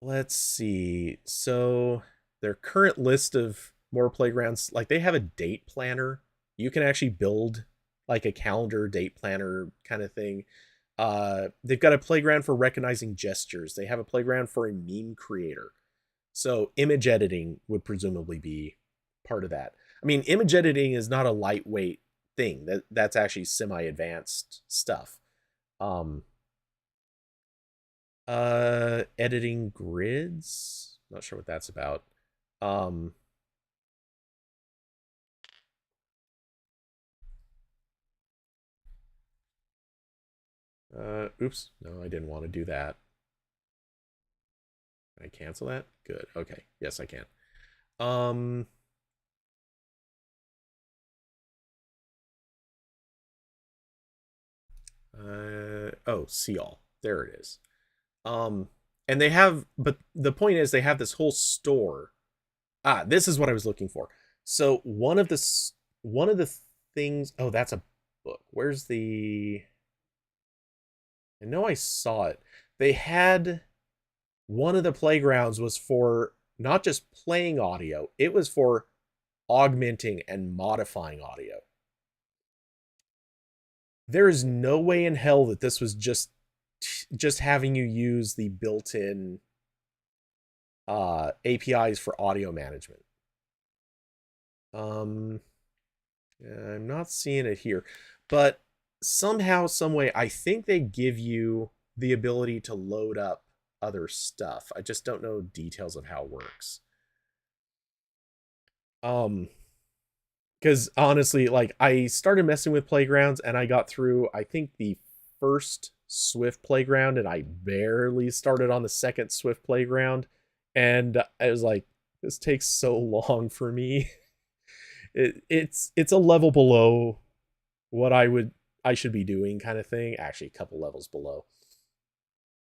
Let's see. So their current list of More Playgrounds, like they have a date planner. You can actually build like a calendar date planner kind of thing. They've got a playground for recognizing gestures. They have a playground for a meme creator. So image editing would presumably be part of that. I mean, image editing is not a lightweight thing. That's actually semi-advanced stuff. Um, Editing grids. Not sure what that's about. Um, Oops. No, I didn't want to do that. Can I cancel that? Good. Okay. Yes, I can. Um, oh, see all. There it is. Um, and they have, but the point is, they have this whole store. Ah, this is what I was looking for. So one of the things. Oh, that's a book. Where's the? I know I saw it. They had one of the playgrounds was for not just playing audio; it was for augmenting and modifying audio. There is no way in hell that this was just having you use the built-in APIs for audio management. Um, I'm not seeing it here, but somehow, some way, I think they give you the ability to load up other stuff. I just don't know details of how it works. Um, because honestly, like I started messing with playgrounds and I got through, I think, the first Swift playground, and I barely started on the second Swift playground, and I was like, this takes so long for me. It's a level below what I should be doing kind of thing. Actually, a couple levels below,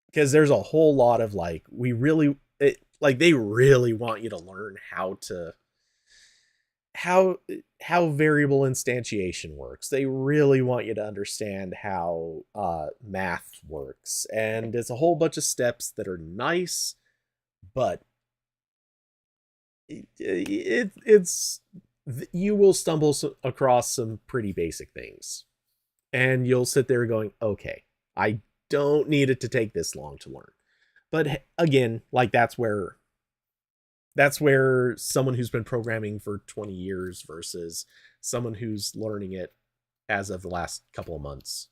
because there's a whole lot of like like they really want you to learn how how variable instantiation works. They really want you to understand how math works, and it's a whole bunch of steps that are nice, but it's you will stumble across some pretty basic things, and you'll sit there going, okay, I don't need it to take this long to learn. But again, like that's where someone who's been programming for 20 years versus someone who's learning it as of the last couple of months.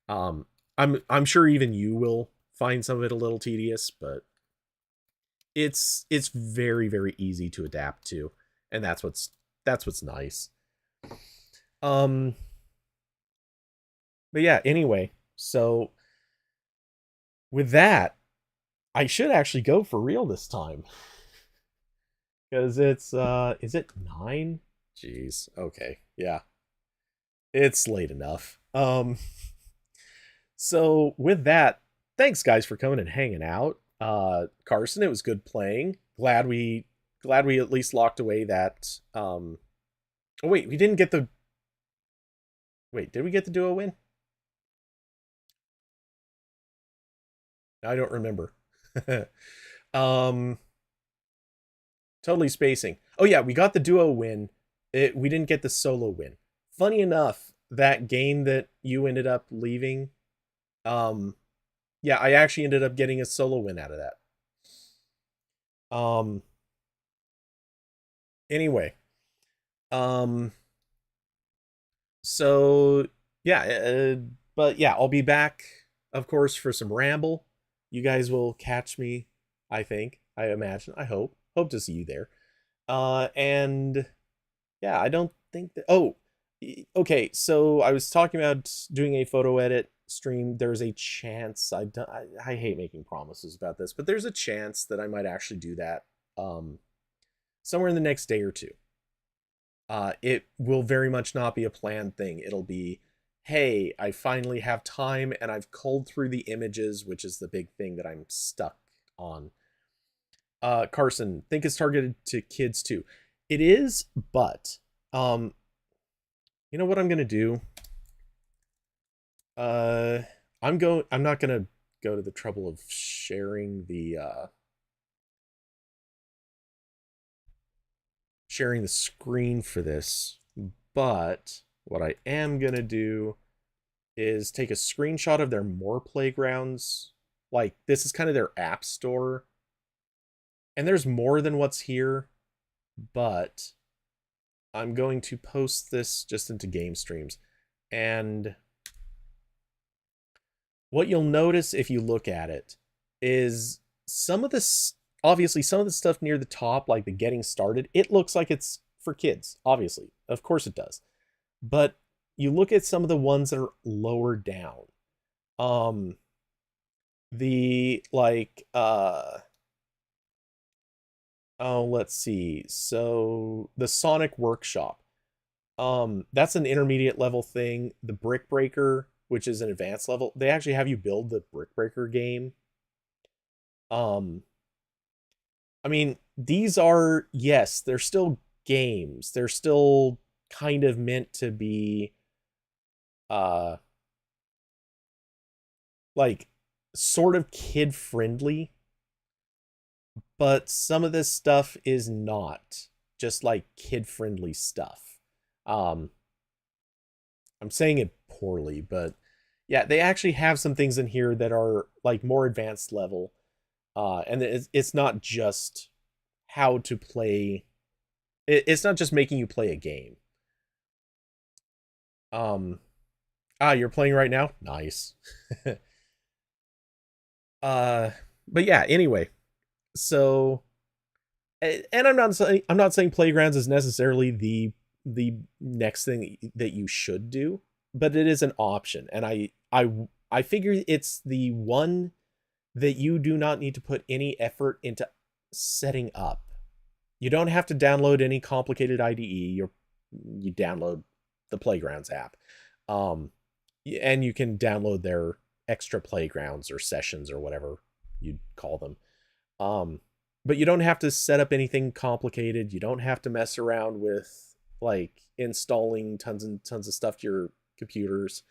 Um, I'm sure even you will find some of it a little tedious, but it's very easy to adapt to, and that's what's nice. Um, but yeah, anyway, so with that, I should actually go for real this time. Because it's, is it 9? Jeez, okay, yeah. It's late enough. So with that, thanks guys for coming and hanging out. Carson, it was good playing. Glad we at least locked away that oh wait, we didn't get the wait, did we get the duo win? I don't remember. um Totally spacing. Oh yeah, we got the duo win. We didn't get the solo win. Funny enough, that game that you ended up leaving, um, yeah, I actually ended up getting a solo win out of that. Um, anyway, um, so yeah, but yeah, I'll be back, of course, for some ramble. You guys will catch me, I think, I imagine, I hope to see you there. And yeah, I don't think that. Oh, okay. So I was talking about doing a photo edit stream. There's a chance I hate making promises about this, but there's a chance that I might actually do that somewhere in the next day or two. It will very much not be a planned thing. It'll be, hey, I finally have time and I've culled through the images, which is the big thing that I'm stuck on. Carson, think it's targeted to kids too. It is, but you know what I'm gonna do? Uh, I'm not gonna go to the trouble of sharing the screen for this, but what I am gonna do is take a screenshot of their More Playgrounds. Like, this is kind of their app store, and there's more than what's here, but I'm going to post this just into game streams. And what you'll notice if you look at it is some of this, obviously some of the stuff near the top, like the getting started, it looks like it's for kids, obviously. Of course it does. But you look at some of the ones that are lower down. The like oh, let's see. So the Sonic Workshop. That's an intermediate level thing. The Brick Breaker, which is an advanced level, they actually have you build the Brick Breaker game. Um, I mean, these are, yes, they're still games. They're still kind of meant to be uh like sort of kid friendly, but some of this stuff is not just like kid friendly stuff. Um I'm saying it poorly, but yeah, they actually have some things in here that are like more advanced level. And it's not just how to play. It's not just making you play a game. Um, you're playing right now? Nice. uh, but yeah, anyway, so and I'm not saying playgrounds is necessarily the next thing that you should do, but it is an option, and I figure it's the one that you do not need to put any effort into setting up. You don't have to download any complicated IDE. You download the Playgrounds app, um, and you can download their extra playgrounds or sessions or whatever you'd call them. Um, but you don't have to set up anything complicated. You don't have to mess around with like installing tons and tons of stuff to your computers,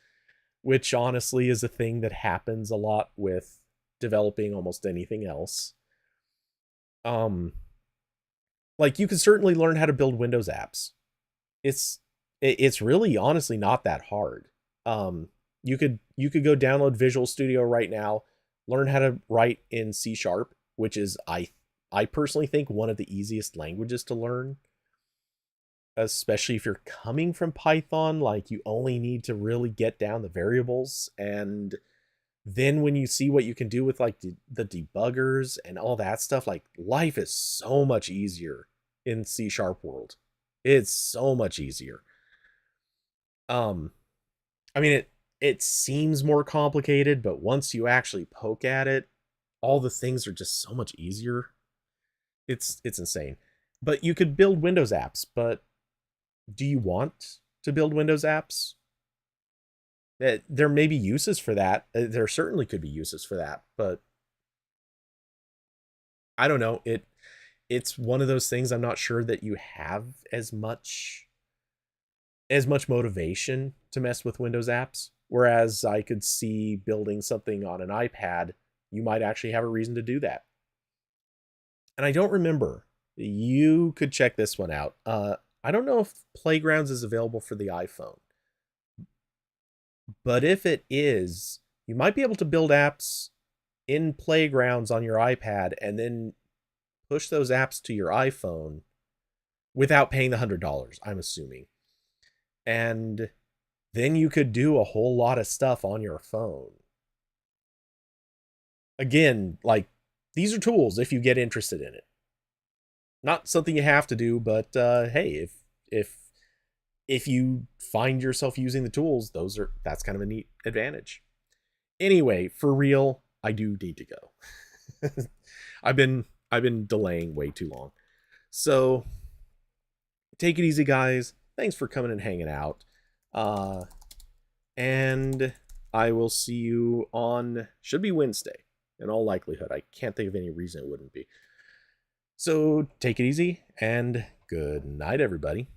which honestly is a thing that happens a lot with developing almost anything else. Um, like you can certainly learn how to build Windows apps. It's really honestly not that hard. You could go download Visual Studio right now, learn how to write in C Sharp, which is I personally think one of the easiest languages to learn, especially if you're coming from Python. Like, you only need to really get down the variables, and then when you see what you can do with like the debuggers and all that stuff, like, life is so much easier in C Sharp world. It's so much easier. um I mean, it seems more complicated, but once you actually poke at it, all the things are just so much easier. It's insane. But you could build Windows apps, but do you want to build Windows apps? There may be uses for that. There certainly could be uses for that, but I don't know. It's one of those things I'm not sure that you have as much motivation to mess with Windows apps. Whereas I could see building something on an iPad, you might actually have a reason to do that. And I don't remember. You could check this one out. I don't know if Playgrounds is available for the iPhone, but if it is, you might be able to build apps in Playgrounds on your iPad and then push those apps to your iPhone without paying the $100, I'm assuming. And then you could do a whole lot of stuff on your phone. Again, like, these are tools if you get interested in it. Not something you have to do, but hey, if you find yourself using the tools, that's kind of a neat advantage. Anyway, for real, I do need to go. I've been delaying way too long. So take it easy, guys. Thanks for coming and hanging out. And I will see you on, should be Wednesday, in all likelihood. I can't think of any reason it wouldn't be. So take it easy, and good night, everybody.